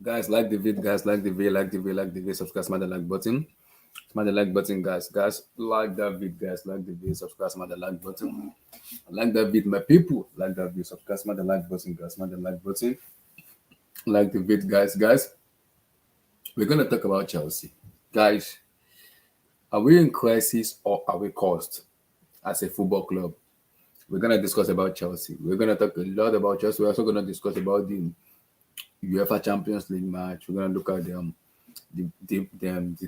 Guys, like the video, guys, like the video, subscribe, smash the like button. Smash the like button, guys. Guys, like that video, guys, like the video, subscribe, smash the like button. Like that video, my people. Like that video, subscribe, smash the like button, guys, smash the like button. Like the video, guys. Guys, we're gonna talk about Chelsea. Guys, are we in crisis or are we caused as a football club? We're gonna discuss about Chelsea. We're gonna talk a lot about Chelsea. We're also gonna discuss about the UEFA Champions League match. We're gonna look at the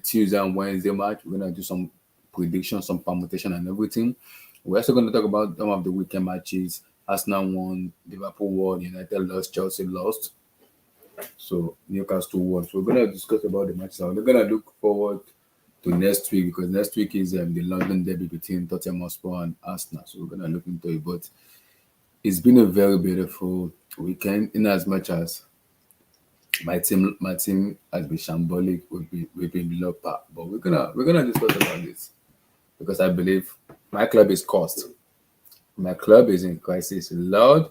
Tuesday and Wednesday match. We're gonna do some predictions, some permutation, and everything. We're also gonna talk about some of the weekend matches. Arsenal won, Liverpool won, United lost, Chelsea lost. So Newcastle won. So we're gonna discuss about the matches. We're gonna look forward to next week because next week is the London derby between Tottenham Hotspur and Arsenal. So we're gonna look into it. But it's been a very beautiful weekend in as much as my team has been shambolic. We've been below par, but we're gonna discuss about this because I believe my club is cursed. My club is in crisis. Lord,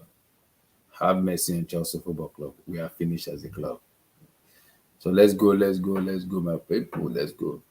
have mercy on Chelsea Football Club. We are finished as a club. So let's go, my people. Let's go.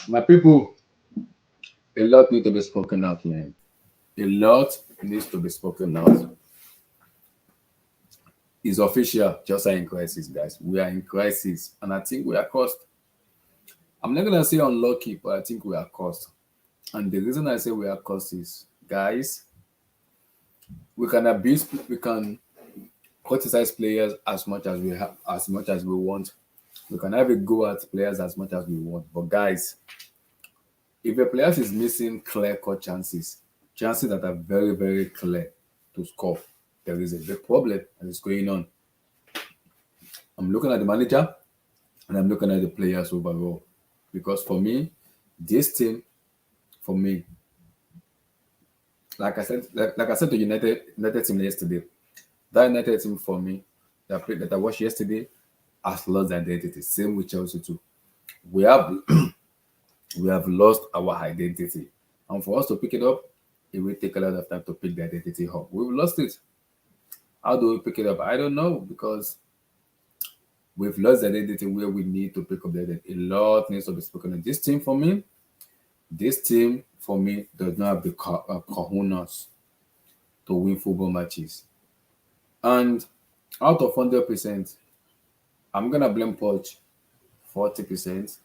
My people, a lot need to be spoken out, man. A lot needs to be spoken out. It's official. Just are in crisis, guys. We are in crisis, and I think we are cursed. I'm not gonna say unlucky, but I think we are cursed. And the reason I say we are cursed is, guys, we can criticize players as much as we have, as much as we want. We can have a go at players as much as we want. But guys, if a player is missing clear-cut chances that are very, very clear to score, there is a big problem that is going on. I'm looking at the manager and I'm looking at the players overall. Because for me, this team, for me, like I said to United team yesterday, that United team for me that I watched yesterday has lost identity. Same with Chelsea too. We have we have lost our identity. And for us to pick it up, it will take a lot of time to pick the identity up. We've lost it. How do we pick it up? I don't know because we've lost the identity where we need to pick up the identity. A lot needs to be spoken on. This team for me does not have the cojones to win football matches. And out of 100%, I'm gonna blame Poch 40%,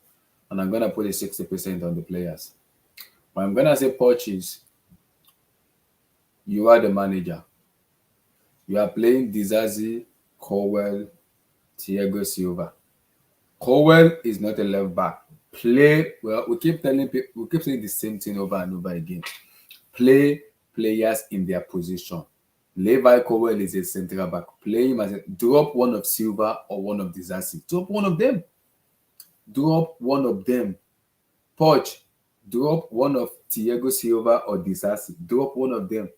and I'm gonna put a 60% on the players. But I'm gonna say Poch is you are the manager. You are playing Dizazi, Cowell, Thiago Silva. Cowell is not a left back. Play well. We keep telling people, we keep saying the same thing over and over again. Play players in their position. Levi Cowell is a central back. Play him as a drop one of Silva or one of Dizazi. Drop one of them. Drop one of them. Poch, drop one of Thiago Silva or Dizazi. Drop one of them.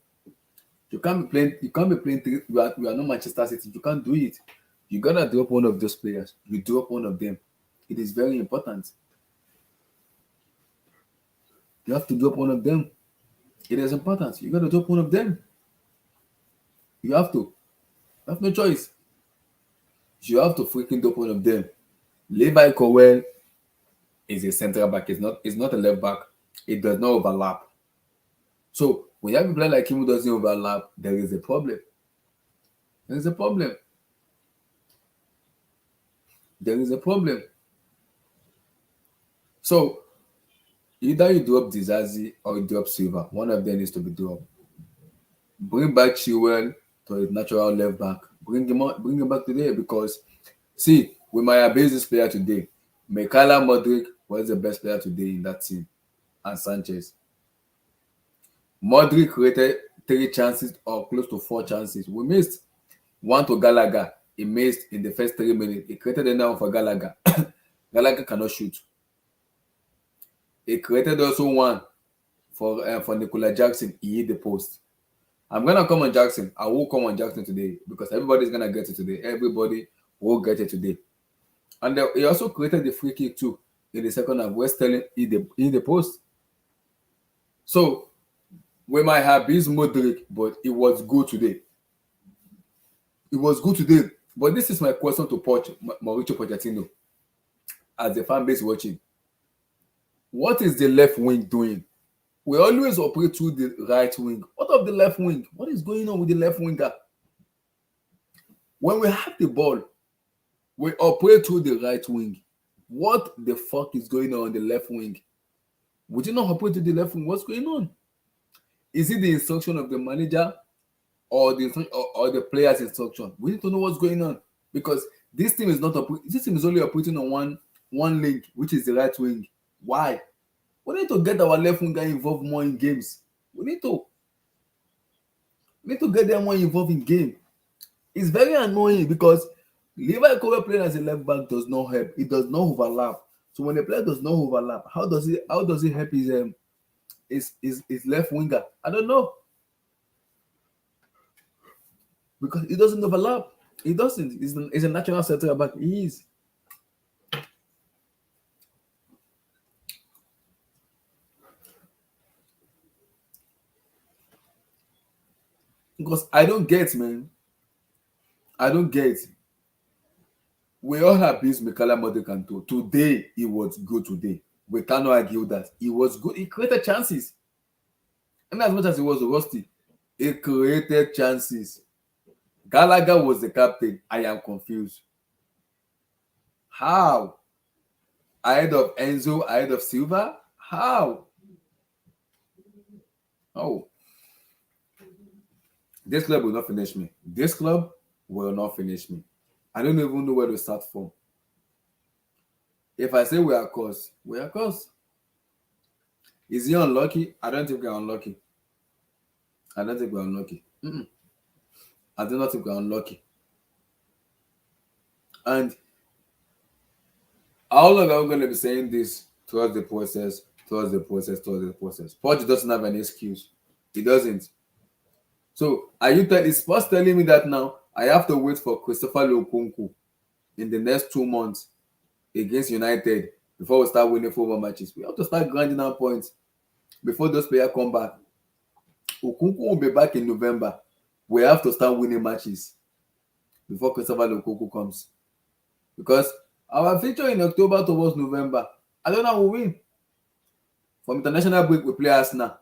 You can't be playing. You can't be playing. We are not Manchester City. You can't do it. You gotta drop one of those players. You drop one of them. It is very important. You have to drop one of them. It is important. You gotta drop one of them. You have to. You have no choice. You have to freaking drop one of them. Levi Cowell is a central back. It's not a left back. It does not overlap. So when you have a player like him who doesn't overlap, there is a problem. There is a problem. There is a problem. So either you drop Dizazi or you drop Silva. One of them needs to be dropped. Bring back Chilwell to his natural left back. Bring him back today because see, we might abuse this player today. Manutd was the best player today in that team, and Sanchez. Modric created 3 chances or close to 4 chances. We missed one to Gallagher. He missed in the first 3 minutes. He created another one for Gallagher. Gallagher cannot shoot. He created also one for Nicola Jackson. He hit the post. I'm gonna come on Jackson. I will come on Jackson today because everybody's gonna get it today. Everybody will get it today. And he also created the free kick too in the second half. West Sterling hit the post. So we might have this Modric, but it was good today. It was good today. But this is my question to Mauricio Pochettino as the fan base watching. What is the left wing doing? We always operate through the right wing. What of the left wing? What is going on with the left winger? When we have the ball, we operate through the right wing. What the fuck is going on the left wing? Would you not operate to the left wing? What's going on? Is it the instruction of the manager or the player's instruction? We need to know what's going on because this team is only operating on one link, which is the right wing. Why? We need to get our left winger involved more in games. We need to get them more involved in game. It's very annoying because Levi Cowell playing as a left back does not help. It does not overlap. So when the player does not overlap, how does it help his left winger? I don't know. Because it doesn't overlap. It doesn't. It's a natural center back. He is. Because I don't get, man. I don't get. We all have this Mikala Modekanto. Today, it was good today. We cannot argue that. It was good. He created chances. And as much as he was rusty, he created chances. Gallagher was the captain. I am confused. How? Ahead of Enzo, ahead of Silva? How? Oh. This club will not finish me. This club will not finish me. I don't even know where to start from. If I say we are cursed, we are cursed. Is he unlucky? I don't think we're unlucky. I don't think we're unlucky. I do not think we're unlucky. And how long are we going to be saying this towards the process? Poch doesn't have any excuse. He doesn't. So is Spurs telling me that now I have to wait for Christopher Lukunku in the next 2 months against United before we start winning 4 more matches? We have to start grinding out points before those players come back. Lukunku will be back in November. We have to start winning matches before Christopher Lukunku comes. Because our future in October towards November, I don't know who will win. From international break, we play Arsenal.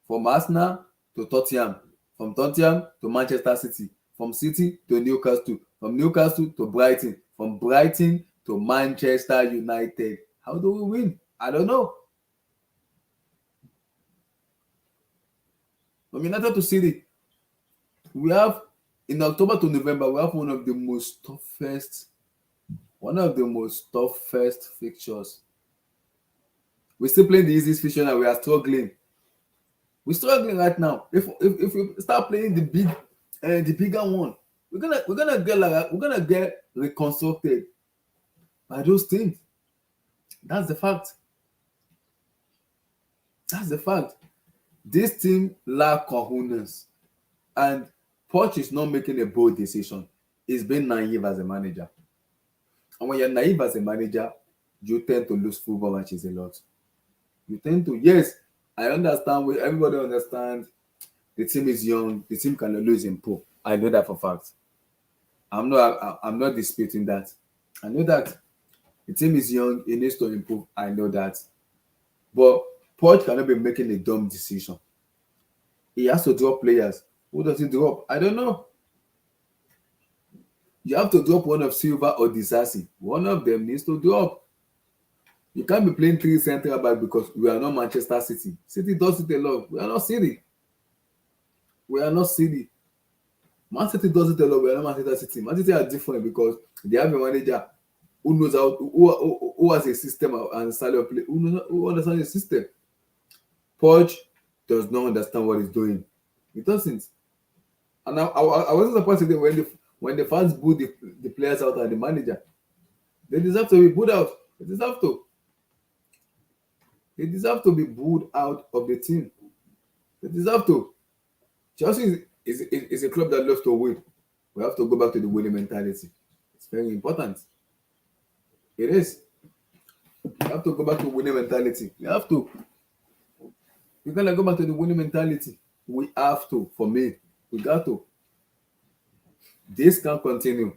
From Arsenal to Tottenham. From Tottenham to Manchester City. From City to Newcastle. From Newcastle to Brighton. From Brighton to Manchester United. How do we win? I don't know. From United to City, we have in October to November, we have one of the most toughest fixtures. We're still playing the easiest fixture and we are struggling. We're struggling right now. If we start playing the bigger one, we're gonna get reconstructed by those teams. That's the fact. This team lack cojones. And Poch is not making a bold decision. He's being naive as a manager. And when you're naive as a manager, you tend to lose football matches a lot. You tend to, yes, I understand. Everybody understands the team is young. The team can lose in pool. I know that for fact. I'm not disputing that. I know that the team is young. It needs to improve. I know that. But Poch cannot be making a dumb decision. He has to drop players. Who does he drop? I don't know. You have to drop one of Silva or Disasi. One of them needs to drop. You can't be playing three central back because we are not Manchester City. City does it a lot. We are not City. We are not City. Man City does it a lot. We are not Manchester City. Man City are different because they have a manager who knows who has a system and style of play. Who understands the system. Poch does not understand what he's doing. He doesn't. And I wasn't surprised today when the fans booed the players out and the manager. They deserve to be booed out. They deserve to. They deserve to be booed out of the team. They deserve to. Chelsea is a club that loves to win. We have to go back to the winning mentality. It's very important. It is. We have to go back to winning mentality. We have to. We're gonna go back to the winning mentality. We have to. For me, we got to. This can't continue.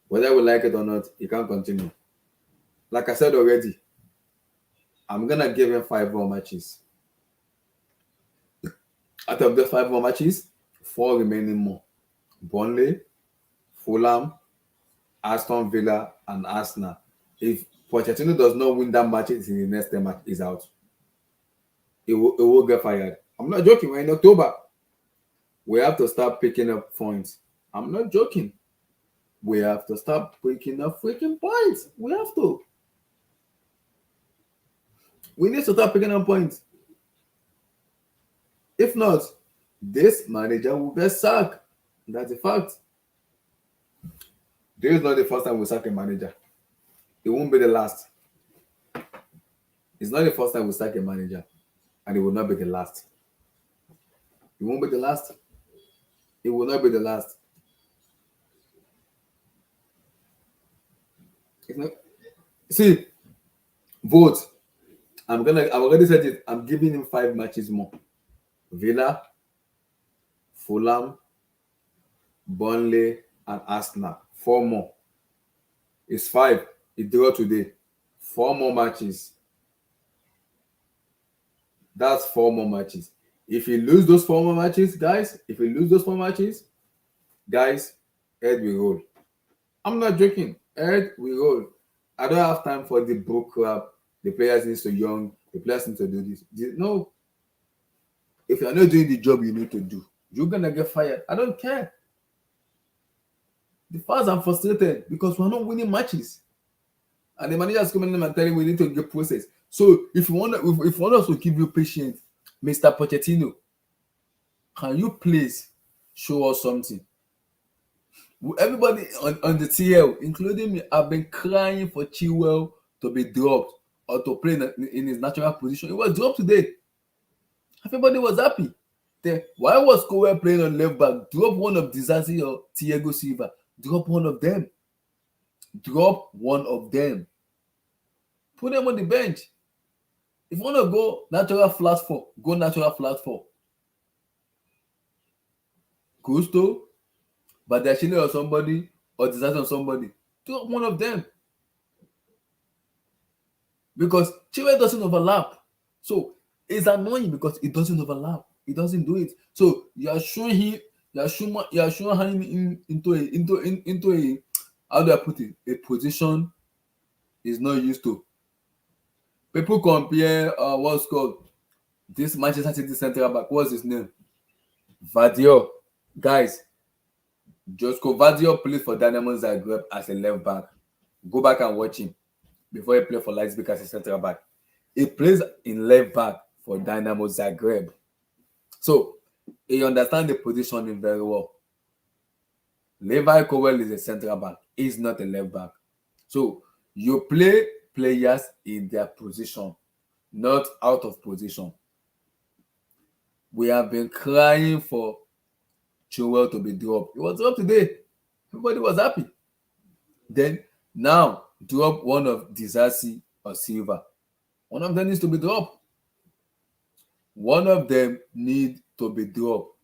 Whether we like it or not, it can't continue. Like I said already, I'm gonna give him 5 more matches. Out of the 5 more matches, 4 remaining more. Burnley, Fulham, Aston Villa, and Arsenal. If Pochettino does not win that match in the next 10 match, he's out. He will get fired. I'm not joking. We're in October. We have to start picking up points. I'm not joking. We have to start picking up freaking points. We have to. We need to start picking up points. If not, this manager will get sacked. That's a fact. This is not the first time we sack a manager. It won't be the last. It's not the first time we sack a manager. And it will not be the last. It won't be the last. It will not be the last. It's not. See, vote. I've already said it. I'm giving him 5 matches more. Villa, Fulham, Burnley, and Arsenal. 4 more. It's 5. It drew today. 4 more matches. That's 4 more matches. If you lose those 4 more matches, guys, head will roll. I'm not joking. Head will roll. I don't have time for the book crap. The players need so young. The players need to do this. No. If you're not doing the job you need to do, you're going to get fired. I don't care. The fans are frustrated because we're not winning matches. And the manager is coming in and telling we need to get process. So if you want us to give you patience, Mr. Pochettino, can you please show us something? Everybody on the TL, including me, have been crying for Chilwell to be dropped or to play in his natural position. It was dropped today. Everybody was happy. Then why was Cowell playing on left back? Drop one of Disasi or Thiago Silva. Drop one of them. Drop one of them. Put them on the bench. If you want to go natural flat 4, go natural flat 4. Gusto, Badashile or somebody, or Disasi or somebody. Drop one of them. Because Chilwell doesn't overlap. So it's annoying because it doesn't overlap. It doesn't do it. So you are showing him into a how do I put it? A position he's not used to. People compare what's called this Manchester City central back. What's his name? Vadio. Guys, Josko Vadio played for Dynamo Zagreb as a left back. Go back and watch him before he played for Leipzig as a central back. He plays in left back for Dynamo Zagreb. So he understands the positioning very well. Levi Cowell is a central back. He's not a left back. So you play players in their position, not out of position. We have been crying for Chilwell to be dropped. It was dropped today. Everybody was happy. Then now drop one of Disasi or Silva. One of them needs to be dropped. One of them need to be dropped.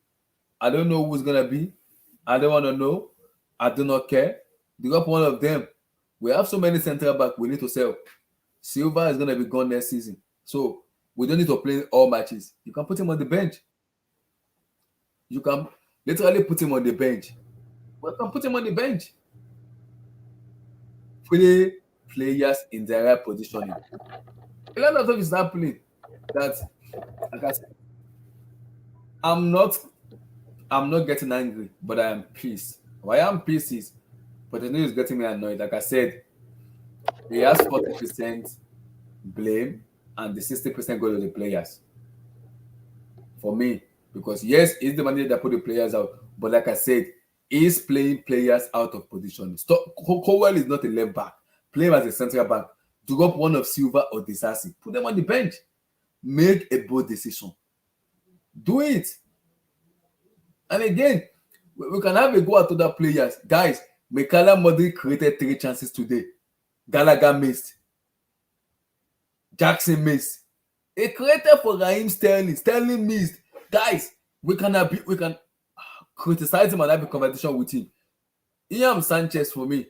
I don't know who's gonna be. I don't want to know. I do not care. Drop one of them. We have so many central back we need to sell. Silva is gonna be gone next season, so we don't need to play all matches. You can put him on the bench. You can literally put him on the bench. We can put him on the bench. Play players in the right positioning. A lot of stuff is happening that, like I said, I'm not getting angry, but I am pissed. Why I'm pissed is, but the news is getting me annoyed. Like I said, he has 40% blame and the 60% go to the players. For me, because yes, he's the manager that put the players out, but like I said, he's playing players out of position. Cowell is not a left back. Play him as a central back. Drop one of Silva or Disasi. Put them on the bench. Make a bold decision. Do it. And again, we can have a go at other players. Guys, Manutd created 3 chances today. Gallagher missed. Jackson missed. He created for Raheem Sterling. Sterling missed. Guys, we can criticize him and have a conversation with him. Ian Sanchez, for me,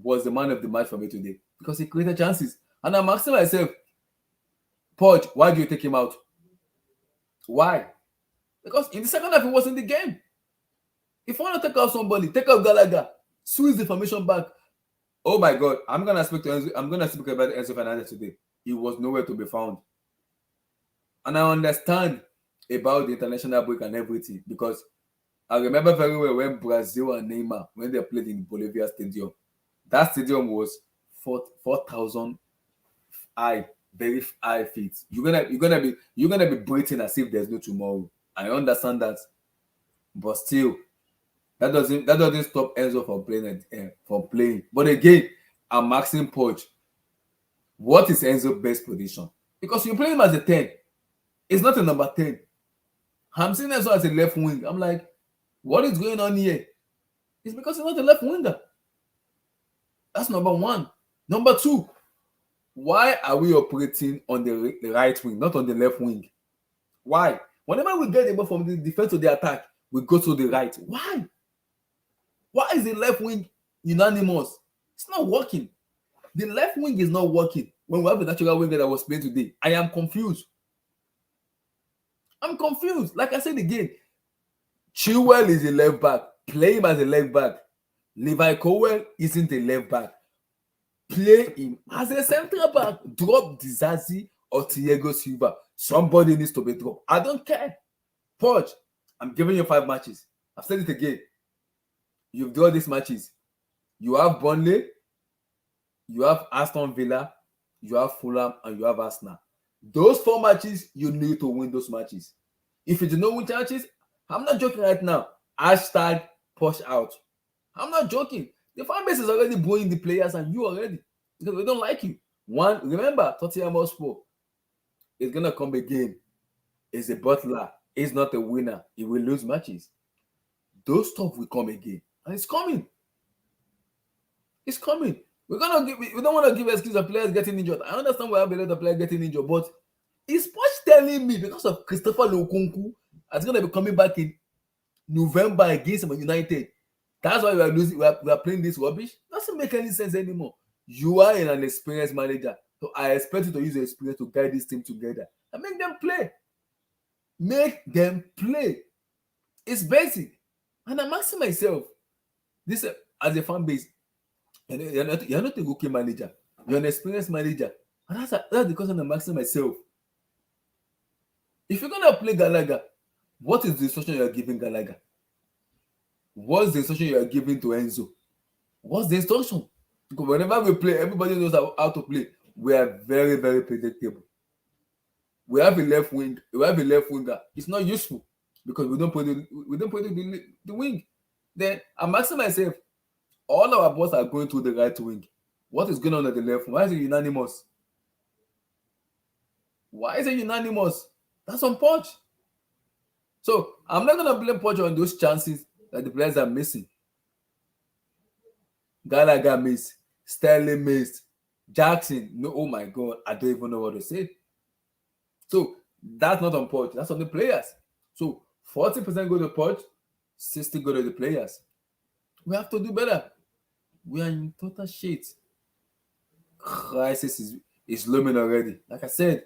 was the man of the match for me today because he created chances. And I'm asking myself, Poch, why do you take him out? Why? Because in the second half, he was in the game. If you want to take out somebody, take out Gallagher, switch the formation back. Oh my God, I'm gonna speak about Enzo Fernandez today. He was nowhere to be found. And I understand about the international break and everything because I remember very well when Brazil and Neymar, when they played in Bolivia Stadium, that stadium was 4,000 very high feet. You're gonna be breathing as if there's no tomorrow. I understand that, but still, that doesn't stop Enzo from playing. But again, I'm asking Poch, what is Enzo's best position? Because you play him as a 10. It's not a number 10. I'm seeing Enzo as a left wing. I'm like, what is going on here? It's because he's not a left winger. That's number 1. Number 2, why are we operating on the right wing, not on the left wing? Why? Whenever we get the ball from the defense to the attack, we go to the right. Why? Why is the left wing unanimous? It's not working. The left wing is not working when we have a natural winger that was playing today. I am confused. I'm confused. Like I said again, Chilwell is a left back. Play him as a left back. Levi Cowell isn't a left back. Play him as a central back. Drop Disasi or Thiago Silva. Somebody needs to be dropped. I don't care. Poch, I'm giving you 5 matches. I've said it again. You've drawn these matches. You have Burnley, you have Aston Villa, you have Fulham, and you have Arsenal. Those 4 matches, you need to win those matches. If you do not win matches, I'm not joking right now. Hashtag push out. I'm not joking. The fan base is already booing the players and you already because they don't like you. Remember, Tottenham Hotspur is gonna come again. He's a butler. He's not a winner. He will lose matches. Those stuff will come again, and it's coming. It's coming. We don't want to give excuse of players getting injured. I understand why I have a lot of players getting injured, but is Poch telling me because of Christopher Lukunku that's gonna be coming back in November against United? That's why we are losing. We are playing this rubbish. Doesn't make any sense anymore. You are an experienced manager, so I expect you to use your experience to guide this team together and make them play. Make them play. It's basic. And I'm asking myself, this as a fan base, you're not a rookie manager. You're an experienced manager, and that's the question I'm asking myself. If you're gonna play Gallagher, what is the instruction you're giving Gallagher? What's the instruction you are giving to Enzo? What's the instruction? Because whenever we play, everybody knows how to play. We are very, very predictable. We have a left wing. We have a left winger. It's not useful because we don't put the wing. Then I'm asking myself, all our balls are going to the right wing. What is going on at the left? Why is it unanimous? Why is it unanimous? That's on Poch. So I'm not gonna blame Poch on those chances that the players are missing. Gallagher missed, Sterling missed, Jackson. No, oh my god, I don't even know what to say. So that's not on Poch, that's on the players. So 40% go to Poch, 60 go to the players. We have to do better. We are in total shit. Crisis is looming already. Like I said,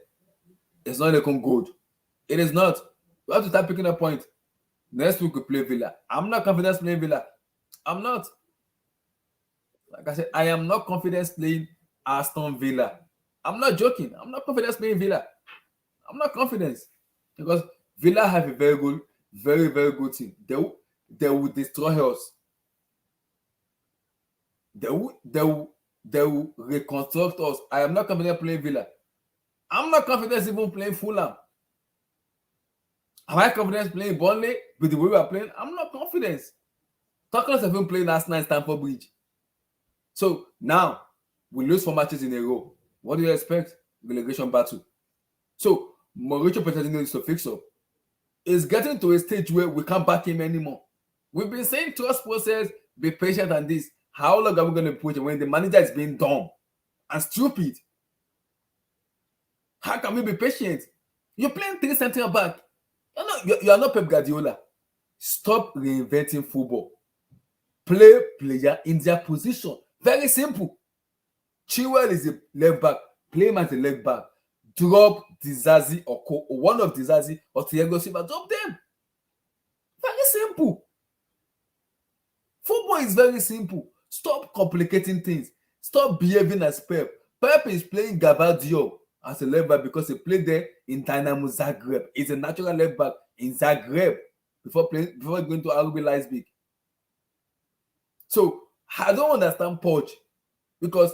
it's not looking good. It is not. We have to start picking a point. Next week we play Villa. I'm not confident playing Villa. I'm not. Like I said, I am not confident playing Aston Villa. I'm not joking. I'm not confident playing Villa. I'm not confident because Villa have a very good, very, very good team. They will destroy us. They will reconstruct us. I am not confident playing Villa. I'm not confident even playing Fulham. Am I confident playing Burnley with the way we are playing? I'm not confident. Talkers have been playing last night at Stamford Bridge. So now we lose 4 matches in a row. What do you expect? Relegation battle. So Mauricio Pochettino needs to fix up. It's getting to a stage where we can't back him anymore. We've been saying trust process, be patient and this. How long are we going to push it when the manager is being dumb and stupid? How can we be patient? You're playing 3 centre back. You are not Pep Guardiola. Stop reinventing football. Play player in their position. Very simple. Chilwell is a left back. Play him as a left back. Drop Dizazi or one of Dizazi or Thiago Silva. Drop them. Very simple. Football is very simple. Stop complicating things. Stop behaving as Pep. Pep is playing Gavadio as a left back because he played there in Dynamo Zagreb. He's a natural left back in Zagreb before going to RB Leipzig. So I don't understand Poch because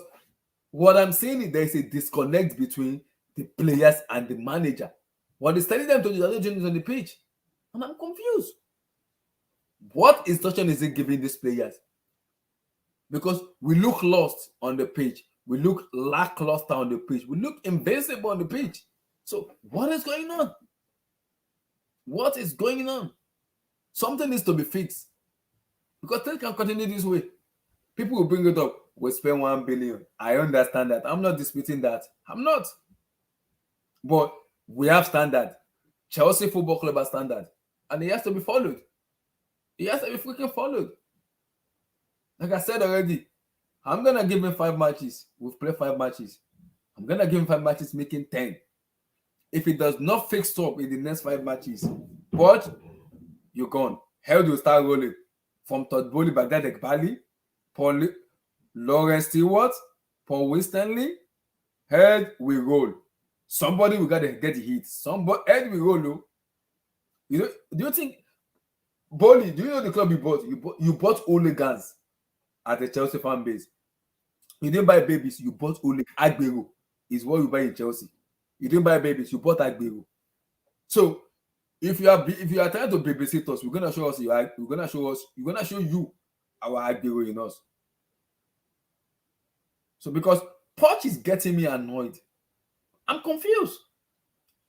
what I'm saying is there is a disconnect between the players and the manager. What he's telling them to do, they're not doing it on the pitch. And I'm confused. What instruction is he giving these players? Because we look lost on the pitch. We look lackluster on the pitch. We look invincible on the pitch. So what is going on? What is going on? Something needs to be fixed. Because things can continue this way. People will bring it up. We spend 1 billion. I understand that. I'm not disputing that. I'm not. But we have standard. Chelsea Football Club has standard. And it has to be followed. It has to be freaking followed. Like I said already, I'm going to give him 5 matches. We've played 5 matches. I'm going to give him 5 matches, making 10. If it does not fix up in the next 5 matches, but you're gone. Hell will start rolling. From Todd Bowley, Baghdad Ekbali, Paul Lawrence Stewart, Paul Winstanley, head will roll. Somebody will got to get the hit. Somebody head will roll. No? Do you think Bowley, do you know the club you bought? You bought hooligans at the Chelsea fan base. You didn't buy babies, you bought Agbero is what you buy in Chelsea. You didn't buy babies, you bought Agbero. So if you are trying to babysit us, we're gonna show you our Agbero in us. So because Poch is getting me annoyed, I'm confused.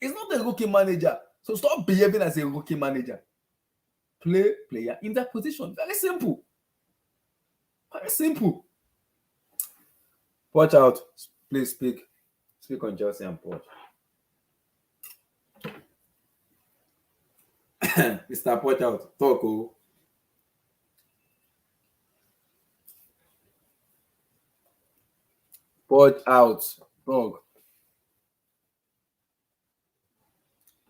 He's not a rookie manager, so stop behaving as a rookie manager. Play player in that position. Very simple. Very simple. Watch out. Please speak. Speak on Chelsea and Poch. Mr. Poch out. Talk. Oh. Poch out. Talk.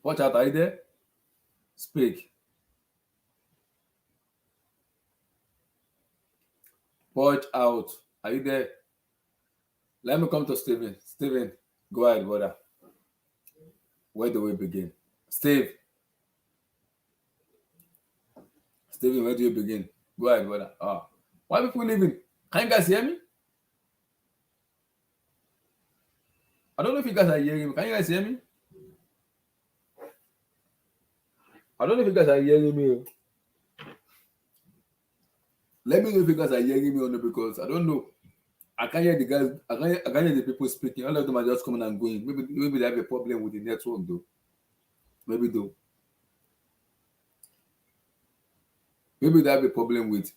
Poch out. Are you there? Speak. Poch out. Are you there? Let me come to Steven. Steven, go ahead, brother. Where do we begin? Steven, where do you begin? Go ahead, brother. Why people leaving? Can you guys hear me? I don't know if you guys are hearing me. Can you guys hear me? I don't know if you guys are hearing me. Let me know if you guys are hearing me or not, because I don't know. I can't hear the guys. I can't hear the people speaking. All of them are just coming and going. Maybe they have a problem with the network, though. Maybe though. Maybe that be a problem with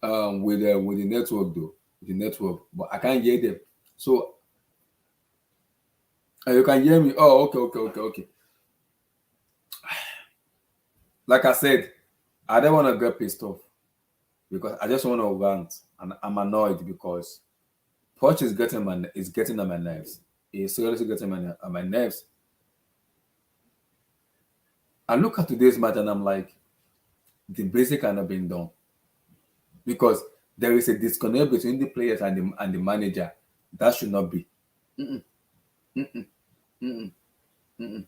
the network though. The network, but I can't hear them. So you can hear me. Oh, okay. Like I said, I don't want to get pissed off because I just want to rant, and I'm annoyed because Poch is getting on my nerves. He's seriously getting on my nerves. I look at today's match and I'm like, the basic cannot be done because there is a disconnect between the players and the manager. That should not be. Mm-mm, mm-mm, mm-mm, mm-mm.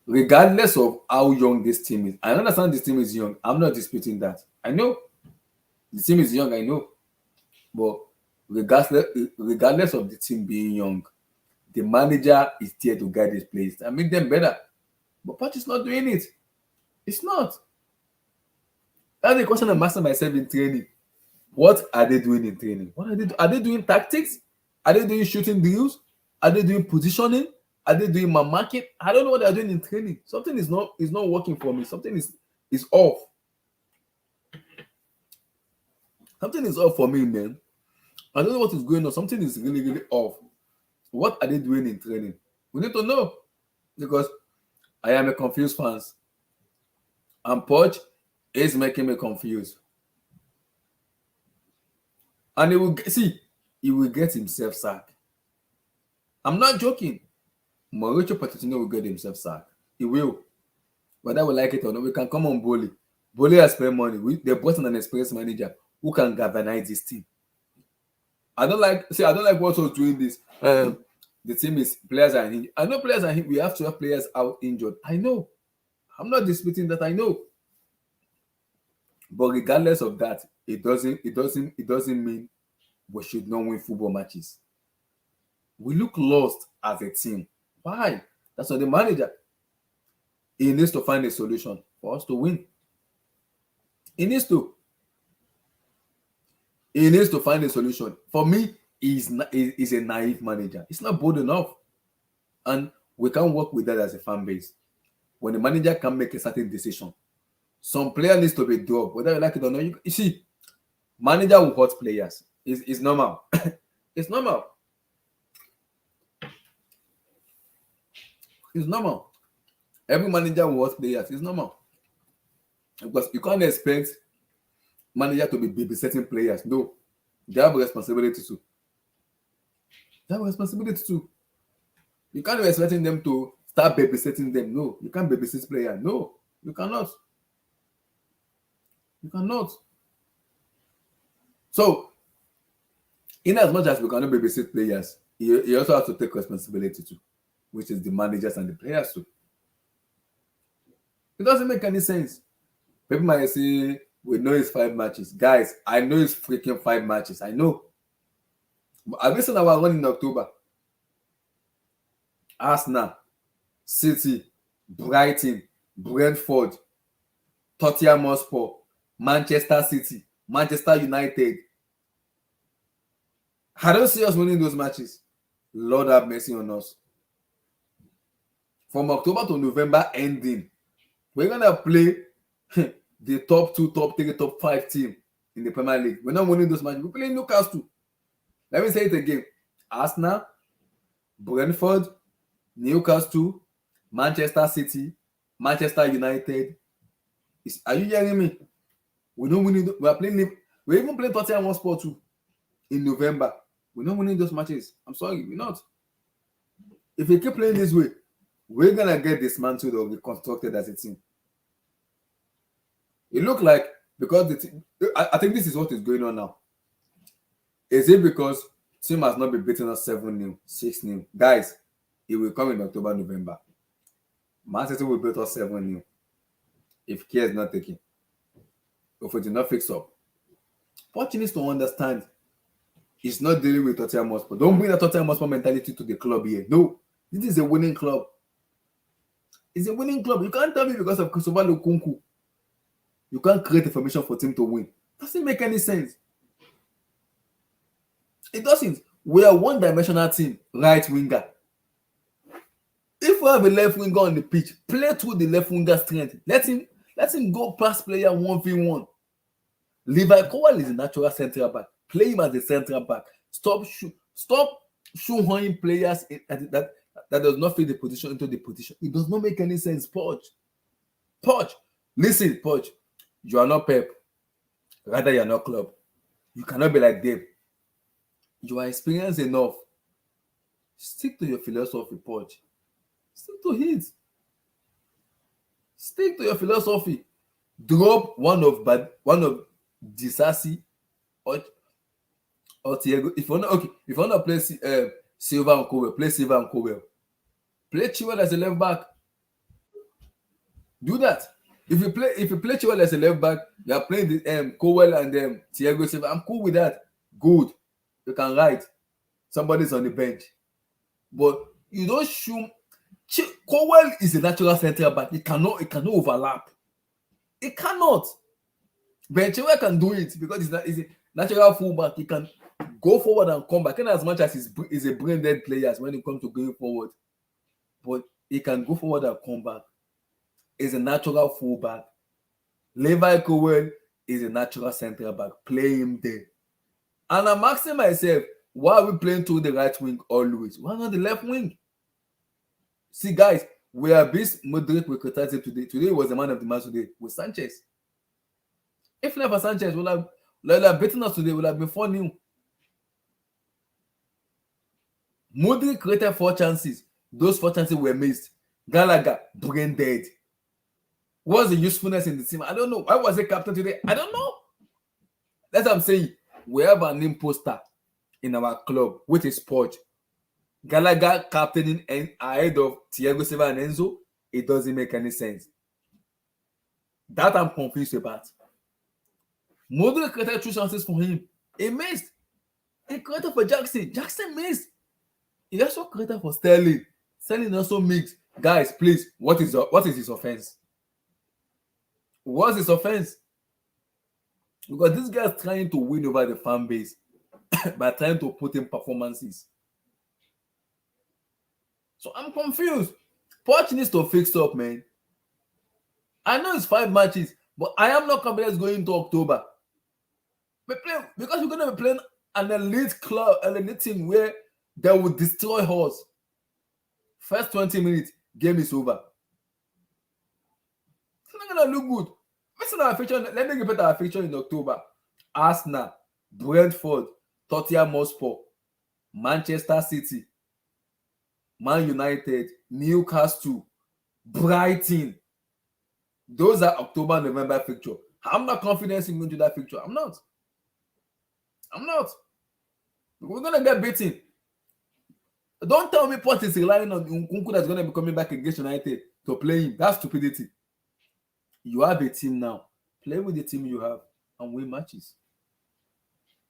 Regardless of how young this team is, I understand this team is young. I'm not disputing that. I know the team is young. I know, but regardless of the team being young, the manager is there to guide these players and make them better. But Poch is not doing it. It's not. That's the question I'm asking myself in training. What are they doing in training? What are they doing tactics? Are they doing shooting drills? Are they doing positioning? Are they doing my market? I don't know what they're doing in training. Something is not working for me. Something is off. Something is off for me, man. I don't know what is going on. Something is really, really off. What are they doing in training? We need to know because I am a confused fan. And Poch is making me confused. And he will get himself sacked. I'm not joking. Mauricio Pochettino will get himself sacked. He will. Whether we like it or not, we can come on Bully. Bully has spent money. They brought in an experienced manager who can galvanize this team. I don't like what was doing this. The team is players are injured. I know players are injured. We have to have players out injured. I know. I'm not disputing that. I know. But regardless of that, it doesn't mean we should not win football matches. We look lost as a team. Why? That's not the manager. He needs to find a solution for us to win. He needs to find a solution. For me, he's a naive manager. He's not bold enough. And we can't work with that as a fan base. When the manager can make a certain decision, some player needs to be dropped, whether you like it or not. You see, manager will hurt players. It's normal. It's normal. It's normal. Every manager will hurt players. It's normal. Because you can't expect manager to be babysitting players. No. They have a responsibility too. You can't be expecting them to start babysitting them. No. You can't babysit players. No. You cannot. So, in as much as we cannot babysit players, you also have to take responsibility too, which is the managers and the players too. It doesn't make any sense. People might say, we know it's 5 matches. Guys, I know it's freaking 5 matches. I know. But I've seen our run in October. Arsenal, City, Brighton, Brentford, Tottenham Hotspur, Manchester City, Manchester United. I don't see us winning those matches. Lord have mercy on us. From October to November ending, we're going to play the top 2, top 3, top 5 team in the Premier League. We're not winning those matches. We're playing Newcastle. Let me say it again. Arsenal, Brentford, Newcastle, Manchester City, Manchester United. Are you hearing me? We don't win. We are playing. We even playing Tottenham Hotspur too in November. We're not winning those matches. I'm sorry, we're not. If we keep playing this way, we're gonna get dismantled or reconstructed as a team. It looked like because I think this is what is going on now. Is it because team has not been beating us 7-0, 6-0? Guys, it will come in October, November. Man City will beat us 7-0 if care is not taken. If we do not fix up. What you need to understand is not dealing with Tottenham Hotspur. Don't bring the Tottenham Hotspur mentality to the club here. No, this is a winning club. It's a winning club. You can't tell me because of Christopher Lukunku you can't create a formation for team to win. Doesn't make any sense. It doesn't. We are one-dimensional team, right winger. If we have a left winger on the pitch, play through the left winger strength. Let him go past player 1v1. Levi Colwill is a natural central back. Play him as a central back. Stop shoehorning players that does not fit the position into the position. It does not make any sense, Poch. Listen, Poch. You are not Pep. Rather, you are not Klopp. You cannot be like Dave. You are experienced enough. Stick to your philosophy, Poch. Stick to it. Stick to your philosophy. Drop one of Disasi or Thiago. If you want to play Silva and Colwill, play Silva and Colwill. Play Chilwell as a left back. Do that. If you play Chilwell as a left back, you are playing the Colwill and Thiago Silva. I'm cool with that. Good. You can write. Somebody's on the bench. But you don't shoot. Colwill is a natural central back. It cannot overlap. It cannot. Ben Chilwell can do it because he's a natural fullback. He can go forward and come back. And as much as he's a brain-dead player when it comes to going forward, but he can go forward and come back. He's a natural fullback. Levi Colwill is a natural central back. Play him there. And I'm asking myself, why are we playing to the right wing always? Why not the left wing? See, guys, we are this moderate with criticizing today. Today was the man of the match today with Sanchez. If never Sanchez would have beaten us today, would have been 4-0. Modric created 4 chances. Those 4 chances were missed. Gallagher, brain dead. What's the usefulness in the team? I don't know. Why was he captain today? I don't know. That's what I'm saying. We have an imposter in our club, which is Poch. Gallagher captaining ahead of Thiago Silva and Enzo. It doesn't make any sense. That I'm confused about. Modric created 2 chances for him. He missed. He created for Jackson. Jackson missed. He also created for Sterling. Sterling also missed. Guys, please, what is his offense? What's his offense? Because this guy is trying to win over the fan base by trying to put in performances. So I'm confused. Poch needs to fix up, man. I know it's 5 matches, but I am not confident going into October. Because we're going to be playing an elite club, an elite team where they will destroy us. First 20 minutes, game is over. It's not going to look good. Let me repeat our fixture in October. Arsenal, Brentford, Tottenham Hotspur, Manchester City, Man United, Newcastle, Brighton. Those are October, November fixture. I'm not confident in going to that fixture. I'm not. We're going to get beaten. Don't tell me Poch is relying on Nkunku that's going to be coming back against United to play him. That's stupidity. You have a team now. Play with the team you have and win matches.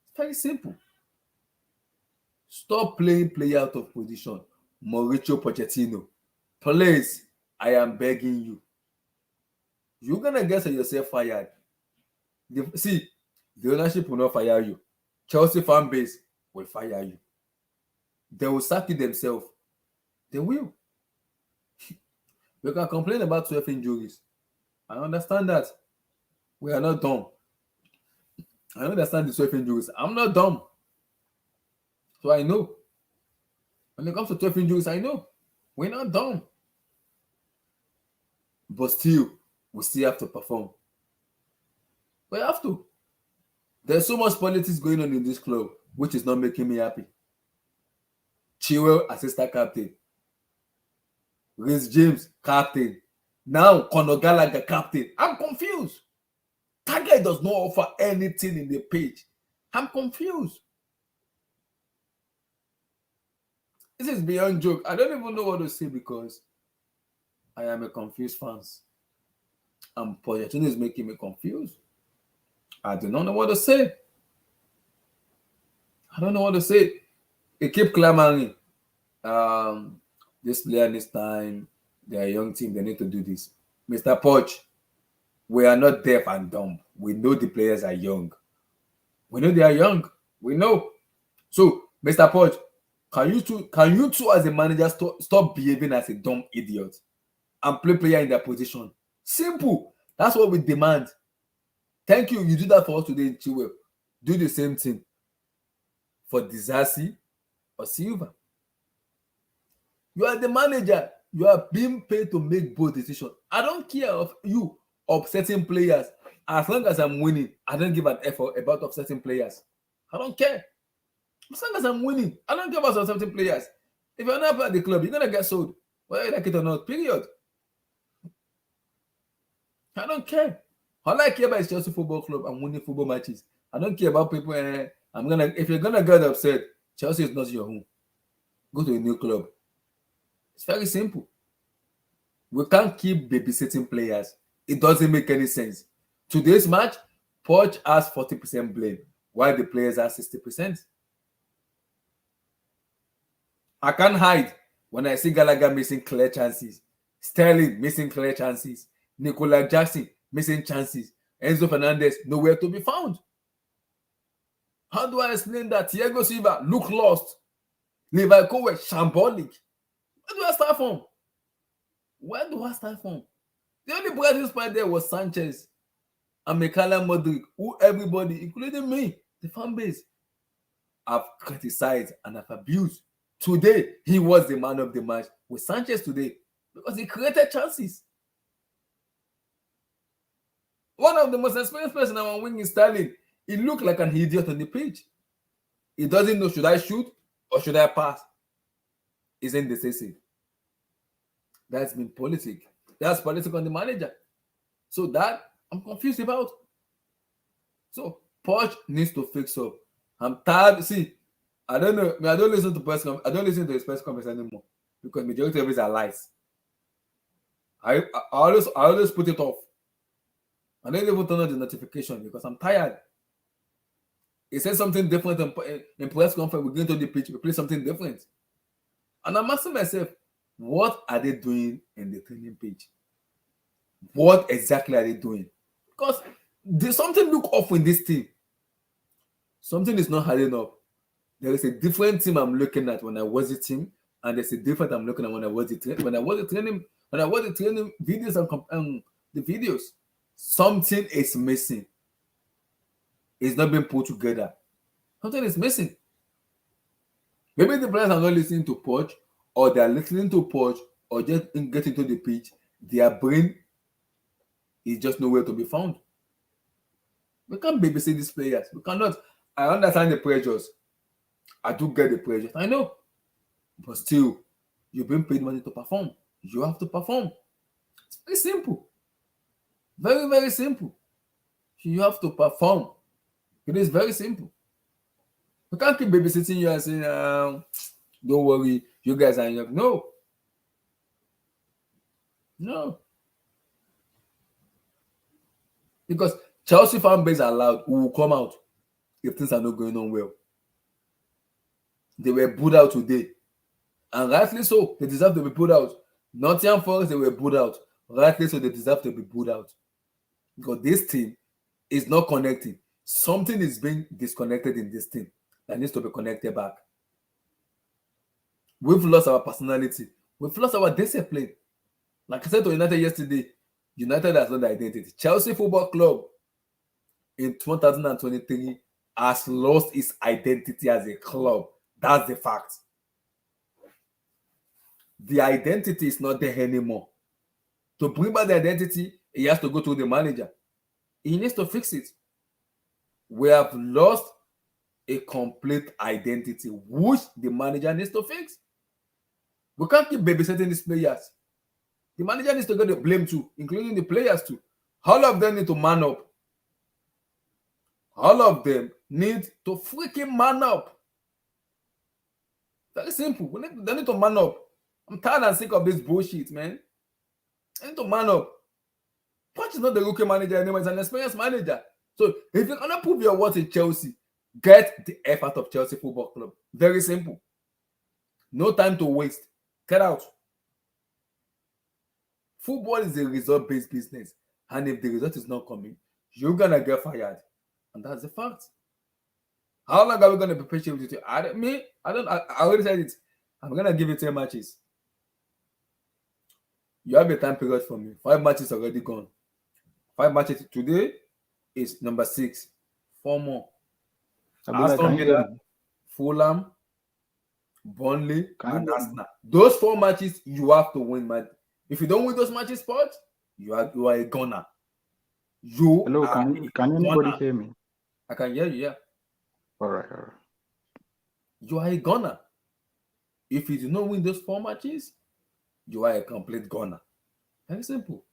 It's very simple. Stop playing player out of position. Mauricio Pochettino. Please, I am begging you. You're going to get yourself fired. The ownership will not fire you. Chelsea fan base will fire you. They will sack you themselves. They will. We can complain about 12 injuries. I understand that. We are not dumb. I understand the 12 injuries. I'm not dumb. So I know. When it comes to 12 injuries, I know. We're not dumb. But still, we still have to perform. We have to. There's so much politics going on in this club, which is not making me happy. Chilwell, assistant captain. Reece James, captain. Now, Conor Gallagher, captain. I'm confused. That guy does not offer anything in the page. I'm confused. This is beyond joke. I don't even know what to say because I am a confused fan. And Pochettino is making me confused. I do not know what to say. I don't know what to say. They keep clamoring. This player this time, they are a young team, they need to do this. Mr. Poch, we are not deaf and dumb. We know the players are young. We know they are young. We know. So, Mr. Poch, can you two as a manager stop behaving as a dumb idiot and play player in their position? Simple. That's what we demand. Thank you. You do that for us today in Chilwell. Do the same thing for Disasi or Silva. You are the manager. You are being paid to make bold decisions. I don't care of you upsetting players. As long as I'm winning, I don't give an effort about upsetting players. I don't care. As long as I'm winning, I don't care about upsetting players. If you're not part of the club, you're gonna get sold, whether you like it or not. Period. I don't care. All I care about is Chelsea Football Club and winning football matches. I don't care about people. If you're gonna get upset, Chelsea is not your home. Go to a new club. It's very simple. We can't keep babysitting players. It doesn't make any sense. Today's match, Poch has 40% blame, while the players have 60%. I can't hide when I see Gallagher missing clear chances, Sterling missing clear chances, Nicola Jackson missing chances, Enzo Fernandez nowhere to be found. How do I explain that? Thiago Silva look lost. Levi Kowe shambolic. Where do I start from? The only bright spot there was Sanchez and Manutd, who everybody, including me, the fan base, have criticized and have abused. Today, he was the man of the match with Sanchez today because he created chances. One of the most experienced person on our wing is Sterling. He looked like an idiot on the pitch. He doesn't know, should I shoot or should I pass? He's indecisive. That's been politics. That's politics on the manager. So that I'm confused about. So Poch needs to fix up. I'm tired. See, I don't know. I don't listen to I don't listen to his press conference anymore because majority of it are lies. I always put it off. I don't even turn on the notification because I'm tired. He said something different in press conference. We're going to the pitch. We play something different. And I'm asking myself, what are they doing in the training pitch? What exactly are they doing? Because there's something look off in this team. Something is not adding up. There is a different team I'm looking at when I was the team, and there's a different I'm looking at when I was the training. When I was the training videos and the videos, something is missing. It's not being put together. Something is missing. Maybe the players are not listening to Poch, or they are listening to Poch, or just getting to the pitch. Their brain is just nowhere to be found. We can't babysit these players. We cannot. I understand the pressures. I do get the pressures. I know. But still, you've been paid money to perform. You have to perform. It's very simple. Very, very simple. You have to perform. It is very simple. We can't keep babysitting you and saying, don't worry, you guys are young. No. No. Because Chelsea fan base are loud, who will come out if things are not going on well. They were booed out today. And rightly so, they deserve to be booed out. Nottingham Forest, they were booed out. Rightly so, they deserve to be booed out. Because this team is not connecting. Something is being disconnected in this team that needs to be connected back. We've lost our personality. We've lost our discipline. Like I said to United yesterday, United has lost identity. Chelsea Football Club in 2023 has lost its identity as a club. That's the fact. The identity is not there anymore. To bring back the identity, he has to go to the manager. He needs to fix it. We have lost a complete identity, which the manager needs to fix. We can't keep babysitting these players. The manager needs to get the blame too, including the players too. All of them need to man up. All of them need to freaking man up. Very simple. They need to man up. I'm tired and sick of this bullshit, man. They need to man up. Poch is not the rookie manager anymore. He's an experienced manager. So if you're gonna prove your worth in Chelsea, get the F out of Chelsea Football Club. Very simple. No time to waste. Get out. Football is a result-based business. And if the result is not coming, you're gonna get fired. And that's the fact. How long are we gonna be patient with you? I already said it. I'm gonna give you 10 matches. You have a time period for me. 5 matches already gone. 5 matches today. is number 6. 4 more. Abdullah, Aston can you hear Villa, me? Fulham, Burnley, Can you and hear me? Arsenal. Those 4 matches you have to win, man. If you don't win those matches, sport, you are a gunner. You Hello, are can a anybody gunner. hear me? I can hear you, yeah. All right, all right. You are a gunner. If you do not win those 4 matches, you are a complete gunner. Very simple.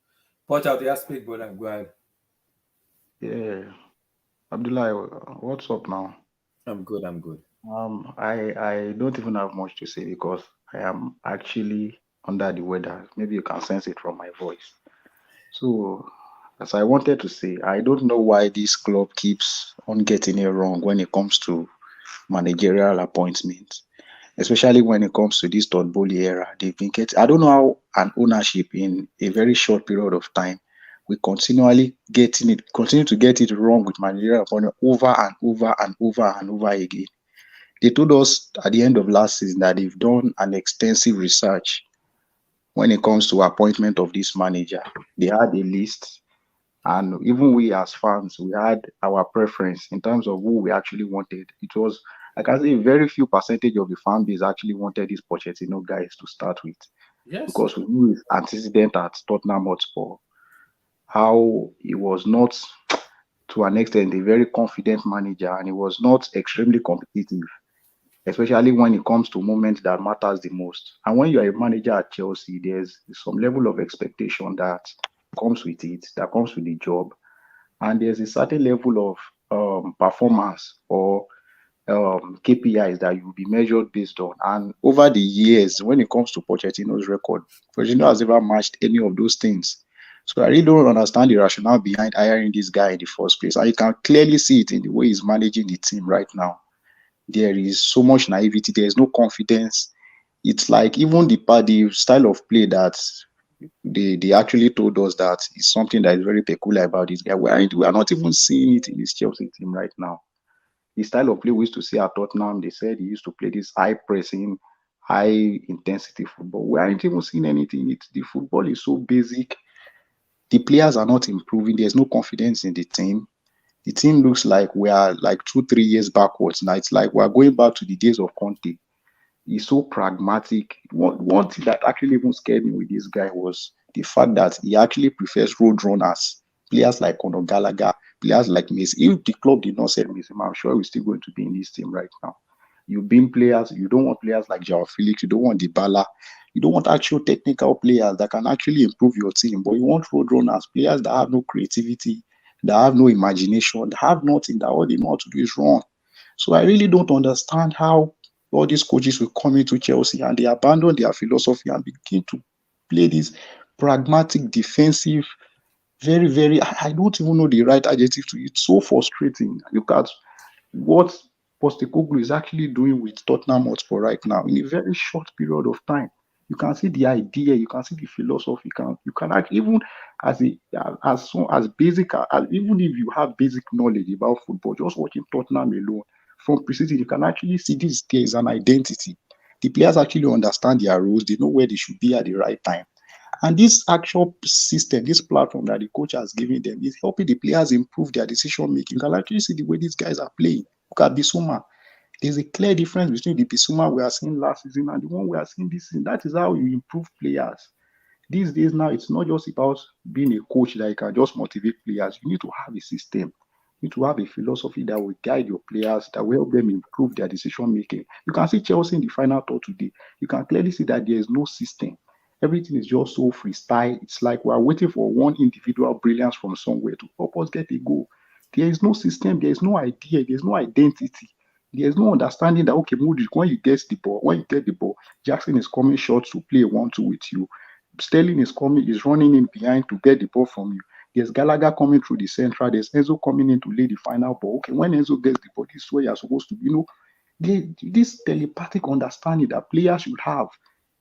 Watch out, yeah, speak, brother. Go ahead. Yeah, Abdullah, what's up now? I'm good. I'm good. I don't even have much to say because I am actually under the weather. Maybe you can sense it from my voice. So, as I wanted to say, I don't know why this club keeps on getting it wrong when it comes to managerial appointments, especially when it comes to this Todd Bowley era. They've been getting, I don't know how an ownership in a very short period of time we continue to get it wrong with managerial appointment over and over and over and over again. They told us at the end of last season that they've done an extensive research when it comes to appointment of this manager. They had a list, and even we as fans, we had our preference in terms of who we actually wanted. It was, like I say, very few percentage of the fan base actually wanted this Pochettino guys to start with Yes. because we knew his antecedent at Tottenham Hotspur, how he was not, to an extent, a very confident manager, and he was not extremely competitive, especially when it comes to moments that matters the most. And when you're a manager at Chelsea, there's some level of expectation that comes with it, that comes with the job, and there's a certain level of performance or KPIs that you'll be measured based on. And over the years, when it comes to Pochettino's record, Pochettino has never matched any of those things. So I really don't understand the rationale behind hiring this guy in the first place. And you can clearly see it in the way he's managing the team right now. There is so much naivety. There is no confidence. It's like even the style of play that they actually told us that is something that is very peculiar about this guy. We are not even seeing it in this Chelsea team right now. The style of play we used to see at Tottenham, they said he used to play this high pressing, high intensity football. We aren't even seeing anything. The football is so basic. The players are not improving. There's no confidence in the team. The team looks like we are like 2, 3 years backwards now. It's like we're going back to the days of Conte. He's so pragmatic. One thing that actually even scared me with this guy was the fact that he actually prefers road runners, players like Conor Gallagher, players like Messi. If the club did not sell Messi, I'm sure he's still going to be in this team right now. You bring players, you don't want players like Joao Felix, you don't want Dybala, you don't want actual technical players that can actually improve your team, but you want road runners, players that have no creativity, that have no imagination, that have nothing, that all they know how to do is run. So I really don't understand how all these coaches will come into Chelsea and they abandon their philosophy and begin to play this pragmatic, defensive, very, very. I don't even know the right adjective to it. It's so frustrating. Look at what Postecoglou is actually doing with Tottenham Hotspur right now in a very short period of time. You can see the idea, you can see the philosophy. You can actually, even as soon as basic as, even if you have basic knowledge about football, just watching Tottenham alone from preseason, you can actually see this. There is an identity. The players actually understand their roles. They know where they should be at the right time. And this actual system, this platform that the coach has given them is helping the players improve their decision making. You can actually see the way these guys are playing. Look at Bissouma. There's a clear difference between the Bissouma we are seeing last season and the one we are seeing this season. That is how you improve players. These days now, it's not just about being a coach that you can just motivate players. You need to have a system. You need to have a philosophy that will guide your players, that will help them improve their decision making. You can see Chelsea in the final third today. You can clearly see that there is no system. Everything is just so freestyle. It's like we're waiting for one individual brilliance from somewhere to help us get a goal. There is no system. There is no idea. There is no identity. There is no understanding that okay, Moody, when you get the ball, Jackson is coming short to play 1-2 with you. Sterling is running in behind to get the ball from you. There's Gallagher coming through the central. There's Enzo coming in to lay the final ball. Okay, when Enzo gets the ball, this is where you're supposed to be. This telepathic understanding that players should have,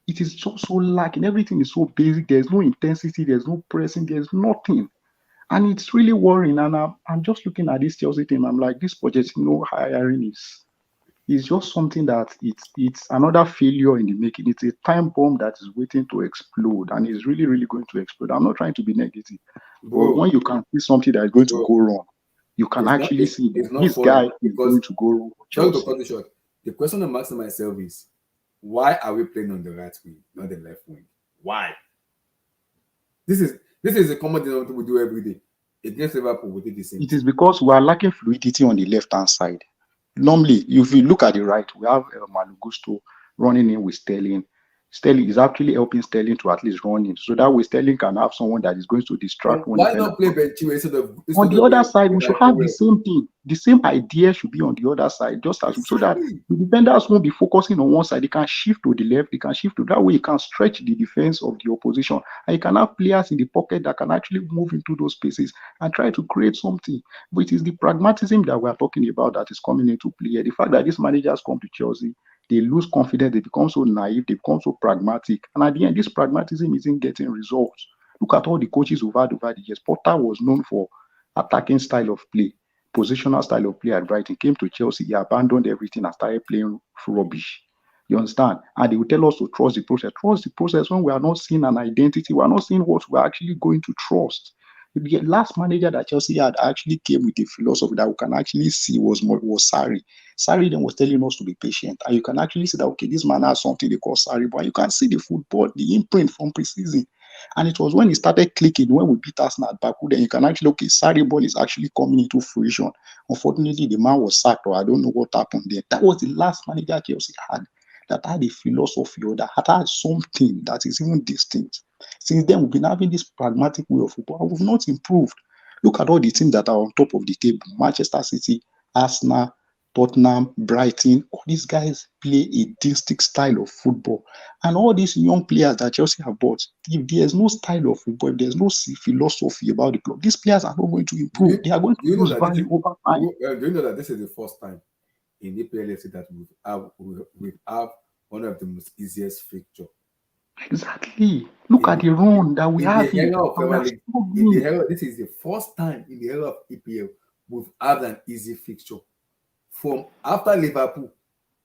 it is so lacking. Everything is so basic. There's no intensity. There's no pressing. There's nothing. And it's really worrying. And I'm just looking at this Chelsea team. I'm like, this project, hiring is just something that it's another failure in the making. It's a time bomb that is waiting to explode, and it's really, really going to explode. I'm not trying to be negative, but Bro, when you can see something that is going to bro, go wrong, You can It's not actually see that it's not this funny guy is because going to go for sorry to Chelsea. cut it short. The question I'm asking myself is why are we playing on the right wing, not the left wing? Why? This is a common denominator we do every day. Against Liverpool, we did the same It is thing. because we are lacking fluidity on the left-hand side. Normally, if you look at the right, we have Malaugusto running in with Sterling. Sterling is actually helping Sterling to at least run in, so that way Sterling can have someone that is going to Then distract one why defender. not play Ben Chilwell instead of On instead the of other side, we should Levi have the Colwill? same thing. The same idea should be on the other side, just as so that Exactly. the defenders won't be focusing on one side. They can shift to the left, they can shift to that way. You can stretch the defense of the opposition, and you can have players in the pocket that can actually move into those spaces and try to create something. But it is the pragmatism that we are talking about that is coming into play here. The fact that these managers come to Chelsea, they lose confidence, they become so naive, they become so pragmatic, and at the end, this pragmatism isn't getting results. Look at all the coaches we've had over the years. Potter was known for attacking style of play, positional style of play at Brighton. Came to Chelsea, he abandoned everything and started playing rubbish. You understand? And they will tell us to trust the process. Trust the process when we are not seeing an identity, we are not seeing what we are actually going to trust. The last manager that Chelsea had actually came with a philosophy that we can actually see was Sarri. Sarri then was telling us to be patient, and you can actually see that okay, this man has something they call Sarri, but you can see the football, the imprint from preseason. And it was when it started clicking, when we beat Arsenal at Baku, then you can actually, okay, Sarri ball is actually coming into fruition. Unfortunately, the man was sacked, or I don't know what happened there. That was the last manager Chelsea had that had a philosophy or that had something that is even distinct. Since then, we've been having this pragmatic way of football, and we've not improved. Look at all the teams that are on top of the table: Manchester City, Arsenal, Tottenham, Brighton. All these guys play a distinct style of football. And all these young players that Chelsea have bought, if there's no style of football, if there's no philosophy about the club, these players are not going to Do you, improve. They are going to do you know lose that value over time. do you know that this is the first time in the PLFC that we have one of the most easiest fixture Exactly. Look in at the the run that we in have the here, era of and we Premier are League. In the struggling. era, this is the first time in the era of EPL we've had an easy fixture. From after Liverpool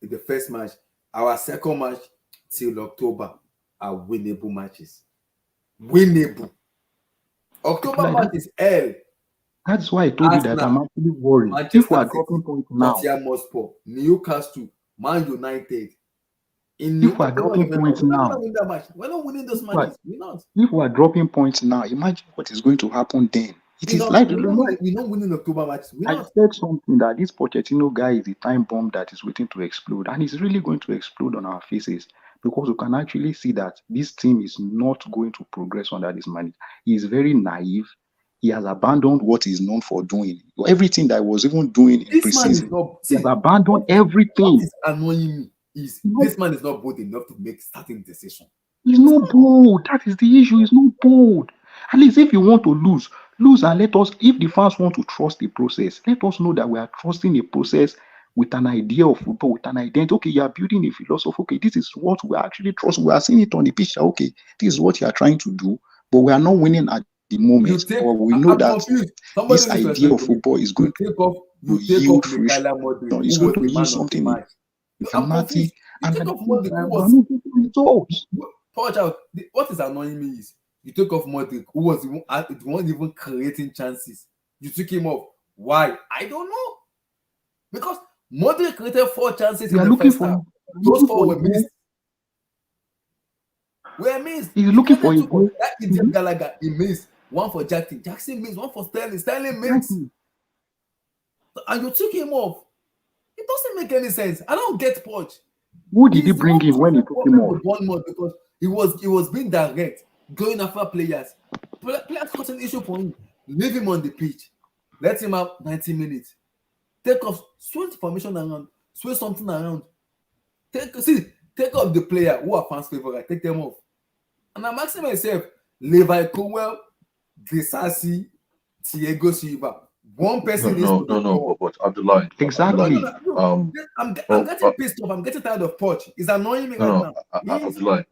in the first match, our second match till October are winnable matches. Winnable. October Like match that, is hell. that's why I told you that I'm Arsenal, actually worried. If we Manchester are dropping City, points now, Tottenham Hotspur, Newcastle, Man United. In if we are October, dropping points we're not gonna now, win that match. We're not winning those if we are, matches. We're not. if we are dropping points now, imagine what is going to happen then. It We're is not. like, We're not winning. We're not winning October matches. We're I not. said something that this Pochettino guy is a time bomb that is waiting to explode, and it's really going to explode on our faces because we can actually see that this team is not going to progress under this man. He is very naive. He has abandoned what he's known for doing. Everything that he was even doing in This man is preseason, not. he has See, abandoned what everything. is annoying me is No, this man is not bold enough to make starting decision. he's It's not not. bold. That is the issue. He's not bold. At least if you want to lose, lose and let us, if the fans want to trust the process, let us know that we are trusting a process with an idea of football, with an identity. Okay, you are building a philosophy. Okay, this is what we are actually trusting. We are seeing it on the pitch. Okay, this is what you are trying to do, but we are not winning at the moment. You But take. we know I'm that confused. this Somebody needs to idea explain of to me. football is going You take off. to You take off yield fruition. Mikhaila Modric, It's who going was to the yield man of the something match. I'm dramatic. confused. You And take at the off same Modric, who time, we are was not getting results. Watch out. What is annoying me is you took off Modric, who was the one even creating chances. You took him off. Why? I don't know. Because Modric created 4 chances We in are the looking first for half. Those looking for four a were missed. goal. Were missed. He's He looking for created a two for goal. that idiot Gallagher. He missed. One for Jackson. Jackson missed. One for Sterling. Sterling missed. Exactly. And you took him off. It doesn't make any sense. I don't get Poch. Who did he He's the bring one in when he causing took him problem off? with Bournemouth because he was being direct, going after players. Players got an issue for him. Leave him on the pitch. Let him have 90 minutes. Take off, switch formation around, switch something around. Take off the player who are fans' favorite. Take them off. And I'm asking myself, Levi Colwill, Gisasi, Thiago Silva. One No, person needs no, to be no, no. gone. But Abdullah, No, no, Exactly. no, no. um, I'm oh, getting pissed off. I'm getting tired of Poch. It's annoying me no, right no, now. Yes. Abdullah,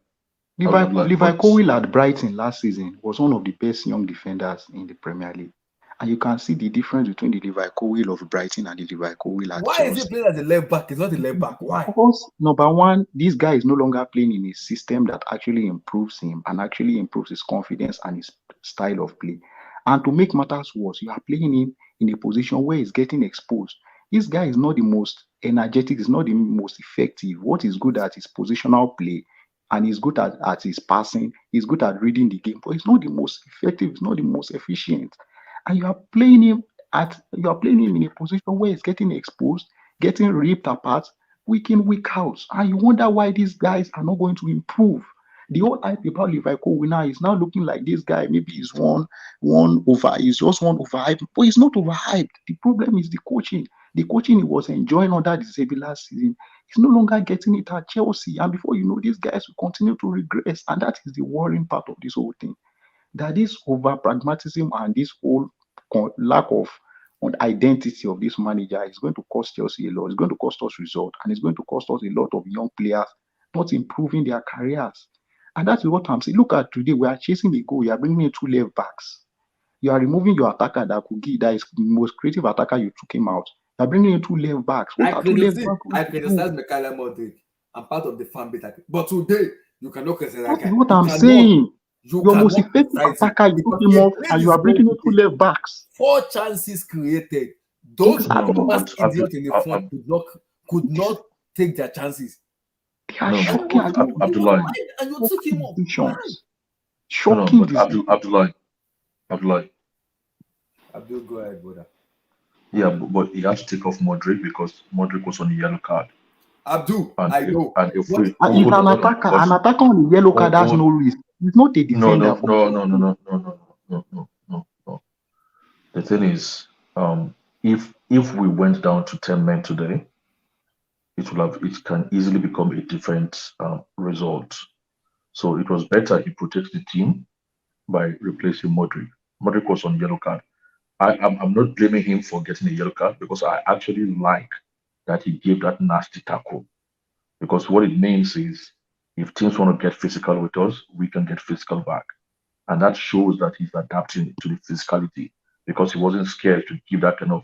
Abdullah. Levi But Colwill at Brighton last season was one of the best young defenders in the Premier League. And you can see the difference between the Levi Colwill of Brighton and the Levi Colwill at Why is he Chelsea. playing as a left back? He's not a left back. Why? Because number one, this guy is no longer playing in a system that actually improves him and actually improves his confidence and his style of play. And to make matters worse, you are playing him in a position where he's getting exposed. This guy is not the most energetic, he's not the most effective. What he's good at is positional play, and he's good at his passing, he's good at reading the game, but he's not the most effective, he's not the most efficient. And you are playing him in a position where he's getting exposed, getting ripped apart, week in, week out. And you wonder why these guys are not going to improve. The whole hype about Liverpool winner is now looking like this guy maybe is he's just one overhyped, but he's not overhyped. The problem is the coaching. The coaching he was enjoying under the Zebi last season, he's no longer getting it at Chelsea. And before you know, these guys will continue to regress. And that is the worrying part of this whole thing. That this over pragmatism and this whole lack of identity of this manager is going to cost Chelsea a lot. It's going to cost us results, and it's going to cost us a lot of young players not improving their careers. And that's what I'm saying. Look at today, we are chasing the goal. You are bringing in two left backs. You are removing your attacker that is the most creative attacker. You took him out. You are bringing in two left backs. I criticize Manutd. I'm part of the fan base, but today you cannot criticize that guy. That's what I'm saying. Your most effective attacker, you took him off, and you are bringing in two left backs. 4 chances created. Those idiots in the front could not take their chances. They are shocking. Abdullah. And you took him off. Shocking. Abdullah. Abdul, go ahead, brother. Yeah, but he had to take off Modric because Modric was on the yellow card. Abdul, I know. And if an attacker on the yellow card has no risk. He's not a defender. No. The thing is, if we went down to 10 men today, it can easily become a different result. So it was better he protects the team by replacing Modric. Modric was on yellow card. I'm not blaming him for getting a yellow card because I actually like that he gave that nasty tackle. Because what it means is if teams want to get physical with us, we can get physical back. And that shows that he's adapting to the physicality because he wasn't scared to give that kind of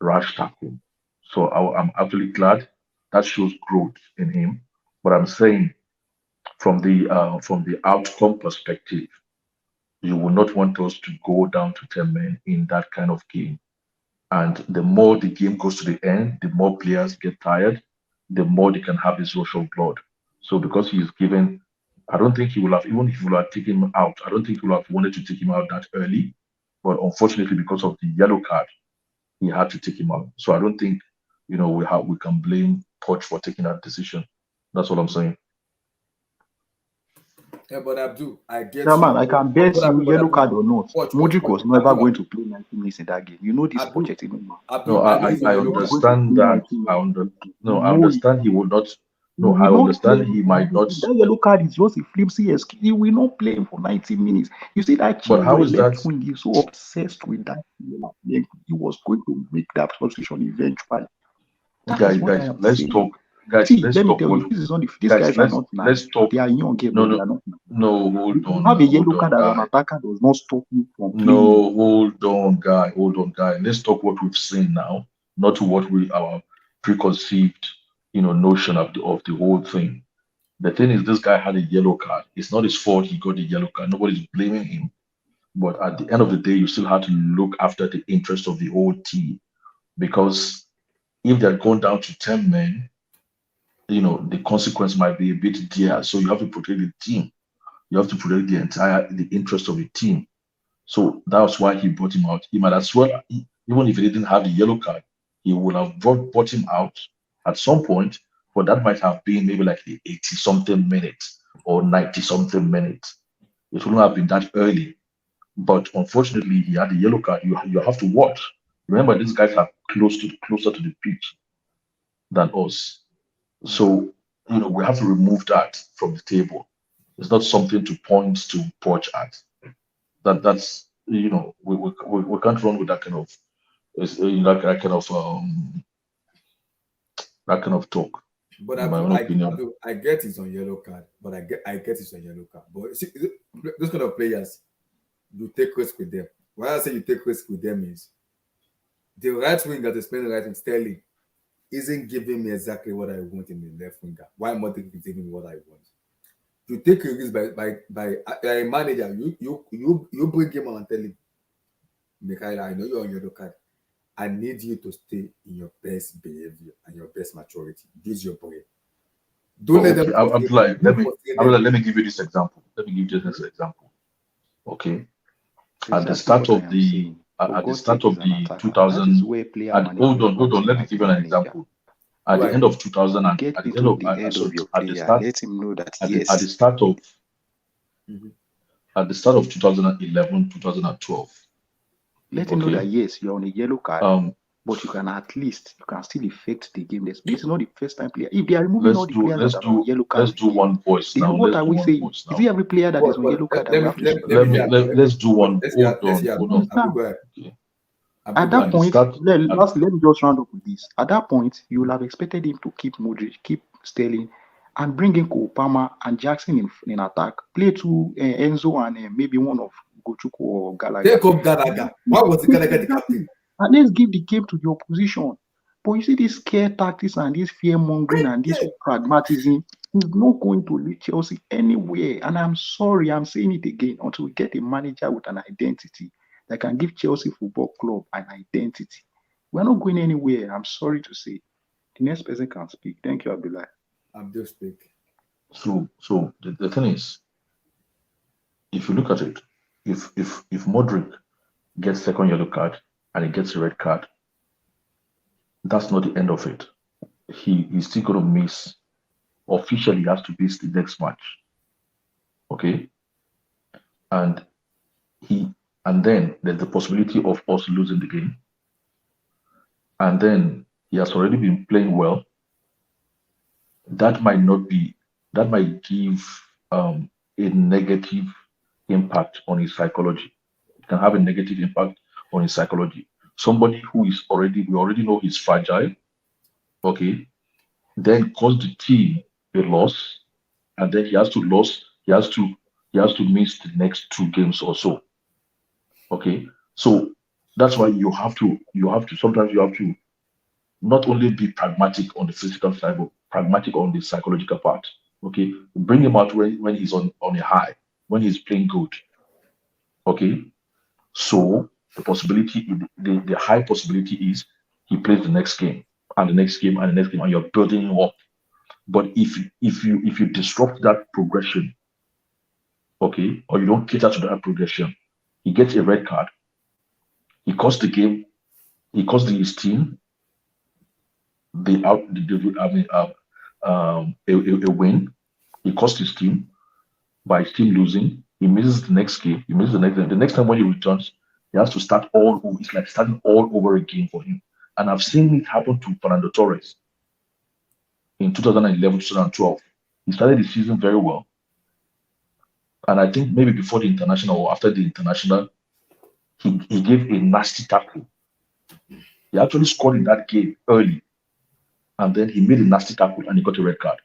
rash tackle. So I'm actually glad that shows growth in him. But I'm saying from the outcome perspective, you will not want us to go down to 10 men in that kind of game. And the more the game goes to the end, the more players get tired, the more they can have this rush of blood. So because he is given, I don't think he will have, even if you will have taken him out, I don't think he will have wanted to take him out that early. But unfortunately, because of the yellow card, he had to take him out. So I don't think, we can blame Poch for taking that decision. That's what I'm saying. Yeah, but Abdul, I get yeah, man, I can bet you yellow card or not. Modric was never going to play 90 minutes in that game. You know this Pochettino. No, I understand that. I understand he will not. No, I understand he might not. That yellow card is just a flimsy excuse. He will not play him for 90 minutes. You see that But how is that? When he's so obsessed with that, he was going to make that substitution eventually. Guys, let's talk. Guys, let's let me talk. tell you, this is not these guys are not nice. Let's talk. They are young. No, hold on. Have a yellow card as an attacker does not stop you from playing. No, hold on, guy. Let's talk what we've seen now, not what our preconceived, notion of the whole thing. The thing is, this guy had a yellow card. It's not his fault he got the yellow card. Nobody's blaming him. But at the end of the day, you still have to look after the interest of the whole team, because if they're going down to 10 men, the consequence might be a bit dear. So you have to protect the team. You have to protect the interest of the team. So that's why he brought him out. He might as well, even if he didn't have the yellow card, he would have brought him out at some point, but that might have been maybe like the 80-something minutes or 90-something minutes. It wouldn't have been that early. But unfortunately, he had the yellow card. You have to watch. Remember, these guys are closer to the pitch than us. So, we have to remove that from the table. It's not something to point to Poch at. That's we can't run with that kind of that kind of talk. But in my own opinion, I get it's on yellow card. But I get it's on yellow card. But see, those kind of players, you take risk with them. Why I say you take risk with them is the right winger that is playing the right wing, Sterling, isn't giving me exactly what I want in the left winger. Why Modric is giving me what I want? You take a risk by a manager. You bring him on and tell him, Mikhail, I know you're on yellow card. I need you to stay in your best behavior and your best maturity. Use your brain. Don't let them Okay, frustrate you. Abdullah, Don't frustrate them. Let me give you this example. Let me give you this example. Okay, at the Exactly start what I of am the saying. at the For God's start sake, of is an the attacker. That is 2000, where player at management hold comes on, in let me as give a you an manager. example. At the Right. end of 2000 and Get at the end into of the head of your at the player. start Let him know that at the yes, start of Mhm. 2011, 2012. let him know that Okay. yes, you're on a yellow card, Um, but you can still affect the game. This is not the first time player. If they are removing all the players that are on yellow card let's in the do game, one voice then now. what Let's are do we one saying? voice Is now. it every player that is on But yellow card that let we me have to let, suspend? let Let me me say, let's do but one. Hold let's on, say hold You on. understand? Abu, go ahead. Okay. At Go that ahead. At the point, start, at, let me just round up with this. At that point, you will have expected him to keep Modric, keep Sterling, and bring in Cole Palmer and Jackson in attack. Play to Enzo and maybe one of Gochuku or Gallagher. Take up Gallagher. Why was the Gallagher the captain? And let's give the game to the opposition. But you see, this scare tactics and this fear mongering and this Yeah. pragmatism is not going to lead Chelsea anywhere. And I'm sorry, I'm saying it again, until we get a manager with an identity that can give Chelsea Football Club an identity. We're not going anywhere. I'm sorry to say. The next person can speak. Thank you, Abdullah. I'm just speak. so the thing is, if you look at it, if Modric gets second yellow card and he gets a red card, that's not the end of it. He's still gonna miss. Officially, he has to miss the next match. Okay, and he and then there's the possibility of us losing the game, and then he has already been playing well. That might not be. That might give a negative impact on his psychology. It can have a negative impact on his psychology. Somebody who is we already know he's fragile. Okay, then cause the team a loss, and then he has to miss the next two games or so. Okay, so that's why sometimes you have to not only be pragmatic on the physical side, but pragmatic on the psychological part. Okay, bring him out when he's on a high, when he's playing good. Okay, so the high possibility is he plays the next game and the next game and the next game, and you're building him up. But if you disrupt that progression, okay, or you don't cater to that progression, he gets a red card. He costs the game. He costs his team I mean, a win. He cost his team by his team losing. He misses the next game. He misses the next game. The next time when he returns, he has to start all over. It's like starting all over again for him. And I've seen it happen to Fernando Torres in 2011, 2012. He started the season very well. And I think maybe before the international or after the international, he gave a nasty tackle. He actually scored in that game early. And then he made a nasty tackle and he got a red card.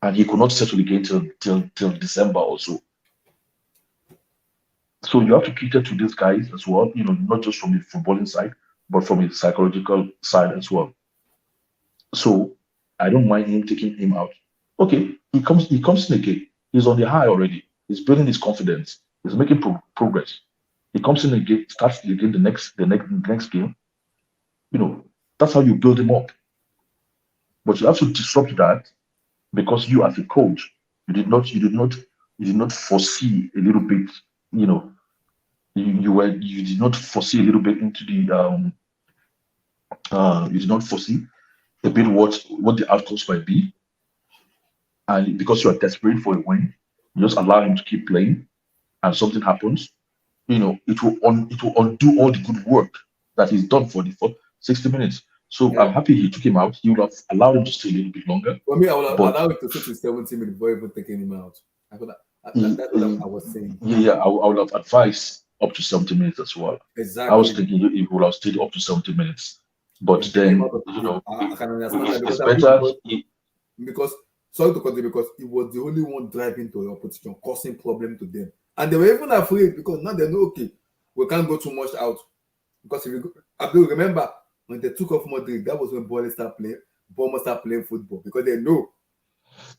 And he could not settle again till December or so. So you have to cater to these guys as well, not just from the footballing side, but from the psychological side as well. So I don't mind him taking him out. Okay, he comes in again. He's on the high already. He's building his confidence. He's making progress. He comes in again, starts again the next game. That's how you build him up. But you have to disrupt that because you as a coach, you did not foresee a little bit, you know, you did not foresee a little bit into the you did not foresee a bit what the outcomes might be, and because you are desperate for a win, you just allow him to keep playing, and something happens, it will undo all the good work that he's done for 60 minutes. So Yeah. I'm happy he took him out. He would have allowed him to stay a little bit longer, For me, I will but allow it to sit to 70 minutes before even taking him out. I thought that's what I was saying. yeah, I would have advised up to 70 minutes as well. I was Exactly. thinking he would have stayed up to 70 minutes. But And take him then, out of I can understand that it's because better. because sorry to cut you because he was the only one driving to the opposition, causing problem to them. And they were even afraid because now they know okay, we can't go too much out. Because if you go, Abdul, remember when they took off Madrid, that was when Bournemouth started playing football because they know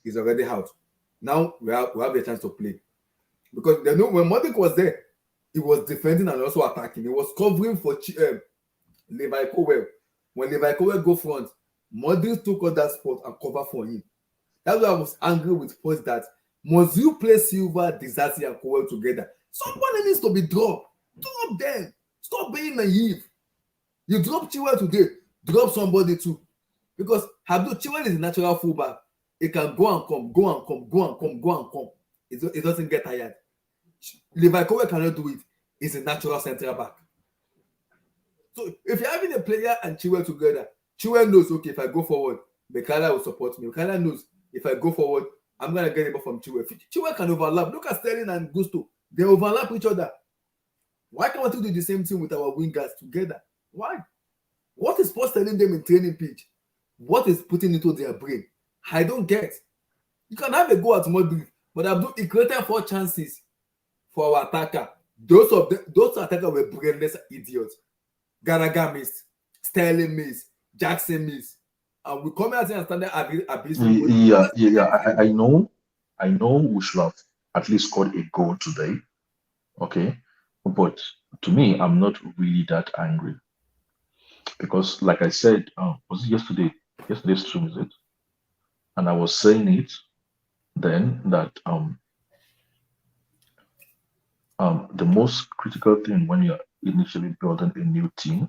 he's already out. Now we have a chance to play. Because they know when Madrid was there, he was defending and also attacking. He was covering for Levi Colwell. When Levi Colwell go front, Modric took on that spot and cover for him. That's why I was angry with points that must you play Silva, Disasi, and Colwell together? Somebody needs to be dropped. Drop them. Stop being naive. You drop Chilwell today, drop somebody too. Because Chilwell is a natural fullback. It can go and come, go and come, go and come, go and come. It doesn't get tired. Levi Colwell cannot do it. He's a natural central back. So if you're having a player and Chilwell together, Chilwell knows, okay, if I go forward, Mekala will support me. Mekala knows, if I go forward, I'm going to get the ball from Chilwell. Chilwell can overlap. Look at Sterling and Gusto. They overlap each other. Why can't we do the same thing with our wingers together? Why? What is Paul telling them in training pitch? What is putting into their brain? I don't get. You can have a go at Modric, but Abdul, he created 4 chances for our attacker. Those attackers were brainless idiots. Gallagher missed, Sterling missed, Jackson missed, and we come out and stand there. Yeah. I know we should have at least scored a goal today. Okay, but to me, I'm not really that angry because, like I said, was it yesterday's stream, is it? And I was saying it then that the most critical thing when you're initially building a new team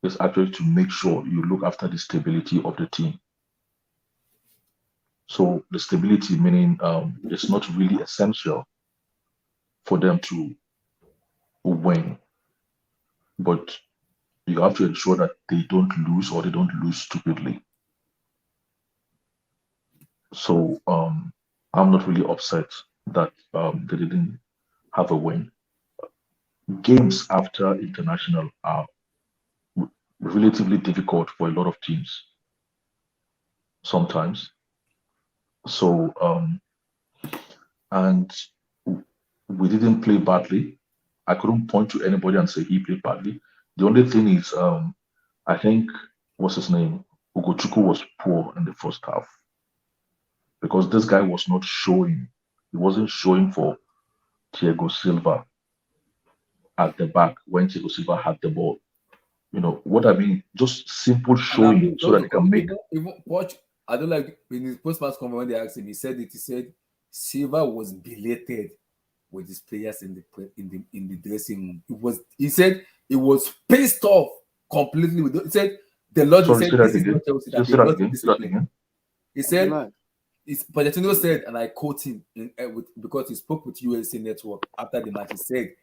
is actually to make sure you look after the stability of the team. So the stability meaning it's not really essential for them to win, but you have to ensure that they don't lose or they don't lose stupidly. So I'm not really upset that they didn't have a win. Games after international are relatively difficult for a lot of teams sometimes. So and we didn't play badly. I couldn't point to anybody and say he played badly. The only thing is I think what's his name? Ugochukwu was poor in the first half because this guy was not showing. He wasn't showing for Thiago Silva at the back when Thiago Silva had the ball. You know what I mean? Just simple showing so that they can make. Even watch. I don't like in his post-match comment when they asked him. He said Silva was belated with his players in the dressing room. He said he was pissed off completely with. He said the Lord said this is not Chelsea. That they lost discipline. He said. Pochettino said, and I quote him because he spoke with USA Network after the match. He said,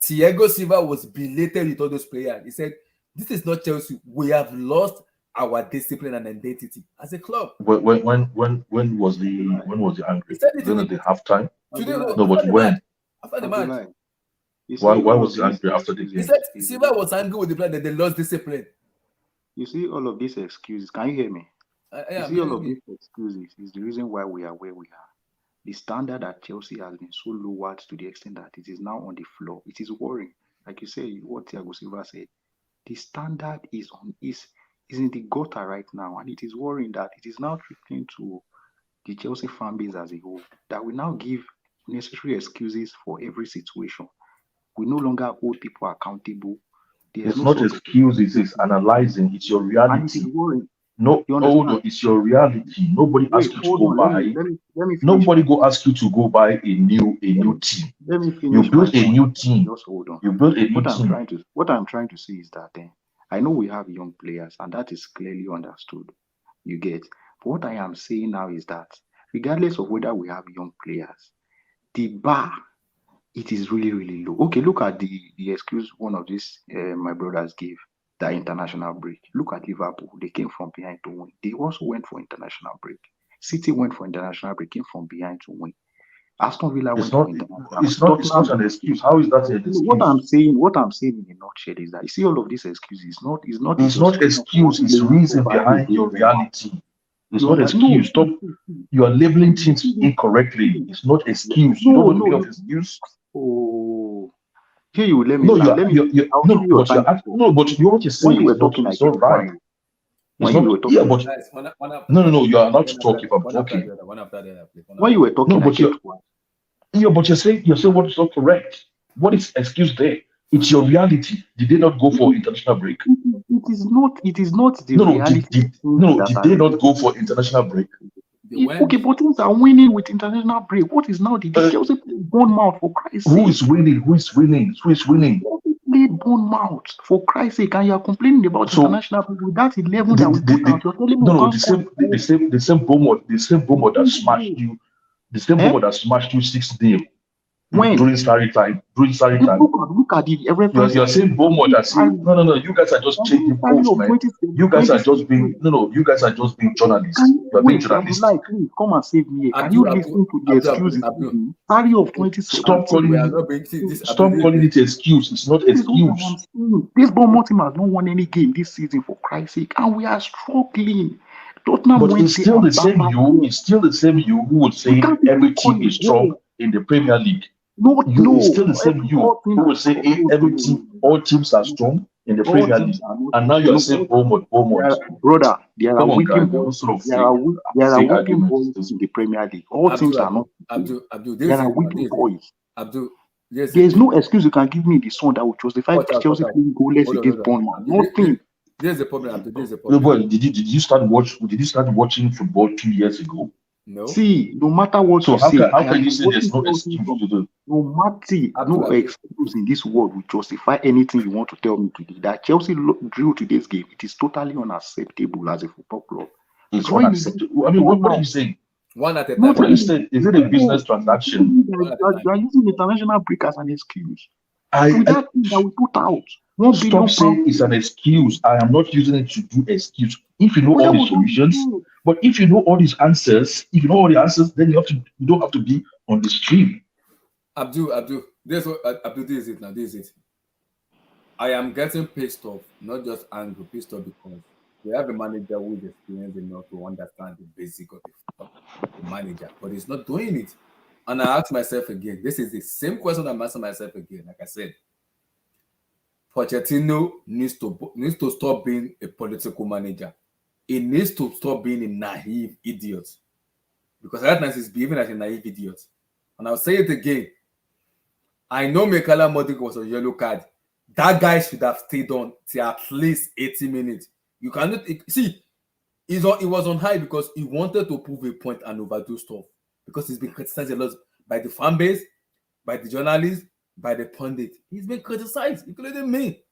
Thiago Silva was belated with all those players. He said, this is not Chelsea. We have lost our discipline and identity as a club. When was the angry? He said it During the halftime? Today, no, but when? After the match. Why was he angry after the game? He said Silva was angry with the player that they lost discipline. You see all of these excuses. Can you hear me? You see all of these excuses is the reason why we are where we are. The standard at Chelsea has been so lowered to the extent that it is now on the floor. It is worrying. Like you say, what Thiago Silva said, the standard is in the gutter right now, and it is worrying that it is now trickling to the Chelsea fan base as a whole, that we now give necessary excuses for every situation. We no longer hold people accountable. It's not excuses, it's analyzing, it's your reality. And it is worrying. No, it's your reality. Nobody asked you to go buy. Nobody go ask you to go buy a new team. Let me finish. You built a new team. Just hold on. You built a new team. What I'm trying to say is that I know we have young players, and that is clearly understood. You get. But what I am saying now is that regardless of whether we have young players, the bar, it is really, really low. Okay, look at the excuse one of these my brothers gave. That international break. Look at Liverpool. They came from behind to win. They also went for international break. City went for international break, came from behind to win. Aston Villa went for international break. It's not an excuse. How is that an excuse? What I'm saying in a nutshell is that you see all of these excuses. It's not excuse. It's reason behind your reality. It's not excuse. Stop. You are labeling things incorrectly. It's not excuse. You don't want to be excuse. Oh. Here you let me. But what you're saying is not right. No, you are allowed to talk if I'm talking. When you were talking, but you're saying what is not correct. What is excuse there? It's your reality. Did they not go for international break? It is not. It is not the No, reality. did they not go for international break? Okay, but teams are winning with international break. What is now the Chelsea played Bournemouth for Christ's sake? Who is winning? Who is winning? Who is winning? Played Bournemouth for Christ's sake, and you are complaining about international break with that 11 that we put out. You're telling me the same Bournemouth that smashed you, the same Bournemouth that smashed you 6-0. When? During Sarri time. Look at the you're saying Bournemouth that saying no. You guys are just changing posts, man. You guys are just being You guys are just being journalists. You are being journalists. Please come and save me. Can you listen to the excuses? Sarri of 2017. Stop calling it excuse. It's not excuse. This Bournemouth team has not won any game this season for Christ's sake, and we are struggling. Tottenham but it's still the same you. It's still the same you who would say every team is strong in the Premier League. It's still the same you who will say all teams are strong in the Premier League, and now you're saying Bournemouth. Brother, there are weaking boys in the Premier League. All teams are not. There are weaking boys. Yes, there is no excuse you can give me the son that will justify Chelsea playing goalless against Bournemouth. Nothing. There's the problem. There's the problem. No, but did you start watching football 2 years ago? No. See, no matter what so you how say, how can you say there's no excuse to do? No excuse in this world will justify anything you want to tell me today. That Chelsea drew today's game, it is totally unacceptable as a football club. It's unacceptable. I mean, what are you saying? One at a time. What are you saying? Is it a business transaction? You are using international break as an excuse. That thing that we put out. Stop saying it's an excuse. I am not using it to do excuse. If you know all the solutions, but if you know all these answers, then you don't have to be on the stream. Abdul, this is it now. This is it. I am getting pissed off, not just angry, pissed off because we have a manager who is experienced enough to understand the basic of the manager, but he's not doing it. And I ask myself again, this is the same question I'm asking myself again. Like I said, Pochettino needs to stop being a political manager. He needs to stop being a naive idiot. Because right now he's behaving like a naive idiot. And I'll say it again. I know Manutd was a yellow card. That guy should have stayed on till at least 80 minutes. You cannot see. He was on high because he wanted to prove a point and overdo stuff. Because he's been criticized a lot by the fan base, by the journalists, by the pundit. He's been criticized, including me.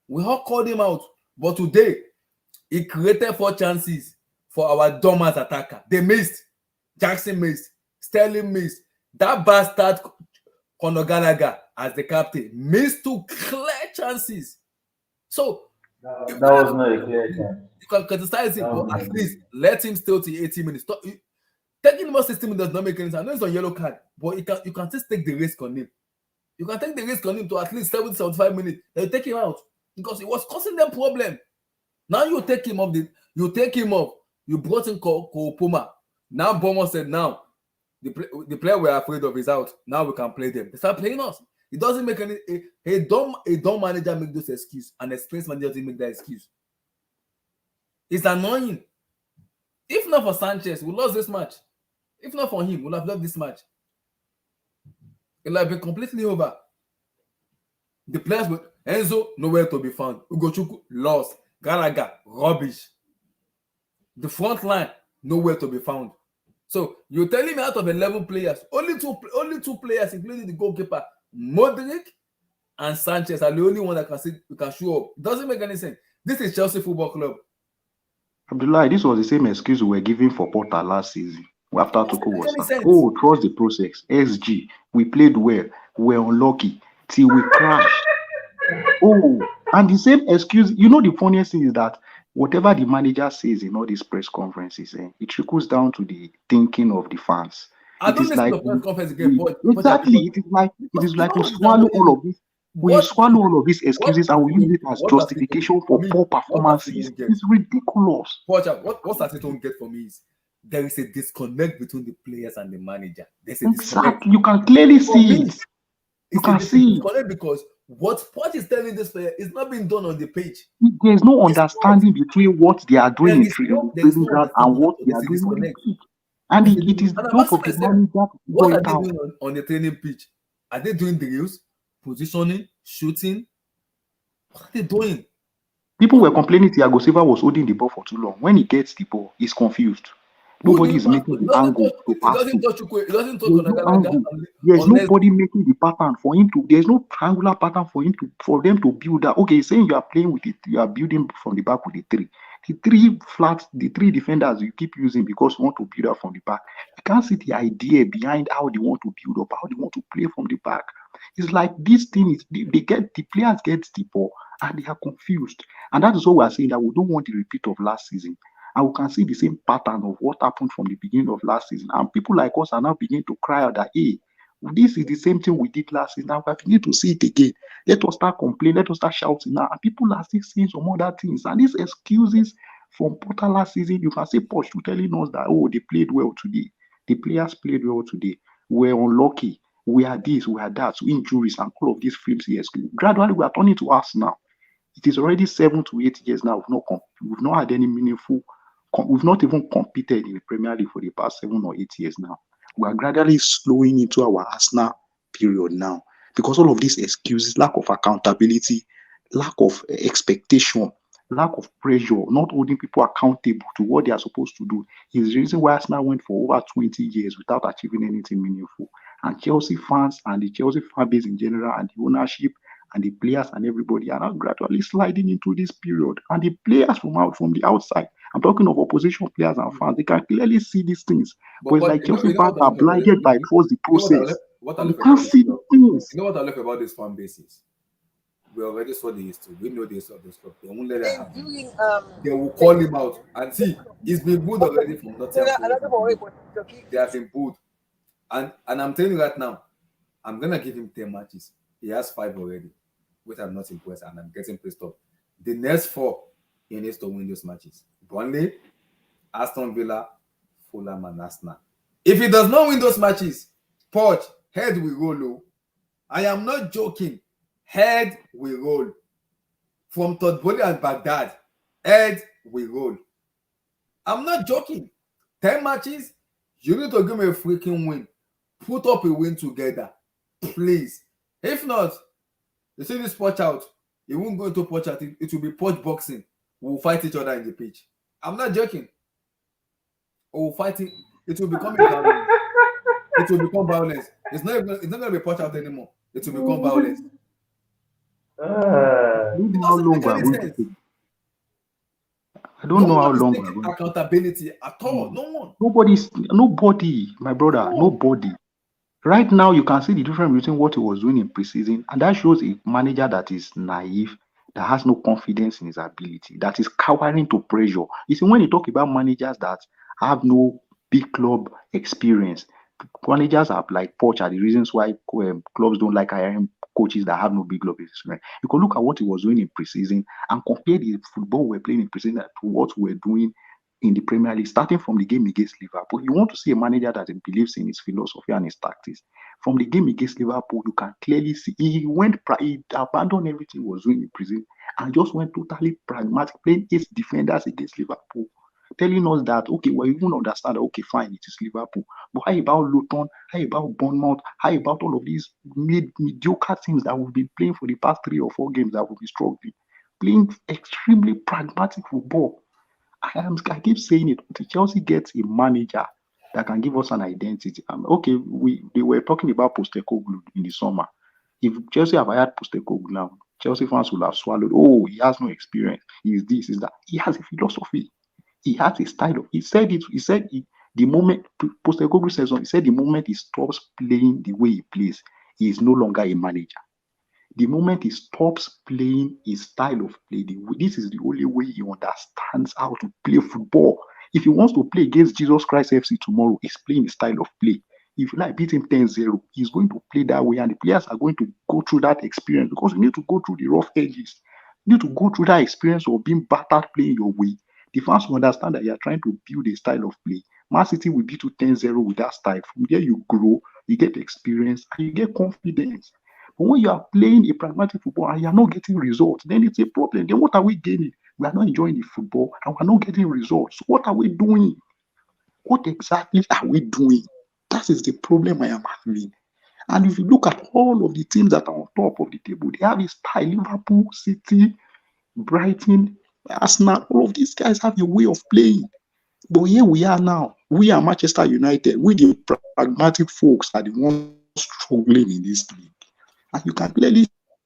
We all called him out. But today, he created 4 chances for our Dormant attacker. They missed. Jackson missed. Sterling missed. That bastard Conor Gallagher as the captain missed 2 clear chances. So that was not a clear chance. You can criticize him, but at least let him stay to 80 minutes. Taking him off 60 minutes does not make any sense. I know it's on yellow card, but you can just take the risk on him. You can take the risk on him to at least 70-75 minutes. Then you take him out because it was causing them problem. Now you take him off. You brought in Puma. Now Bomo said, now the player we're afraid of is out. Now we can play them. They start playing us. It doesn't make any. A dumb manager make those excuses. An experienced manager doesn't make that excuse. It's annoying. If not for Sanchez, we lost this match. If not for him, we'll have lost this match. It will have been completely over. The players with Enzo, nowhere to be found. Ugochukwu, lost. Gallagher, rubbish. The front line, nowhere to be found. So you're telling me out of 11 players, only two players, including the goalkeeper, Modric and Sanchez, are the only one that can show up. It doesn't make any sense. This is Chelsea Football Club. Abdullah, this was the same excuse we were giving for Porter last season. After Tuchel was trust the process. SG, we played well. We were unlucky till we crashed. And the same excuse. You know, the funniest thing is that whatever the manager says in all these press conferences, it trickles down to the thinking of the fans. I don't listen to the press conference again. Exactly. It is like we swallow all of this. We swallow all of these excuses and we use it as justification for poor performances. It's ridiculous. What Saturday don't get for me is there is a disconnect between the players and the manager. Exactly. You can clearly see it. You can see it. Because what Poch is telling this player is not being done on the page. There's no understanding between what they are doing in training ground and what they are doing on the pitch. And it is the job of the manager. What are they doing on the training pitch? Are they doing drills? positioning, shooting. What are they doing? People were complaining Thiago Silva was holding the ball for too long. When he gets the ball, he's confused. Who do Nobody you is pass making to? It the doesn't angle touch. to It pass doesn't to. touch Chukwu. It doesn't touch There's no Onagalaga angle. There's unless nobody making the pattern for him to. There's no triangular pattern for them to build that. Okay, saying you are playing with it, you are building from the back with the three. The three flats, the three defenders you keep using because you want to build up from the back. You can't see the idea behind how they want to build up, how they want to play from the back. It's like this thing is they get the players get the ball and they are confused. And that is what we are saying, that we don't want the repeat of last season. And we can see the same pattern of what happened from the beginning of last season. And people like us are now beginning to cry out that, hey, this is the same thing we did last season. Now we are beginning to see it again. Let us start complaining. Let us start shouting now. And people are still saying some other things. And these excuses from Potter last season, you can say Poch telling us that, oh, they played well today. The players played well today. We're unlucky. We are this, we are that. So injuries and all of these flimsy excuses. Gradually, we are turning to us now. It is already 7 to 8 years now. We've not had any meaningful. We've not even competed in the Premier League for the past 7 or 8 years now. We are gradually slowing into our Arsenal period now because all of these excuses, lack of accountability, lack of expectation, lack of pressure, not holding people accountable to what they are supposed to do is the reason why Arsenal went for over 20 years without achieving anything meaningful. And Chelsea fans and the Chelsea fan base in general and the ownership and the players and everybody are now gradually sliding into this period. And the players from the outside, I'm talking of opposition players and fans, they can clearly see these things. But it's like Chelsea fans are blinded by trust the process. You can't see the things. You know what I love about this fan bases? We already saw the history. We know the history of this club. They won't let that happen. They will call him out. And see, he's been booed already from Nottingham Forest. They have been booed. And I'm telling you right now, I'm going to give him 10 matches. He has 5 already, which I'm not impressed, and I'm getting pissed off. The next 4, he needs to win those matches. Burnley, Aston Villa, Fulham, and Arsenal. If he does not win those matches, Poch, head will roll. I am not joking. Head will roll. From Todd Bowley and Baghdad, head will roll. I'm not joking. 10 matches, you need to give me a freaking win. Put up a win together. Please. If not, you see this Poch out, it won't go into Poch out. It will be Poch boxing. We'll fight each other in the pitch. I'm not joking. We'll fight it. It will become violence. It will become violence. It's not going to be Poch out anymore. It will become violence. I don't know how long we're going to take. I don't know how long we're going to take. Accountability at all. No one. Nobody, my brother, nobody. Right now, you can see the difference between what he was doing in preseason, and that shows a manager that is naive, that has no confidence in his ability, that is cowering to pressure. You see, when you talk about managers that have no big club experience, managers are like Poch are the reasons why clubs don't like hiring coaches that have no big club experience. You can look at what he was doing in preseason and compare the football we're playing in preseason to what we're doing in the Premier League, starting from the game against Liverpool. You want to see a manager that believes in his philosophy and his tactics. From the game against Liverpool, you can clearly see he abandoned everything he was doing in prison and just went totally pragmatic, playing 8 defenders against Liverpool, telling us that, okay, well, you even understand that, okay, fine, it is Liverpool. But how about Luton? How about Bournemouth? How about all of these mediocre teams that we've been playing for the past 3 or 4 games that we've been struggling? Playing extremely pragmatic football. I keep saying it. Until Chelsea gets a manager that can give us an identity. Okay, they were talking about Postecoglou in the summer. If Chelsea have hired Postecoglou now, Chelsea fans will have swallowed. Oh, he has no experience. He's this, is that. He has a philosophy. He has a style of. He said it. He said the moment Postecoglou says something. He said the moment he stops playing the way he plays, he is no longer a manager. The moment he stops playing his style of play, this is the only way he understands how to play football. If he wants to play against Jesus Christ FC tomorrow, he's playing his style of play. If you like beat him 10-0, he's going to play that way, and the players are going to go through that experience because you need to go through the rough edges. You need to go through that experience of being battered playing your way. The fans will understand that you are trying to build a style of play. Man City will beat you 10-0 with that style. From there, you grow, you get experience, and you get confidence. But when you are playing a pragmatic football and you are not getting results, then it's a problem. Then what are we gaining? We are not enjoying the football and we are not getting results. So what are we doing? What exactly are we doing? That is the problem I am having. And if you look at all of the teams that are on top of the table, they have a style. Liverpool, City, Brighton, Arsenal, all of these guys have a way of playing. But here we are now. We are Manchester United. We, the pragmatic folks, are the ones struggling in this league. And you can clearly see that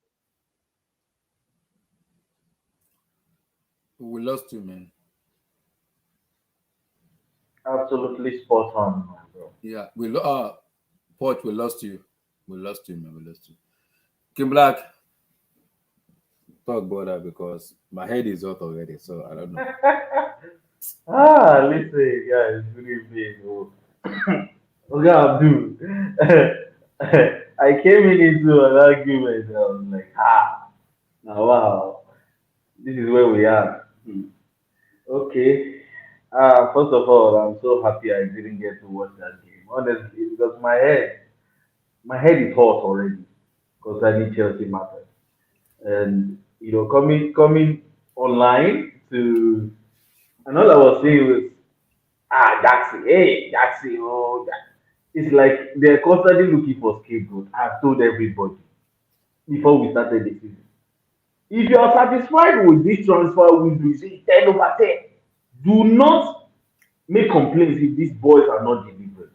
the reason why we are not We lost you, man. Absolutely spot on, my bro. Yeah, Port, we lost you. We lost you, man. We lost you. Kim Black, talk about that because my head is hot already, so I don't know. Listen, guys, good evening. Oh. Okay, Abdul. I came into an argument. I was like, now wow, this is where we are. Okay. First of all, I'm so happy I didn't get to watch that game. Honestly, because my head is hot already. Because I need Chelsea matters. And coming online to, and all I was saying was, Jackson, hey, Jackson, oh, it's like they're constantly looking for scapegoat. I've told everybody before we started the season. If you are satisfied with this transfer window, you say 10 over 10. Do not make complaints if these boys are not delivering.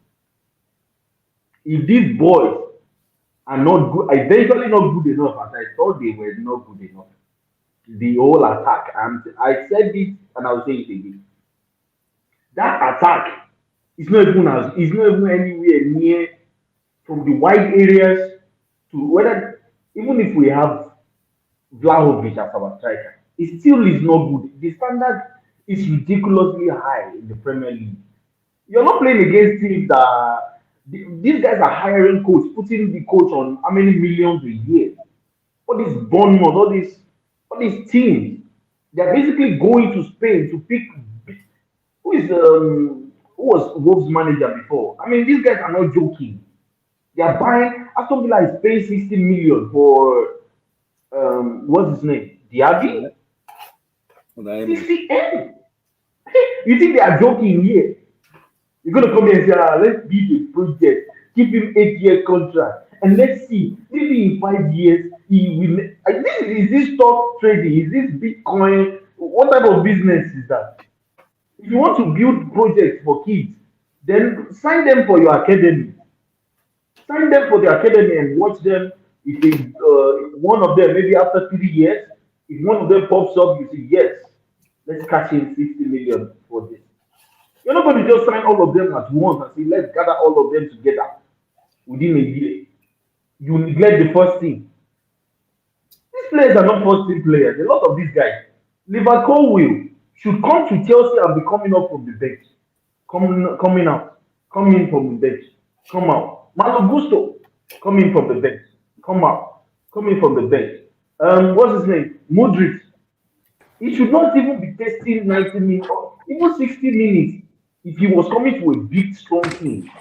If these boys are not good, eventually not good enough, as I thought they were not good enough. The whole attack, and I said it and I'll say it again. That attack is not even anywhere near from the wide areas to whether even if we have Vlahovic as our striker, it still is not good. The standard is ridiculously high in the Premier League. You're not playing against teams that these guys are hiring coach, putting the coach on how many millions a year. All these Bournemouth, all these teams, they're basically going to Spain to pick who was Wolves manager before. I mean, these guys are not joking. They are buying Aston Villa is paying 60 million for what's his name? Diaby? Naimi. 60 M. You think they are joking here? You're gonna come here and say, let's build a project, give him 8 year contract, and let's see, maybe in 5 years he will. Is this stock trading? Is this Bitcoin? What type of business is that? If you want to build projects for kids, then sign them for your academy. Sign them for the academy and watch them. If one of them, maybe after 3 years, if one of them pops up, you say, yes, let's cash in 60 million for this. You're not going to just sign all of them at once and say, let's gather all of them together within a year. You neglect the first team. These players are not first team players. A lot of these guys, Liverpool will should come to Chelsea and be coming up from the bench, coming out, coming from the bench, come out. Malo Gusto, coming from the bench, come out, coming from the bench. What's his name? Modric. He should not even be testing 90 minutes, or even 60 minutes. If he was coming to a big, strong team,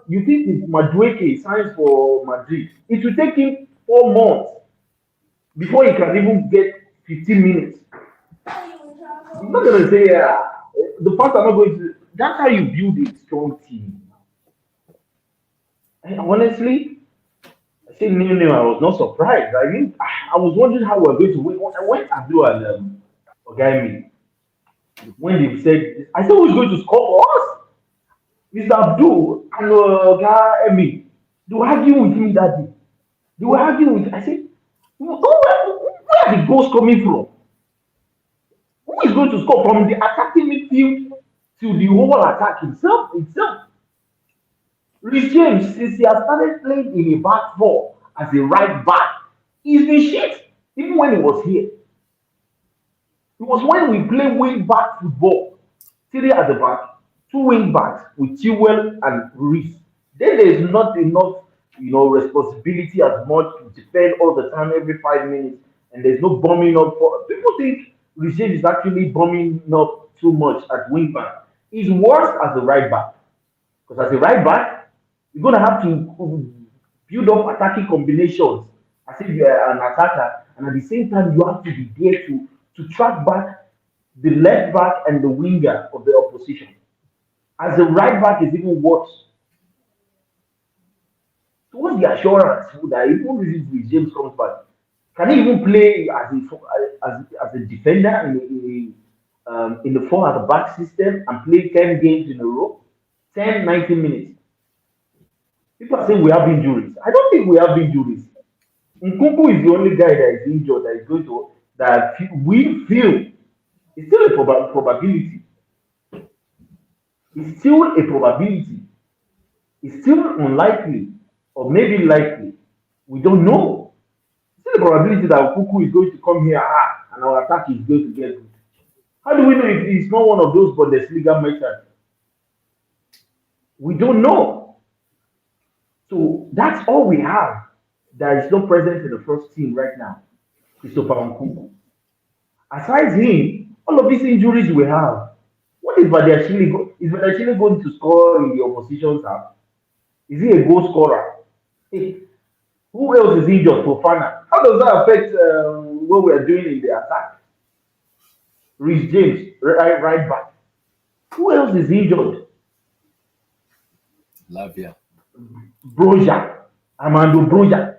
you think if Madueke signs for Madrid, it will take him 4 months before he can even get 15 minutes. I'm not gonna say the fact I'm not going to. That's how you build a strong team. And honestly, I said new. I was not surprised. I mean, I was wondering how we're going to win. When Abdul and Ogami, when they said, I said, who's going to score for us? Mr. Abdul and Emi. They were arguing with me that day. They were arguing with. I said, where are the goals coming from? Who is going to score from the attacking midfield to the whole attack itself? Rhys James, since he has started playing in a back four as a right back, he's been shit. Even when he was here, it was when we play wing back football, three at the back, two wing backs with Chilwell and Reese. Then there is not enough, responsibility as much to defend all the time every 5 minutes, and there's no bombing up. For people think Reese is actually bombing up too much at wing back. He's worse as a right back because as a right back, you're gonna have to build up attacking combinations as if you're an attacker, and at the same time you have to be there to track back the left back and the winger of the opposition. As a right back is even worse. So what's the assurance that even if James comes back, can he even play as a defender in the four at the back system and play 10 games in a row, 10, 90 minutes? People are saying we have injuries. I don't think we have injuries. Nkunku is the only guy that is injured that is going to that we feel it's still a probability. It's still a probability. It's still unlikely or maybe likely. We don't know. It's still a probability that Nkunku is going to come here and our attack is going to get good. How do we know if it's not one of those Bundesliga merchants? We don't know. So that's all we have that is not present in the first team right now. Christopher Nkunku. Aside him, all of these injuries we have. What is Badiashile going to score in the opposition's half? Is he a goal scorer? Hey, who else is injured? Fofana. How does that affect what we are doing in the attack? Rhys James, right back. Who else is injured? Lavia. Broja. Armando Broja.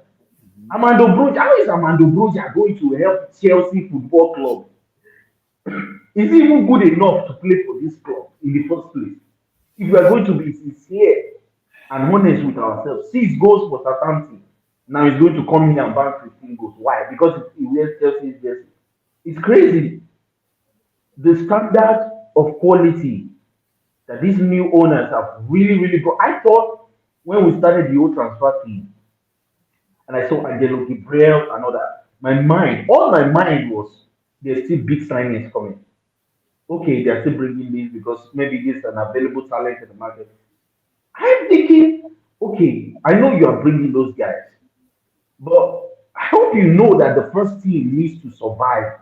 Armando Broja. How is Armando Broja going to help Chelsea Football Club? Is he even good enough to play for this club in the first place? If we are going to be sincere and honest with ourselves, 6 goals for Southampton. Now he's going to come in and bank 15 goals. Why? Because he wears Chelsea's jersey. It's crazy. The standard of quality that these new owners have really, really got. I thought when we started the old transfer team, and I saw Angelo Gabriel and all that, all my mind was there's still big signings coming. Okay, they're still bringing this because maybe this is an available talent in the market. I'm thinking, okay, I know you are bringing those guys, but I hope you know that the first team needs to survive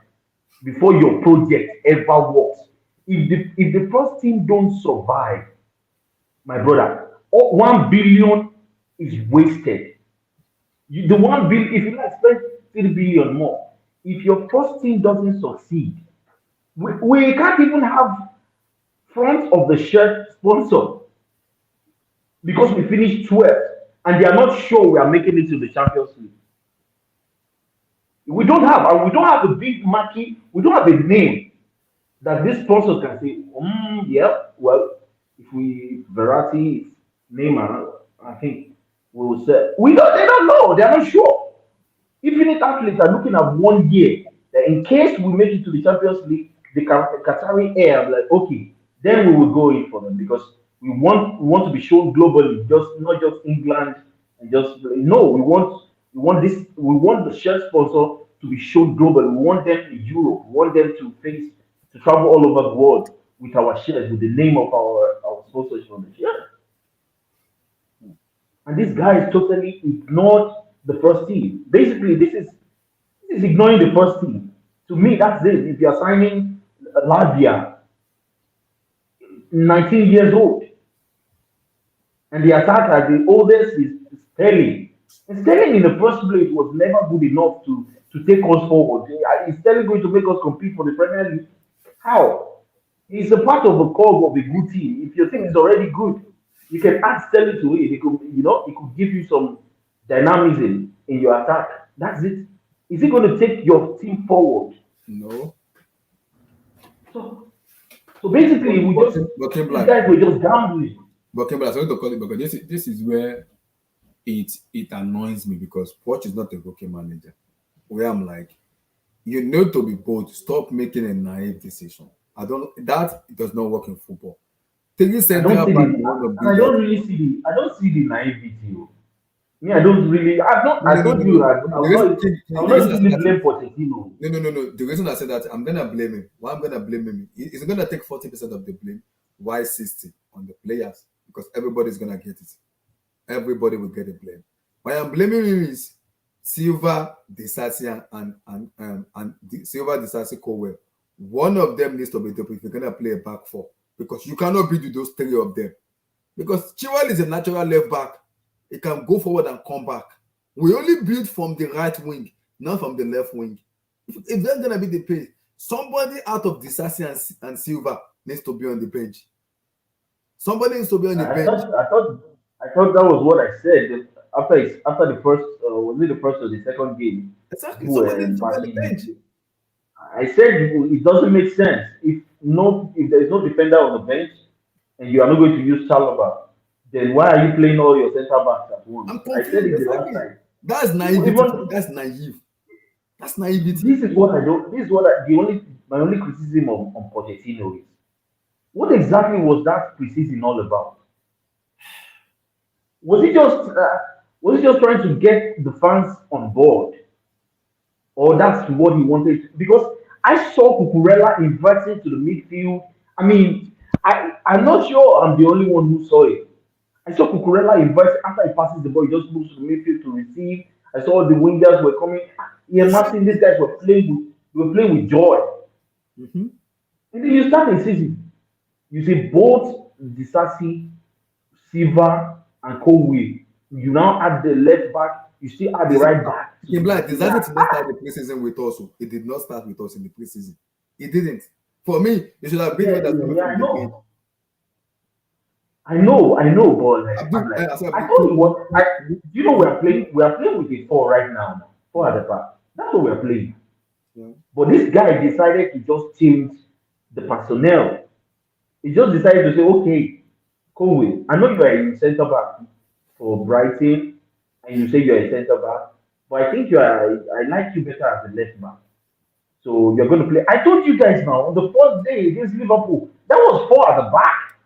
before your project ever works. If the first team don't survive, my brother, 1 billion is wasted. The 1 billion, if you like spend 3 billion more, if your first team doesn't succeed, we can't even have front of the shirt sponsor because we finished 12th and they are not sure we are making it to the Champions League. We don't have a big marquee, we don't have a name that this sponsor can say, yeah, well, if Verratti, Neymar, I think we will say, they don't know, they're not sure. Infinite athletes are looking at 1 year that in case we make it to the Champions League, the Qatari air, like, okay, then we will go in for them because we want to be shown globally, not just England and just no, we want the shirt sponsor to be shown globally. We want them in Europe, we want them to travel all over the world with our shares, with the name of our sponsorship on the shirt. And this guy is totally ignored the first team. Basically, this is ignoring the first team. To me, that's it. If you're signing Lavia, 19 years old, and the attacker, the oldest is Sterling. And Sterling in the first place was never good enough to take us forward. Is Sterling going to make us compete for the Premier League? How? He's a part of the cog of a good team. If your team is already good, you can add Sterling to it. It could give you some dynamism in your attack. That's it. Is he going to take your team forward? No. So basically, these guys were just gambling. But Kimber, I'm going to call it because this is where it annoys me because Poch is not a rookie manager. Where I'm like, you need to be bold. Stop making a naive decision. That does not work in football. I don't really see the naivety. Me, I don't really. I'm not really blame Pochettino. No. The reason I said that, I'm gonna blame him. Why I'm gonna blame him? He's gonna take 40% of the blame. Why 60 on the players? Because everybody's gonna get it. Everybody will get the blame. Why I'm blaming him is Silva, Disasi, and Silva, Disasi, Cowell. One of them needs to be top if you're gonna play a back four because you cannot beat those 3 of them. Because Chilwell is a natural left back. He can go forward and come back. We only build from the right wing, not from the left wing. If they're gonna be the pace, somebody out of Disasi and Silva needs to be on the bench. Somebody needs to be on the bench. I thought that was what I said. after the first was it the first or the second game Exactly. you Somebody were needs to be on the backing bench. me. I said it doesn't make sense if there is no defender on the bench and you are not going to use Chalobah, then why are you playing all your centre backs at once? I'm I said confused. it the last Exactly. time. That's Even, naivety. even That's naive. That's naivety. this is what I don't. This is what I, the only my only criticism on Pochettino is what exactly was that preseason all about? Was he just was he just trying to get the fans on board, or that's what he wanted? Because I saw Cucurella inverting to the midfield. I mean, I'm not sure I'm the only one who saw it. I saw Cucurella invert after he passes the ball, he just moves to the midfield to receive. I saw the wingers were coming. Yeah, Martin, these guys were playing with joy. Mm-hmm. And then you start the season. You see both Disasi, Silva, and Colwell. You now add the left back. You still add the right back. Kim Black, decided to not start the preseason with us. It did not start with us in the preseason. It didn't. For me, it should have been Yeah, one that's coming yeah, from I the bench. know. I know, but I'm like, I told you what. You know, we are playing with a four right now. Four at the back. That's what we're playing. Yeah. But this guy decided to just change the personnel. He just decided to say, okay, Colwell, I know you are a centre back for Brighton, and you say you are a centre back, but I think I like you better as a left back. So you're going to play. I told you guys now on the first day against Liverpool, that was four at the back.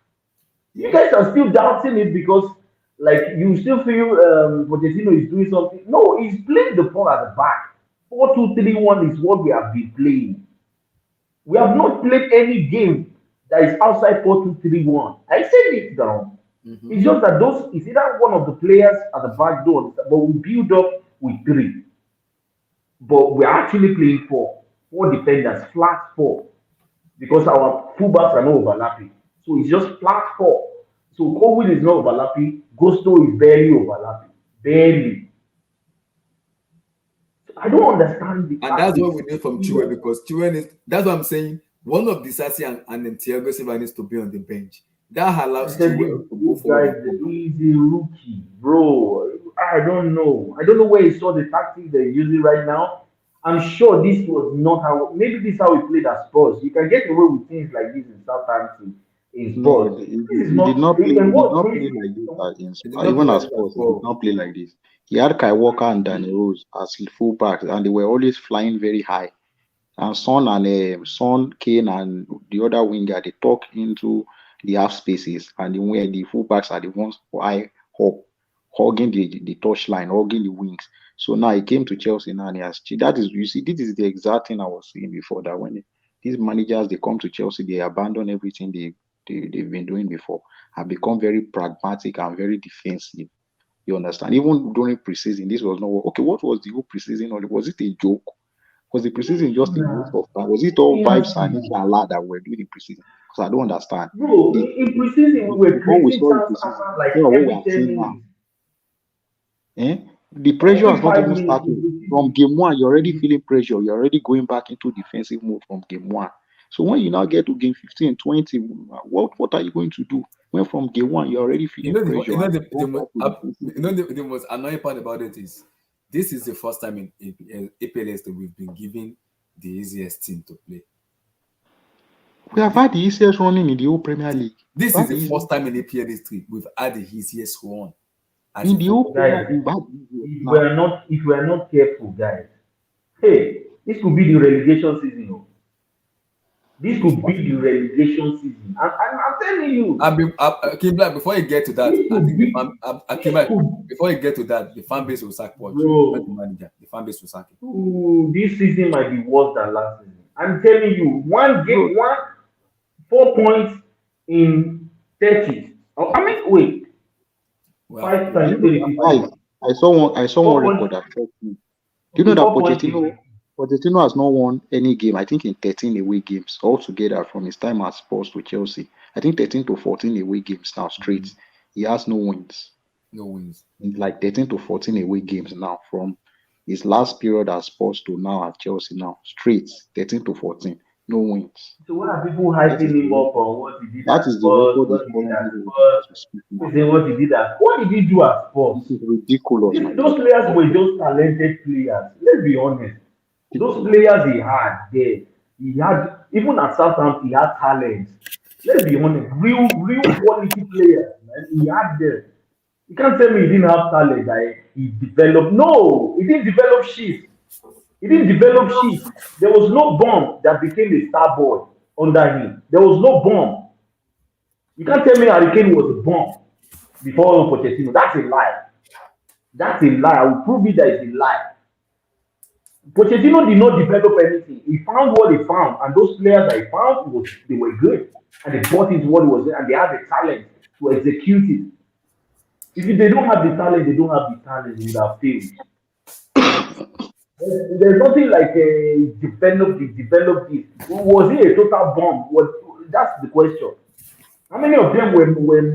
You guys are still doubting it because, like, you still feel Pochettino is doing something. No, he's playing the four at the back. 4-2-3-1 is what we have been playing. We have not played any game that is outside 4-2-3-1. I said it down. Mm-hmm. It's just that those is either one of the players at the back door, but we build up with three. But we're actually playing four defenders, flat four, because our fullbacks are not overlapping. So it's just flat four. So Colwell is not overlapping, Gusto is barely overlapping. Barely. I don't understand the And that's what tactics. we need from Chue, because Chue is, that's what I'm saying. One of Disasi and then Thiago Silva needs to be on the bench. That I allows said Chue to go this forward. guy is a rookie, bro. I don't know. I don't know where he saw the tactics they're using right now. I'm sure this was not how. Maybe this is how he played at Spurs. You can get away with things like this in Southampton, in No, Spurs. he, This is he did not. not play. And He did what's not play crazy? like this He did not play even like as this at sports. He did all. not play like this. He had Kai Walker and Danny Rose as fullbacks, and they were always flying very high. And Son, Kane, and the other winger, they talk into the half spaces, and the fullbacks are the ones who I hug, hugging the touchline, hugging the wings. So now he came to Chelsea now, and he has that is you see, this is the exact thing I was saying before, that when these managers they come to Chelsea, they abandon everything they've been doing before and become very pragmatic and very defensive. You understand? Even during preseason, this was not okay. What was the whole preseason? Or was it a joke? Was the preseason just a waste Nah, of time? Was it all yes, vibes and nah. inshallah that we're doing in preseason? Because I don't understand. Bro, The, in preseason we were what we creating saw in chance preseason, after like what we every are 10 seeing now. minutes. The pressure has Every not five even minutes started. From we game one, you're already creating. feeling pressure. You're already going back into defensive mode from game one. So when you now get to game 15, 20, what are you going to do? When from game one, you're already You feeling know, pressure and you go back to defensive mode. the most annoying part about it is this is the first time in APLS that we've been given the easiest team to play. We have This, had the easiest running in the whole Premier League. this We've is had the the first easiest time in APL history we've had the easiest one as in a the football. whole Premier Guys, League. We've had the easiest if now. we are not careful, guys, hey, this could be the relegation season. Oh. This could be the relegation season. I'm telling you, Kim Black, before you get to that, this I could think the be fan, Kim this Black, could before you get to that, the fan base will sack Poch, not the bro. manager. The fan base will sack him. Ooh, this season might be worse than last season. I'm telling you, one Bro, game, 4 points in 30. Oh, I mean, wait, Well, do you 5 times know 30, that 50. I saw one 4 points. record that shocked me. Do you know Okay, that 4 points in 50. Pochettino has not won any game, I think in 13 away games altogether from his time as Spurs to Chelsea. I think 13 to 14 away games now straight. He has no wins. no wins. In like 13 to 14 away games now from his last period as Spurs to now at Chelsea now. Straight 13 to 14. no wins. So why are people That is hyping the him up record. on what he did That at is the Spurs, record he's what he did currently at holding Spurs? as we speak People now. say what he did at what did he do at Spurs? It is ridiculous, my Those brother. players were just talented players. Let's be honest. Those Ridiculous. players he had there, he had even at Southampton, he had talent. Let's be honest, real quality players, man. He had them. You can't tell me he didn't have talent. Like he developed. No, he didn't develop shit. He didn't develop shit. There was no bomb that became a star boy under him. There was no bomb. You can't tell me Harry Kane was a bomb before Pochettino. That's a lie. That's a lie. I will prove it that it's a lie. Pochettino did not develop anything. He found what he found, and those players that he found they were good, and they bought into what he was, and they had the talent to execute it. If they don't have the talent, they don't have the talent. They would have failed. There's nothing like a developed it. Was he a total bomb? That's the question. How many of them were in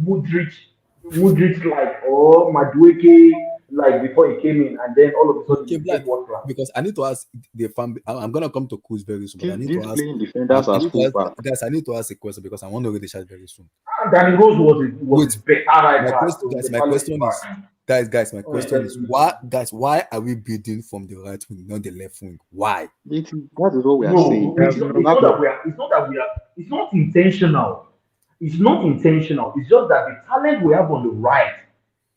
Mudrich like or Madueke like before he came in, and then all of a sudden he Okay, became Black. world class? Because I need to ask the fan. I'm gonna come to Kuz very soon, but I need to These ask. playing defenders are I need to full ask back. guys. I need to ask a question because I want to read the chat very soon. And Danny Rose was Wait, better right my back. question, So guys. the My talent question is, guys. My question is, why are we building from the right wing, not the left wing? Why? That is what we are No, saying. it's not intentional. It's not intentional. It's just that the talent we have on the right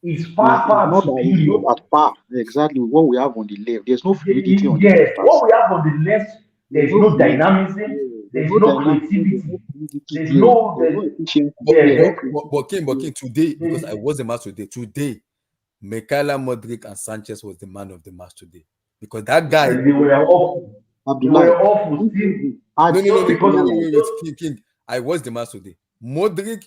is It's far not that it's superior. not at par exactly what we have on the left. There's no fluidity on the Yes, left hand what we side. have on the left, There's there's no no fluidity. dynamism, Yeah, there's there's no no dynamism. There's no creativity, fluidity there's there. no, There's no there's, efficiency. yeah, There's no But King, today, because I there's, was the match today. Today, Michaela Modric and Sanchez was the man of the match today. Because that guy. they were awful. They Abdullah. were awful. Still, just because Wait, King. I was the match today. Modric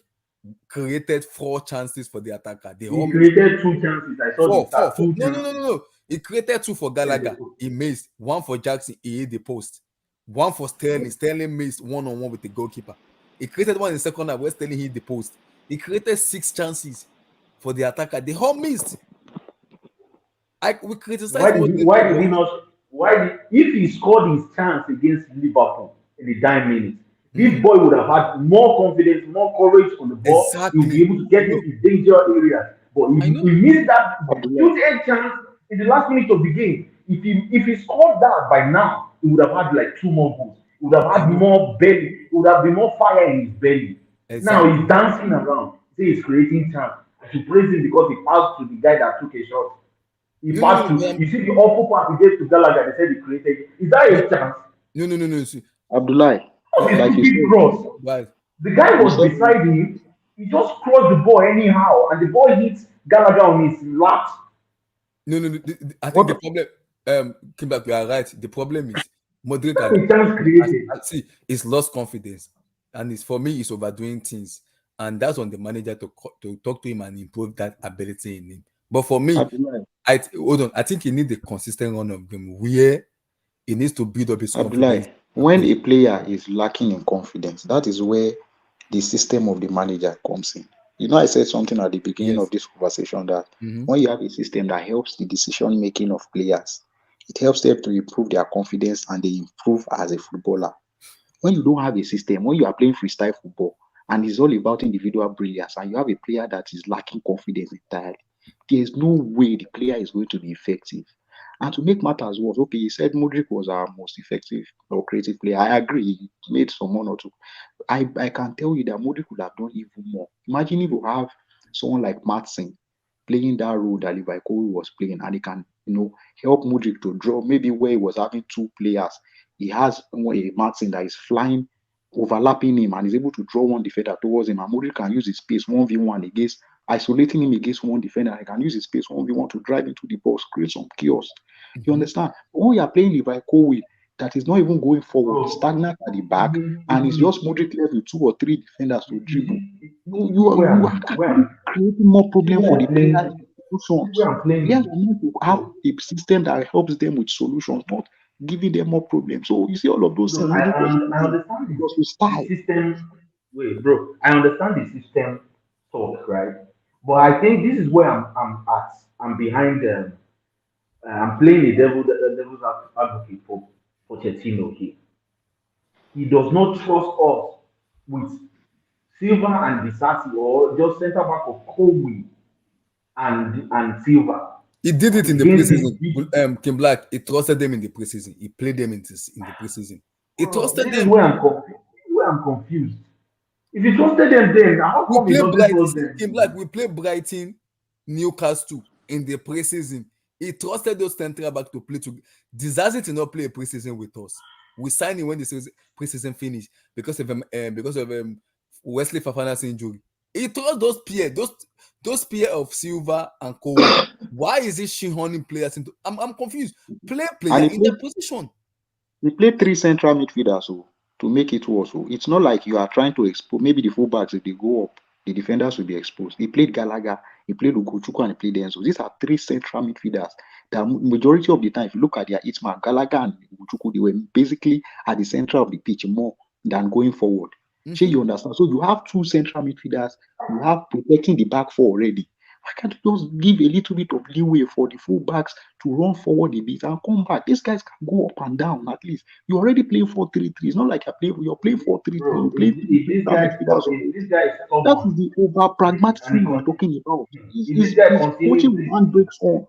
created 4 chances for the attacker. They he created 2 chances. I saw the stat. four. 2 chances. No. He created 2 for Gallagher. He missed. 1 for Jackson. He hit the post. 1 for Sterling. Sterling missed 1-on-1 with the goalkeeper. He created 1 in the second half where Sterling hit the post. He created 6 chances for the attacker. They all missed. We criticized if he scored his chance against Liverpool in the dying minutes, this boy would have had more confidence, more courage on the ball. Exactly. He'll be able to get into danger areas. But he missed that huge chance in the last minute of the game. If he scored that by now, he would have had like 2 more goals. He would have had more belly. He would have been more fire in his belly. Exactly. Now he's dancing around. Say he's creating chance. I should praise him because he passed to the guy that took a shot. He passed to. You see the awful pass he gave to Gallagher. They said he created. Is that a chance? No. See. Abdullah. Like the guy was beside him. He just crossed the ball anyhow, and the ball hits Gallagher on his lap. No. I think the problem, Kimberly, you are right. The problem is Modric see, he's lost confidence, and it's for me, he's overdoing things, and that's on the manager to talk to him and improve that ability in him. But for me, I think he needs a consistent run of game where he needs to build up his confidence. When a player is lacking in confidence, that is where the system of the manager comes in. You know, I said something at the beginning of this conversation that when you have a system that helps the decision making of players, it helps them to improve their confidence and they improve as a footballer. When you don't have a system, when you are playing freestyle football and it's all about individual brilliance and you have a player that is lacking confidence entirely, there's no way the player is going to be effective. And to make matters worse, okay, he said Modric was our most effective or creative player. I agree, he made some 1 or 2. I can tell you that Modric would have done even more. Imagine if you have someone like Martin playing that role that Levi Cole was playing, and he can, help Modric to draw. Maybe where he was having 2 players, he has a Martin that is flying, overlapping him, and is able to draw 1 defender towards him. And Modric can use his space 1v1 against, isolating him against 1 defender. He can use his space 1v1 to drive into the box, create some chaos. You understand? But when you are playing Levi Cole that is not even going forward, stagnant at the back, and it's just Modric left with 2 or 3 defenders to dribble. You are creating more problems for the players. Players are meant to have a system that helps them with solutions, not giving them more problems. So you see all of those things. I understand the system. Wait, bro. I understand the system talk, right? But I think this is where I'm behind them. I'm playing the devil's advocate for Pochettino here. he does not trust us with Silva and Disasi or just centre back of Kobe and Silva He did it in the against his preseason. big. Kim Black, he trusted them in the preseason. He played them in the preseason. He Bro, trusted this is them. where I'm confused. This is where I'm confused. If you trusted them then, how We come you play doesn't Brighton. trust them? Kim Black, we play Brighton, Newcastle in the preseason. He trusted those central back to play to. Disaster did not play a preseason with us. We signed him when the preseason finished because of Wesley Fafana's injury. He trusts those peer, those peer of Silva and Cole. Why is he shoehorning players into? I'm confused. Play player in their position. He played 3 central midfielders to make it worse. So it's not like you are trying to expose. Maybe the fullbacks, if they go up, the defenders will be exposed. He played Gallagher, he played Ugochukwu, and he played Enzo. These are 3 central midfielders. The majority of the time, if you look at their hitman, Gallagher and Ugochukwu, they were basically at the center of the pitch more than going forward. Mm-hmm. You understand? So you have 2 central midfielders, you have protecting the back 4 already. Why can't you just give a little bit of leeway for the fullbacks to run forward a bit and come back? These guys can go up and down at least. You're already playing 4-3-3. It's not like you're playing 4-3-3. Bro, This guy is that is the over pragmatic thing we're talking about. He's coaching with handbrakes on.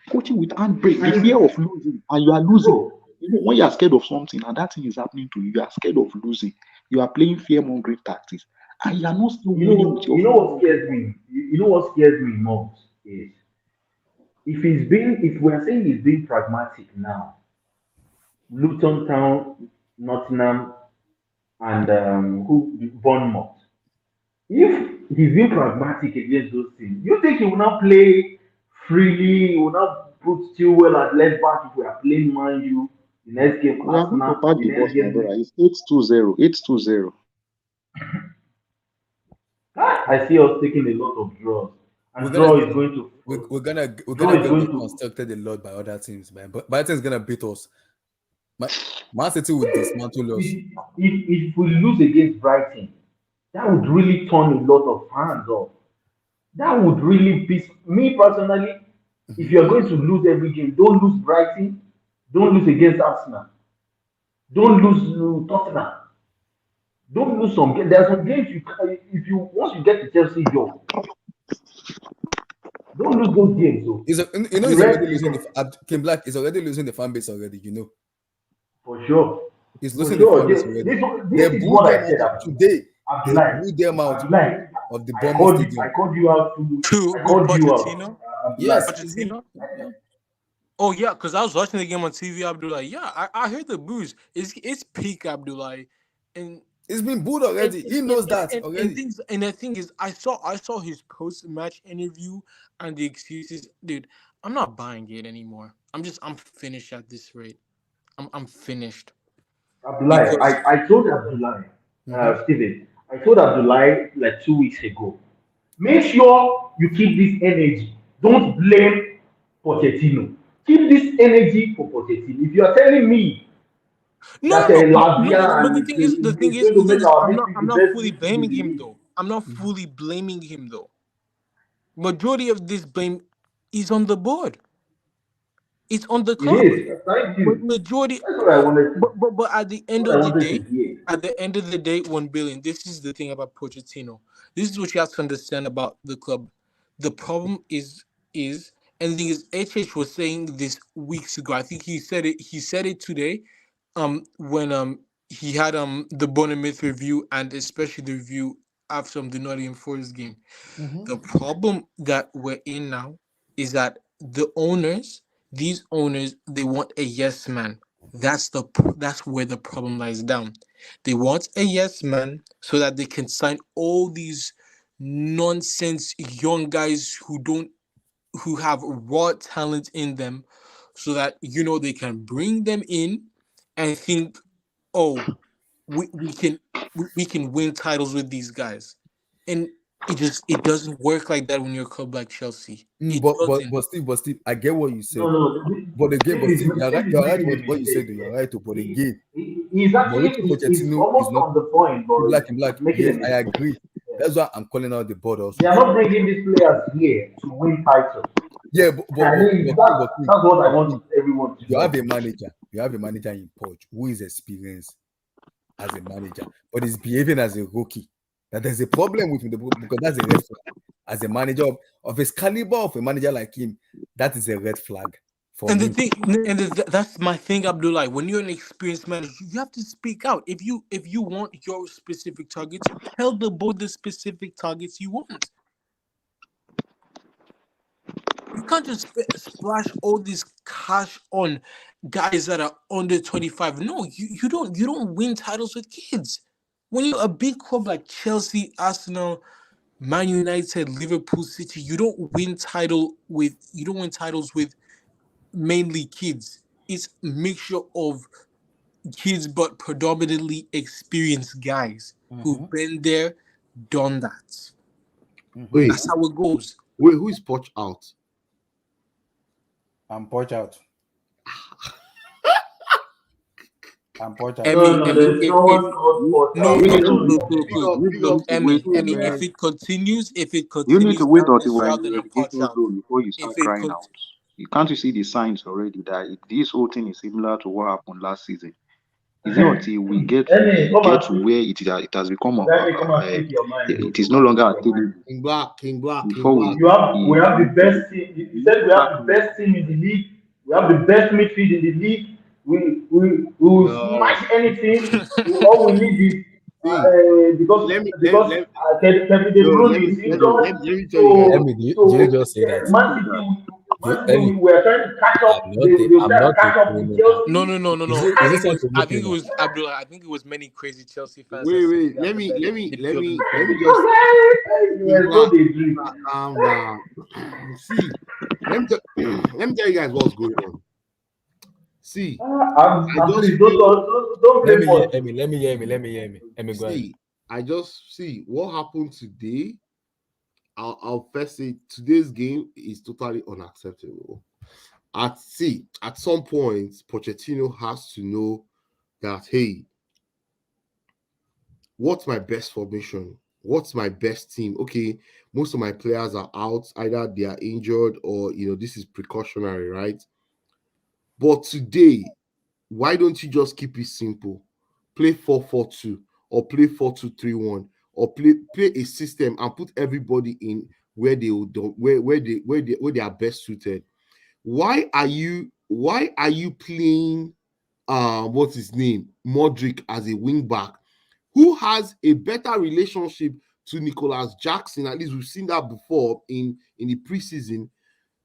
Coaching with handbrakes. The fear of losing, and you are losing. You know, when you are scared of something and that thing is happening to you, you are scared of losing. You are playing fear-mongering tactics. And you are not still what scares me? You know what scares me most is if we're saying he's being pragmatic now, Luton Town, Nottingham, and Bournemouth. If he's being pragmatic against those teams, you think he will not play freely? He will not put Stillwell at left back if we are playing Man U the next game? It's 8-2-0. 8-2-0. I see us taking a lot of draws. And we're gonna get constructed a lot by other teams, man. But Brighton's gonna beat us. Man City will dismantle us. If we lose against Brighton, that would really turn a lot of fans off. That would really piss me personally. If you're going to lose every game, don't lose Brighton, don't lose against Arsenal, don't lose Tottenham. Don't lose some games. There's some games once you get to Chelsea, don't lose those games. So he's already losing. Kim Black is already losing the fan base already. You know, for sure. He's losing the fan base already. They booed them out today. They booed them out of the Bournemouth stadium. I called you out to. I called you out. Yes. Pochettino? Yeah. Oh yeah, because I was watching the game on TV, Abdullah. Yeah, I heard the boos. It's peak, Abdullah, and it's been booed already. He knows that already. And the thing is, I saw his post-match interview and the excuses. Dude, I'm not buying it anymore. I'm finished at this rate. I'm finished. Abdullah, I told Abdullah, Steven, I told Abdullah like 2 weeks ago. Make sure you keep this energy. Don't blame Pochettino. Keep this energy for Pochettino. If you are telling me but the thing is, I'm not fully blaming him though. I'm not fully blaming him though. Majority of this blame is on the board. It's on the club. But majority. That's what I wanted. But at the end of the day, 1 billion. This is the thing about Pochettino. This is what you have to understand about the club. The problem is, and the thing is, HH was saying this weeks ago. I think he said it. He said it today. When he had the Bournemouth review and especially the review after the Nottingham Forest game. Mm-hmm. The problem that we're in now is that these owners, they want a yes man. That's where the problem lies down. They want a yes man so that they can sign all these nonsense young guys who have raw talent in them, so that they can bring them in and think, we can win titles with these guys, and it doesn't work like that when you're a club like Chelsea. But Steve, I get what you said. But again, Steve, you're right with what you said. You're right. But again, he's almost on the point. Black. Yes, I agree. That's why I'm calling out the board also. They are not bringing these players here to win titles. Yeah, that's what I want everyone to do. You have a manager. you have a manager in Poch who is experienced as a manager, but is behaving as a rookie. That there's a problem with him because that's a red flag. As a manager of his caliber of a manager like him, that is a red flag for And me. the thing, and that's my thing, Abdullah. When you're an experienced manager, you have to speak out. If you want your specific targets, tell the board the specific targets you want. You can't just splash all this cash on guys that are under 25. No, you don't win titles with kids. When you're a big club like Chelsea, Arsenal, Man United, Liverpool City, you don't win titles with mainly kids. It's a mixture of kids, but predominantly experienced guys who've been there, done that. Wait, That's how it goes. who is Poch out? I'm Poch out. I'm Poch out. If it continues, You need to wait down until this we're route, in then the I'm Poch relegation out. zone before you start If it crying out. Can't you see the signs already that this whole thing is similar to what happened last season? Is it until we get to where it has become it is no longer attainable? King Black. We have the best team. You said we have the best team in the league. We have the best midfield in the league. We will smash anything. All we need is because Kevin De Bruyne is injured. So you just say that? Man City, we are trying to catch up. I'm not with Chelsea. No. I think it was many crazy Chelsea fans. Wait. Let me just calm down. See, let me tell you guys what's going on. See, let me hear me. Go ahead. I just see what happened today. I'll first say today's game is totally unacceptable. At some point, Pochettino has to know that, hey, what's my best formation? What's my best team? Okay, most of my players are out. Either they are injured or, this is precautionary, right? But today, why don't you just keep it simple? Play 4-4-2 or play 4-2-3-1 or play a system and put everybody in where they are best suited. Why are you playing what's his name? Modric as a wing back who has a better relationship to Nicolas Jackson? At least we've seen that before in the preseason.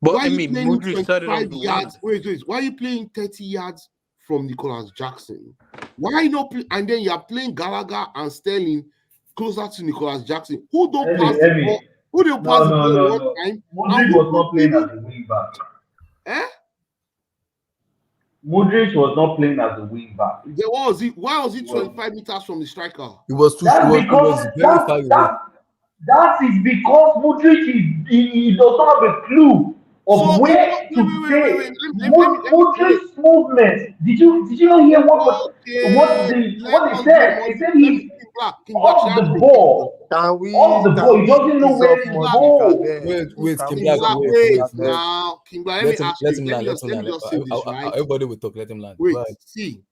But why are you playing Modric started on the yards? Wait. Why are you playing 30 yards from Nicolas Jackson? Why not play? And then you are playing Gallagher and Sterling closer to Nicolas Jackson, who don't pass the ball. Who don't pass the ball one time? Modric was not playing as a wing back. Modric was not playing as a wing back. Why was he 25 meters from the striker? It was too short. That is because Modric he does not have a clue of where to stay. Modric's movement. Did you not hear what they said? They said he's off the ball. Off the ball. He doesn't know where to go. Wait, King Black, let me just say this, right? Everybody will talk. Let him land. Wait, see,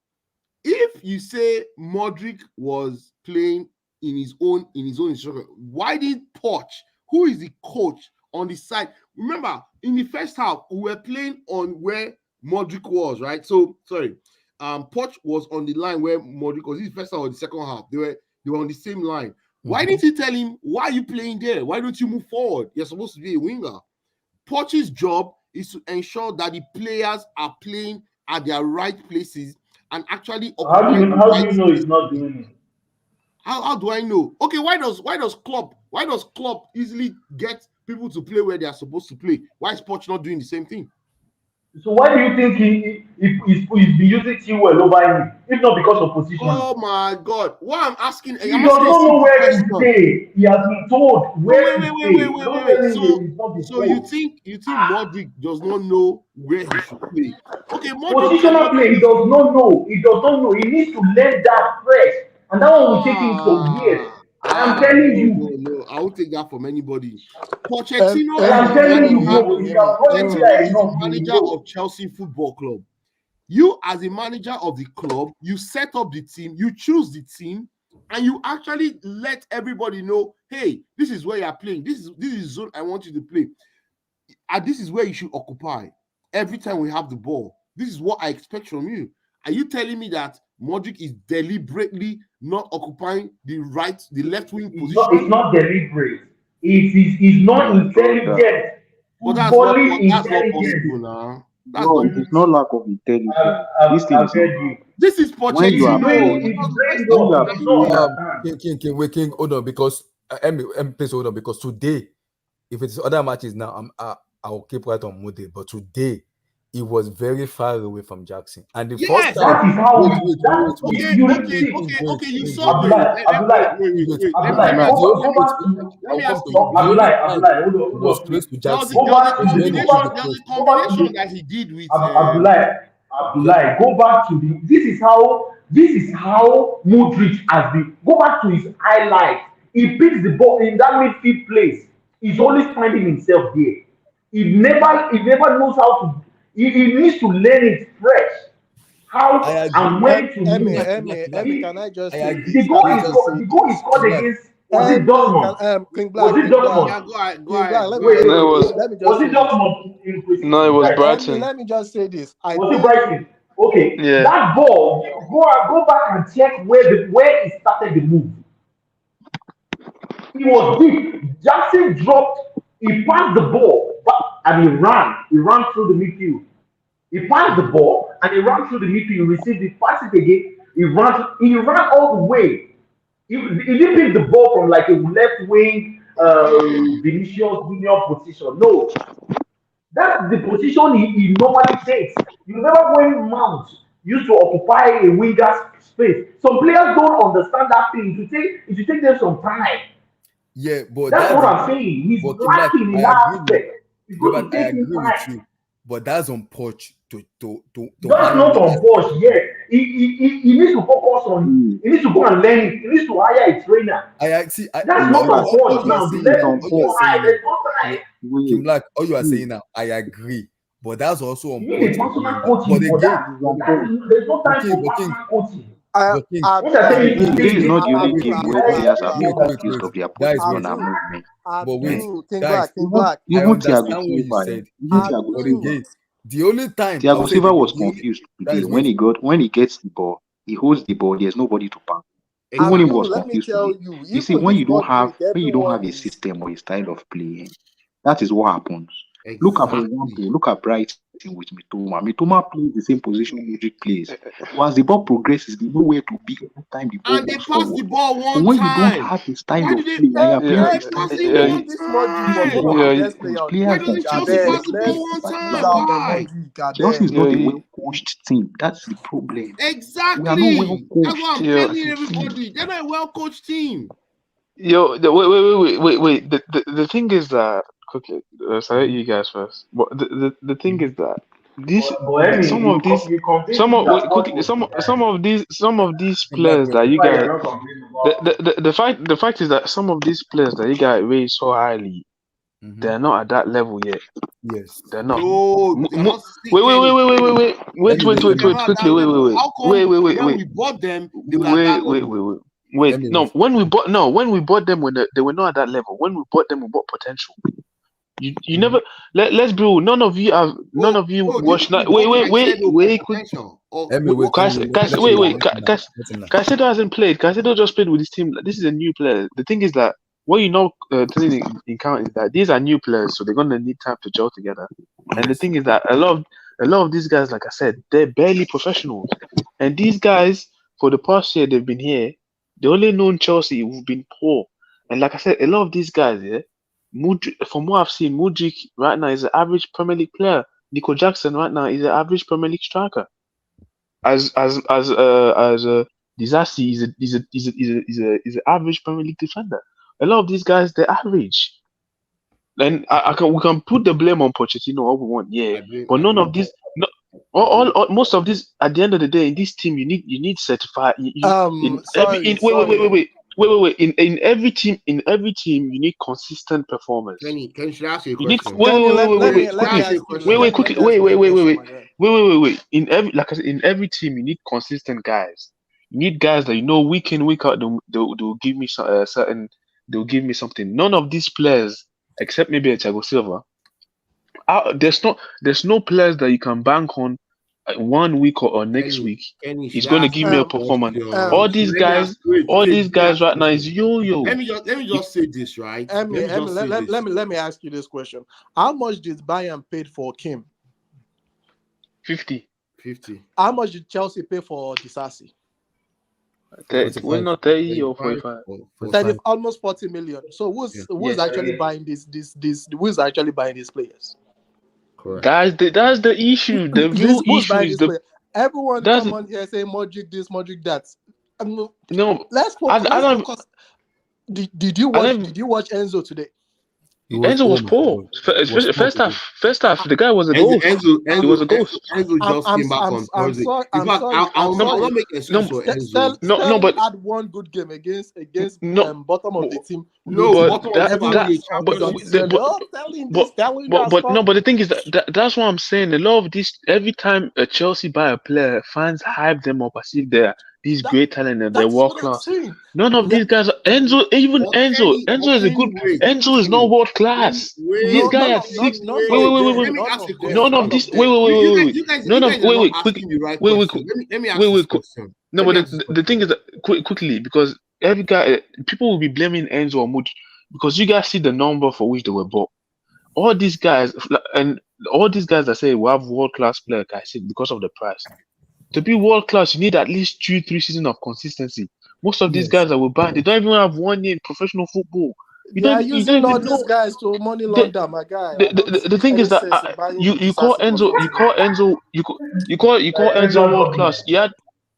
if you say Modric was playing in his own instruction, why did Poch, who is the coach, on the side? Remember, in the first half, we were playing on where Modric was, right? So sorry, Poch was on the line where Modric was. This first half or the second half, they were on the same line. Why didn't he tell him, why are you playing there? Why don't you move forward? You're supposed to be a winger. Poch's job is to ensure that the players are playing at their right places and actually. How do you know he's not doing it? How do I know? Okay, why does Klopp easily get people to play where they are supposed to play? Why is Poch not doing the same thing? So why do you think he's been using Chilwell over him? If not because of position. Oh my God! What I'm asking, he does not know where to stay. He has been told where to stay. So you think Modric does not know where he should play? Okay, positional play. He does not know. He needs to learn that fresh, and that one will take him some years. I'm telling you. No, I won't take that from anybody. Pochettino I'm telling you, is the manager of Chelsea Football Club. You, as a manager of the club, you set up the team, you choose the team, and you actually let everybody know, hey, this is where you are playing. This is the zone I want you to play. And this is where you should occupy every time we have the ball. This is what I expect from you. Are you telling me that Modric is deliberately not occupying the left wing position? It's not deliberate. It's not intelligent. But that's not Intelligent. possible now. No, it's not lack of intelligence. This thing is you. This is when you are Pochettino. playing. King, hold on, because please hold on, because today, if it's other matches now, I'll keep right on Moody, but today it was very far away from Jackson. And the first time, okay, you saw it. Was close to Jackson. There's a combination that he did with Abdullah, go back to this is how Modric has been. Go back to his highlight. He picks the ball in that midfield place. He's always finding himself there. He never knows how to. He needs to learn it fresh. How and when to move. Can I just the goal he scored against was it Dortmund? Was it Dortmund? Was it Dortmund? No, it was Brighton. Let me just say this. Was it Brighton? Okay. Yeah. That ball, go back and check where he started the move. He was deep. Jackson dropped. He passed the ball, and he ran. He ran through the midfield. He passed the ball and he ran through the midfield. He received it, passed it again. He ran all the way. He didn't pick the ball from like a left wing Vinicius Junior position. No, that's the position he normally takes. You remember when Mount used to occupy a winger's space? Some players don't understand that thing. It should take them some time. Yeah, but that's what I'm saying. He's lacking in that aspect. I agree with you. But that's on Poch to that's not on Poch yet. He needs to focus on. He needs to go and learn it. He needs to hire a trainer. That's not on Poch now. Kim Black, all you are saying now, I agree. But that's also on Poch. But again, there's no time for personal coaching. This is not the only game where players are being accused of their position and movement. But wait, even Thiago Silva said, the only time Thiago Silva was confused today when he gets the ball, he holds the ball. There's nobody to pass. Even he was confused today. You see, when you don't have a system or a style of playing, that is what happens. Exactly. Look at Brighton with Mitoma. Mitoma plays the same position Modric plays. Once the ball progresses, they know where to be every time the ball. And they pass the ball one time. When you don't have the style of play, why doesn't Chelsea is not a well-coached team. That's the problem. Exactly. That's why I'm telling everybody. They're not a well-coached team. Yo, wait. The thing is that. Okay, so I let you guys first. But the thing is that some of these players that you guys the fact is that some of these players that you guys rate so highly, they're not at that level yet. Yes, they're not. Wait. Wait. When we bought them, Wait. No, when we bought them, when they were not at that level. When we bought them, we bought potential. You never let's be real. None of you watched that. Wait. Caicedo hasn't played. Caicedo just played with his team. This is a new player. The thing is that what you know in count is that these are new players, so they're gonna need time to gel together. And the thing is that a lot of these guys, like I said, they're barely professionals. And these guys, for the past year they've been here, they only known Chelsea who've been poor. And like I said, a lot of these guys, from what I've seen, Modric right now is an average Premier League player. Nico Jackson right now is an average Premier League striker. As Disasi is an average Premier League defender. A lot of these guys, they're average. And we can put the blame on Pochettino all we want, but none of these. Most of this, at the end of the day, in this team, you need certified. Wait. wait. In every team, you need consistent performers. Kenny, should I ask you a You need question? wait, Let me ask you a question. quickly. In every, like I said, in every team, you need consistent guys. You need guys that you know week in, week out. They'll give me certain. They'll give me something. None of these players, except maybe Thiago Silva, there's no players that you can bank on 1 week or next week. Kenny, He's should going I to ask give you me a a performance. question? All these Let me guys, ask- wait, all wait, these let me guys ask right you now a is yo-yo. Let me just say this, right? Let me ask you this question. How much did Bayern paid for Kim? 50. 50. How much did Chelsea pay for Disasi? We're not 30 or 45. 30, almost 40 million. So who's actually Yeah. buying who's actually buying these players? Correct. That's the issue. The real Who's issue buying is these players? Everyone that's come on here saying Modric this, Modric that. no. Let's I focus. don't. Did you watch Enzo today? Enzo was poor. Especially first half, the guy was a ghost. He was a ghost. Enzo just came back on Thursday. In fact, I'll not make excuses for Enzo. Sterling but had one good game against no, bottom of the team. but the thing is that's what I'm saying. A lot of this, every time a Chelsea buy a player, fans hype them up as if they're these great talent and they're world class. None of these guys are Enzo is a good. Enzo is not world class. This guy has six. Wait. Let me ask you a question. None of this. Wait. None of wait. Let me ask you a question. No, but the thing is that quickly, because every guy, people will be blaming Enzo or Mood because you guys see the number for which they were bought. All these guys that say we have world class players, I said because of the price. To be world class, you need at least 2-3 seasons of consistency. Most of these guys that will buy, they don't even have 1 year in professional football. They are using all these guys to money launder, my guy. The thing is that you call Enzo world class.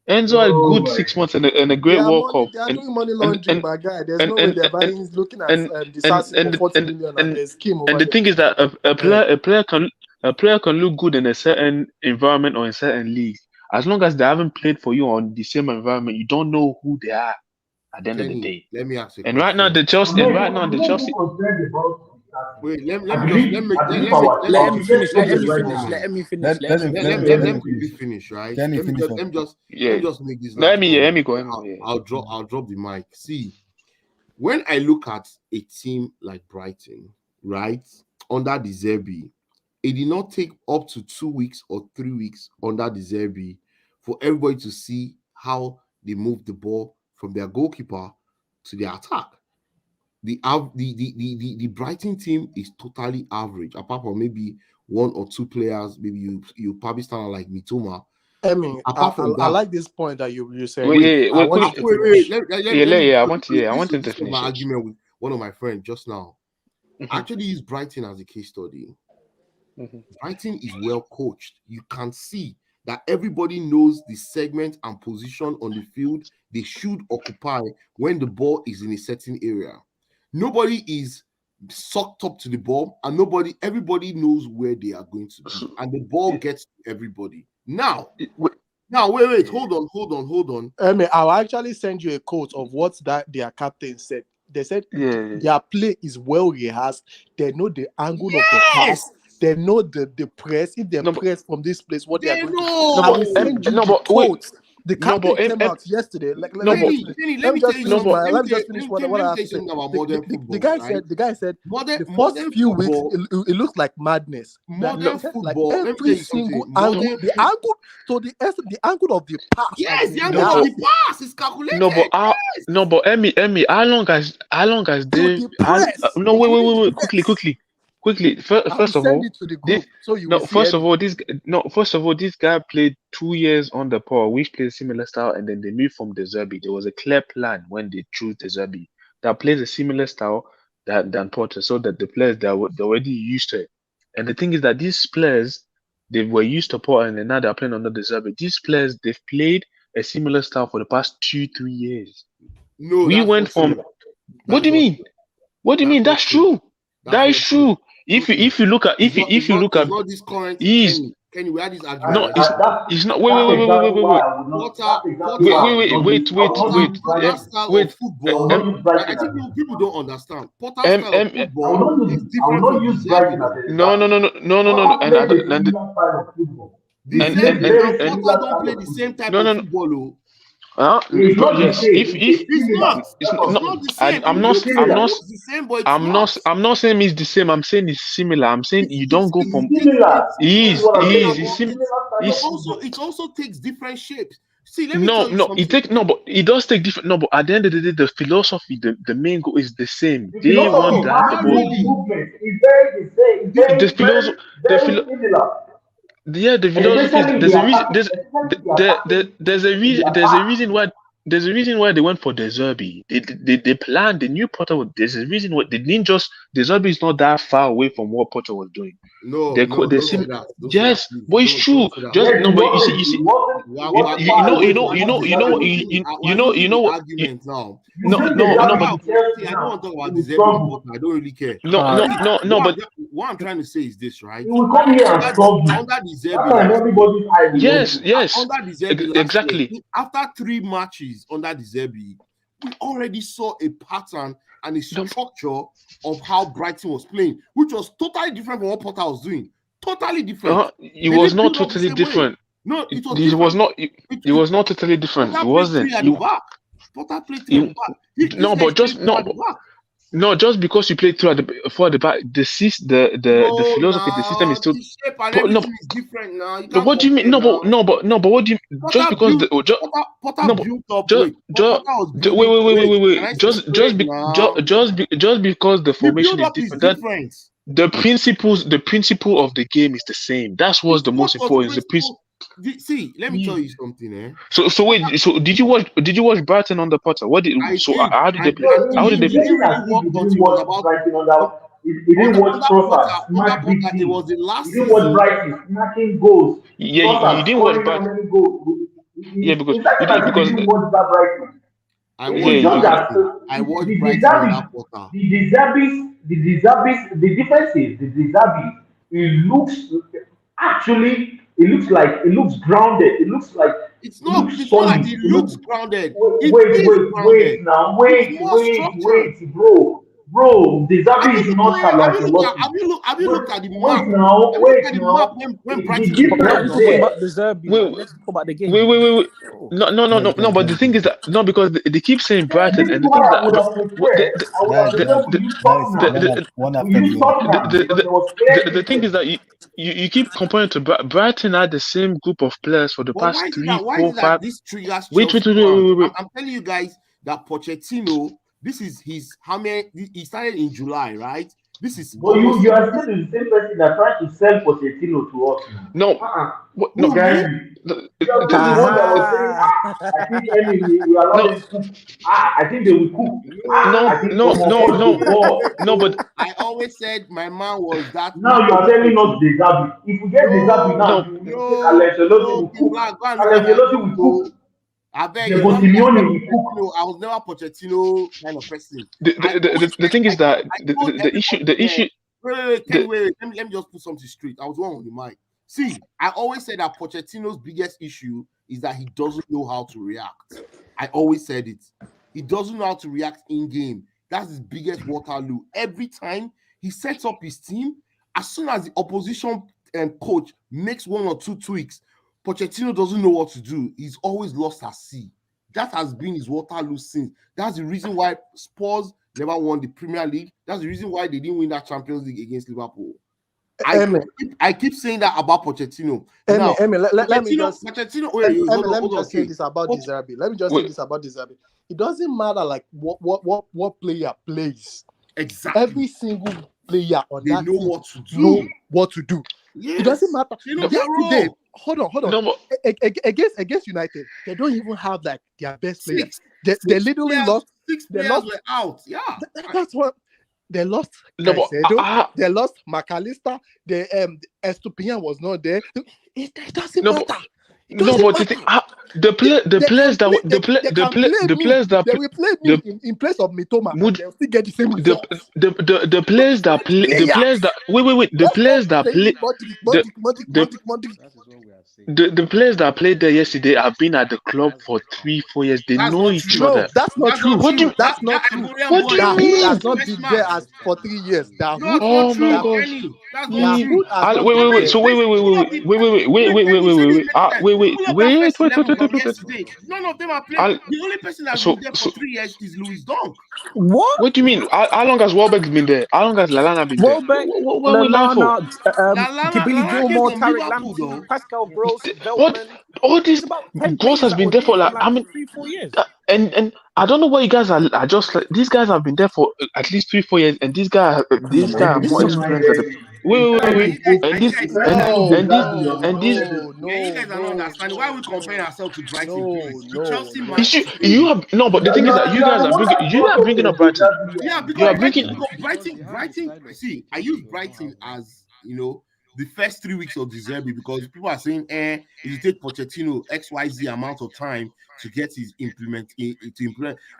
Enzo had good 6 months and a great World Cup. They are doing money laundering, my guy. There's no way they're buying, looking at Disasi for 40 million and there's Kim over and the there. thing is that a player can look good in a certain environment or in a certain league. As long as they haven't played for you on the same environment, you don't know who they are at the end of the day. Let me ask you. And right now the Chelsea. Wait, let me finish. Let me finish, right? Let me just make this. Let me go. I'll drop the mic. See, when I look at a team like Brighton, right, under the Zerbi, it did not take up to 2 weeks or 3 weeks under the Zerbi for everybody to see how they move the ball from their goalkeeper to their attack. The Brighton team is totally average, apart from maybe 1 or 2 players. Maybe you probably stand like Mitoma. I mean, I like this point that you said. I want to finish my argument with one of my friends just now. Actually, use Brighton as a case study. Brighton is well coached. You can see that everybody knows the segment and position on the field they should occupy when the ball is in a certain area. Nobody is sucked up to the ball, and everybody knows where they are going to be, and the ball gets to everybody. Now, wait, hold on. I'll actually send you a quote of what their captain said. They said their play is well rehearsed. They know the angle of the pass. They know the press. If they press from this place, what they are going to do. I will send you the quotes. The captain came out yesterday. Let me just finish what I have to say. The guy said the first few weeks it looks like madness. Modern football, like every single angle, the angle, so the angle of the pass. Yes, the angle of the pass is calculated. Emmy, how long has they? Wait, quickly. First of all, first of all, this guy played 2 years on the Paul, which plays similar style, and then they moved from the Zerbi. There was a clear plan when they chose the Zerbi that plays a similar style than Potter, so that the players they're already used to it. And the thing is that these players they were used to Potter, and now they're playing under the Zerbi. These players they've played a similar style for the past 2-3 years. No, we went from. What do you mean? What do you mean? That's true. That is true. If you look at Kenny, we had this No, argument. it's not. Wait. Potter's style of football. I think people don't understand. Potter's style of football is different from De Zerbi. No. And De Zerbi and Potter don't play the same type of football. Yes, if It's not the same. I'm not saying it's the same. I'm saying it's similar. I'm saying you don't go from. It also takes different shapes. See, let me tell you something. But it does take different. No, but at the end of the day, the philosophy, the main goal is the same. The They want philosophy, that not really. It's very the same. Very similar. Yeah, the philosophy is there's a reason why they went for De Zerbi. They planned the new Potter. There's a reason why they didn't just. De Zerbi is not that far away from what Potter was doing. No, yes, but it's true. Just no, but you see, you know. Argument now. No, but I don't want to talk about De Zerbi. I don't really care. No, but what I'm trying to say is this, right? He will come here and solve you. Under De Zerbi, everybody's eye. Yes. Under De Zerbi, Exactly. After 3 matches under De Zerbi, we already saw a pattern and a structure of how Brighton was playing, which was totally different from what Potter was doing. Totally different. It was not totally different. No, it was. It was not. It was not totally different. It wasn't. Potter played 3 at the back. No, but just no. No, just because you play 2 at the 4 at the back, the philosophy, the system is still. The shape and everything is different now. What do you mean? No, but what do you? Just because Potter built up. Wait. Just because the formation is different. The principle of the game is the same. That's what's the most important. The principle. See, let me tell you something, So wait. So did you watch Brighton under Potter? How did they play? How did they play? He didn't watch Trossard. It was the last season. He didn't watch Brighton smacking goals. Yeah, you didn't watch Brighton. Yeah, because you didn't watch that Brighton. I watched Brighton under Potter. The defensive, the De Zerbi, it looks grounded. It looks like it's not like it looks grounded. Wait, bro. De Zerbi is not have you looked at the map? Wait now. When Brighton Let's talk about the game. Wait. No. But the thing is that because they keep saying Brighton, and the thing is that you keep comparing to Brighton had the same group of players for the past 3, 4, 5. Wait. I'm telling you guys that Pochettino. This is his how many? He started in July, right? This is. But you are still the same person that trying to sell Pochettino to us. No, guys. I think you are not. I think they will cook. No. But I always said my man was that. Now you are telling us De Zerbi. If we get De Zerbi now, Ancelotti will cook. I beg you. I was never Pochettino kind of person. The thing is that the issue. Wait. Let me just put something straight. I was wrong on the mic. See, I always said that Pochettino's biggest issue is that he doesn't know how to react. I always said it. He doesn't know how to react in game. That's his biggest Waterloo. Every time he sets up his team, as soon as the opposition coach makes 1 or 2 tweaks, Pochettino doesn't know what to do. He's always lost at sea. That has been his Waterloo since. That's the reason why Spurs never won the Premier League. That's the reason why they didn't win that Champions League against Liverpool. I keep saying that about Pochettino. Let me just say this about De Zerbi. It doesn't matter like what player plays. Exactly. Every single player on that team know what to do. Yes. It doesn't matter. Yesterday, hold on. No, Against United, they don't even have like their best players. They literally lost. 6 players were out. Yeah, that's what they lost. They lost McAllister. The Estupiñán was not there. It doesn't matter. No, but the thing, the players that they will play me in place of Mitoma, and they'll still get the same result. the players that play the players that the players that play the players that played there yesterday have been at the club for 3-4 years. They know each other. That's not true. What do you mean? Has not been there for 3 years. Oh my gosh. Wait. So wait. None of them are playing. The only person that's been there for 3 years is Louis Dunk. What do you mean? How long has Welbeck been there? How long has Lallana been there? What are we laughing for? Billy Gilmore, Tarek Lamptey, Pascal Gross, What? All this Gross has been there for like I mean 3-4 years. And I don't know why you guys are just like these guys have been there for at least 3-4 years, and these guys are more experienced. Wait. And these you guys are not understanding why we compare ourselves to Brighton. Chelsea match. You have no, but the thing is that you guys are bringing up Brighton. Yeah, because Brighton. See, I use Brighton as the first 3 weeks of the Zerbi because people are saying, it will take Pochettino XYZ amount of time to get his implement.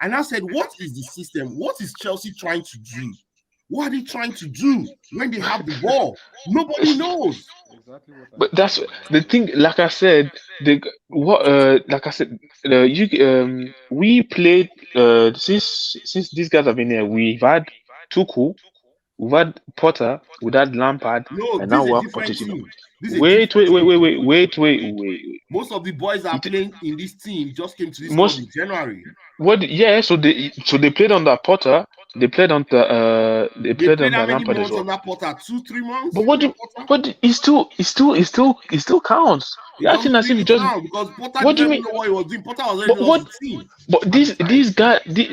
And I said, what is the system? What is Chelsea trying to do? What are they trying to do when they have the ball? Nobody knows. But that's the thing. Like I said, we played since these guys have been here. We've had Tuchel, we've had Potter, we've had Lampard, and now we have Pochettino. Wait. Most of the boys are playing in this team just came to this club in January. What? Yeah, so they played under Potter. They played under Lampard as well. Under Potter 2-3 months. But it still counts. You're acting as if you just. Because Potter what do you mean? Know what he was doing. Potter was already on the team. But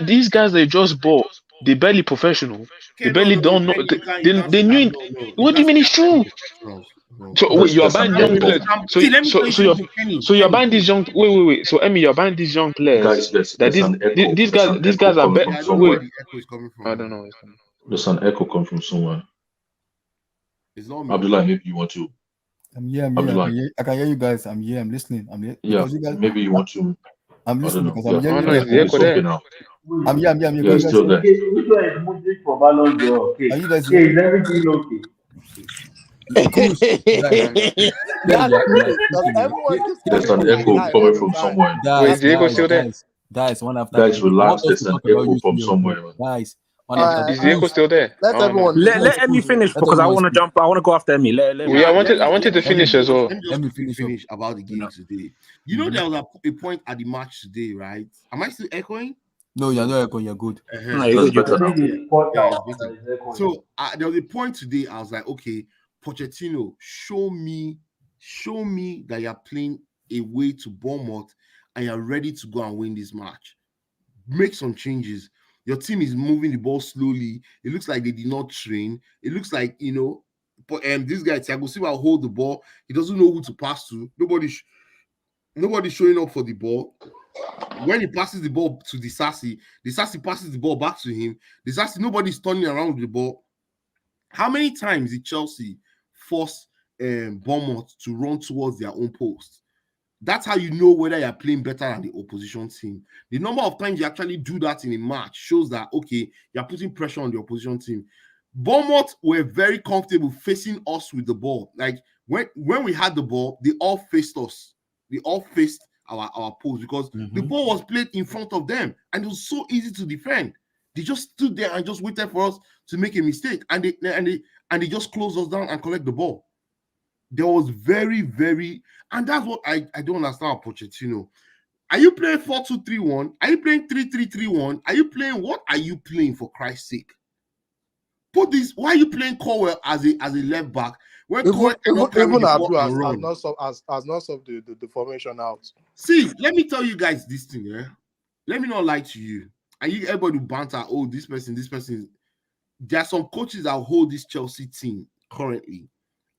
these guys they just bought. They barely professional. They barely don't know. They knew. What do you mean it's true? So wait, you are buying young players. So you're buying these young. Wait. So Emmy, you're buying these young players. Guys, these guys are better. I don't know. There's an echo coming from somewhere. It's not me. Abdullah, maybe you want to. I'm here. I can hear you guys. I'm here. I'm listening. I'm here. Yeah, maybe you want to. I'm listening because I'm hearing here. I'm here. Yeah, still there. Which one is moving for Ballon d'Or? Okay. Are you guys is everything okay? There's an echo coming from somewhere. Is Diego still there? Guys, one after. Guys, relax. There's an echo from somewhere. Guys, is Diego still there? Let Emmy finish because I want to jump. I want to go after Emmy. I wanted to finish as well. Let me finish about the game today. There was a point at the match today, right? Am I still echoing? No, you're not echoing. You're good. That's better now. So there was a point today. I was like, okay, Pochettino, show me that you're playing away to Bournemouth and you're ready to go and win this match. Make some changes. Your team is moving the ball slowly. It looks like they did not train. It looks like, but this guy, Thiago Silva, hold the ball. He doesn't know who to pass to. Nobody's showing up for the ball. When he passes the ball to Disasi passes the ball back to him. Nobody's turning around with the ball. How many times did Chelsea force Bournemouth to run towards their own post? That's how you know whether you're playing better than the opposition team. The number of times you actually do that in a match shows that, okay, you're putting pressure on the opposition team. Bournemouth were very comfortable facing us with the ball. Like, when we had the ball, they all faced us. They all faced our post because the ball was played in front of them and it was so easy to defend. They just stood there and just waited for us to make a mistake, and they just closed us down and collect the ball. There was very, very, and that's what I don't understand about Pochettino. Are you playing 4-2-3-1? Are you playing 3-3-3-1? Are you playing, what are you playing, for Christ's sake? Put this. Why are you playing Colwell as a left back? When even Abdul has not solved the formation out. See, let me tell you guys this thing, yeah. Let me not lie to you. And everybody banter, this person. There are some coaches that hold this Chelsea team currently,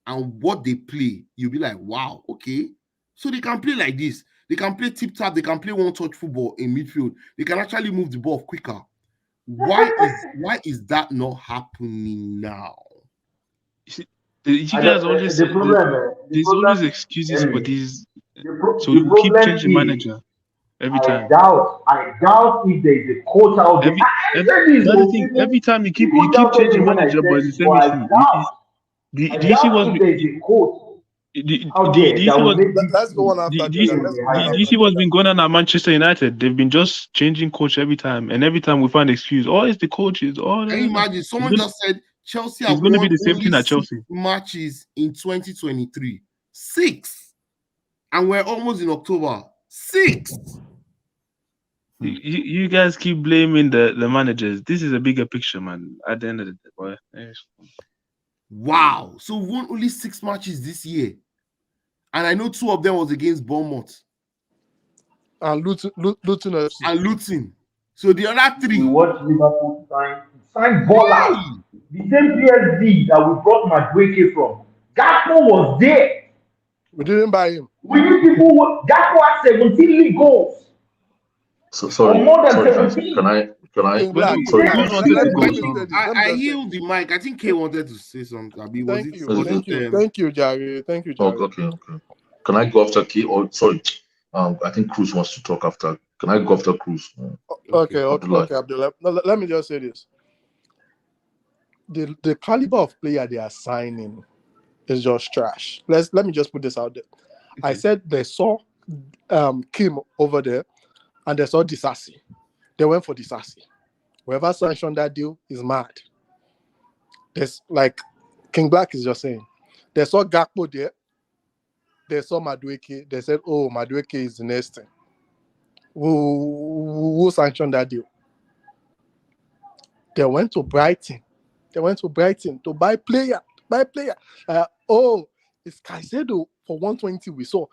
and what they play, you'll be like, wow, okay. So they can play like this. They can play tip-tap. They can play one-touch football in midfield. They can actually move the ball quicker. Why is that not happening now? You guys always say there's always excuses for these So the we keep problem changing is, manager every I time. doubt if there is a coach out there. I said this, That's the so thing. Every time you people keep doubted changing me when I manager, but said it's the this, same but issue. I Do you see doubt what's if there is a coach out do there you that see will what make this Let's go team on after do you, Jordan. stay on Let's the go on high do you after see level. what's Jordan. been going on at Manchester United? They've been just changing coach every time, and every time we find excuse. Oh, it's the coaches. Oh, Can you imagine? it's Someone gonna, just said Chelsea it's have going to be won the same only thing at 6 Chelsea. matches in 2023. 6. And we're almost in October. 6. You guys keep blaming the managers. This is a bigger picture, man. At the end of the day, boy. Wow. So we won only 6 matches this year. And I know 2 of them was against Bournemouth And Luton FC. and Luton. So the other We 3. watched Liverpool sign Bola. The same PSG that we brought Madueke from. Gakpo was there. We didn't buy him. We need people. Gakpo had 17 league goals. So Or sorry, more than guys. 17. Can I? King But no, Black, The King Sorry, same Black. Cruz wanted Let to me go. just say this. Let me I just say yield this. the mic. I think Kay wanted to say something. Abi, was Thank it? you. Was Okay. it? Thank you, Jare. Thank you, Jare. Okay. Can I go after Key? Or sorry, I think Cruz wants to talk after. Can I go after Cruz? Okay, Abdullah. Abdullah. No, let me just say this. The caliber of player they are signing is just trash. Let me just put this out there. I said they saw Kim over there and they saw Disasi. They went for Disasi. Whoever sanctioned that deal is mad. There's like King Black is just saying. They saw Gakpo there. They saw Madueke. They said, oh, Madueke is the next thing. Who sanctioned that deal? They went to Brighton. To buy player. It's Caicedo for 120. We saw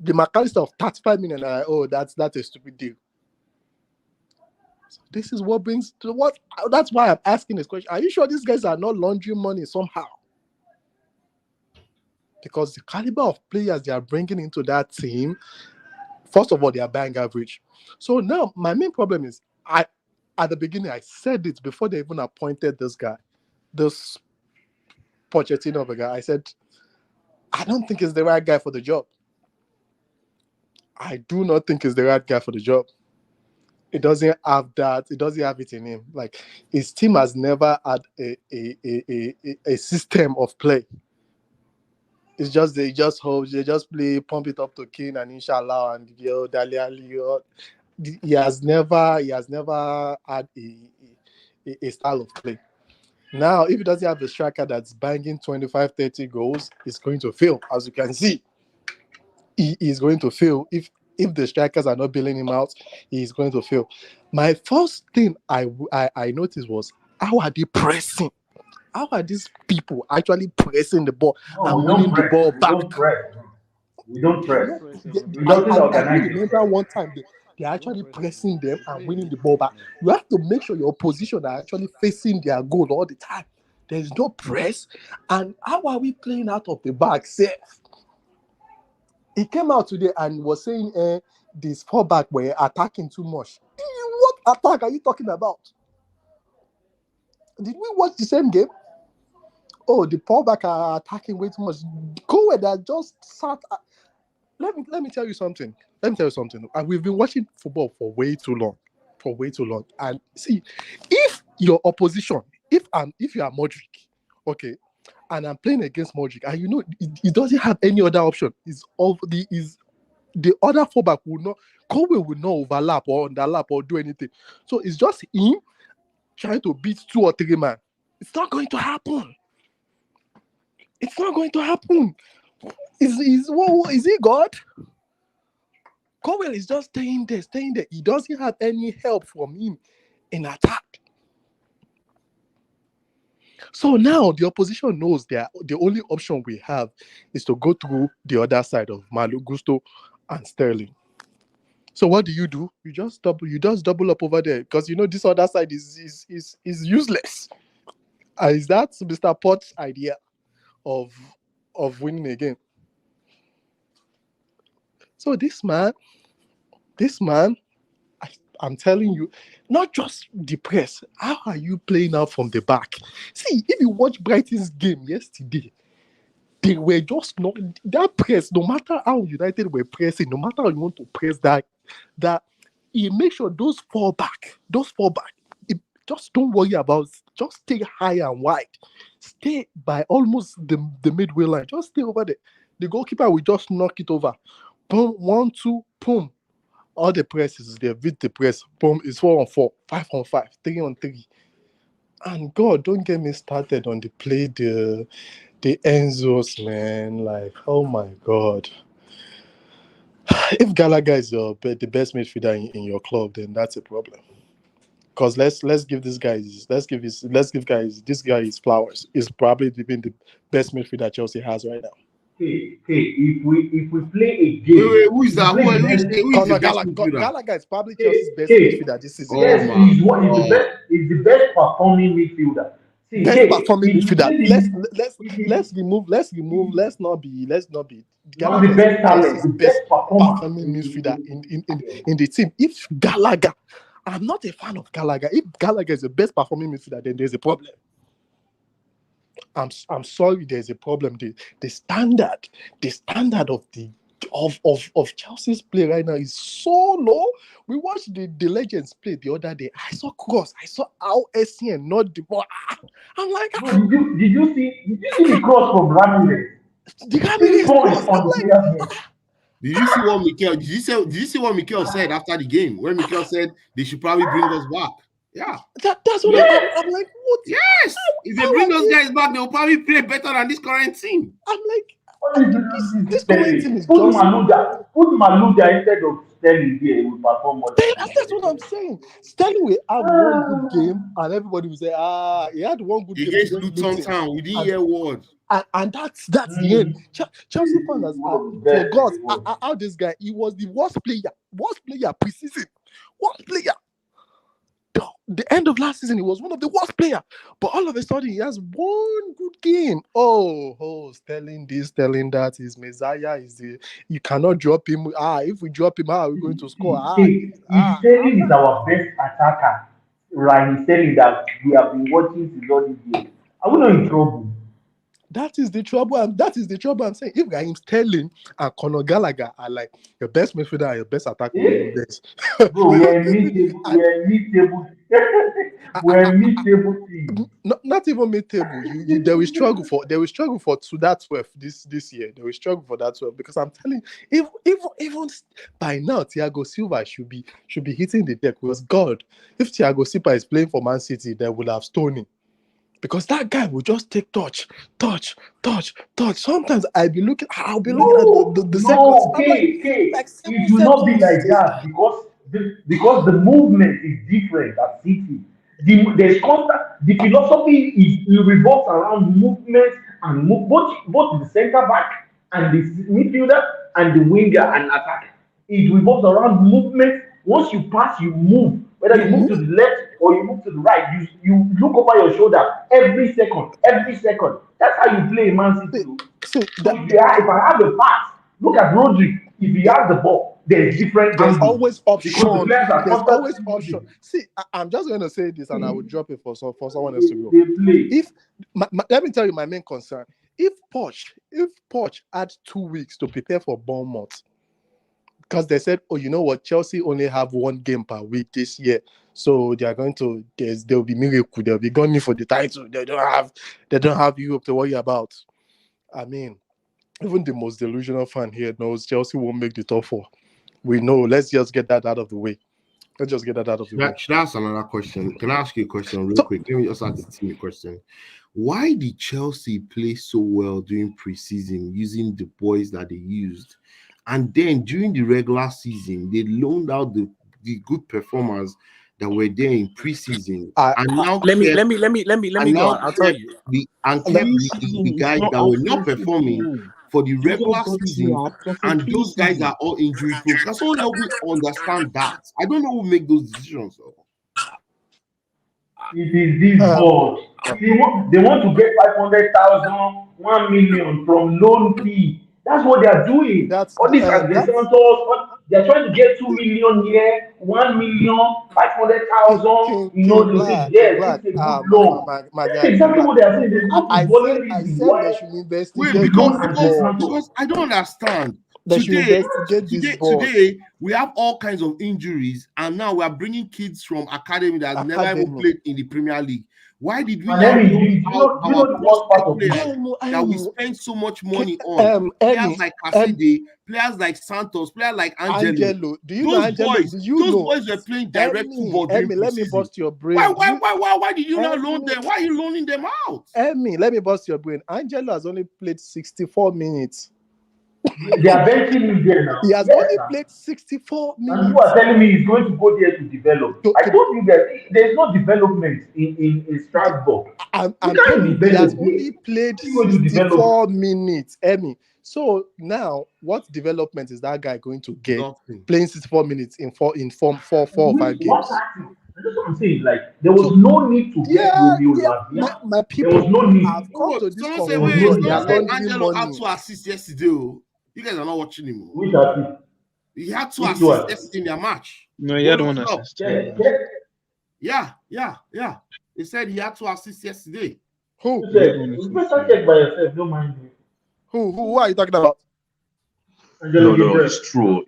the McAllister of 35 million. That's a stupid deal. So this is what brings to what. That's why I'm asking this question. Are you sure these guys are not laundering money somehow? Because the caliber of players they are bringing into that team, first of all, they are bang average. So now my main problem is at the beginning I said it before they even appointed this guy, this Pochettino of a guy. I said I don't think he's the right guy for the job. I do not think he's the right guy for the job. It doesn't have that. It doesn't have it in him. Like his team has never had a system of play. It's just they just play, pump it up to Kane and Inshallah and Dali Ali. He has never had a style of play. Now, if he doesn't have a striker that's banging 25, 30 goals, he's going to fail. As you can see, he is going to fail. If the strikers are not bailing him out, he's going to fail. My first thing I noticed was, how are they pressing? How are these people actually pressing the ball and winning the ball back? We don't press. I remember one time they're actually pressing them and winning the ball back. You have to make sure your opposition are actually facing their goal all the time. There's no press. And how are we playing out of the back safe? He came out today and was saying these 4 back were attacking too much. What attack are you talking about? Did we watch the same game? Oh, the 4 back are attacking way too much. Go where that just sat. Let me tell you something. And we've been watching football for way too long. And see, if your opposition, if you are Modric, okay, and I'm playing against Modric, and you know he doesn't have any other option. The other 4 back will not, Kobe will not overlap or underlap or do anything. So it's just him trying to beat 2 or 3 man. It's not going to happen. Is he God? Cowell is just staying there. He doesn't have any help from him in attack. So now the opposition knows that the only option we have is to go through the other side of Malo Gusto and Sterling. So what do? You just double up over there because you know this other side is useless. Is that Mr. Potts' idea of winning a game? So this man, I'm telling you, not just the press. How are you playing out from the back? See, if you watch Brighton's game yesterday, they were just not that press. No matter how United were pressing, no matter how you want to press that you make sure those fall back. Just don't worry about. Just stay high and wide. Stay by almost the midway line. Just stay over there. The goalkeeper will just knock it over. Boom, 1, 2, boom. All the presses there. Beat the press. Boom. It's 4-on-4, 5-on-5, 3-on-3. And God, don't get me started on the play the Enzos, man. Like, oh my God. If Gallagher is the best midfielder in your club, then that's a problem. Because let's give this guy this guy his flowers. He's probably been the best midfielder Chelsea has right now. Hey, if we play a game, Wait, who is that? Who is the best midfielder? Gallagher is probably Chelsea's best midfielder this season. Yes, he's the best performing midfielder. See, performing midfielder. Let's remove. Let's not be. Gallagher the best talent, the best performing midfielder in the team. If Gallagher, I'm not a fan of Gallagher. If Gallagher is the best performing midfielder, then there's a problem. I'm sorry, there's a problem. The standard of Chelsea's play right now is so low. We watched the legends play the other day. I saw Cross. I saw how SCN not the ball. I'm like, did you see the cross from Ramirez? The Ramirez cross. I'm like, Did you see what Mikel? Did you see what Mikel said after the game? When Mikel said they should probably bring us back. Yeah, that's what I'm like. What? Yes, if they bring those guys back, they'll probably play better than this current team. I'm like, this current team is put Manutd instead of Sterling here. He will perform more. That's what I'm saying. Sterling will have one good game, and everybody will say, he had one good game against Luton Town. We didn't hear words. And that's the end. Chelsea fans forgot how this guy, he was the worst player preseason. Worst player. The end of last season, he was one of the worst players. But all of a sudden, he has one good game. Sterling this, Sterling that. Is Messiah. You cannot drop him. If we drop him, how are we going to score? Sterling is our best attacker. Right? He's telling that we have been watching since all these years. Are we not in trouble? That is the trouble. I'm saying. If Raheem Sterling and Conor Gallagher are like your best midfielder and your best attacker, bro, we're mid-table. We're a mid-table team. Not even mid-table. They will struggle for to that 12 this year. They will struggle for that 12 because I'm telling you, even by now, Thiago Silva should be hitting the deck. Because God, if Thiago Silva is playing for Man City, they will have stoned him. Because that guy will just take touch. Sometimes I'll be looking at the seconds. It will not be like that because the movement is different at City. There's constant. The philosophy is revolves around movement and both the centre back and the midfielder and the winger and attacker. It revolves around movement. Once you pass, you move. Whether you move to the left or you move to the right, you look over your shoulder every second. That's how you play in Man City. If I have a pass, look at Rodri. If he has the ball, there's always option. See, I'm just going to say this, and I will drop it for someone else to go. Let me tell you my main concern. If Poch had 2 weeks to prepare for Bournemouth, because they said, you know what, Chelsea only have 1 game per week this year, so they are going to. There will be miracle. They'll be gunning for the title. They don't have Europe to worry about. I mean, even the most delusional fan here knows Chelsea won't make the top 4. We know. Let's just get that out of the way. Should I ask another question? Can I ask you a question real quick? Let me just ask the team a question. Why did Chelsea play so well during preseason using the boys that they used? And then during the regular season, they loaned out the good performers that were there in preseason. Let me go. I'll tell you. The guys that were not performing for the regular season, and those guys are all injury prone. That's all help me understand that. I don't know who make those decisions. It is this board. They want to get 500,000, 1 million from loan fee. That's what they are doing. All these They're trying to get 2 million here, 1 million, 500,000. You know, they say, yes, this is a good loan. My That's guy, exactly what they are saying. There's no I footballing said reason why they should Wait, investigate the this loan and this ball. transfer. because I don't understand. They should investigate this ball. Today, we have all kinds of injuries, and now we are bringing kids from academy that have never even played in the Premier League. Why did we And now then loan you out know our the worst part of players it. that we spend so much money on? Players like Cassidy, players like Santos, players like Angelo. Do you know Angelo? Those boys were playing direct football during let me preseason. bust your brain. Why did you not loan them? Why are you loaning them out? Let me bust your brain. Angelo has only played 64 minutes. They are benching him there now. He has only played 64 minutes. And you are telling me he's going to go there to develop. I told you that there's no development in Strasbourg. He has only played 64 minutes. So now, what development is that guy going to get playing 64 minutes in four or five games? That's what I'm saying. Like, there was no need to get my people. There was no need. I've come to this conclusion. They are laundering Angelo money. had 2 assists yesterday. You guys are not watching him. Which assist? He had 2 assists yesterday in their match. No, he had 1 assist. Yeah. He said he had 2 assists yesterday. Who? You better check by yourself. Don't mind me. Who are you talking about? No, it's true.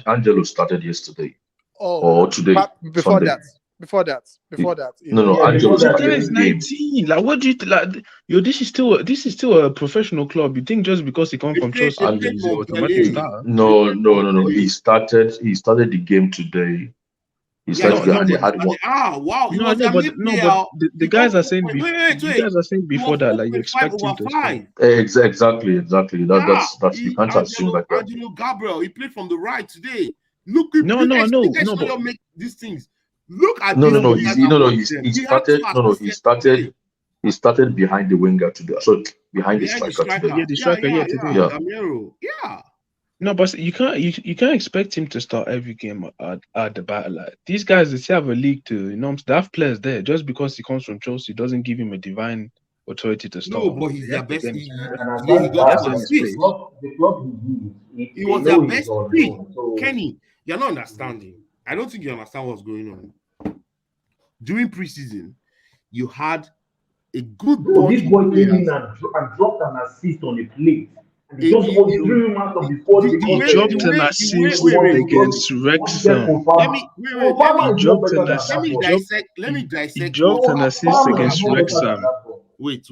Angelo started yesterday. Or today. Before that. No, Angelo started is 19. Like, what do you like? This is still a professional club. You think just because he comes from Chelsea, he's an automatic star? No. He started the game today. He started. They had one. Wow! But the guys are saying before that, like, you expect him to start. Exactly. That's you can't assume like that. Angelo Gabriel, he played from the right today. Look, but make these things. Look at he started behind the winger today. So behind the striker today. Yeah, the striker today. Yeah. No, but you can't expect him to start every game at the battle. Like, these guys, they still have a league to, they have players there. Just because he comes from Chelsea doesn't give him a divine authority to start. No, but he's their best. He was their best pick. Kenny, you're not understanding. I don't think you understand what's going on. During preseason, you had a good bunch. This boy came in and dropped an assist on a plate. He dropped an assist against Wrexham. Let me dissect. He dropped an assist against Wrexham. Wait.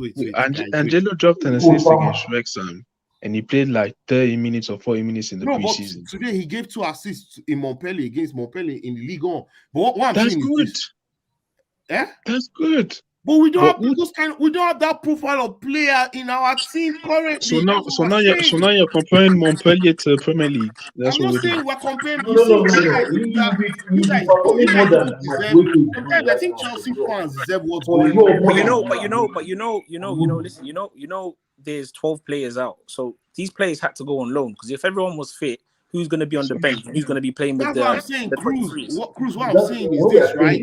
Angelo dropped an assist against Wrexham, and he played like 30 minutes or 40 minutes in the preseason. But today he gave 2 assists in Montpellier against Montpellier in the Ligue 1. But what I'm saying good. Is that's good. But we don't have we don't have that profile of player in our team currently. So now you're comparing Montpellier to the Premier League. That's what we're doing. We're comparing. No. Sometimes I think Chelsea fans deserve what's going on. Listen, there's 12 players out. So these players had to go on loan, because if everyone was fit, who's going to be on the bench? Who's going to be playing with That's what I'm saying, Cruz, what I'm saying is this, right?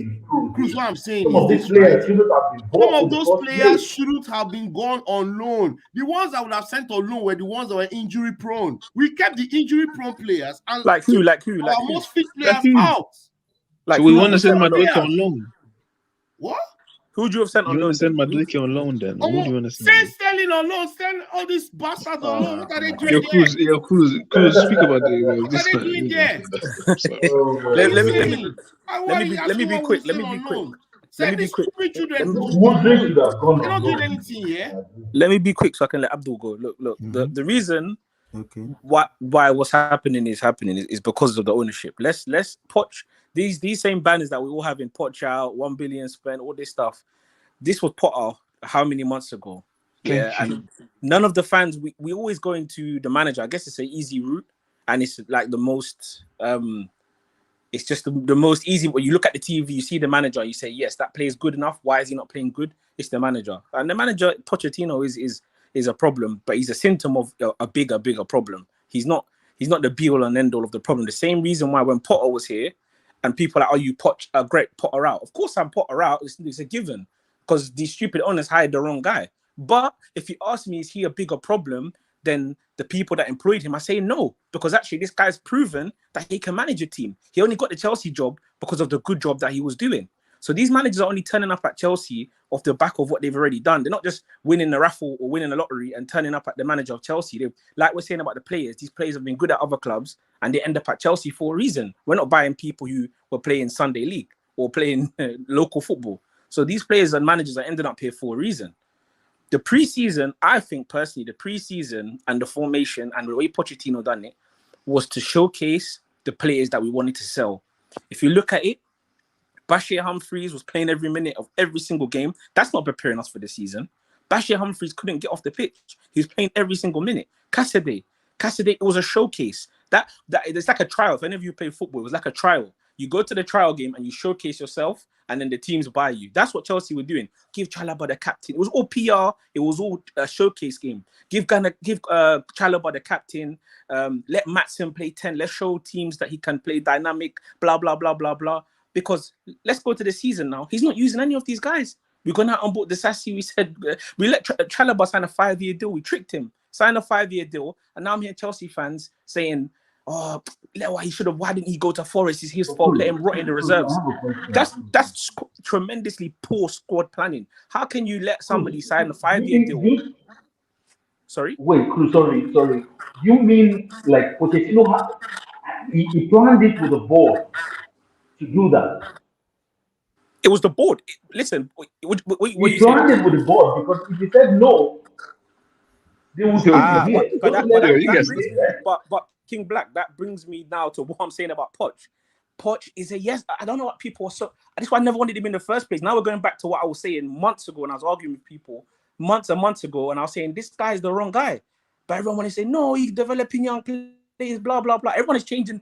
Cruz, what I'm saying is this, right? Some of those players shouldn't have been gone on loan. The ones that would have sent on loan were the ones that were injury prone. We kept the injury prone players and like who? Our most fit players out. So we want to send Madueke on loan. What? Who do you have sent on loan? You want to send Madueke on loan then? Who do you want to send? Send Sterling on loan. Send all these bastards on loan. What are they doing there? Cruz, speak about what are they doing there? Let me be quick. They're not doing anything here. Let me be quick so I can let Abdul go. Look. The reason why what's happening is because of the ownership. Let's Poch. These same banners that we all have in Poch out, 1 billion spent, all this stuff. This was Potter how many months ago? And none of the fans. We always go into the manager. I guess it's an easy route, and it's like the most. It's just the most easy. When you look at the TV, you see the manager, you say, yes, that player is good enough. Why is he not playing good? It's the manager, and the manager Pochettino is a problem, but he's a symptom of a bigger problem. He's not the be all and end all of the problem. The same reason why when Potter was here. And people are like, you a great Potter out. Of course, I'm Potter out. It's a given, because these stupid owners hired the wrong guy. But if you ask me, is he a bigger problem? then the people that employed him are saying no, because actually this guy's proven that he can manage a team. He only got the Chelsea job because of the good job that he was doing. So these managers are only turning up at Chelsea off the back of what they've already done. They're not just winning the raffle or winning the lottery and turning up at the manager of Chelsea. Like we're saying about the players, these players have been good at other clubs and they end up at Chelsea for a reason. We're not buying people who were playing Sunday League or playing local football. So these players and managers are ending up here for a reason. The preseason, I think personally, the preseason and the formation and the way Pochettino done it was to showcase the players that we wanted to sell. If you look at it, Bashir Humphreys was playing every minute of every single game. That's not preparing us for the season. Bashir Humphreys couldn't get off the pitch. He was playing every single minute. Cassidy, it was a showcase. That it's like a trial. If any of you play football, it was like a trial. You go to the trial game and you showcase yourself, and then the teams buy you. That's what Chelsea were doing. Give Chalobah the captain. It was all PR. It was all a showcase game. Give Chalobah the captain. Let Matson play 10. Let's show teams that he can play dynamic. Blah blah blah blah blah. Because let's go to the season now. He's not using any of these guys. We're going to onboard the Sassy. We said, we let Chalobah sign a 5-year deal. We tricked him. Sign a 5-year deal. And now I'm hearing Chelsea fans saying, oh, why didn't he go to Forest? It's his fault. Let him rot in the reserves. That's tremendously poor squad planning. How can you let somebody sign a 5-year deal? Sorry? Wait, Cruz, sorry. You mean like Pochettino, he planned it with the board to do that? It was the board. Listen, he planned it with the board, because if he said no, they would but King Black, that brings me now to what I'm saying about Poch. Poch is a yes. I don't know what people are so. That's why I never wanted him in the first place. Now we're going back to what I was saying months ago, and I was arguing with people months and months ago, and I was saying this guy is the wrong guy. But everyone wanted to say no, he's developing young players, blah blah blah. Everyone is changing.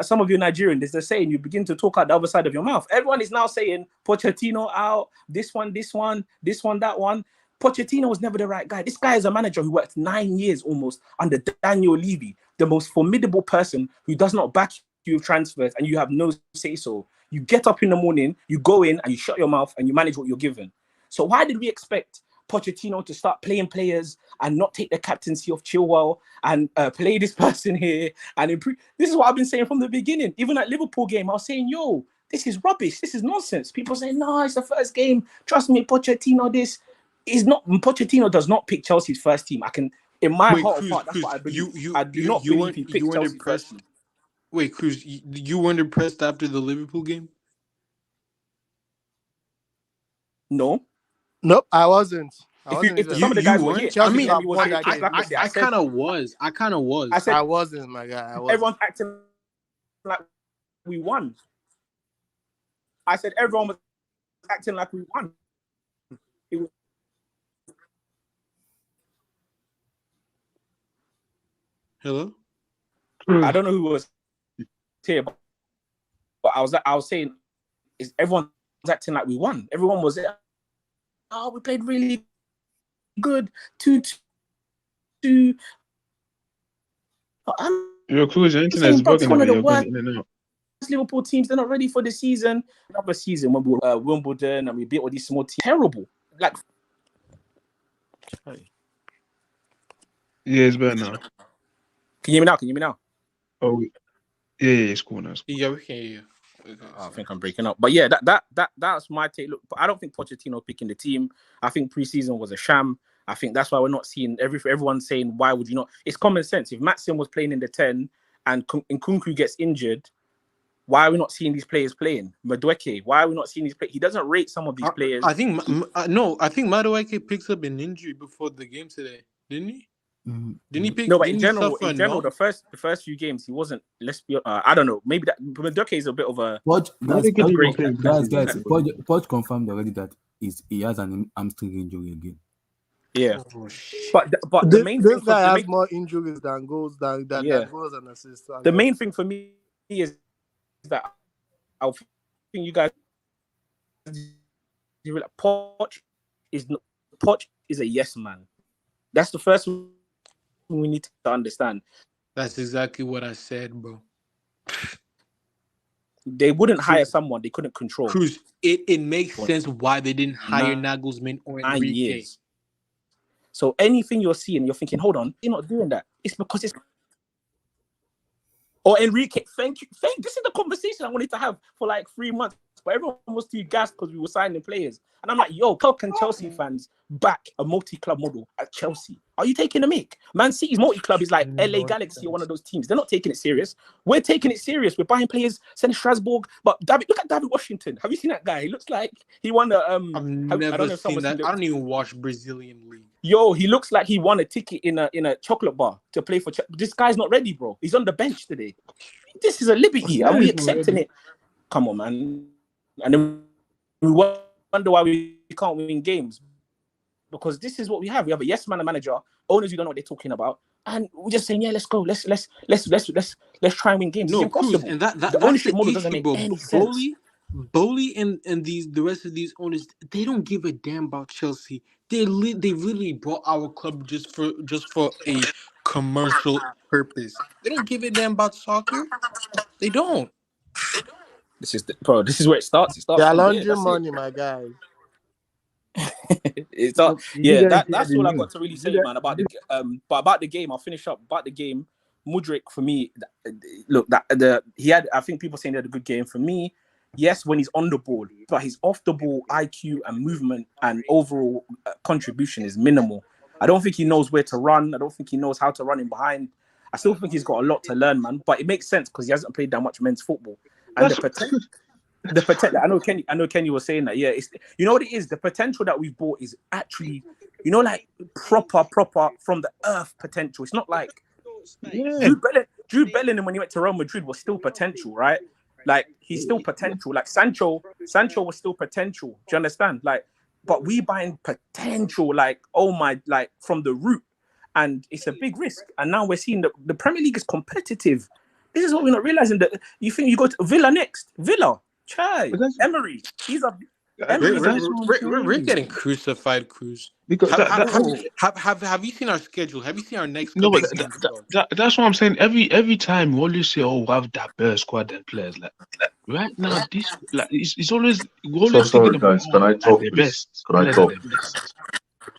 Some of you Nigerians, there's a saying, you begin to talk out the other side of your mouth. Everyone is now saying Pochettino out, this one, that one. Pochettino was never the right guy. This guy is a manager who worked 9 years almost under Daniel Levy, the most formidable person who does not back you with transfers, and you have no say so. You get up in the morning, you go in and you shut your mouth and you manage what you're given. So why did we expect Pochettino to start playing players and not take the captaincy of Chilwell and play this person here and improve? This is what I've been saying from the beginning. Even at Liverpool game, I was saying, yo, this is rubbish. This is nonsense. People say, no, it's the first game. Trust me, Pochettino, this is not. Pochettino does not pick Chelsea's first team. I can, in my heart of heart, that's what I believe. I do not believe he picks Chelsea's first team. Wait, Cruz, you weren't impressed after the Liverpool game? No. Nope, I wasn't. If some of the guys were here, I mean, I kind of was. I said I wasn't, my guy. I wasn't. Everyone's acting like we won. I said everyone was acting like we won. Hello? I don't know who was here, but I was saying, is everyone was acting like we won? Everyone was there. Oh, we played really good. 2-2. Your Cruz, your internet is broken. One of the worst Liverpool teams. They're not ready for the season. Another season when we were Wimbledon and we beat all these small teams. Terrible. Like, yeah, it's better now. Can you hear me now? Oh, yeah, it's cool now. Yeah, we can hear you. I think I'm breaking up, but yeah, that's my take. Look, but I don't think Pochettino picking the team. I think preseason was a sham. I think that's why we're not seeing everyone saying, why would you not? It's common sense. If Matson was playing in the 10 and Nkunku gets injured, why are we not seeing these players playing? Madueke, why are we not seeing these players? He doesn't rate some of these players. I think Madueke picks up an injury before the game today, didn't he? Didn't he pick? No, but in general, the first few games he wasn't. Let's be. I don't know. Maybe that Madueke is a bit of a. Guys, Poch confirmed already that he has an hamstring injury again. Yeah, but the main thing guy has more injuries than goals than goals and assists. The main thing for me is that I think you guys, Poch is a yes man. That's the first thing we need to understand. That's exactly what I said, bro. They wouldn't hire someone they couldn't control. Cruz, it makes sense why they didn't hire Nagelsmann or Enrique. So anything you're seeing, you're thinking, hold on, you're not doing that. It's because it's. Or Enrique, thank you. This is the conversation I wanted to have for like 3 months, but everyone was too gassed because we were signing players. And I'm like, yo, how can Chelsea fans back a multi-club model at Chelsea? Are you taking a mick? Man City's multi-club is like LA Galaxy or one of those teams. They're not taking it serious. We're taking it serious. We're buying players, sending Strasbourg. But look at David Washington. Have you seen that guy? He looks like he won the I've never seen that. I don't even watch Brazilian league. Yo, he looks like he won a ticket in a chocolate bar to play for. This guy's not ready, bro. He's on the bench today. This is a liberty. Are we accepting it? Come on, man. And then we wonder why we can't win games, because this is what we have. We have a yes man, a manager, owners who don't know what they're talking about, and we're just saying, yeah, let's go. Let's try and win games. No, It's impossible. Cruz, and the ownership model doesn't make any sense. Bowley and the rest of these owners, they don't give a damn about Chelsea. They literally brought our club just for a commercial purpose. They don't give a damn about soccer. They don't. This is where it starts. It starts. They're from laundering here. money, my guy. It's not. Yeah, that's all I got to really say, man. About the game, I'll finish up. About the game, Mudryk for me. Look, he had. I think people saying he had a good game. For me, yes, when he's on the ball, but his off the ball IQ and movement and overall contribution is minimal. I don't think he knows where to run. I don't think he knows how to run in behind. I still think he's got a lot to learn, man. But it makes sense because he hasn't played that much men's football. And the potential. I know Kenny was saying that. Yeah, it's, you know what it is. The potential that we've bought is actually, like proper from the earth potential. It's not like Jude Bellingham when he went to Real Madrid was still potential, right? Like he's still potential. Like Sancho was still potential. Do you understand? Like, but we buying potential, like from the root, and it's a big risk. And now we're seeing the Premier League is competitive. This is what we're not realizing. That you think you go to Villa next, Chai, Emery. These are. We're getting crucified, Cruz. Because have you seen our schedule? Have you seen our next? No, but that's what I'm saying. Every time we always say, "Oh, we have that best squad and players." Like right now, this it's always sorry, guys. Can I talk, please? Can I talk?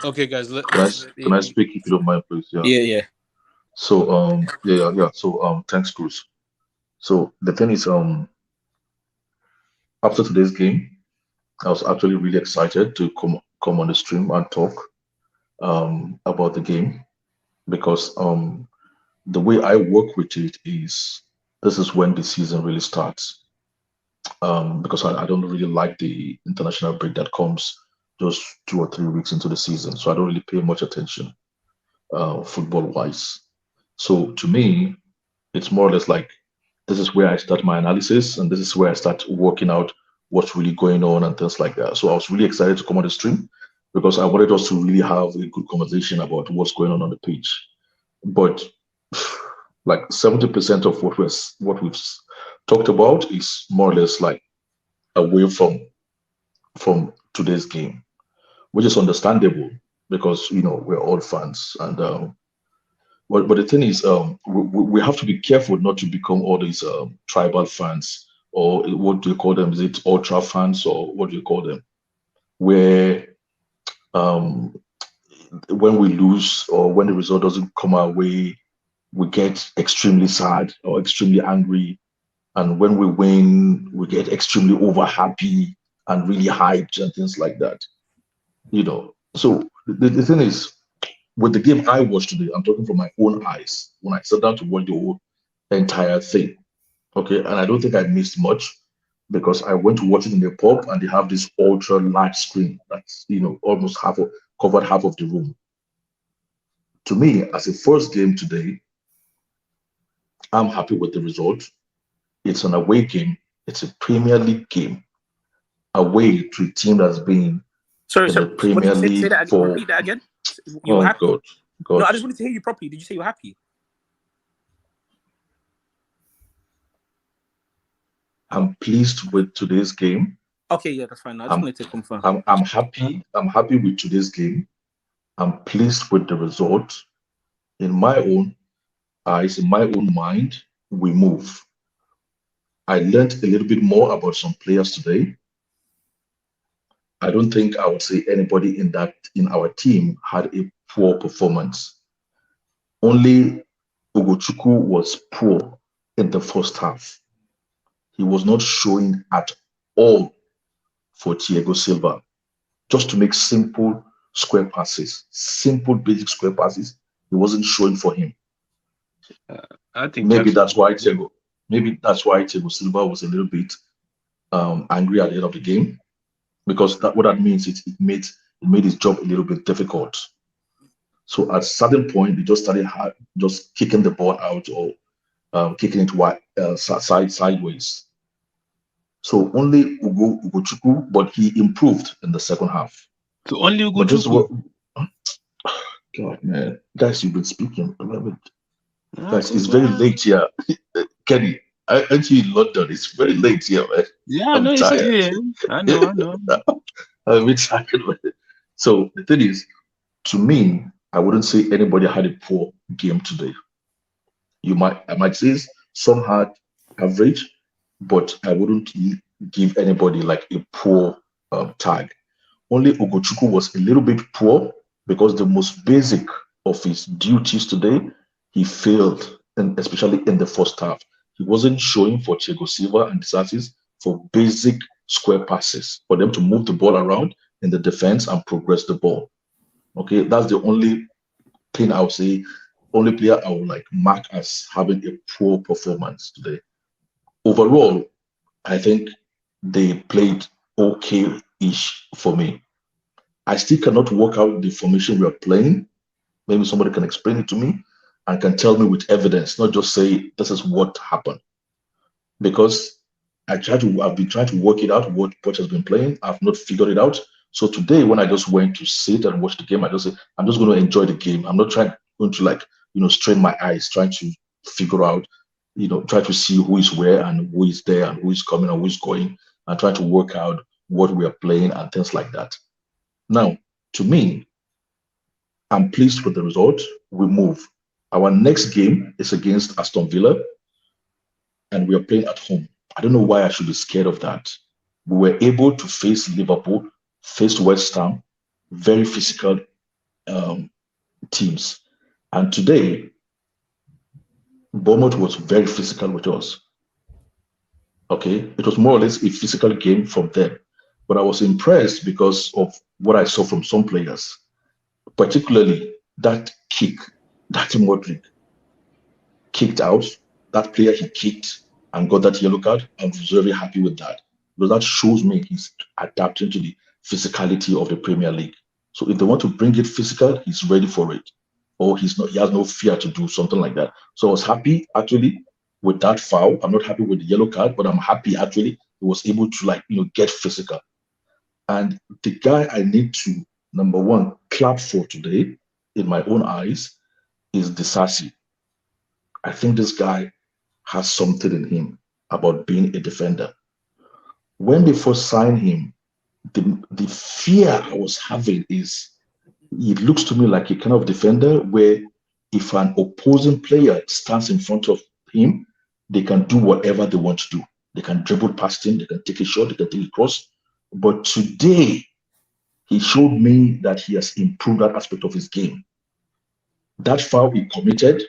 Okay, guys. Can I speak if you don't mind, please? Yeah. So yeah. So thanks, Cruz. So the thing is, after today's game, I was actually really excited to come on the stream and talk about the game, because the way I work with it is this is when the season really starts, because I don't really like the international break that comes just 2 or 3 weeks into the season, so I don't really pay much attention football wise. So to me, it's more or less like this is where I start my analysis, and this is where I start working out what's really going on and things like that. So I was really excited to come on the stream because I wanted us to really have a good conversation about what's going on the pitch. But like 70% of what we've talked about is more or less like away from today's game, which is understandable because we're all fans. And but the thing is, we have to be careful not to become all these tribal fans, or what do you call them? Is it ultra fans, or what do you call them? Where when we lose or when the result doesn't come our way, we get extremely sad or extremely angry. And when we win, we get extremely over happy and really hyped and things like that. So the thing is, with the game I watched today, I'm talking from my own eyes. When I sat down to watch the whole entire thing, okay, and I don't think I missed much because I went to watch it in the pub and they have this ultra large screen that's almost covered half of the room. To me, as a first game today, I'm happy with the result. It's an away game. It's a Premier League game away to a team that's been in the Premier League say that, for. repeat that again. You were happy? God. No, I just wanted to hear you properly. Did you say you were happy? I'm pleased with today's game. Okay, yeah, that's fine. I just wanted to confirm. I'm happy. I'm happy with today's game. I'm pleased with the result. In my own eyes, in my own mind, we move. I learned a little bit more about some players today. I don't think I would say anybody in our team had a poor performance. Only Ugochukwu was poor in the first half. He was not showing at all for Thiago Silva. Just to make simple square passes, simple basic square passes, he wasn't showing for him. I think maybe that's why Thiago Silva was a little bit angry at the end of the game, because what that means is it made his job a little bit difficult. So at a certain point, he just started just kicking the ball out or kicking it sideways. So only Ugochukwu, but he improved in the second half. So only Ugochukwu. God, man, guys, you've been speaking. Guys, it's very late here. Kenny, aren't you in London? It's very late here, man. Yeah, I know it's here. I know. I'm a bit tired, man. So the thing is, to me, I wouldn't say anybody had a poor game today. I might say some had average, but I wouldn't give anybody like a poor tag. Only Ugochukwu was a little bit poor because the most basic of his duties today, he failed, and especially in the first half. He wasn't showing for Thiago Silva and Disassis for basic square passes, for them to move the ball around in the defense and progress the ball. Okay, that's the only thing I would say, only player I would like mark as having a poor performance today. Overall, I think they played okay-ish for me. I still cannot work out the formation we are playing. Maybe somebody can explain it to me and can tell me with evidence, not just say this is what happened. Because I've been trying to work it out, what Poch has been playing. I've not figured it out. So today, when I just went to sit and watch the game, I just said, I'm just going to enjoy the game. I'm not going to strain my eyes, trying to figure out, try to see who is where and who is there and who is coming and who is going, and try to work out what we are playing and things like that. Now, to me, I'm pleased with the result. We move. Our next game is against Aston Villa, and we are playing at home. I don't know why I should be scared of that. We were able to face Liverpool, face West Ham, very physical teams. And today, Bournemouth was very physical with us. Okay, it was more or less a physical game from them. But I was impressed because of what I saw from some players, particularly that kick that Modric kicked out. That player he kicked and got that yellow card. I was very happy with that, because that shows me he's adapting to the physicality of the Premier League. So if they want to bring it physical, he's ready for it, or he has no fear to do something like that. So I was happy actually with that foul. I'm not happy with the yellow card, but I'm happy actually he was able to get physical. And the guy I need to, number one, clap for today, in my own eyes, is Disassi. I think this guy has something in him about being a defender. When they first signed him, the fear I was having is, it looks to me like a kind of defender where if an opposing player stands in front of him, they can do whatever they want to do. They can dribble past him, they can take a shot, they can take a cross. But today, he showed me that he has improved that aspect of his game. That foul he committed,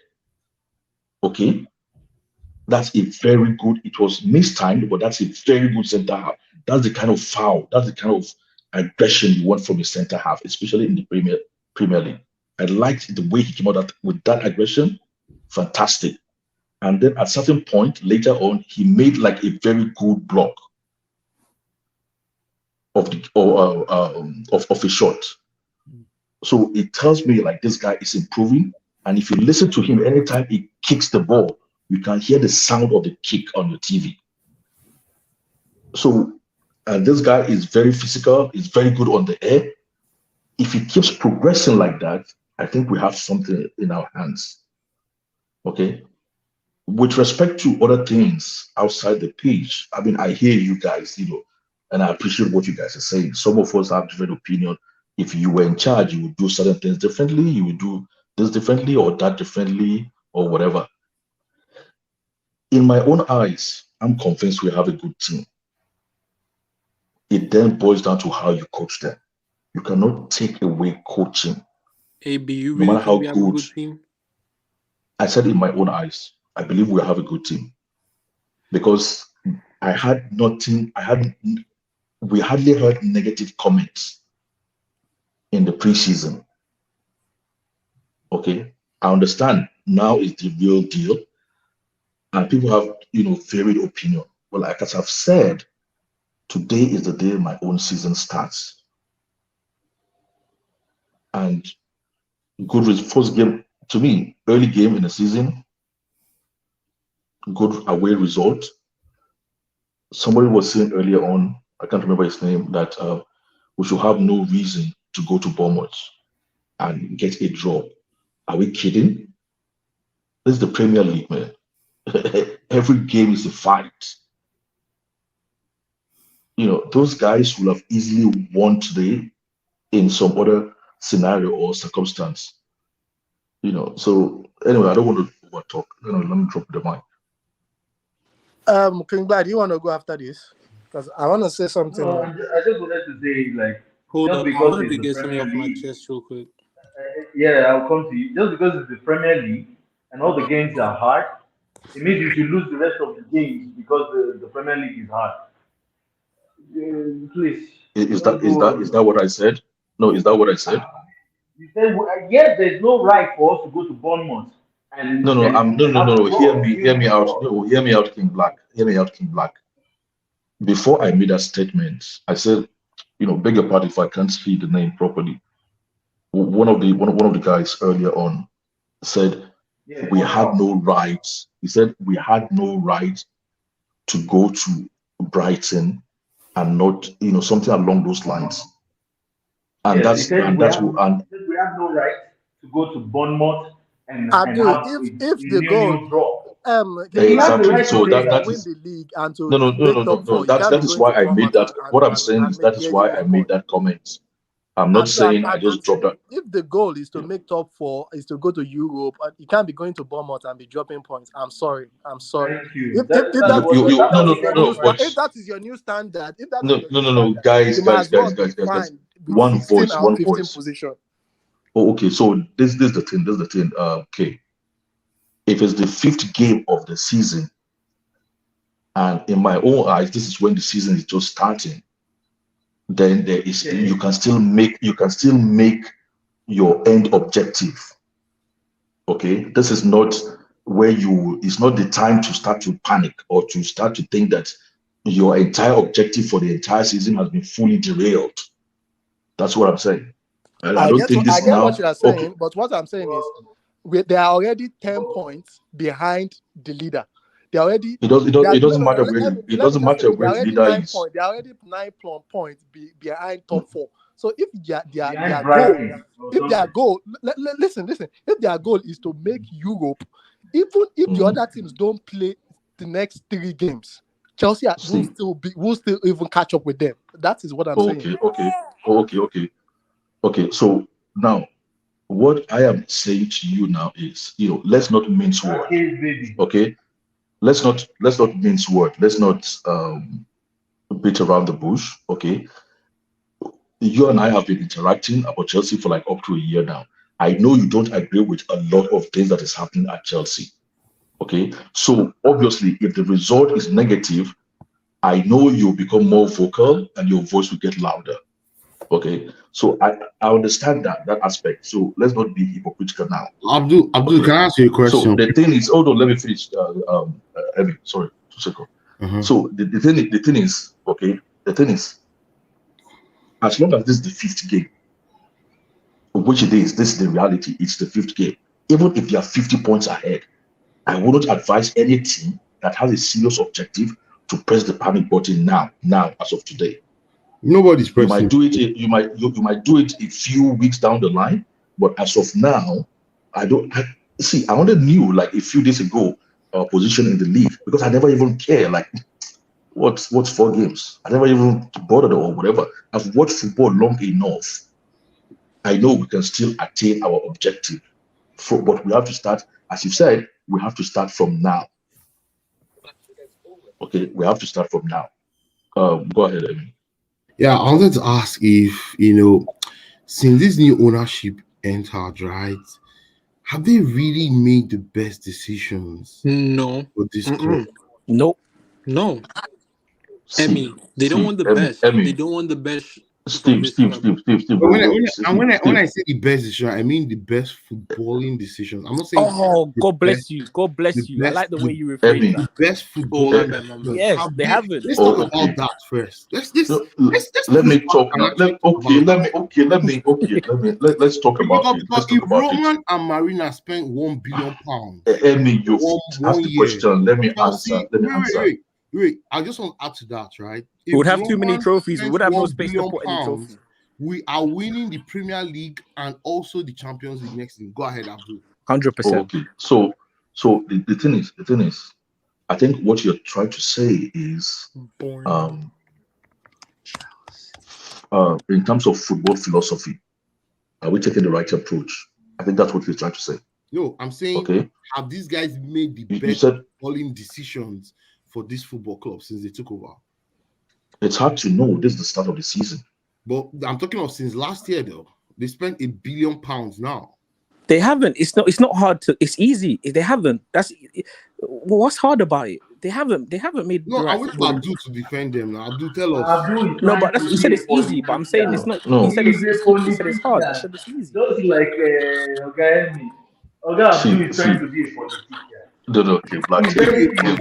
okay, that's a very good, it was mistimed, but that's a very good center half. That's the kind of foul, that's the kind of aggression you want from a center half, especially in the Premier League. I liked the way he came out with that aggression, fantastic. And then at a certain point later on, he made like a very good block of a shot. So it tells me like this guy is improving. And if you listen to him, anytime he kicks the ball, you can hear the sound of the kick on your TV. So, and this guy is very physical, he's very good on the air. If he keeps progressing like that, I think we have something in our hands. Okay. With respect to other things outside the pitch, I mean, I hear you guys, and I appreciate what you guys are saying. Some of us have different opinion. If you were in charge, you would do certain things differently, you would do this differently or that differently or whatever. In my own eyes, I'm convinced we have a good team. It then boils down to how you coach them. You cannot take away coaching AB, you No really matter how think we have a good, good team? I said in my own eyes, I believe we have a good team because I had nothing. We hardly heard negative comments in the preseason. Okay, I understand now is the real deal, and people have varied opinion. But like as I've said, today is the day my own season starts, and first game to me, early game in the season, good away result. Somebody was saying earlier on, I can't remember his name, that we should have no reason to go to Bournemouth and get a draw. Are we kidding? This is the Premier League, man. Every game is a fight. Those guys will have easily won today in some other scenario or circumstance. So anyway, I don't want to over talk. Let me drop the mic. King Glad, you want to go after this? Because I want to say something. No, I just wanted to say, like, Hold just on, I because wanted it's to the get something Premier off my League, chest real quick. yeah, I'll come to you. Just because it's the Premier League and all the games are hard, it means you should lose the rest of the games because the Premier League is hard. Please. Is that what I said? No, is that what I said? You said, yes, there's no right for us to go to Bournemouth. And No. Hear me out. draw. No, hear me out, King Black. Hear me out, King Black. Before I made that statement, I said, beg your pardon if I can't speak the name properly. One of the guys earlier on said we had no rights. He said we had no right to go to Brighton and not, something along those lines. And yes, we have no right to go to Bournemouth and have if the goal, draw. Exactly. So that win is the league and to no. make top four. That is why I made that. What I'm saying is that is why I made that comment. I'm not saying I just dropped that. If the goal is to make top four, is to go to Europe, you can't be going to Bournemouth and be dropping points. I'm sorry. Thank you. If that is your new standard, if that is your new standard, guys. One voice. Position. Oh, okay. So this is the thing. Okay. If it's the 5th game of the season, and in my own eyes, this is when the season is just starting, then there is you can still make your end objective. Okay, this is not where it's not the time to start to panic or to start to think that your entire objective for the entire season has been fully derailed. That's what I'm saying. I don't think this now. What you are saying, but what I'm saying is they are already 10 points behind the leader. They already. It doesn't matter where the leader is. They are already 9 points behind top 4. So if their goal, listen, if their goal is to make Europe, even if the other teams don't play the next 3 games, Chelsea will still even catch up with them. That is what I'm saying. Okay. So now, what I am saying to you now is, let's not mince words. Okay, let's not mince words. Let's not beat around the bush. Okay, you and I have been interacting about Chelsea for like up to a year now. I know you don't agree with a lot of things that is happening at Chelsea. Okay, so obviously, if the result is negative, I know you'll become more vocal and your voice will get louder. Okay, so I understand that aspect. So let's not be hypocritical now. Abdul, can I ask you a question? So the thing is, hold on, let me finish. Evan, sorry, 2 seconds. So the thing is, okay, the thing is, as long as this is the 5th game, which it is, this is the reality. It's the 5th game. Even if they are 50 points ahead, I wouldn't advise any team that has a serious objective to press the panic button now, as of today. Nobody's pressing. You might do it a few weeks down the line, but as of now, I only knew like a few days ago our position in the league because I never even care like what's 4 games. I never even bothered or whatever. I've watched football long enough. I know we can still attain our objective, but we have to start, as you said, we have to start from now. Okay, we have to start from now. Go ahead, Amy. Yeah, I wanted to ask if, since this new ownership entered, right? Have they really made the best decisions No. for this club? Nope. No. Emmy, they don't want the best. They don't want the best from this club. But when I say the best decision, I mean the best footballing decisions. I'm not saying. Oh, God bless you. God bless you. I like the way you rephrase that. The best footballing decisions. Yes, they haven't. Let's talk about that first. Let's let me talk. Let's talk about it. Because if Roman and Marina spent £1 billion, Emmy, you ask the question. Let me answer. Wait, I just want to add to that, right? We would have too many trophies. We would have no space to put any trophies. We are winning the Premier League and also the Champions League next season. Go ahead, Abdul. 100%. Okay. So the thing is, I think what you're trying to say is, in terms of football philosophy, are we taking the right approach? I think that's what you're trying to say. No, I'm saying, have these guys made the best footballing decisions for this football club since they took over? It's hard to know. This is the start of the season. But I'm talking of since last year, though. They spent £1 billion now. They haven't. It's not hard to. It's easy. They haven't. What's hard about it? They haven't made. No, I want Abdul to defend them now. Abdul, tell us. No, but he said it's easy. But I'm saying it's not. No. He said it's hard. I said it's easy. Just like Abdul is trying to be a politician. No, okay, Black. He's trying to do a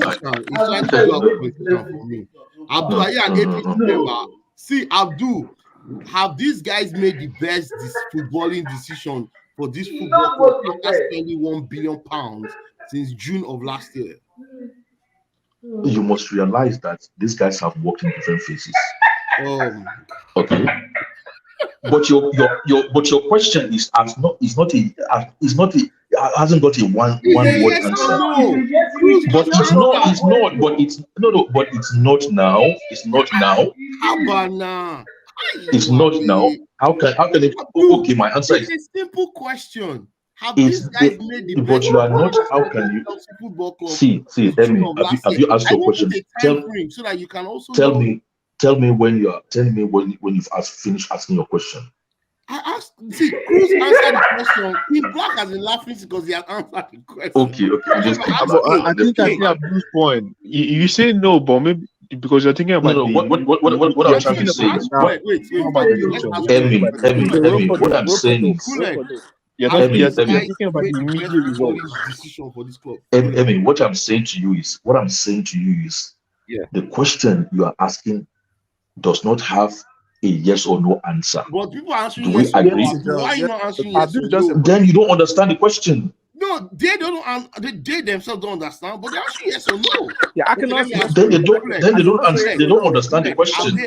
politician for me. Abdul, are you an APC member? See, Abdul, have these guys made the best footballing decision for this football club after spending £1 billion since June of last year? You must realize that these guys have worked in different phases. Okay. But your question hasn't got a one word answer. But it's not now. It's not now. How about now? It's not now. How can it? Okay, my answer is a simple question. Have these guys made the but you are not. How can you see? Emmy, have you asked your question? So that you can also tell me when you've finished asking your question. I asked. See, Cruz answered the question. In Black has been laughing because he has answered the question. Okay. I think I see Abdul's point. You say no, but maybe because you're thinking about what I'm trying to say is Emmy, what I'm saying is you're thinking about the immediate results. Decision for this club. Emmy, what I'm saying to you is the question you are asking does not have a yes or no answer. But people are answering yes or no. Why are you not answering yes or no? Then you don't understand the question. No, they don't. They themselves don't understand, but they're answering yes or no. Yeah, I can answer. Then they don't understand the question.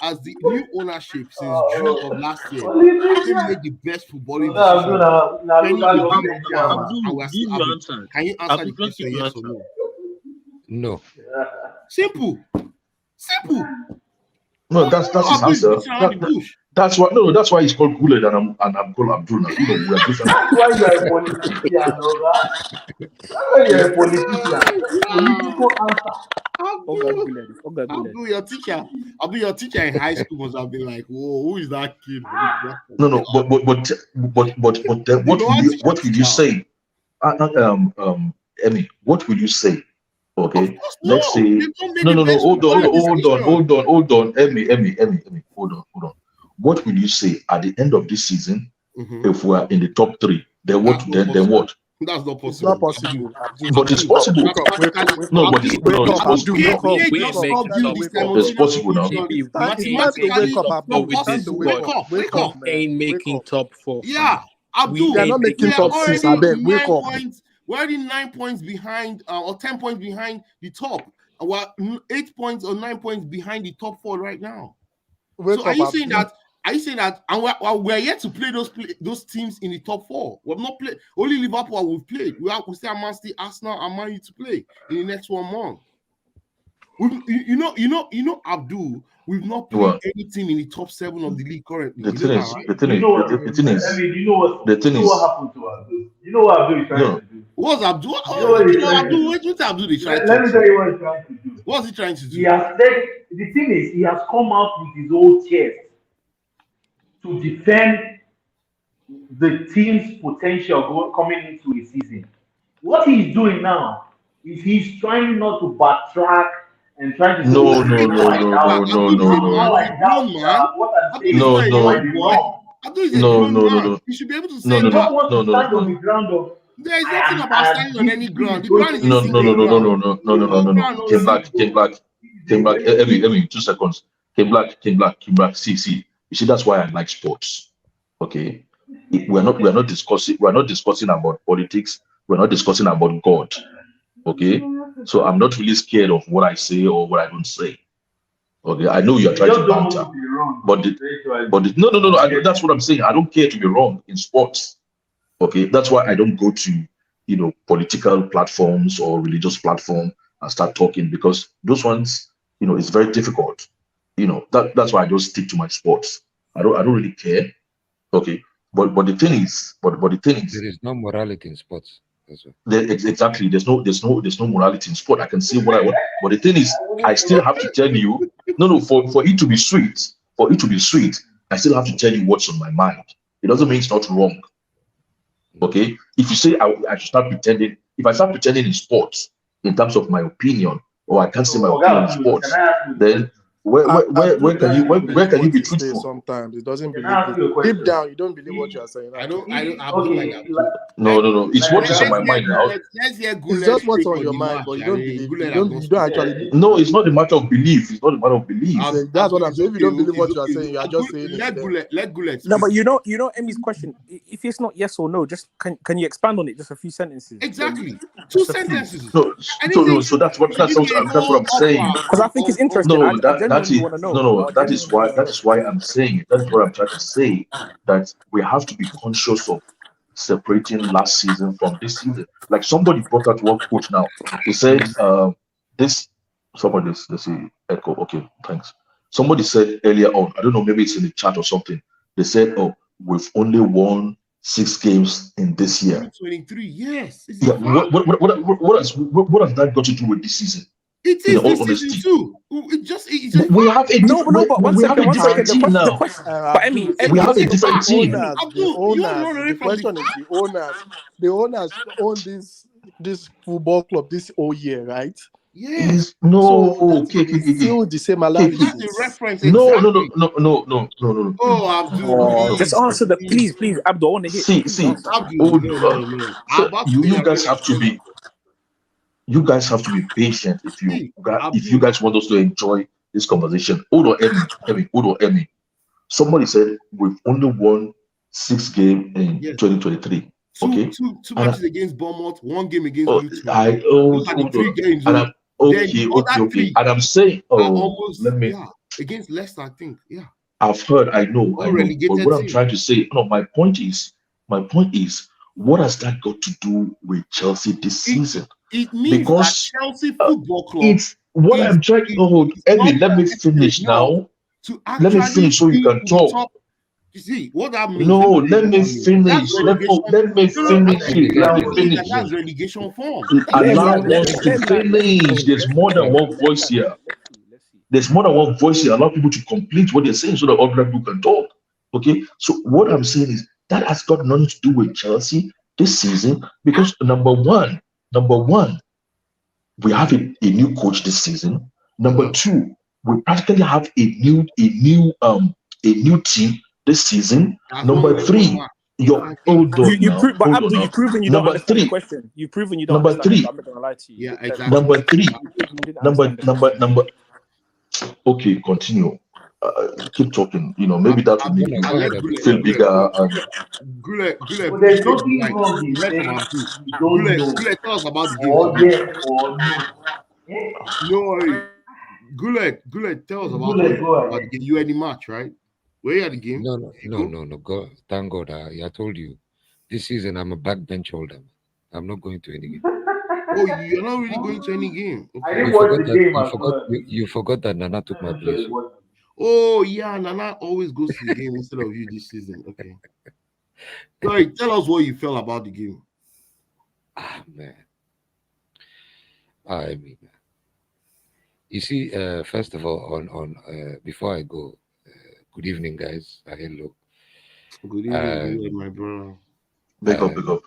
As the new ownership since June of last year, they made the best footballing decision. Can you answer the question yes or no? No. Simple. No, that's his answer. That's why that's why he's called Guled and I'm called Abdul now. You know, we are different. That's why you are a politician, That's why you are a politician. Political answer. Abdul, your teacher in high school must have been like, whoa, who is that kid? No, but what would you say? Emmy, what would you say? Okay, let's say no. Hold on. Emmy, hold on. What will you say at the end of this season if we are in the top 3? Then what? That's not possible. It's not possible. But it's possible. No, but it's possible. It's possible now. Wake up. Ain't making top 4. Yeah, Abdul. They're not making top 6. I beg. Wake up. We're already 9 points behind, or 10 points behind the top. We're 8 points or 9 points behind the top 4 right now. So are you saying that? And we're yet to play those teams in the top 4? We've not played. Only Liverpool we've played. We still have Man City, Arsenal, and Man Utd to play in the next 1 month. You know, Abdul. We've not played any team in the top 7 of the league currently. The thing is, what happened to Abdul? You know what Abdul is trying to do? What's Abdul? What Abdul is trying to do? Let me tell you what he's trying to do. What's he trying to do? The thing is, he has come out with his own chest to defend the team's potential coming into a season. What he's doing now is he's trying not to backtrack and trying to say, No, oh, no, it's not no, like no, that. no, But no, Abdul is no, a It's no, not man, no, a like that. grown man. What I'm Abdul is saying no, not is a he no, might young be boy. wrong. Abdul is a no, grown no, no, man. no, He should be able to no, say no, You no, that. don't want no, to no, stand on the ground of There is nothing about I am standing on this any this ground. is The going ground to is a no, this is no, a no, single no, no, ground. no, no, no, no, no, No no, no. ground, no Came seat. back, came back, came back. Emi, 2 seconds. Came back, came back, came back. See. You see, that's why I like sports. Okay, we're not discussing about politics. We're not discussing about God. Okay, so I'm not really scared of what I say or what I don't say. Okay, I know you're you trying to just don't want banter, to be wrong but eventually. no, no, no, no. You get That's what I'm saying. I don't care to be wrong in sports. Okay, that's why I don't go to political platforms or religious platform and start talking, because those ones, it's very difficult. That's why I just stick to my sports. I don't really care. Okay, but the thing is, but the thing is, There is no morality in sports. That's what. exactly, there's no morality in sport. I can say what I want, but the thing is, I still have to tell you, no, for it to be sweet, I still have to tell you what's on my mind. It doesn't mean it's not wrong. Okay, if you say I should start pretending, if I start pretending in sports in terms of my opinion, or I can't say my so opinion in Oga, can sports, I ask you a then question? Abdul where can doesn't you even where believe can you what be he says truthful? sometimes. He doesn't Can I believe ask it. you a Deep question? down, you don't believe what you are saying. I That's don't all. Abdul like Okay, Abdul. No, no, no. It's like what is on Let's my hear mind now. let's hear It's Gulet's just what's take on on your the mind, match. but you don't Jare. believe. Gulet has not You don't spoken. actually. No, it's not a matter of belief. It's not a matter of belief. That's what Abdul I'm is saying. If you okay. don't believe Is what you are okay. saying, you are just saying it. Then Let Gulet No, speak. but you know, Emmy's question. If it's not yes or no, just can you expand on it? Just a few sentences. Exactly. Two Just a few. sentences. No, And so if no, he so should he should give me a that's what whole I'm saying. offer Because I think it's of interesting. No, I that genuinely is want to know. no, I that is genuinely why want to know. I'm saying it. That is what I'm trying to say. That we have to be conscious of separating last season from this season. Like somebody brought out one quote now. He said, "This somebody let's see echo. Okay, thanks. Somebody said earlier on. I don't know, maybe it's in the chat or something. They said, "Oh, we've only won 6 games in this year." 2023. Yes, it's a Yeah, fact. what has that got to do with this season? It In is all this season honesty, too. It's a but we fact. have a No, but no, but one we have second, a one different second. team The now. question. But Emmy, It's We a, have it's a a different fact. team. You don't run the away from the question is fact. the owners own this football club this whole year, right? Yes. Is no So that okay, is still the same That's the analysis. reference no, exactly. no. Oh, Abdul, just please, answer the please. please, Abdul. I want to hit. Please See, answer. Abdul, oh, no. I'm so about to you say guys another have to question. be patient See, if you Abdul, guys want us to enjoy this conversation. Hold on, Emmy, hold on, Emmy. Somebody said we've only won 6 games in yes. 2023. Okay, Two and matches against Bournemouth, one game against Luton. I Those are the hold three on, games. and Oh. I'm Then the other okay, three and I'm saying, are almost let me. against Leicester, I think. Yeah. I've heard, I know, All but relegated what I'm teams. trying to say, no, my point is, what has that got to do with Chelsea this season? It means that Because Chelsea Football Club it's what is I'm trying. Oh, Emmy, not let me competitive finish enough now. to Let me actually finish so you be can in the talk. top. You see what that means? No, Let me tell you let what me that means. That's finish. relegation. Let me No, I'm finish telling it. you, Let I'm me telling you that finish. that's relegation form. Allow Let us to him land. finish. There's more than one voice here. There's more than one voice here. Allow people to complete what they're saying so that other people can talk. Okay. So what I'm saying is that has got nothing to do with Chelsea this season because number one, we have a new coach this season. Number two, we practically have a new team this season. That's Number only one three, match. hold on now. But Hold on Abdul, now. you've proven you don't Number understand the three, question. You've proven you don't number understand it. So three, I'm not gonna lie to you. Yeah, exactly. number three, You didn't understand the question. number. Okay, continue. Keep talking. Maybe that will make I you let feel bigger. And Gulet, But please there's take the nothing mic. wrong in Right from saying Abdul. you don't know Gulet, tell us about the game or today. yes or no. Yeah? No worry. Gulet, tell us about what Bullet, you go think about the ahead. game. You had the match, right? Were you at the game? No. God, thank God. I told you, this season I'm a backbench holder. I'm not going to any game. Oh, you're not really going to any game. I Okay. didn't You watch forgot the that. game You as forgot. well. You forgot that Nana took my place. Actually, watched Oh yeah, Nana always goes to the game instead of you this season. Okay. Sorry, tell us what you felt about the game. Man. I mean, you see, first of all, on before I go, good evening, guys. Hello. Good evening, my brother. Big up, big up.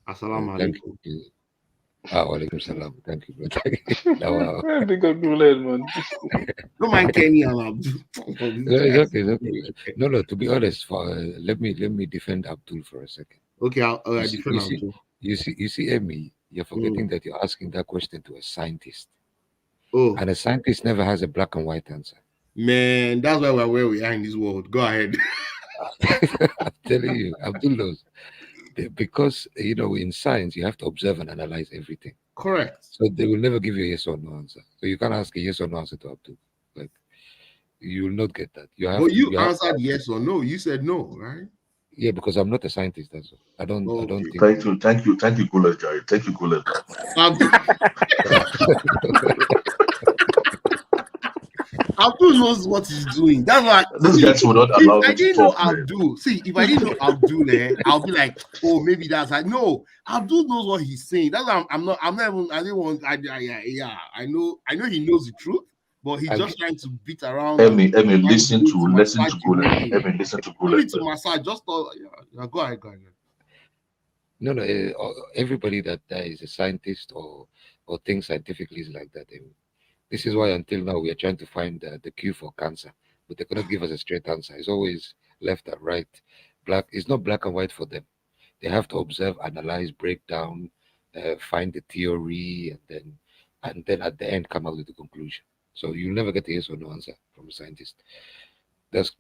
Assalamu Thank alaikum. you. Walaikum salam. Thank you, brother. Wow. Big up, man. Don't mind Kenny and Abdul. No, it's okay. No. To be honest, let me defend Abdul for a second. Okay, I You defend Abdul. you see, Emmy, you're forgetting that you're asking that question to a scientist. Oh, and a scientist never has a black and white answer. Man, that's why we're where we are in this world. Go ahead. I'm telling you, Abdul knows. Because in science you have to observe and analyze everything. Correct. So they will never give you a yes or no answer. So you can't ask a yes or no answer to Abdul. Like you will not get that. But you answered yes or no. You said no, right? Yeah, because I'm not a scientist. That's all. I don't think. Thank you, Gullet, Jerry. Thank you, Gullet. Abdul knows what he's doing. That's why Those guys will not allow me to talk. Abdul, if I didn't know Abdul, I'll be like, oh, maybe that's like no. Abdul knows what he's saying. That's why I'm not even. I didn't want. I know he knows the truth, but he's just trying to beat around. Emmy, listen to Gullet. Emmy, listen to Gullet. To massage. Just thought, go ahead. No. Everybody that is a scientist or thinks scientifically is like that. This is why until now we are trying to find the cure for cancer, but they cannot give us a straight answer. It's always left and right. It's not black and white for them. They have to observe, analyze, break down, find the theory, and then at the end come out with the conclusion. So you'll never get a yes or no answer from a scientist. That's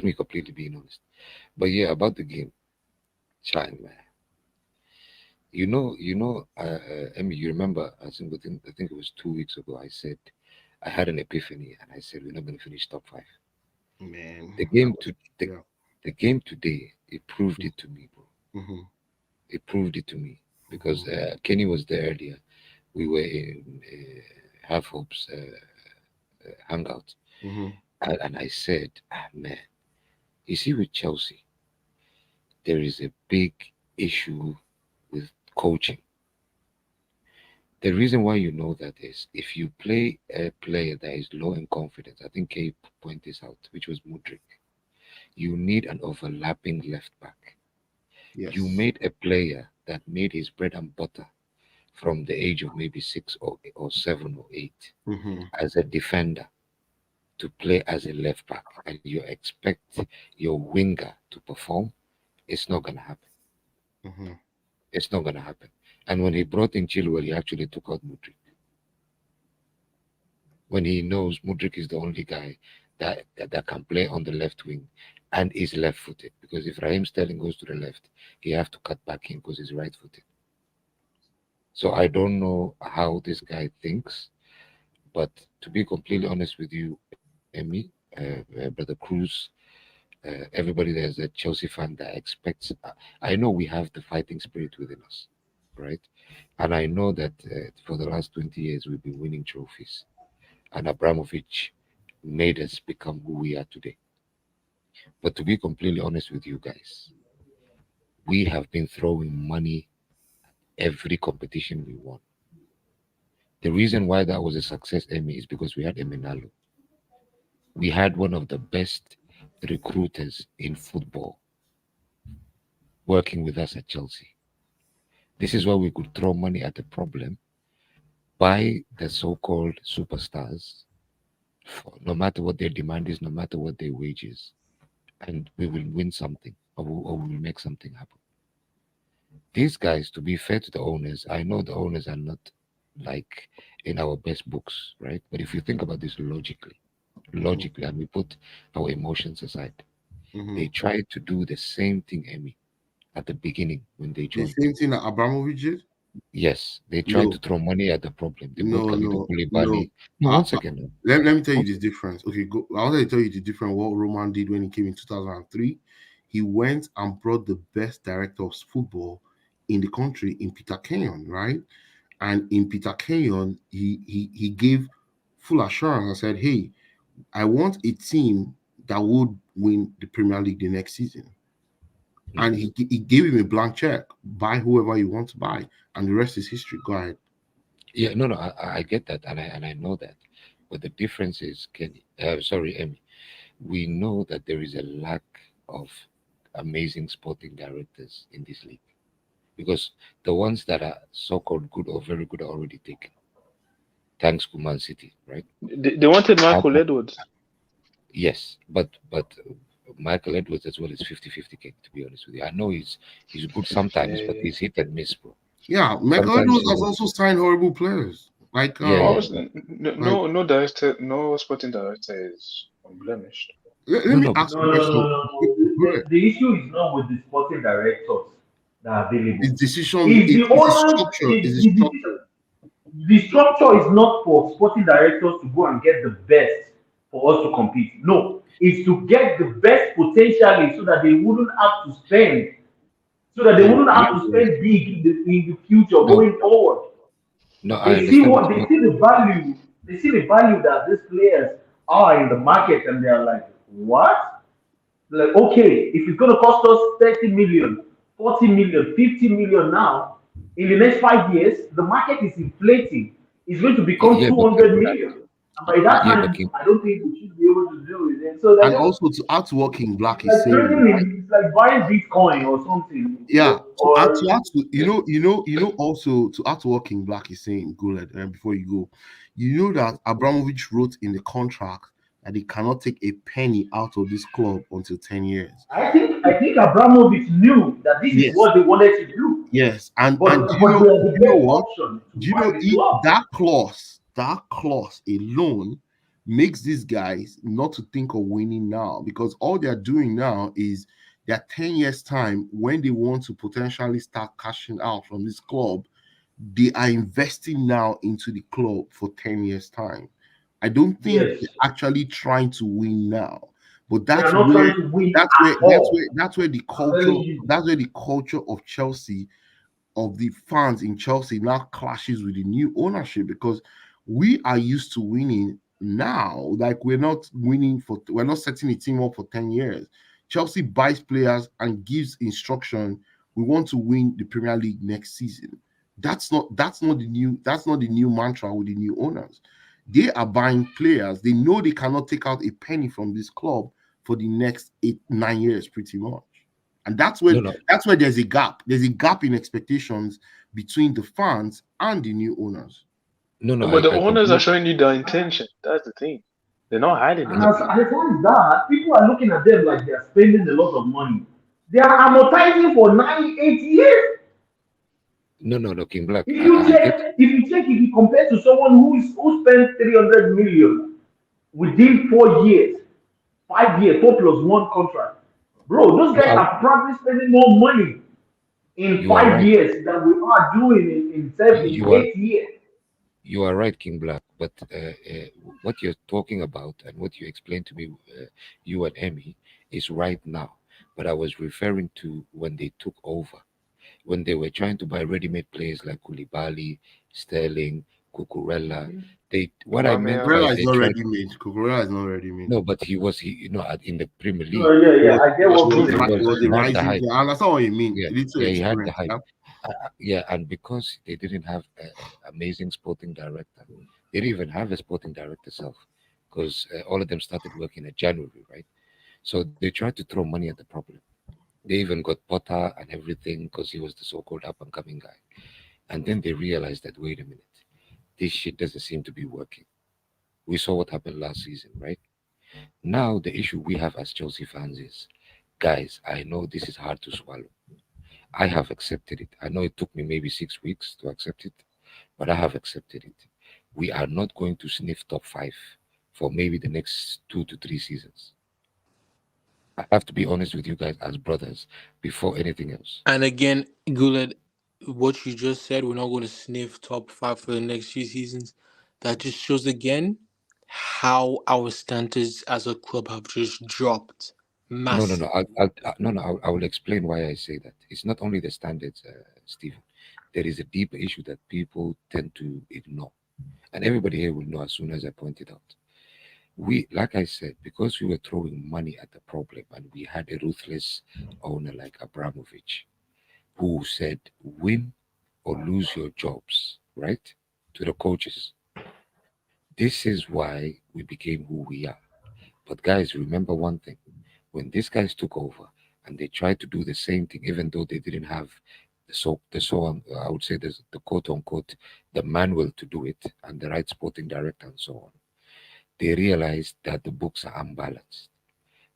me completely being honest. But yeah, about the game, shine man. Emmy, you remember, I think it was 2 weeks ago, I said, I had an epiphany and I said, we're not going to finish top 5. Man. The game today, it proved it to me, bro. Mm-hmm. It proved it to me because Kenny was there earlier. We were in Half Hope's hangout. Mm-hmm. And I said, man, you see with Chelsea, there is a big issue with coaching. The reason why you know that is if you play a player that is low in confidence, I think Kay pointed this out, which was Mudryk, you need an overlapping left back. Yes. You made a player that made his bread and butter from the age of maybe 6 or 7 or 8 as a defender to play as a left back, and you expect your winger to perform, it's not going to happen. Mm-hmm. It's not going to happen. And when he brought in Chilwell, he actually took out Mudryk. When he knows Mudryk is the only guy that can play on the left wing and is left-footed. Because if Raheem Sterling goes to the left, he have to cut back in because he's right-footed. So I don't know how this guy thinks, but to be completely honest with you, Emmy, Brother Cruz, everybody there's a Chelsea fan that expects. I know we have the fighting spirit within us, right? And I know that for the last 20 years we've been winning trophies, and Abramovich made us become who we are today. But to be completely honest with you guys, we have been throwing money at every competition we won. The reason why that was a success, Emmy, is because we had Eminalo. We had one of the best recruiters in football working with us at Chelsea. This is why we could throw money at the problem, buy the so-called superstars, no matter what their demand is, no matter what their wage is, and we will win something or we will make something happen. These guys, to be fair to the owners, I know the owners are not like in our best books, right? But if you think about this logically, and we put our emotions aside, they tried to do the same thing, Emmy, at the beginning when they joined. The same thing that Abramovich did? Yes, they tried to throw money at the problem. They No. One second. Let me tell you the difference. Okay, go. I want to tell you the difference what Roman did when he came in 2003. He went and brought the best director of football in the country in Peter Kenyon, right? And in Peter Kenyon, he gave full assurance and said, hey, I want a team that would win the Premier League the next season. And he gave him a blank check. Buy whoever you want to buy. And the rest is history. Go ahead. Yeah, no, I get that. And I know that. But the difference is, Emmy, we know that there is a lack of amazing sporting directors in this league, because the ones that are so-called good or very good are already taken. Thanks to Man City, right? They wanted Michael Edwards. Yes, but Michael Edwards as well is 50-50 cake, to be honest with you. I know he's good sometimes, but he's hit and miss, bro. Yeah, Michael Sometimes Edwards has also signed horrible players. Like No director, no sporting director is unblemished. Let me ask No, a no, no, question. no, no. The issue is not with the sporting directors that are available. His decision, If the it's a owners, structure. It's a the structure. the structure is not for sporting directors to go and get the best for us to compete. No, it's to get the best potentially so that they wouldn't have to spend, big in the future going forward. No, I They see understand. they see the value. They see the value that these players are in the market, and they're like, what? Like, okay, if it's gonna cost us 30 million, 40 million, 50 million now, in the next 5 years, the market is inflating. It's going to become 200 million. And by that time, I don't think we should be able to do it. And so And also to add to what King Black is like saying, right? it's like buying Bitcoin or something. Yeah, to add Or to also to add to what King Black is saying, Guled, and before you go, you know that Abramovich wrote in the contract that he cannot take a penny out of this club until 10 years. I think Abramovich knew that this is what they wanted to do. Yes, and But do the you know best what? option Do you know that clause alone makes these guys not to think of winning now, because all they're doing now is that 10 years time when they want to potentially start cashing out from this club, they are investing now into the club for 10 years time. I don't think they're actually trying to win now, but that's not where trying to win that's where the culture of Chelsea, of the fans in Chelsea, now clashes with the new ownership, because we are used to winning now. Like we're not setting a team up for 10 years. Chelsea buys players and gives instruction. We want to win the Premier League next season. That's not the new mantra with the new owners. They are buying players. They know they cannot take out a penny from this club for the next 8-9 years, pretty much. And that's where there's a gap. There's a gap in expectations between the fans and the new owners. But the owners are showing you their intention. That's the thing. They're not hiding it. And as well as that, people are looking at them like they're spending a lot of money. They are amortizing for 9-8 years. No, King Black. If you compare to someone who spent 300 million within 4 years, 5 years, 4+1 contract, bro, those guys are probably spending more money in 5 years than we are doing in 7-8 years. You are right, King Black. But what you're talking about and what you explained to me, you and Emmy, is right now. But I was referring to when they took over, when they were trying to buy ready-made players like Koulibaly, Sterling, Cucurella. I meant Cucurella is not ready-made. Cucurella is not ready-made. No, but he in the Premier League. I get what you mean. He was a rising. I understand what you mean. Yeah, he had the hype. And because they didn't have an amazing sporting director, they didn't even have a sporting director self, because all of them started working in January, right? So they tried to throw money at the problem. They even got Potter and everything because he was the so-called up-and-coming guy. And then they realized that, wait a minute, this shit doesn't seem to be working. We saw what happened last season, right? Now the issue we have as Chelsea fans is, guys, I know this is hard to swallow. I have accepted it. I know it took me maybe 6 weeks to accept it, but I have accepted it. We are not going to sniff top 5 for maybe the next 2 to 3 seasons. I have to be honest with you guys as brothers before anything else. And again, Guled, what you just said, we're not going to sniff top 5 for the next few seasons. That just shows again how our standards as a club have just dropped. Massive. I will explain why I say that. It's not only the standards, Stephen. There is a deeper issue that people tend to ignore, and everybody here will know as soon as I point it out. We, like I said, because we were throwing money at the problem, and we had a ruthless owner like Abramovich, who said, "Win or lose your jobs," right, to the coaches. This is why we became who we are. But guys, remember one thing. When these guys took over, and they tried to do the same thing, even though they didn't have I would say the quote unquote the manual to do it and the right sporting director and so on. They realized that the books are unbalanced.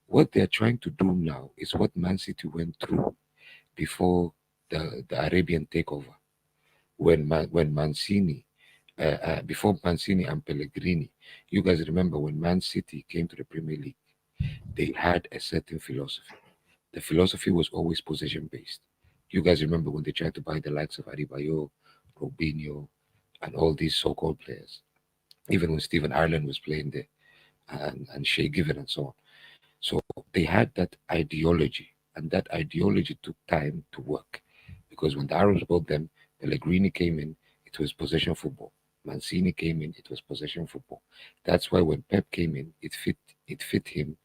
What they're trying to do now is what Man City went through before the Arabian takeover, when Mancini, before Mancini and Pellegrini. You guys remember when Man City came to the Premier League, they had a certain philosophy. The philosophy was always possession based. You guys remember when they tried to buy the likes of Adebayo, Robinho, and all these so-called players, even when Stephen Ireland was playing there, and Shea Given and so on. So they had that ideology, and that ideology took time to work. Because when the Arabs bought them, Pellegrini came in, it was possession football. Mancini came in, it was possession football. That's why when Pep came in, it fit him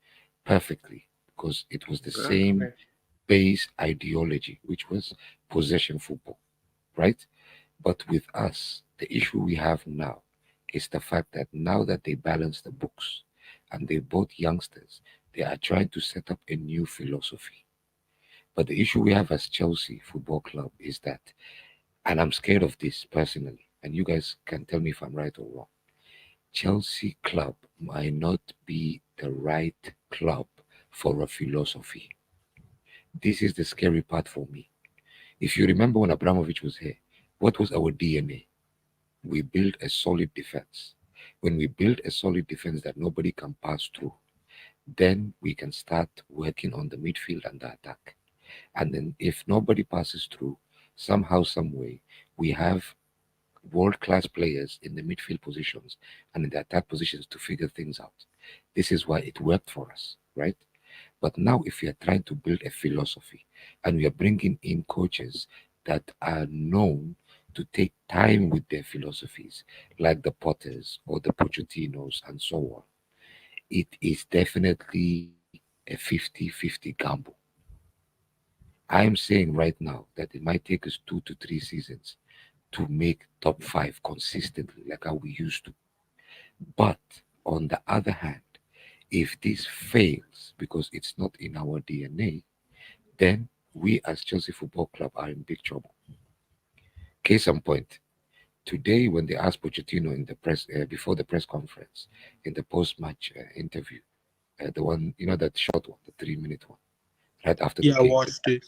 perfectly because it was the same base ideology, which was possession football, right? But with us, the issue we have now is the fact that now that they balance the books and they bought youngsters, they are trying to set up a new philosophy. But the issue we have as Chelsea Football Club is that, and I'm scared of this personally, and you guys can tell me if I'm right or wrong. Chelsea Club might not be the right club for a philosophy. This is the scary part for me. If you remember when Abramovich was here, what was our DNA? We built a solid defense. When we build a solid defense that nobody can pass through, then we can start working on the midfield and the attack. And then if nobody passes through, somehow, some way, we have world-class players in the midfield positions and in the attack positions to figure things out. This is why it worked for us, right? But now if we are trying to build a philosophy and we are bringing in coaches that are known to take time with their philosophies, like the Potters or the Pochettinos and so on, it is definitely a 50-50 gamble. I am saying right now that it might take us 2 to 3 seasons to make top 5 consistently, like how we used to. But on the other hand, if this fails because it's not in our DNA, then we as Chelsea Football Club are in big trouble. Case in point, today when they asked Pochettino in the press before the press conference, in the post-match interview, the one that short one, the 3-minute one, right after the Yeah, I game. watched it.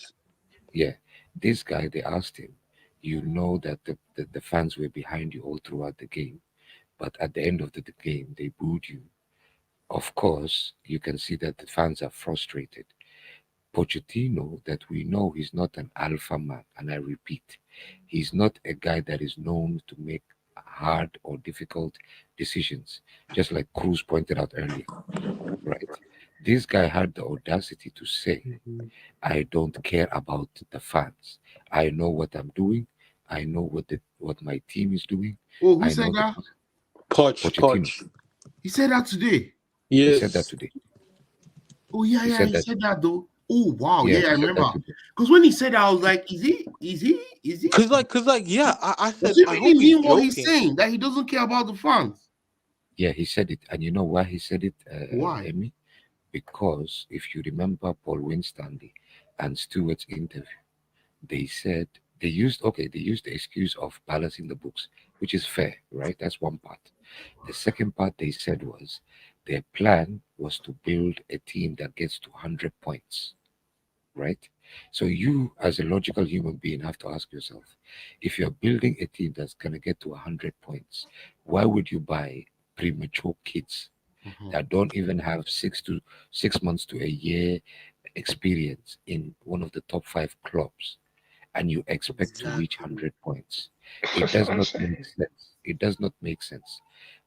Yeah, this guy, they asked him, you know that the fans were behind you all throughout the game, but at the end of the game, they booed you. Of course, you can see that the fans are frustrated. Pochettino, that we know he's not an alpha man, and I repeat, he's not a guy that is known to make hard or difficult decisions, just like Cruz pointed out earlier, right? This guy had the audacity to say, I don't care about the fans. I know what I'm doing. I know what my team is doing. Oh, who I said know that? Pochettino. He said that today. He said that today. Oh yeah, He yeah, said he that. said that though. Oh wow, Yes, yeah, I he said remember. that today. Because when he said that, I was like, is he? Cause yeah, I said Does he I really hope he's mean what he's joking. saying? That he doesn't care about the fans? Yeah, he said it. And you know why he said it, Why? Emmy? Because if you remember Paul Winstanley and Stewart's interview, they said they used the excuse of balancing the books, which is fair, right? That's one part. The second part they said was their plan was to build a team that gets to 100 points, right? So you, as a logical human being, have to ask yourself, if you're building a team that's gonna get to 100 points, why would you buy premature kids that don't even have 6 months to a year experience in one of the top 5 clubs, and you expect to reach 100 points? It That's does what I'm not make saying. sense. It does not make sense.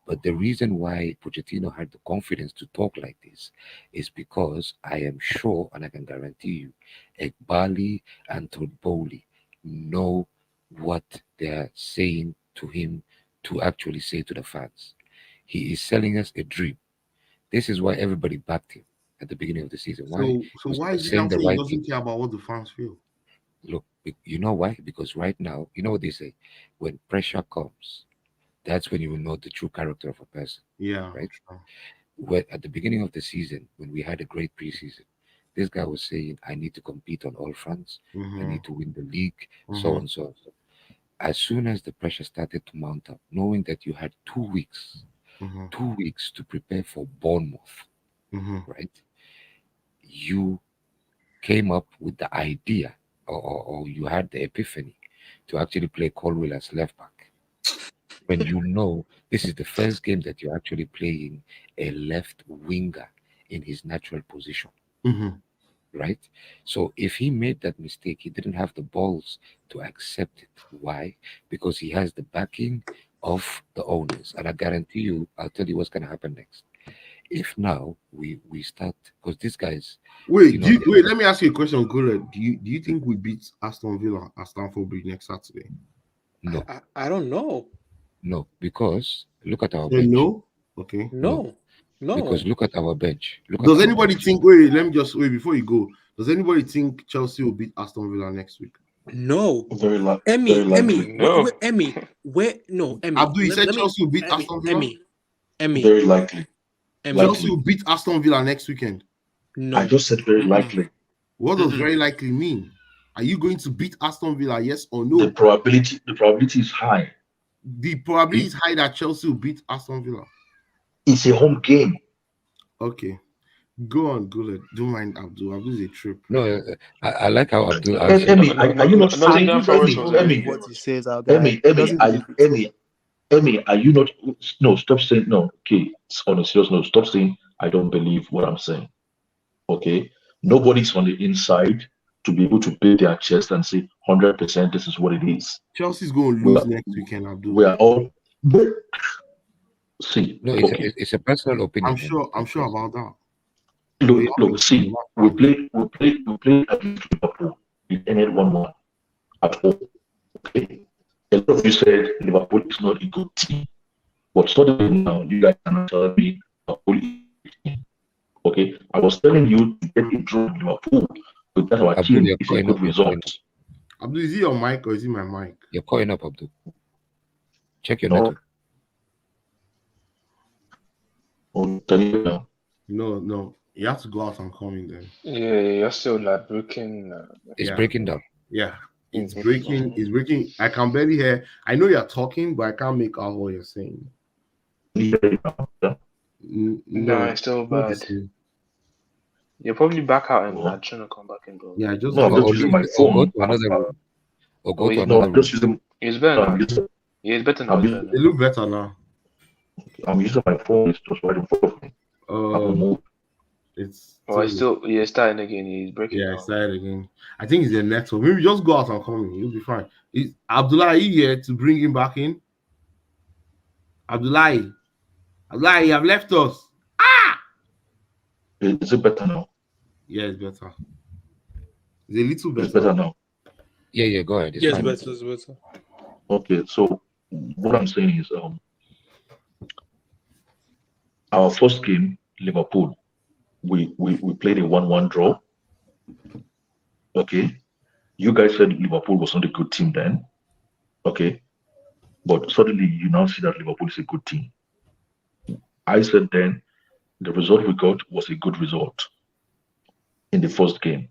But the reason why Pochettino had the confidence to talk like this is because I am sure, and I can guarantee you, Ekbali and Todboli know what they're saying to him to actually say to the fans. He is selling us a dream. This is why everybody backed him at the beginning of the season. Why? So Because he why was is he saying now the saying he right thing. doesn't care about what the fans feel? Look, you know why? Because right now, you know what they say? When pressure comes, that's when you will know the true character of a person, Yeah, right? sure. When, at the beginning of the season, when we had a great preseason, This guy was saying, I need to compete on all fronts. I need to win the league, so on, so on. As soon as the pressure started to mount up, knowing that you had 2 weeks, 2 weeks to prepare for Bournemouth, right? You came up with the idea, or you had the epiphany to actually play Colwell as left back. When you know this is the first game that you're actually playing a left winger in his natural position. Right? So if he made that mistake, he didn't have the balls to accept it. Why? Because he has the backing of the owners. And I guarantee you, I'll tell you what's going to happen next. If now we start, because these guys. Wait, let me ask you a question, Gura. Do you think we beat Aston Villa at Stamford Bridge next Saturday? No. I don't know. No, because look at our bench. No? Okay. No. Because look at our bench. Does anybody think, wait, let me just wait before you go. Does anybody think Chelsea will beat Aston Villa next week? No. Emmy. No. Emmy. Where? No, Emmy. Abdul, you said Chelsea will beat Aston Villa? Emmy. Very likely. Chelsea will beat Aston Villa next weekend. No. I just said very likely. What does very likely mean? Are you going to beat Aston Villa, yes or no? The probability is high. The probability is high that Chelsea will beat Aston Villa. It's a home game. Okay. Go on, good. Don't mind Abdul. Abdul is a trip. No, I like how Abdul. Emmy, are you not saying what he says out there? Emmy, are you not? No, stop saying no. Okay, on a serious note, stop saying I don't believe what I'm saying. Okay, nobody's on the inside to be able to beat their chest and say 100% this is what it is. Chelsea's going to lose next weekend, Abdul. We are all. See, no, it's a personal opinion. I'm sure about that. Look, see, we played against Liverpool. It ended 1-1 at home. Okay. A lot of you said Liverpool is not a good team. But suddenly now you guys are telling me Liverpool is a good team. Okay. I was telling you to get a draw in Liverpool because our team is a good result. Abdul, is it your mic or is it my mic? You're calling up, Abdul. Check your network. Oh, tell you now. No. You have to go out and come in then. Yeah, you're still like breaking. It's breaking down. Yeah, it's breaking. It's breaking. I can barely hear. I know you're talking, but I can't make out what you're saying. No, it's still bad. You're probably back out and I'm trying to come back in, bro. Yeah, just I'm just using my phone. Go to another room. Or go to No, another I'm just using. It's better now. Yeah, it's better now. It looks better now. I'm using my phone. It's just right in front of me. It's still starting again. He's breaking. Yeah, it's started again. I think it's the network. Maybe just go out and come in. You'll be fine. Abdullah, are you here to bring him back in? Abdullah, you have left us. Is it better now? Yeah, it's better. It's a little better. It's better now. Yeah, go ahead. It's better. Okay, so what I'm saying is, our first game, Liverpool, we played a 1-1 draw. Okay, you guys said Liverpool was not a good team then. Okay, but suddenly you now see that Liverpool is a good team. I said then the result we got was a good result in the first game.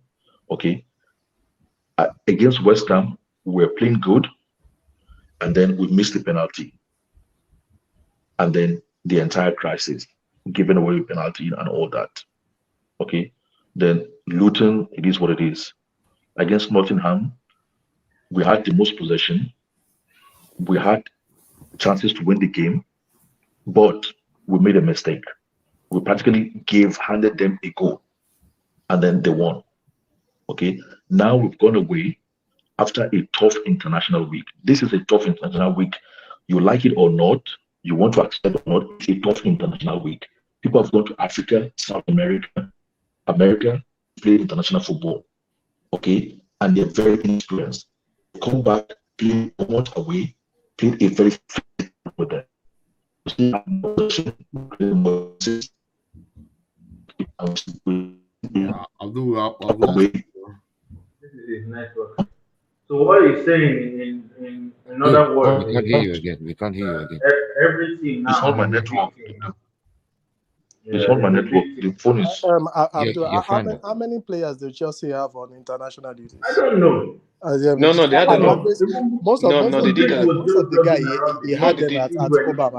Okay, against West Ham, we were playing good, and then we missed the penalty, and then the entire crisis, giving away a penalty and all that. Okay, then Luton, it is what it is. Against Nottingham, we had the most possession. We had chances to win the game, but we made a mistake. We practically handed them a goal, and then they won. Okay, now we've gone away after a tough international week. This is a tough international week. You like it or not, you want to accept it or not, it's a tough international week. People have gone to Africa, South America, play international football. Okay, and they're very inexperienced. They come back, play once away, play a very fit with them. I'll do. This is his network. So what he's saying in other words, we can't hear you again. Every team now. It's not my network. Yeah, It's on my network. The phone is. Abdul, You're fine. how many players do Chelsea have on international duties? I don't know. No, they had a lot. Most of No, they did that. most of the guy he had them at Cobham.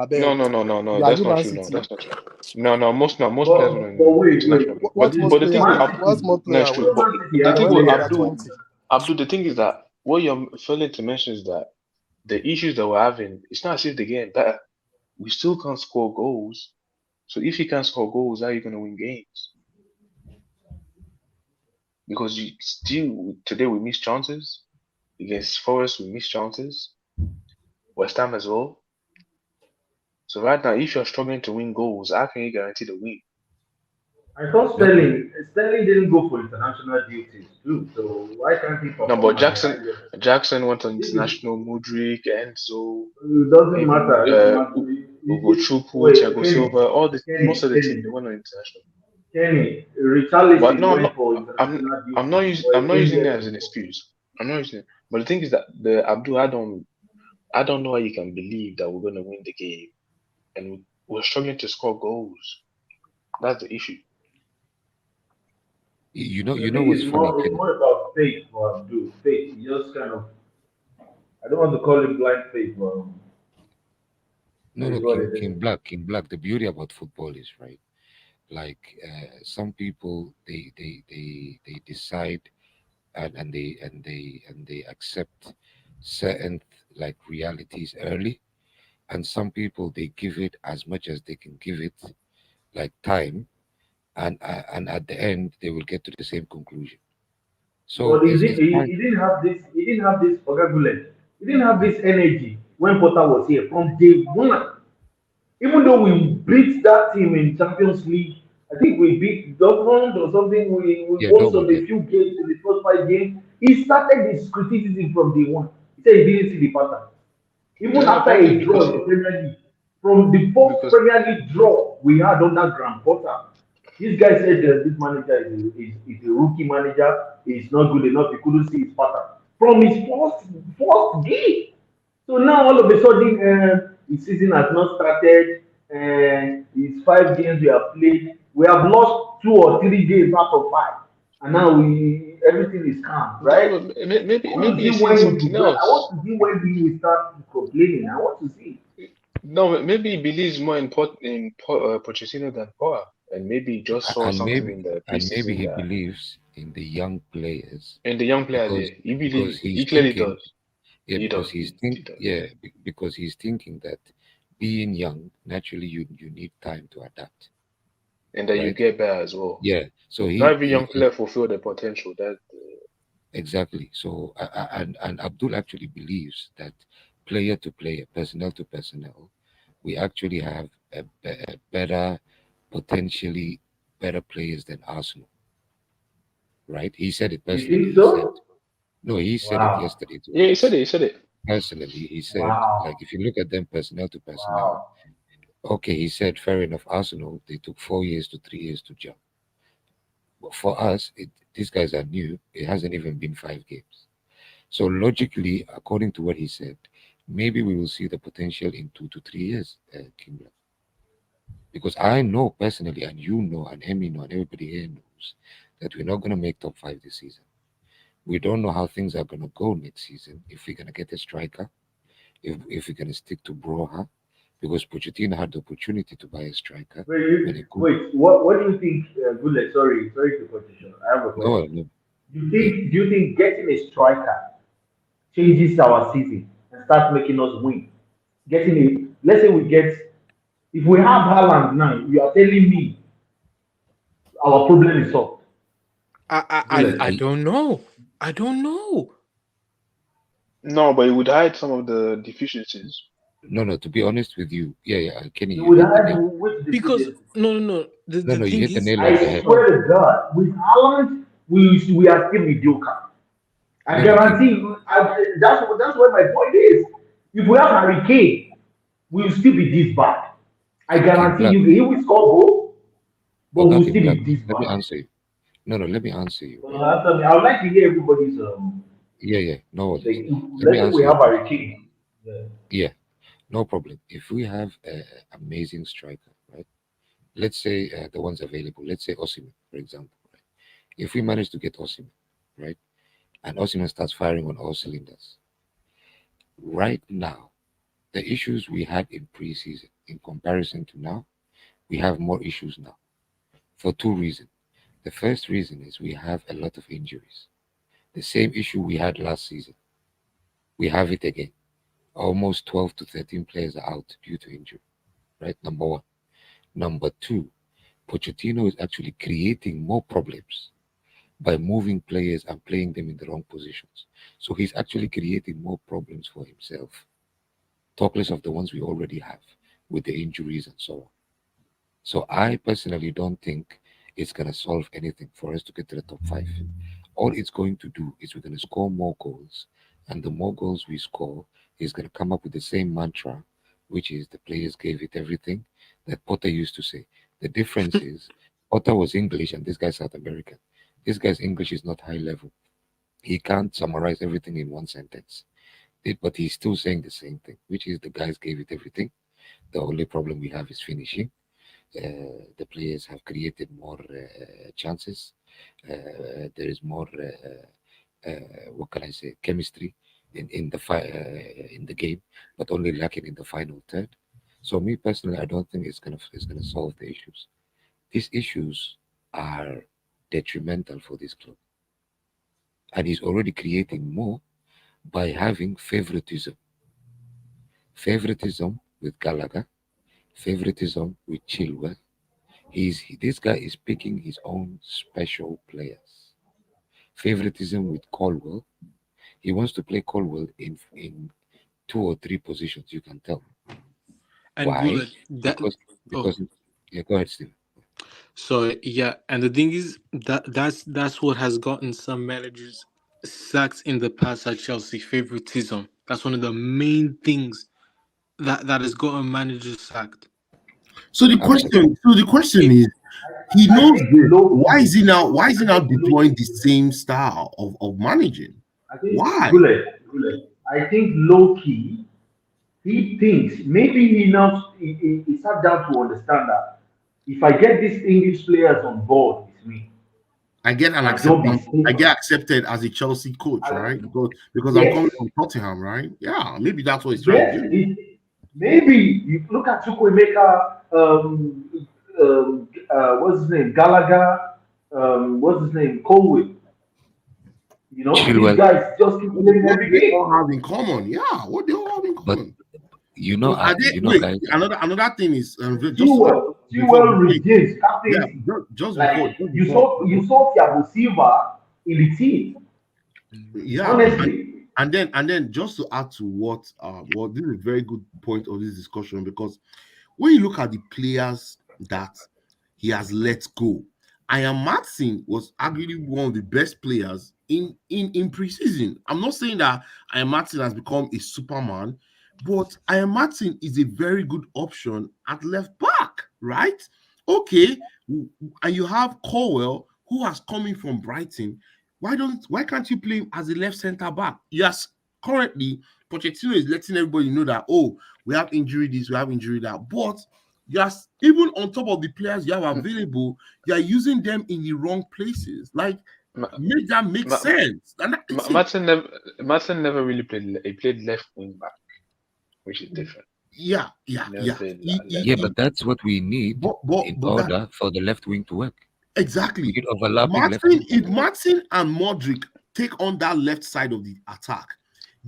No, that's not true. No, that's not true. No, most players were international. What's most the thing player? What's most no, player? it's true. But the thing with with Abdul, the thing is that what you're failing to mention is that the issues that we're having, it's not as if they're getting better. We still can't score goals. So if you can't score goals, how are you going to win games? Because you still today we miss chances against Forest. We miss chances. West Ham as well. So right now, if you're struggling to win goals, how can you guarantee the win? I thought Sterling didn't go for international duties too. So why can't he perform? No, but Jackson went on international. Mudryk, Enzo. It doesn't matter. Hugo Chukwu, Thiago Silva, most of the team they went on international. Kenny, Richarlison went for international duties. I'm not using it as an excuse. I'm not using it. But the thing is that the Abdul, I don't know how you can believe that we're going to win the game, and we're struggling to score goals. That's the issue. You know what's funny? It's more about faith for Abdul. Faith. He just kind of, I don't want to call it blind faith, but King Black. The beauty about football is, right, like some people they decide and they accept certain like realities early, and some people they give it as much as they can give it, like time, and at the end they will get to the same conclusion. So but he didn't have this. He didn't have this. He didn't have this energy when Potter was here from day one. Even though we beat that team in Champions League, I think we beat Dortmund or something. We won some a few games in the first 5 games. He started his criticism from day one. He said he didn't see the pattern. Even after a draw in the Premier League, from the first Premier League draw we had under Graham Potter, this guy said this manager is a rookie manager. He's not good enough. He couldn't see his pattern from his first game. So now all of a sudden, his season has not started. His 5 games we have played, we have lost 2 or 3 games out of 5, and now everything is calm, right? No, maybe he's seeing something else. I want to see when he will start complaining. I want to see. No, maybe he believes more in Pochettino than Potter, and maybe he just saw something in the preseason. And maybe he believes in the young players. In the young players, he believes. He clearly does. Yeah, because because he's thinking that being young, naturally you need time to adapt. And then you get better as well. Yeah. So not every young player fulfill their potential. Exactly. So and Abdul actually believes that player to player, personnel to personnel, we actually have a better, potentially better players than Arsenal. Right? He said it personally. You think so? He said it yesterday too. Yeah, he said it. Personally, he said, like, if you look at them personnel to personnel, okay, he said, fair enough, Arsenal, they took 4 years to 3 years to jump. But for us, these guys are new. It hasn't even been 5 games. So logically, according to what he said, maybe we will see the potential in 2 to 3 years, King. Because I know personally, and you know, and Emmy know, and everybody here knows, that we're not going to make top 5 this season. We don't know how things are going to go next season. If we're going to get a striker, if we're going to stick to Broha, because Pochettino had the opportunity to buy a striker. Wait, what do you think, Gullet? Sorry to position. I have a question. No. Do you think getting a striker changes our season and starts making us win? Let's say if we have Haaland now, you are telling me our problem is solved. I don't know. I don't know. No, but it would hide some of the deficiencies. No. To be honest with you, Kenny. You would hide which because no. The thing you hit the is, nail on the head. I swear to God, with Haaland, we are still mediocre. I guarantee you. That's what my point is. If we have Harry Kane, we will still be this bad. I guarantee you, he will score goal, but we'll still be this bad. Let me answer you. No, let me answer you. I would like to hear everybody's. No. Let's say we have Harry Kane. Yeah, no problem. If we have an amazing striker, right, let's say the ones available, let's say Osimhen, for example. Right? If we manage to get Osimhen, right, and Osimhen starts firing on all cylinders, right now, the issues we had in preseason in comparison to now, we have more issues now for two reasons. The first reason is we have a lot of injuries. The same issue we had last season, we have it again. Almost 12 to 13 players are out due to injury, right? Number one. Number two, Pochettino is actually creating more problems by moving players and playing them in the wrong positions. So he's actually creating more problems for himself, talk less of the ones we already have with the injuries and so on. So I personally don't think it's going to solve anything for us to get to the top five. All it's going to do is we're going to score more goals, and the more goals we score, he's going to come up with the same mantra, which is the players gave it everything, that Potter used to say. The difference is Potter was English and this guy's South American. This guy's English is not high level. He can't summarize everything in one sentence. But he's still saying the same thing, which is the guys gave it everything. The only problem we have is finishing. The players have created more chances. There is more, what can I say, chemistry in the game, but only lacking in the final third. So me personally, I don't think it's gonna solve the issues. These issues are detrimental for this club, and he's already creating more by having favoritism with Gallagher, favoritism with Chilwell. This guy is picking his own special players. Favoritism with Colwell. He wants to play Colwell in 2 or 3 positions. You can tell. And Why? Because Yeah, go ahead, Steve. So yeah, and the thing is that's what has gotten some managers sacked in the past at Chelsea. Favoritism. That's one of the main things that has gotten managers sacked. So the question is, he knows this. Why is he now deploying the same style of managing? I think Why? I think low key, he thinks maybe he sat down to understand that if I get these English players on board with me, I get accepted as a Chelsea coach, right? Because I'm coming from Tottenham, right? Yeah, maybe that's what he's trying to do. Maybe you look at Chukwuemeka, what's his name, Gallagher, what's his name, Colwell. You know, these guys just keep winning every game. What they all have in common, yeah. What they all have in common. Guys. Another thing is Chilwell regains captaincy. You saw Thiago Silva in the team. Yeah, honestly. And then just to add to what this is a very good point of this discussion, because when you look at the players that he has let go, Ian Martin was arguably one of the best players in preseason. I'm not saying that Ian Martin has become a Superman, but Ian Martin is a very good option at left back, right? Okay, and you have Colwell, who has coming from Brighton. Why can't you play him as a left center back? Yes, currently Pochettino is letting everybody know that we have injury this, we have injury that, but yes, even on top of the players you have available, you are using them in the wrong places. Like, make that make sense. Martin never really played. He played left wing back, which is different. Yeah. But that's what we need in order for the left wing to work. Exactly. If Martin and Modric take on that left side of the attack,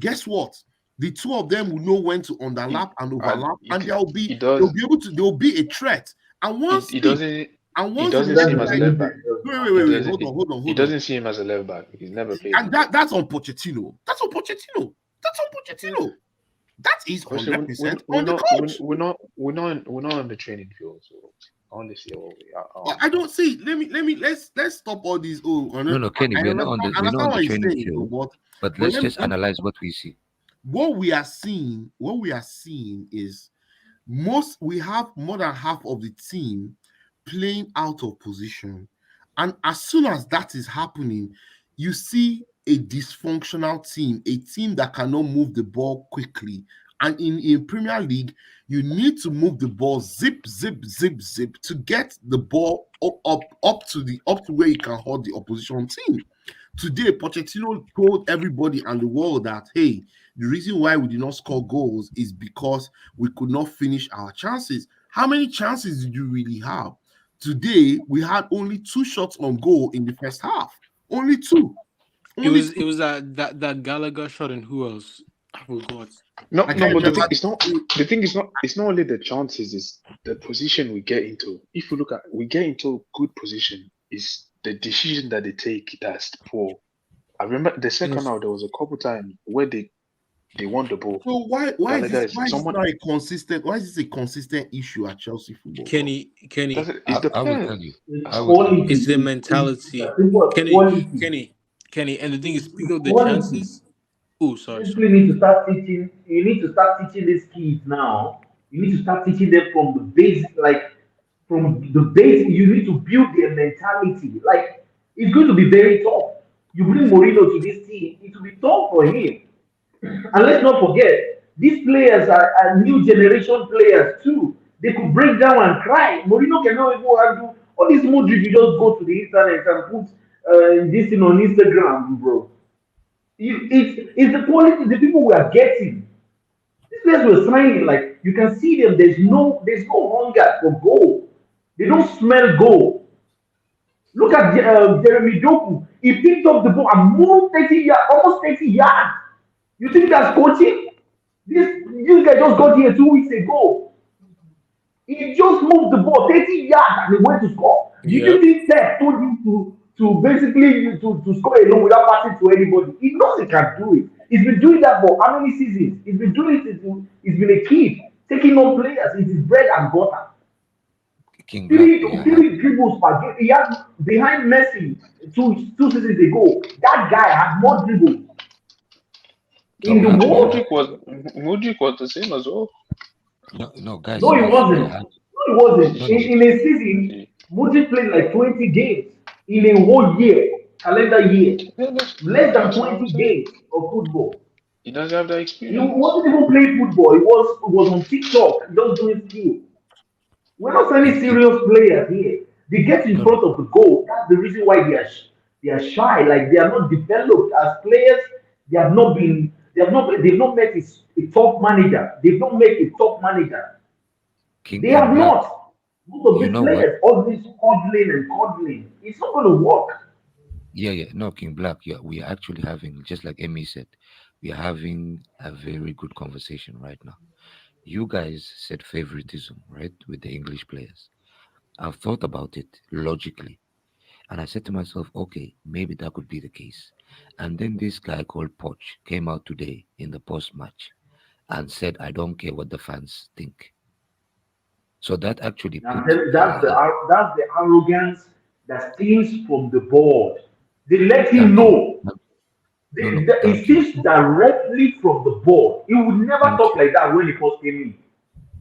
guess what? The two of them will know when to underlap and overlap, and they'll be a threat. And once he doesn't see him as a left back. Wait, hold on. He doesn't see him as a left back. He's never played. And that's on Pochettino. That is 100% on the coach. We're not on the training field, so honestly, I don't see. Let's stop all these. No, Kenny, we're not on the training field. But let's just analyze what we see. What we are seeing is we have more than half of the team playing out of position, and as soon as that is happening, you see a dysfunctional team, a team that cannot move the ball quickly And in Premier League, you need to move the ball zip, zip, zip, zip to get the ball up to where you can hold the opposition team. Today, Pochettino told everybody and the world that, hey, the reason why we did not score goals is because we could not finish our chances. How many chances did you really have? Today, we had only 2 shots on goal in the first half. Only 2. It was that Gallagher shot, and who else? I forgot. No, but it's not only the chances, it's the position we get into. If you look at, we get into good position, is the decision that they take that's poor. I remember the second half, there was a couple times where they won the ball. So why is this not a consistent? Why is this a consistent issue at Chelsea football? Kenny, it's the plan. It's the mentality. Kenny, and the thing is, speak of the chances. Oh, sorry. You need to start teaching. You need to start teaching these kids now. You need to start teaching them from the basic, from the basic. You need to build their mentality. Like, it's going to be very tough. You bring Mourinho to this team, it will be tough for him. And let's not forget, these players are new generation players too. They could break down and cry. Mourinho cannot even handle all this Manutd. You just go to the internet and put this thing on Instagram, bro. It's the quality, the people we are getting. These players were signing, like, you can see them. There's no hunger for goal. They don't smell goal. Look at Jeremy Doku. He picked up the ball and moved 30 yards, almost 30 yards. You think that's coaching? This guy just got here 2 weeks ago. He just moved the ball 30 yards and he went to score. Do you think Pep told him to basically to score alone without passing to anybody? He knows he can do it. He's been doing that for how many seasons? He's been doing it. He's been a kid taking on players. It's his bread and butter. Three dribbles per game. He had behind Messi two seasons ago. That guy had more dribbles in the world. Mudryk was the same as well. No, guys. No, he wasn't. No, he wasn't. In a season, Mudryk played like 20 games in a whole year, calendar year. Less than 20 games of football. He doesn't have that experience. He wasn't even playing football. He was on TikTok, just doing skill. We're not any serious players here. They get in front of the goal. That's the reason why they are shy. Like, they are not developed as players. They have not been. They've not met a top manager. They've not met a top manager. They have not. Most of these players, all this coddling. It's not going to work. Yeah. No, King Black. Yeah, we are actually having, just like Emmy said, we are having a very good conversation right now. You guys said favoritism, right, with the English players. I've thought about it logically. And I said to myself, okay, maybe that could be the case. And then this guy called Poch came out today in the post-match and said, I don't care what the fans think. So that actually that's the arrogance that stems from the board. They let him know. It stems directly from the board. He would never talk like that when he first came in.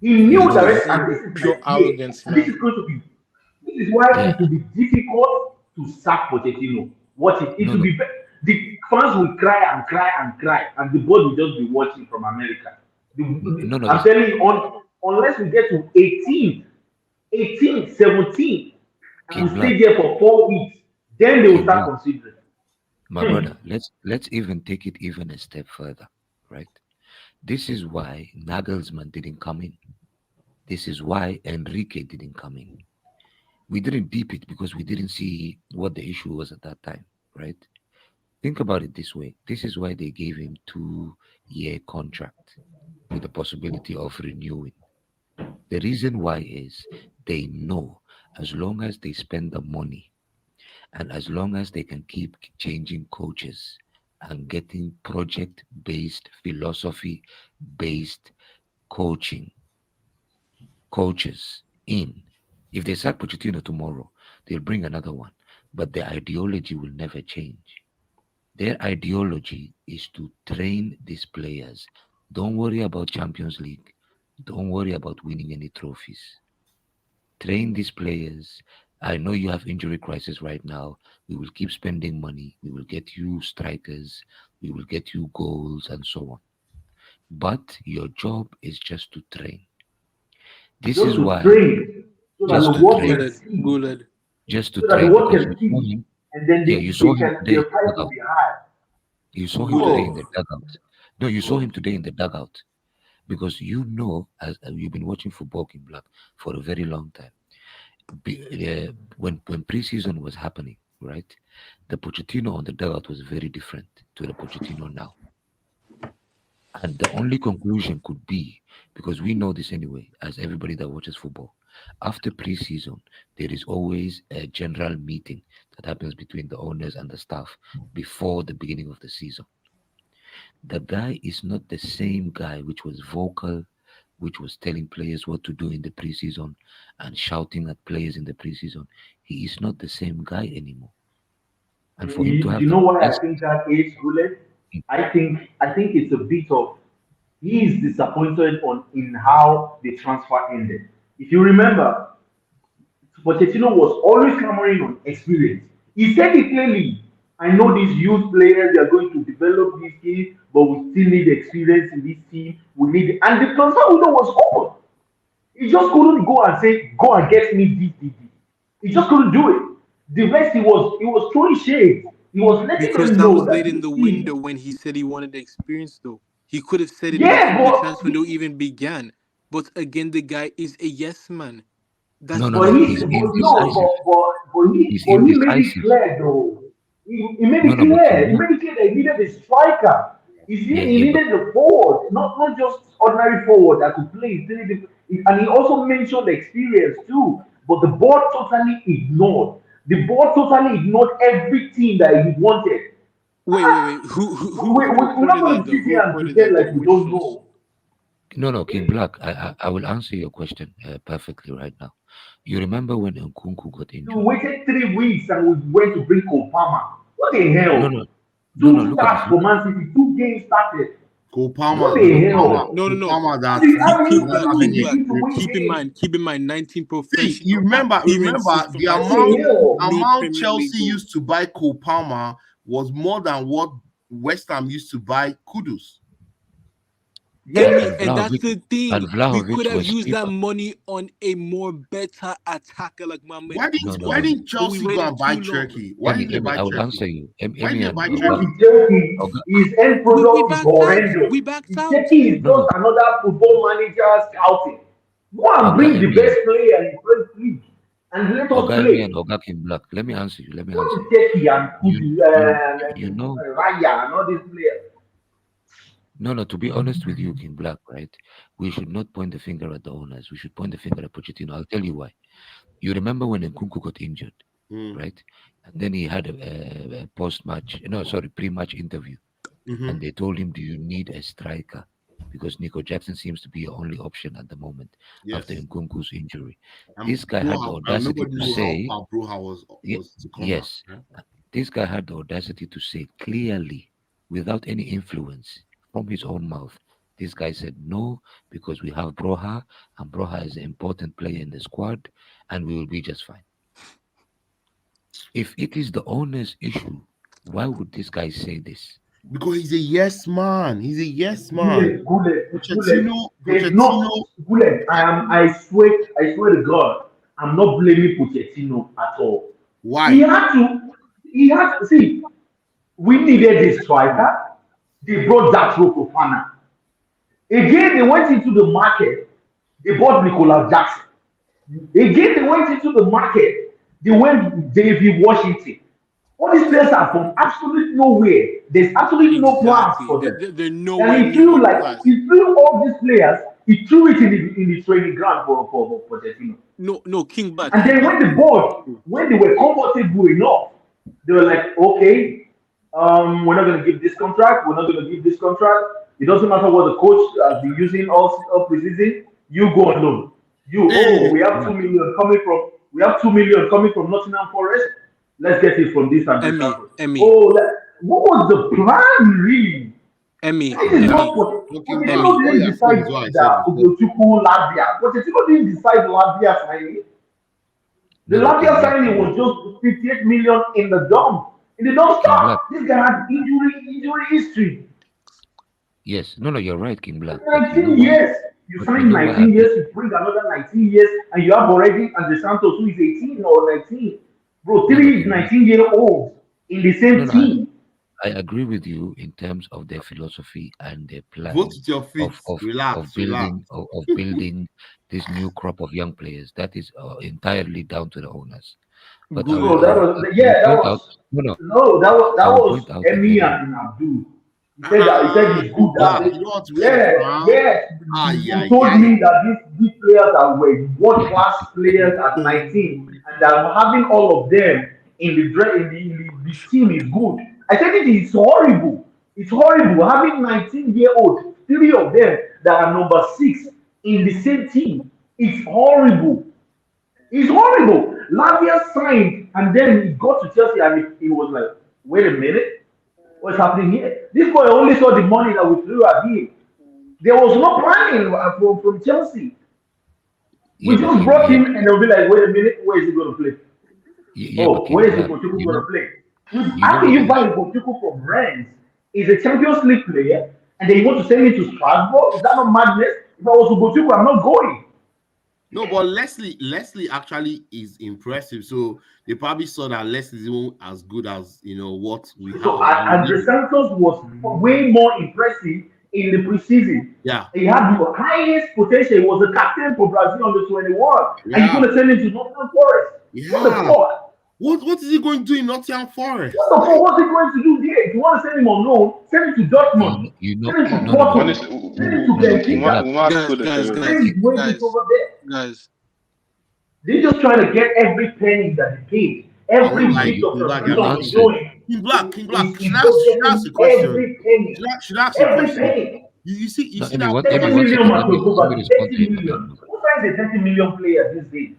He knew directly, and this is pure arrogance. This is going to be. This is why it will be difficult to sack Pochettino. It will be. The fans will cry and cry and cry, and the board will just be watching from America. I'm telling you, unless we get to 18, 17, and we stay there for 4 weeks, then they will start considering. My brother, let's even take it even a step further, right? This is why Nagelsmann didn't come in. This is why Enrique didn't come in. We didn't deep it because we didn't see what the issue was at that time, right? Think about it this way. This is why they gave him 2-year contract with the possibility of renewing. The reason why is they know as long as they spend the money and as long as they can keep changing coaches and getting project-based, philosophy-based coaches in, if they sack Pochettino tomorrow, they'll bring another one. But their ideology will never change. Their ideology is to train these players. Don't worry about Champions League. Don't worry about winning any trophies. Train these players. I know you have injury crisis right now. We will keep spending money. We will get you strikers. We will get you goals and so on. but your job is just to train. This Just is to why, train, so that just the to world train, can see, just to so that the train, world because you can saw see, him. and then Yeah, you saw him today in their the price will dugout. be high. You saw him today in Yes. the dugout. No, you saw him today in the dugout because you know, as you've been watching football in black for a very long time. When preseason was happening, right, the Pochettino on the dugout was very different to the Pochettino now. And the only conclusion could be, because we know this anyway, as everybody that watches football, after preseason, there is always a general meeting that happens between the owners and the staff before the beginning of the season. The guy is not the same guy which was vocal, which was telling players what to do in the preseason and shouting at players in the preseason. He is not the same guy anymore. And for him to have You the know why I best, think that is, Gullet? I think it's a bit of he is disappointed on in how the transfer ended. If you remember, Pochettino was always clamoring on experience. He said it clearly. I know these youth players, they are going to develop this team, but we still need experience in this team. We need, and the transfer window was open. He just couldn't go and say, go and get me this. He just couldn't do it. The rest, he was throwing shades. He was letting Because them that know was that late this in the team, window when he said he wanted the experience, though. He could have said it yeah, before the but transfer window even began. But again, the guy is a yes man. no, That's no, but no, all he, it he's but is. no, indecisive. He's he made it indecisive. clear though. He made No, it no, but clear. He King, made it clear that he needed a striker. yeah, He yeah, but needed a forward, not just ordinary forward that could play. And he also mentioned the experience too. But the board totally ignored. The board totally ignored everything that he wanted. Wait. Who We're not reported going that to though? sit Who here and reported pretend that though? like we Which don't source? know. no, King Black, I will answer your question perfectly right now. You remember when Nkunku got We injured? waited 3 weeks and we went to bring Kopama. What the No, hell? no, no, no. Two Look at this. starts for Man City, 2 games started. What Kopama, No, no, the King Black. hell? No. Kopama How that did how do King you doesn't Black, have how do King any you Black. begin to experience. win games? Keep in mind, 19 See, you professional remember appearances for the Man What City. the hell? No amount Premier Chelsea League used goals. to buy Kopama was more than what West Ham used to buy Kudus. Yes. And that's the And thing. We could Vlahovic have was used that cheaper. money on a more better attacker like Mohamed No, no, Why no, Kudus. no. didn't But we Chelsea go waited and buy too long. Turkey? Why didn't they Emmy, buy I will Turkey? answer you. Why didn't Emmy they and buy Because Turkey? the Turkey, Oga, his end We product is backed out. horrendous. We backed The out. Turkey is no, just no. another football manager scouting. Go and Oga, bring the Emmy best and player in French league and let us Oga, Emmy and play. Oga King Black. Let me answer you. Let me What answer is you. Turkey and You, Kudu, you know. Raya and all these players? No, no. To be honest with you, King Black, right? We should not point the finger at the owners. We should point the finger at Pochettino. I'll tell you why. You remember when Nkunku got injured, right? And then he had a post-match, no, sorry, pre-match interview, and they told him, "Do you need a striker?" Because Nico Jackson seems to be your only option at the moment after Yes. Nkunku's injury. And This guy had the audacity nobody to knew say, how Bruja was to come back. yes, this guy had the audacity to say clearly, without any influence from his own mouth. This guy said no because we have Broha, and Broha is an important player in the squad, and we will be just fine. If it is the owner's issue, why would this guy say this? Because he's a yes man. He's a yes man. Gullet. There's Pochettino. no Gullet. I swear to God, I'm not blaming Pochettino at all. Why? He had to see. We needed a striker. They brought that Fofana. Again, they went into the market. They bought Nicolas Jackson. Again, they went into the market. They went with David Washington. All these players are from absolutely nowhere. There's absolutely no plans Exactly. for them. They're nowhere And he near flew up like class. he flew all these players. He threw it in the training ground for Pochettino. No, King Black. And then when the board, when they were comfortable enough, they were like, okay, we're not going to give this contract. We're not going to give this contract. It doesn't matter what the coach has been using all preseason. You go alone. We have 2 million coming from. We have 2 million coming from Nottingham Forest. Let's get it from this and this. Emmy. What was the plan really? Emmy. This is not what Pochettino didn't decide that Ogochukwu Latvia. Pochettino didn't decide Latvia signing. The Latvia signing was just 58 million in the dump. In the dump start. This guy had injury history. Yes, no, you're right, King Black. But 19 years. You But sign 19 years, you bring another 19 years, and you have already Andre Santos, who is 18 or 19. Bro, No, three King Black. 19-year-olds in the same team. I agree with you in terms of their philosophy and their plan Vote with your feet. of Relax, building building this new crop of young players. That is entirely down to the owners. But I Bro, will, that I will, was I will that point out was no, no, that I will was point out Emi again. and Abdul. He said he's good at Black, this. you know what to Yeah, now? yeah. You told me that these players that were world class players at 19 and that having all of them in the team is good. I said it is horrible. It's horrible having 19-year-olds, three of them that are number 6 in the same team. It's horrible. It's horrible. Lavia signed and then he got to Chelsea and he was like, wait a minute, what's happening here? This boy only saw the money that we threw at him. There was no planning from Chelsea. We just brought him and they'll be like, wait a minute, where is he going to play? Where is the Pochuku going to play? How can you buy a Pochuku from Rennes? He's a Champions League player and then you want to send him to Strasbourg? Is that not madness? If I was to Pochuku, I'm not going. No, but Leslie actually is impressive. So they probably saw that Leslie is even as good as what we have. So Andre Santos was way more impressive in the preseason. Yeah. He had the highest potential. He was the captain for Brazil under 21. Yeah. And you're going to send him to Nottingham Forest. Yeah. What the fuck? What is he going to do in Nottingham Forest? What the fuck? What's he going to do there? If you want to send him on loan, send him to Dortmund. Send him to Porto. Send him to Benfica. Send his wages over there. Guys. They just try to get every penny that they paid. Every bit of the he's doing. King Black. Should I ask a question? Every penny. Should I ask a question? Penny. You see that 30 million must go back to 30 million. Who signs a 30 million player these days?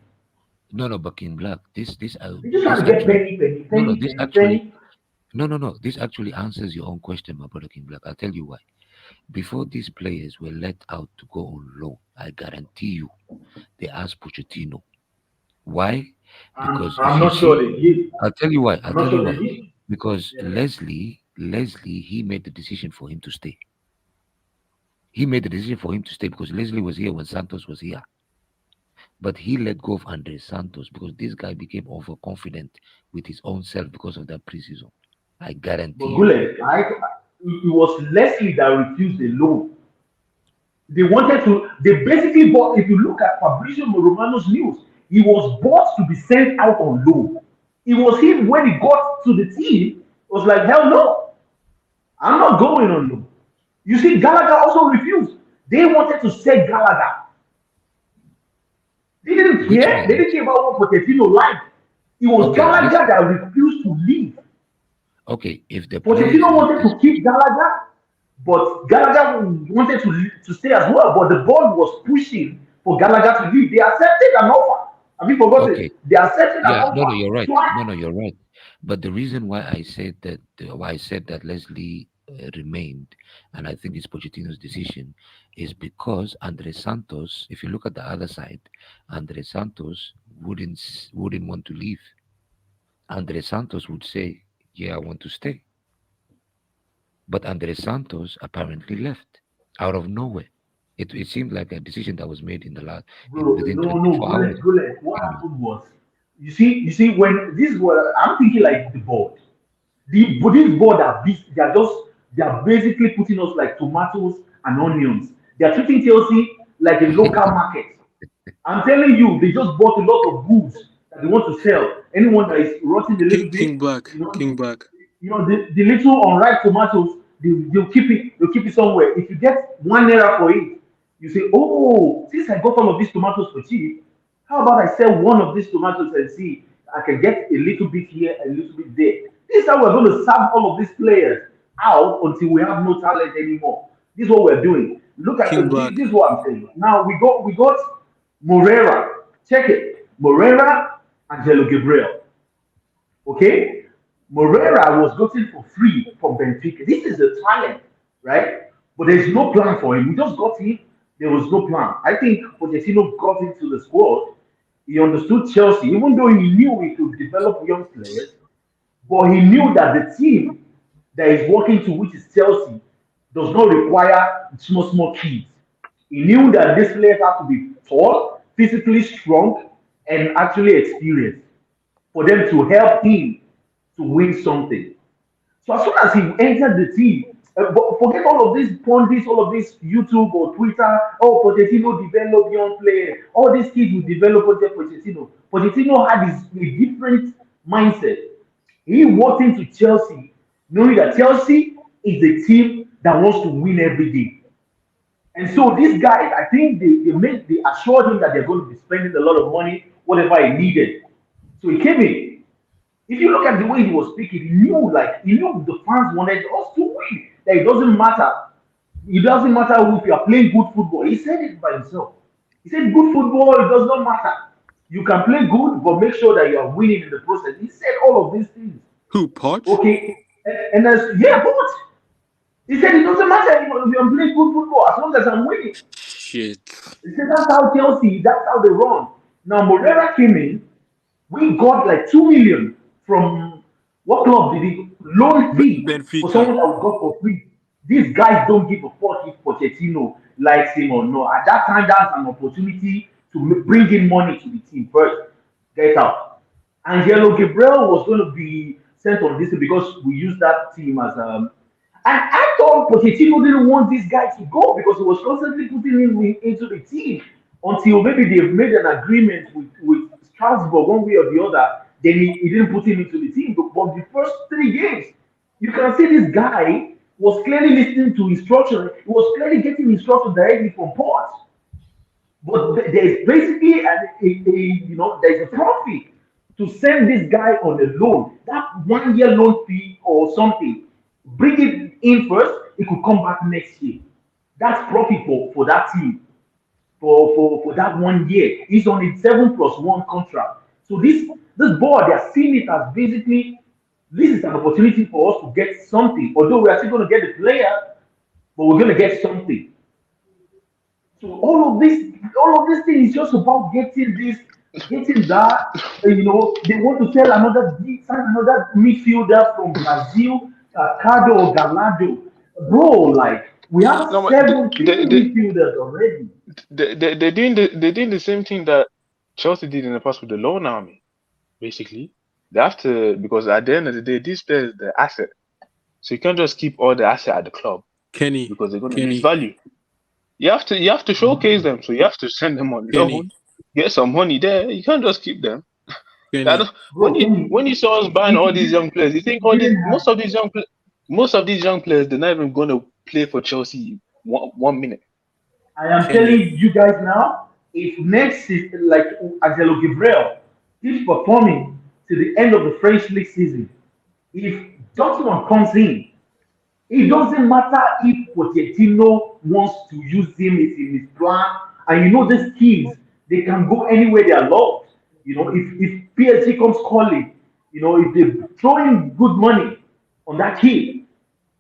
No, but King Black, this You just trying to get penny. This actually answers your own question, my brother King Black. I'll tell you why. Before these players were let out to go on loan, I guarantee you, they asked Pochettino. Why? Because I'm not sure they did. I'll tell you why. Because Leslie, he made the decision for him to stay. He made the decision for him to stay because Leslie was here when Santos was here. But he let go of Andre Santos because this guy became overconfident with his own self because of that preseason. I guarantee you. It was Leslie that refused the loan. They basically bought, if you look at Fabrizio Romano's news, he was bought to be sent out on loan. It was him when he got to the team, was like, hell no, I'm not going on loan. You see, Gallagher also refused. They wanted to sell Gallagher. They didn't care. They didn't care about what Pochettino liked. It was Gallagher that refused to leave. Okay, if the Pochettino wanted to keep Gallagher, but Gallagher wanted to stay as well. But the board was pushing for Gallagher to leave. They accepted an offer. Have you forgotten? They accepted an offer. No, you're right. No, you're right. But the reason why I said that Leslie remained, and I think it's Pochettino's decision, is because Andre Santos, if you look at the other side, Andre Santos wouldn't want to leave. Andre Santos would say, yeah, I want to stay. But Andre Santos apparently left out of nowhere. It seemed like a decision that was made in the last within 24 hours. What happened was, you see, when this was, I'm thinking like the board. This board they are basically putting us like tomatoes and onions. They are treating Chelsea like a local market. I'm telling you, they just bought a lot of goods that they want to sell. Anyone that is rotting a little bit, King Black. You know, the little unripe tomatoes, they'll keep it somewhere. If you get £1 for it, you say, oh, since I got all of these tomatoes for cheap, how about I sell one of these tomatoes and see I can get a little bit here, a little bit there. This is how we're going to serve all of these players out until we have no talent anymore. This is what we're doing. Look at this is what I'm saying. Now we got Morera. Check it. Morera, Angelo Gabriel. Okay? Morera was gotten for free from Benfica. This is the talent, right? But there's no plan for him. We just got him. There was no plan. I think Pochettino got into the squad. He understood Chelsea, even though he knew he could develop young players, but he knew that the team that is working to, which is Chelsea, does not require small kids. He knew that these players have to be tall, physically strong, and actually experienced for them to help him to win something. So as soon as he entered the team, but forget all of these pundits, all of this YouTube or Twitter. Oh, Pochettino develop young players. All these kids will develop under Pochettino. Pochettino had a different mindset. He walked into Chelsea knowing that Chelsea is a team that wants to win every day. And so these guys, I think they assured him that they're going to be spending a lot of money, whatever he needed. So he came in. If you look at the way he was speaking, he knew the fans wanted us to win. That it doesn't matter. It doesn't matter if you are playing good football. He said it by himself. He said good football, it does not matter. You can play good, but make sure that you are winning in the process. He said all of these things. Who, Poch? Okay. And yeah, but he said it doesn't matter if I'm playing good football as long as I'm winning. Shit. He said that's how Chelsea, that's how they run. Now Morera came in. We got like 2 million from what club did he loan fee for someone that we got for free. These guys don't give a fuck if Pochettino likes him or not. At that time, that's an opportunity to bring in money to the team first. Get out. Angelo Gabriel was going to be sent on this because we used that team as and I thought Pochettino didn't want this guy to go because he was constantly putting him into the team until maybe they've made an agreement with Strasbourg one way or the other. Then he didn't put him into the team. But the first 3 games, you can see this guy was clearly listening to instruction. He was clearly getting instruction directly from Port. But there's basically there's a profit to send this guy on a loan. That 1 year loan fee or something. Bring it in first, it could come back next year. That's profit for that team. For that 1 year. He's on a 7+1 contract. So this board, they're seeing it as basically this is an opportunity for us to get something. Although we're still going to get the player, but we're going to get something. So all of this thing is just about getting that. They want to sell another midfielder from Brazil, Cardo or Gallardo. Bro, like we have 7 midfielders already. They're doing the same thing that Chelsea did in the past with the loan army. Basically, they have to, because at the end of the day, this player is the asset. So you can't just keep all the asset at the club, Kenny, because they're going to lose value. You have to showcase them. So you have to send them on loan, get some money there. You can't just keep them. When you saw us buying all these young players, you think most of these young players, they're not even going to play for Chelsea 1 minute. I am telling you guys now, if next season, like Angelo Gabriel, keeps performing to the end of the French league season, if Dortmund comes in, it doesn't matter if Pochettino wants to use him, it's in his plan. And these kids, they can go anywhere they are loved. If PSG comes calling, if they throw in good money on that kid,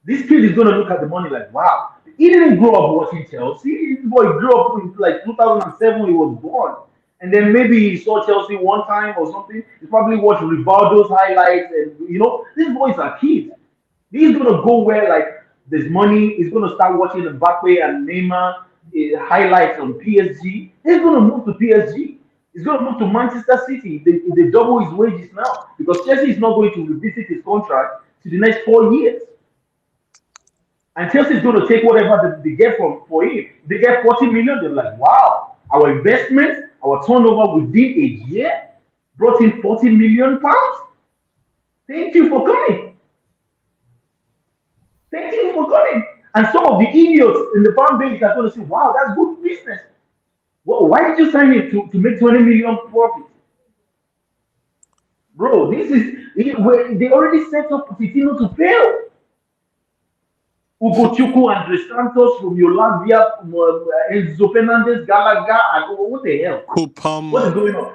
this kid is going to look at the money like, wow. He didn't grow up watching Chelsea. This boy grew up in like 2007, he was born. And then maybe he saw Chelsea one time or something. He probably watched Rivaldo's highlights. And, these boys are kids. He's going to go where, like, there's money. He's going to start watching Mbappe and Neymar highlights on PSG. He's going to move to PSG. He's going to move to Manchester City. They double his wages now because Chelsea is not going to revisit his contract to the next 4 years. And Chelsea is going to take whatever they get for him. They get 40 million. They're like, wow, our investment, our turnover within a year brought in 40 million pounds. Thank you for coming. Thank you for coming. And some of the idiots in the fan base are going to say, wow, that's good business. Well, why did you sign him to make 20 million profit? Bro, they already set up Pochettino to fail. Ugo Chukwu and Andres Santos from Yolanda, Enzo Fernandez, Gallagher, and what the hell? What is going on?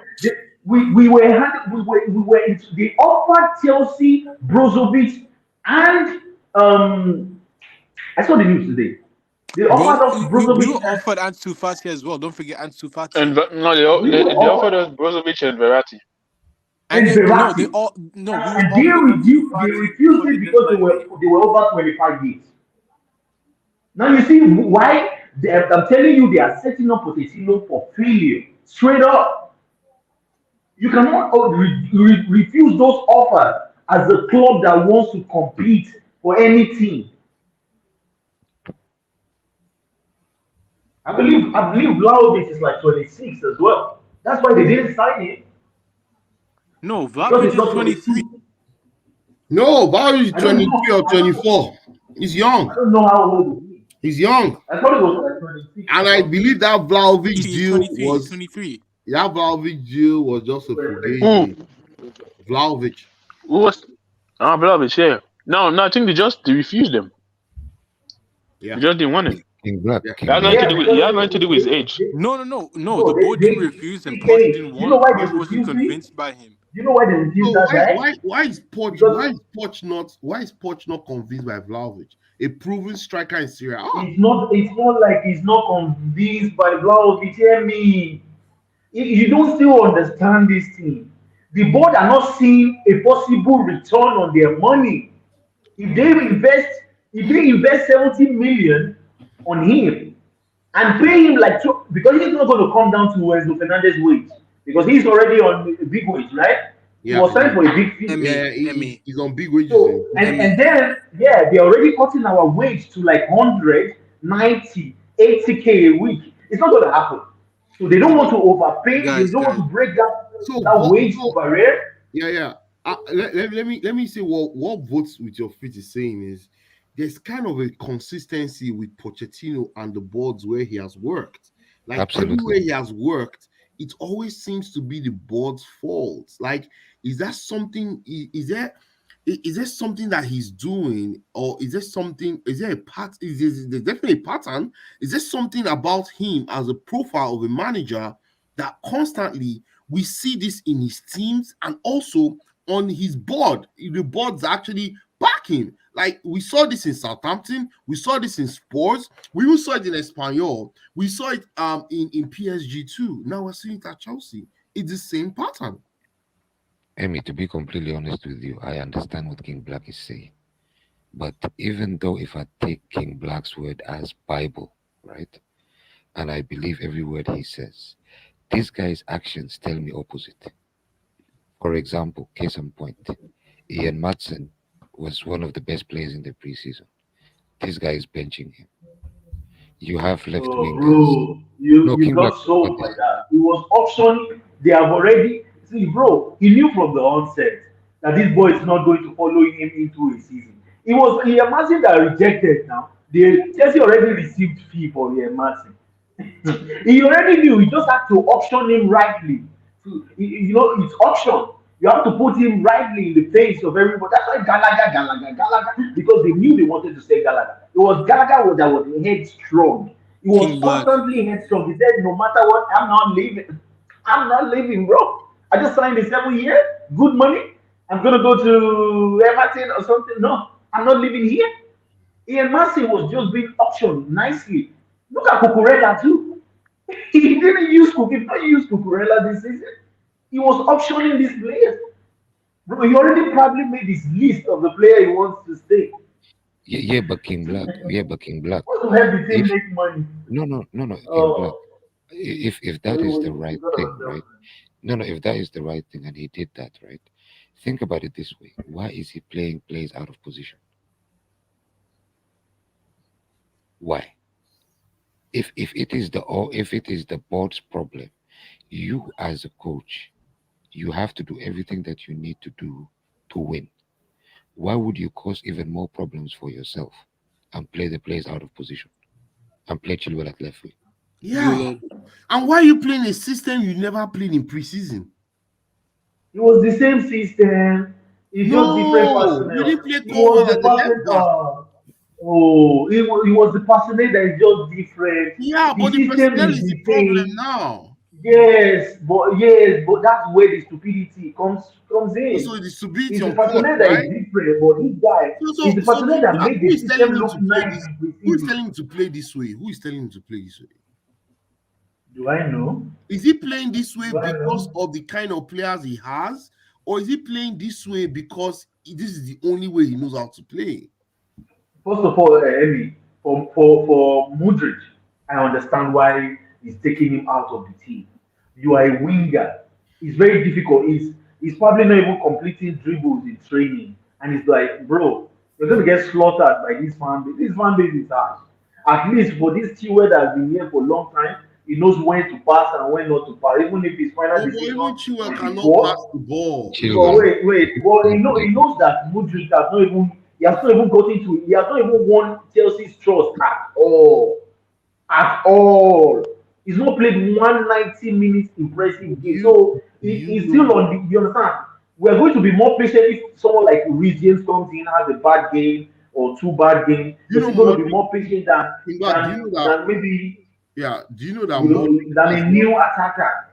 They offered Chelsea, Brozovic, and I saw the news today. They offered us Brozovic. We offered Ansu Fati as well. Don't forget Ansu Fati. And they offered us Brozovic and Verratti. And Verratti. They refused it because they were over 25 years. Now you see why I'm telling you they are setting up Pochettino for failure. Straight up. You cannot refuse those offers as a club that wants to compete for anything. I believe Vlahovic is like 26 as well. That's why they didn't sign him. No, Because Vlahovic it's is not 23. 22. No, Barry is I don't 23 know. or 24. He's I young. don't know how old he is. He's young. I thought it was like 26 And or I something. believe that Vlahovic He's deal 23. He's was 23. that Vlahovic deal was just a Who? fugazi. Vlahovic. Who was? Ah, Vlahovic, yeah. No, I think they refused him. Yeah. They just didn't want him. King Black. Yeah. It King has Black. nothing to Yeah, do with. because It has nothing to do with his age. No. no, The board didn't refuse him. Poch Kenny, didn't you know want. why they Poch wasn't refused him? convinced by him. You know why they refused So that guy? why is Because Poch not convinced by Vlahovic? A proven striker in Syria. it's not like he's not convinced by Vlahovic. Hear me. You don't still understand this thing. The board are not seeing a possible return on their money. If they invest, if they invest 70 million on him and pay him like two, because he's not going to come down to Enzo Fernandez wage because he's already on a big wage, right? He Yeah. was signed for a big fee. He's on big wages. So and then they're already cutting our wage to like 100, 90, 80K a week. It's not going to happen. So they don't want to overpay. They don't want to break that wage barrier. Yeah. Let me say what votes with your feet is saying is there's kind of a consistency with Pochettino and the boards where he has worked. Like Absolutely. everywhere he has worked, it always seems to be the board's fault. Like, is that something? Is there something that he's doing, or is there something? Is there a part? There's definitely a pattern? Is there something about him as a profile of a manager that constantly we see this in his teams and also on his board? The board's actually backing. Like we saw this in Southampton, we saw this in Spurs, we even saw it in Espanyol, we saw it in PSG too. Now we're seeing it at Chelsea. It's the same pattern. Emmy, to be completely honest with you, I understand what King Black is saying. But even though if I take King Black's word as Bible, right, and I believe every word he says, this guy's actions tell me opposite. For example, case in point, Ian Matson was one of the best players in the preseason. This guy is benching him. You have left wingers. Bro, you got sold by that. It was option. They have already see, bro. He knew from the onset that this boy is not going to follow him into a season. It was Ian Martin that rejected. Now the Chelsea already received fee for Ian Martin. He already knew. He just had to auction him rightly. It's auction. You have to put him rightly in the face of everybody. That's why Gallagher, because they knew they wanted to say Gallagher. It was Gallagher that was headstrong. He was constantly headstrong. He said, no matter what, I'm not leaving. I'm not leaving, bro. I just signed a 7 year, good money. I'm gonna go to Everton or something. No, I'm not living here. Ian Massey was just being auctioned nicely. Look at Cucurella too. He didn't use Cucurella this season. He was auctioning these players. Bro, he already probably made his list of the player he wants to stay. Yeah, but King Black. What will help the team make money? No, King Black. If that is the right thing, right? No, if that is the right thing and he did that, right? Think about it this way. Why is he playing plays out of position? Why? If it is the board's problem, you as a coach, you have to do everything that you need to do to win. Why would you cause even more problems for yourself and play the plays out of position and play Chilwell at left wing? Yeah. And why are you playing a system you never played in preseason? It was the same system. It's just different personnel. You didn't play It was the left back. It was the personnel that is just different. Yeah, but the personnel is the problem now. Yes, but that's where the stupidity comes in. So the stupidity It's the on court, personnel that right? is different, but this guy is the personnel that made the system look nice. Who is telling him to play this way? Who is telling him to play this way? Do I know? Is he playing this way because of the kind of players he has, or is he playing this way because this is the only way he knows how to play? First of all, Emmy, For Mudryk, I understand why he's taking him out of the team. You are a winger. It's very difficult. He's probably not even completing dribbles in training. And it's like, bro, you're gonna get slaughtered by this fan base. This fan base is harsh. At least for this steward that has been here for a long time, he knows when to pass and when not to pass. Even if his final decision Even Chilwell is cannot pass the ball. but wait. Well, he knows that Mudryk has not even he has not even gotten to he has not even won Chelsea's trust at all. At all. He's not played 190 minutes impressive game. So he's still on the you understand? We're going to be more patient if someone like Regians comes in, has a bad game or two bad games. We're still going to be more patient than maybe do you know that than a new attacker.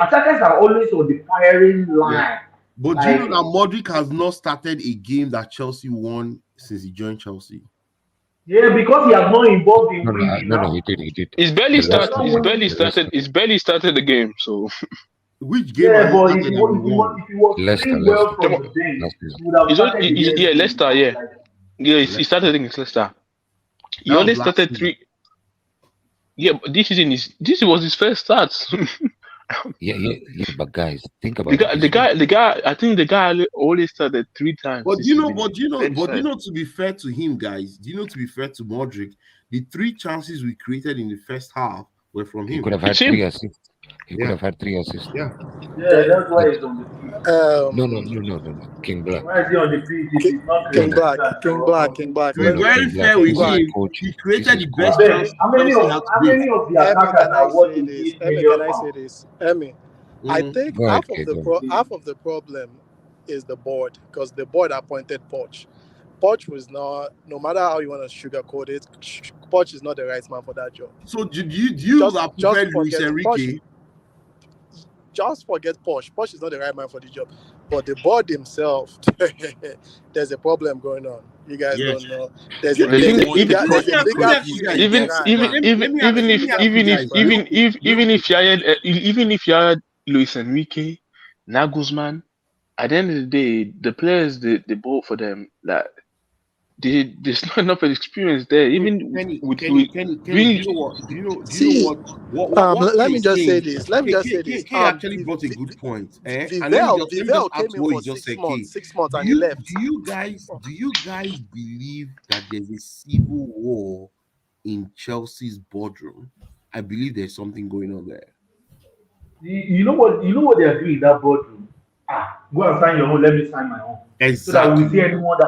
Attackers are always on the firing line. Yeah. But do you know that Modric has not started a game that Chelsea won since he joined Chelsea? Yeah, because he has not involved in No, he did. He's barely started the game, so which game? Yeah, but if he was playing well from the bench, he would have started the game. Leicester, he started against Leicester. He only started 3. Yeah, but this was his first start. yeah, but guys, think about the guy. I think the guy only started 3 times. But you know, to be fair to him, guys, to be fair to Modric, the 3 chances we created in the first half were from him. He could have had 3 assists. He could have had 3 assists. Yeah, that's why he's on the pitch. No. King Black. Why is he on the pitch? He's not King Black. To be very fair with him, he created the best chance. How many of the attackers are watching this? Can I say this? Emmy, I think half of the problem is the board, because the board appointed Poch. Poch was not, no matter how you want to sugarcoat it, Poch is not the right man for that job. So do you appoint Luis Enrique? Just forget Poch. Poch is not the right man for the job. But the board himself, there's a problem going on. You guys don't know. Even if you had Luis Enrique, Nagelsmann, at the end of the day, the players they bought for them, like there's not enough experience there. Even do you know what? Let me just say this. K actually brought a good point. Vivell came in for 6 months and he left. Do you guys believe that there's a civil war in Chelsea's boardroom? I believe there's something going on there. You know what they are doing in that boardroom? Go and sign your own. Let me sign my own. Exactly. So that we see anyone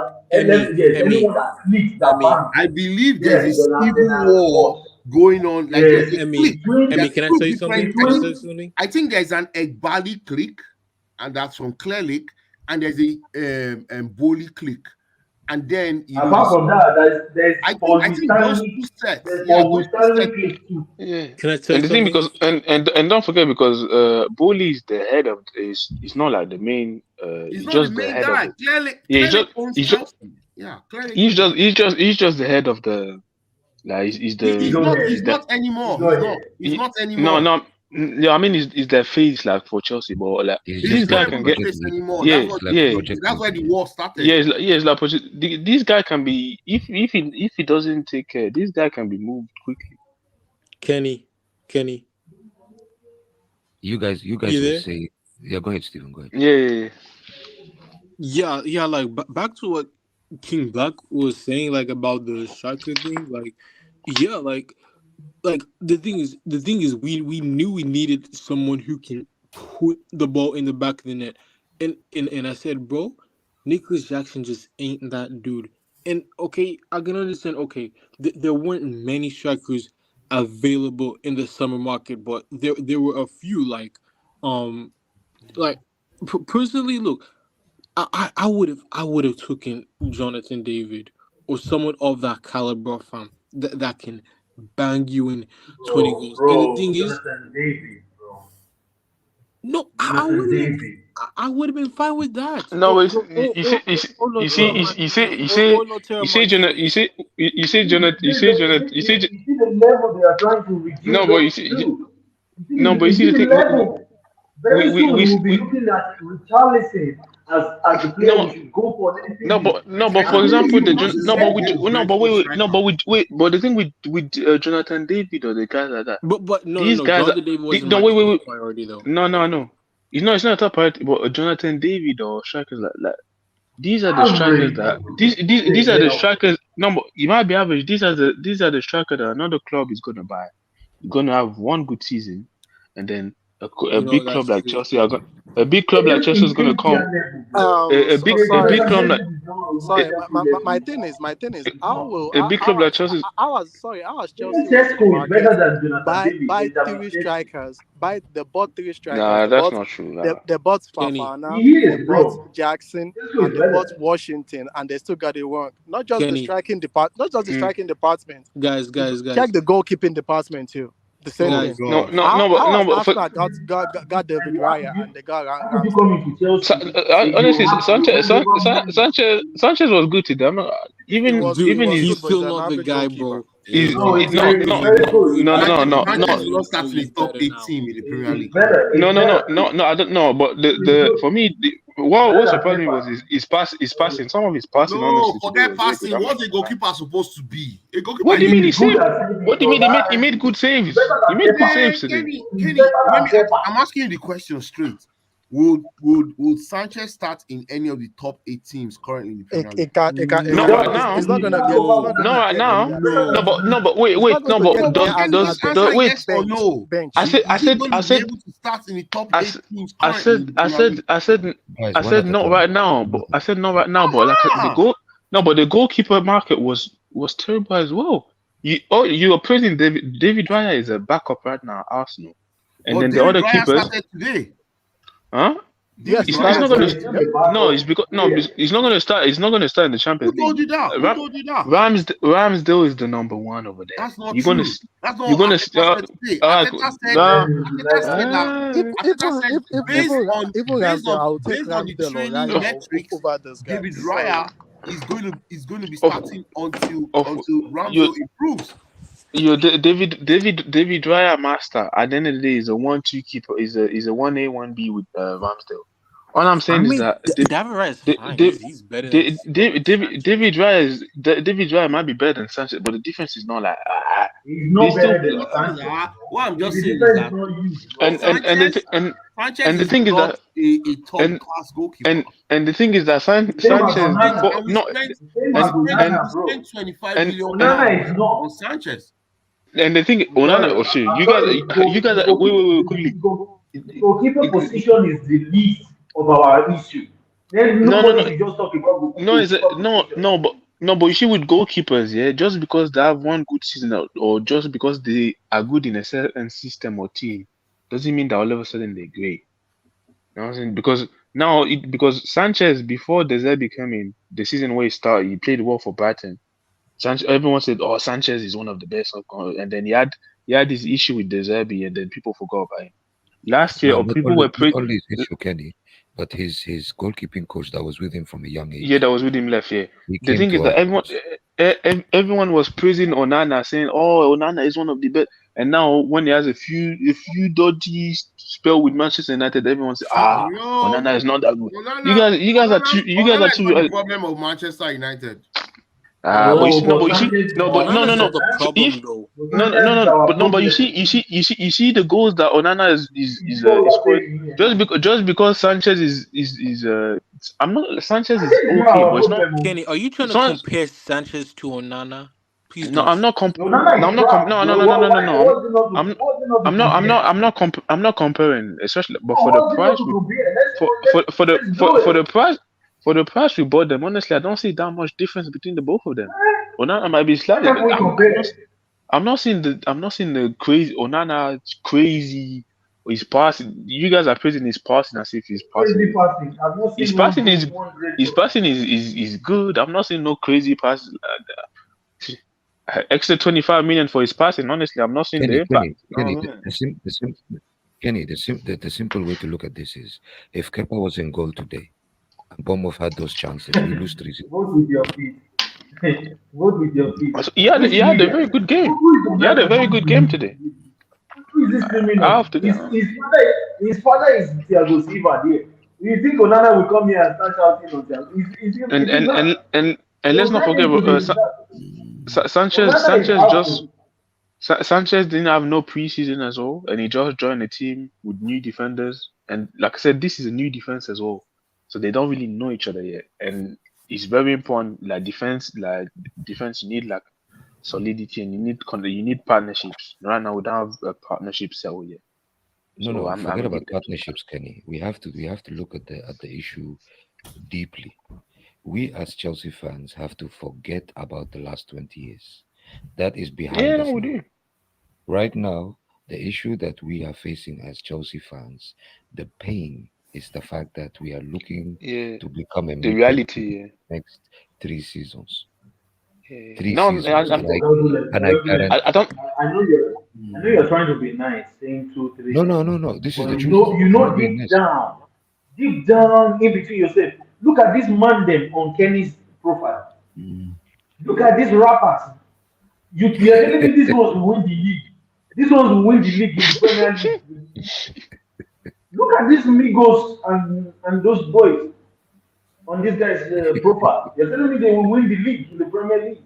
that clicks that bank. I believe there's a civil war going on. Like Emmy, can I tell you something? I think there's an Egbali click, and that's from Clear Lake, and there's a Boli click. And then apart from that, there's I think those 2 sets. Can I tell you something? Because and don't forget, because Boli is the head of is not like the main. He's not the main guy. He's just the head of the. Like he's not anymore. He's not anymore. No. Yeah, I mean, it's their face like for Chelsea, but like this guy can get anymore. That's why the war started. It's like this guy can be if he doesn't take care, this guy can be moved quickly. Kenny. You guys will say, go ahead, Stephen. Go ahead. Yeah. Like back to what King Black was saying, like about the striker thing. Like the thing is, we knew we needed someone who can put the ball in the back of the net, and I said, bro, Nicholas Jackson just ain't that dude. And okay, I can understand. Okay, there weren't many strikers available in the summer market, but there were a few. Personally, look, I would have taken Jonathan David or someone of that caliber, fam, that can bang you in 20 goals. Bro, and the thing is, David, bro. No, I would have been fine with that. No, you say Jonathan. You see the level they are trying to reduce. No, but you see the level. Very soon we will be looking at Richarlison as the player we should go for anything. But for example, but the thing with Jonathan David or the guys like that. But these no, guys Jonathan David wasn't my top priority though. No. It's not a top priority, but Jonathan David or strikers like these are the strikers that these are the strikers. No, but you might be average. These are the strikers that another club is gonna buy. You're gonna have one good season, and then a big club like Chelsea are going. A big club like Chelsea is gonna come. A big club like. Sorry, my thing is, a big club like Chelsea. I was Chelsea buy three strikers. They bought three strikers. Nah, that's not true. They bought Fafana, they bought Jackson, and they bought Washington, and they still got it wrong. Not just the striking department, Guys. Check the goalkeeping department too. The same thing. But got David Raya and they got honestly, Sanchez was good today. He's still not the guy, bro. No. Start in the top 8 team in the Premier League. No. I don't know, but the for me, what surprised me was his passing. Some of his passing. No, forget passing. What's a goalkeeper supposed to be? A goalkeeper. What do you mean he saved? What do you mean he made good saves? He made good saves today. Kenny, I'm asking you the question straight. Would Sanchez start in any of the top 8 teams currently in the Premier League? Not right now. It's not gonna get. Not right now. No, but wait. Yes or no? I said. Able to start in the top 8 teams currently. I said not right now. But I said not right now. But like the goalkeeper market was terrible as well. You are praising David Raya is a backup right now at Arsenal, and then the other keepers. Today. Huh? Yes, he's not going to. No, he's not going to start. He's not going to start in the Champions League. Who told you that? Ramsdale is the number one over there. That's not true. That's not. You're going to start. Based on the training metrics, David Raya is going to be starting until Ramsdale improves. David Raya master at the end of the day is a 1-2 keeper, is a 1A 1B with Ramsdale. All I'm saying is that he's better. David Raya might be better than Sanchez, but the difference is not like he's not better than Sanchez. What I'm just saying is that and the thing is that a top class goalkeeper. And the thing is that Sanchez spent 25 million on Sanchez. And the thing, Onana, you guys are wait, quickly. Goalkeeper position is the least of our issue. Then nobody just talk about but you see with goalkeepers, yeah, just because they have one good season or just because they are good in a certain system or team, doesn't mean that all of a sudden they're great. You know what I'm saying? Because Sanchez, before De Zerbi came in, the season where he started, he played well for Brighton. Everyone said, "Oh, Sanchez is one of the best," and then he had this issue with De Zerbi, and then people forgot about him. Last year, people were pretty. Only his issue, Kenny, but his goalkeeping coach that was with him from a young age. Yeah, that was with him left. Yeah, the thing is that everyone was praising Onana, saying, "Oh, Onana is one of the best." And now, when he has a few dodgy spell with Manchester United, everyone says, Onana is not that good. Onana, you guys are too. The problem of Manchester United. But you see the goals that Onana is scoring just because Sanchez is Sanchez is okay, but it's not. Kenny, are you trying to compare Sanchez to Onana? Please no, I'm not comparing. I'm not comparing, especially but for the price for the price we bought them, honestly, I don't see that much difference between the both of them. Onana might be slightly. I'm not seeing the crazy Onana crazy. His passing. You guys are praising his passing as if he's passing. His passing is good. I'm not seeing no crazy pass. Extra 25 million for his passing. Honestly, I'm not seeing the impact. Kenny, the simple way to look at this is if Kepa was in goal today. Bournemouth had those chances. We lose 3-0. Vote with your feet. Vote with your feet. He had a very good game. He had a very good game today. Who is this criminal? His father is Thiago Silva there. You think Onana will come here and start shouting on them? And let's not forget about Sanchez didn't have no preseason as well, and he just joined the team with new defenders. And like I said, this is a new defense as well, so they don't really know each other yet. And it's very important, like defense. You need like solidity, and you need partnerships. Right now, we don't have a partnership set yet. No, forget about partnerships, Kenny. We have to look at the issue deeply. We as Chelsea fans have to forget about the last 20 years. That is behind us. We do. Right now, the issue that we are facing as Chelsea fans, the pain is the fact that we are looking to become a the reality next 3 seasons. Yeah. 3 No, seasons. I know you're trying to be nice, saying 2, 3. No. This is the truth. You know deep down in between yourself. Look at this man them on Kenny's profile. Look at these rappers. You are telling me this ones will win the league. This ones will win the league in the Premier League. Look at these Migos and those boys on this guy's profile. You're telling me they will win the league in the Premier League.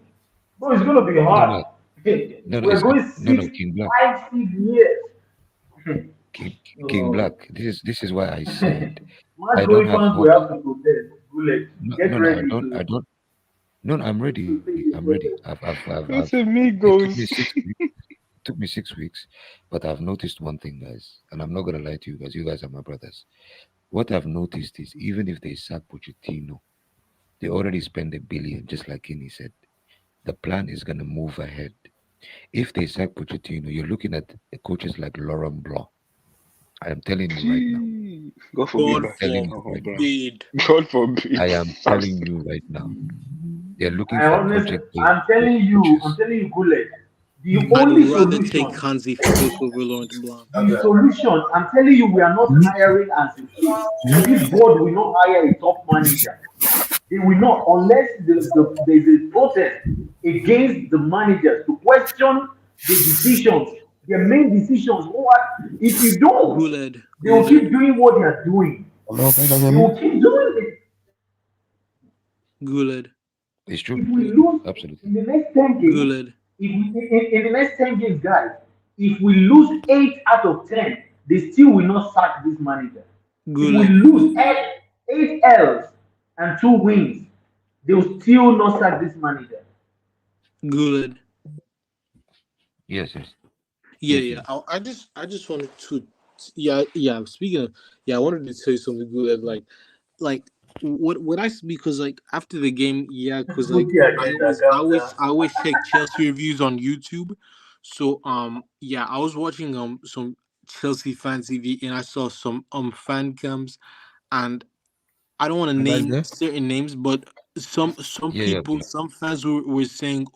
Bro, it's going to be hard. We're going 5, 6 years. King Black, this is why I said I don't have hope. We have to protest. Get ready. I'm ready. It's amigos. It took me 6 weeks, but I've noticed one thing, guys, and I'm not gonna lie to you guys. You guys are my brothers. What I've noticed is even if they sack Pochettino, they already spend $1 billion, just like Kenny said. The plan is gonna move ahead. If they sack Pochettino, you're looking at coaches like Laurent Blanc. I am telling you right now. God forbid. God forbid. I am telling you right now. They're looking for project. I'm telling you, Goulet. The only solution. Take Hansi Flick over Laurent Blanc. The solution. I'm telling you, we are not hiring Hansi Flick. This board will not hire a top manager. They will not, unless there's a protest against the managers to question the decisions, their main decisions. If you don't, they will keep doing what they are doing. They will keep doing it. Guled. It's true. If we lose absolutely in the next 10 games, in the next 10 games, guys, if we lose 8 out of 10, they still will not sack this manager. If we lose 8 L's and 2 wins, they will still not sack this manager. Good. Yes. Yeah. I just wanted to, Speaking of, I wanted to tell you something good. Like what I because like after the game, because like I always check Chelsea reviews on YouTube. So I was watching some Chelsea fan TV and I saw some fan cams, and I don't want to name certain names, but some people, some fans were saying,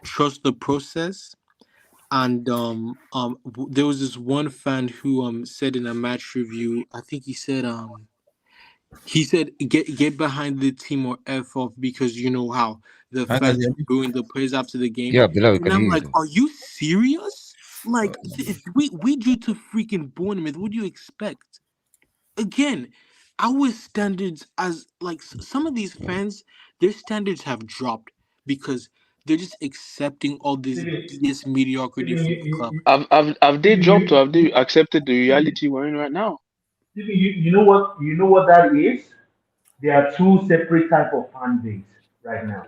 trust the process. And there was this one fan who said in a match review, I think he said get behind the team or F off, because you know how the fans are booing the players after the game. Yeah, Bilal, and I'm like, are you serious? Like, we drew to freaking Bournemouth. What do you expect? Again, our standards as like some of these fans, their standards have dropped because they're just accepting all this mediocrity from the club. Have they dropped, or have they accepted the reality we're in right now? You know what that is? There are 2 separate type of fan base right now.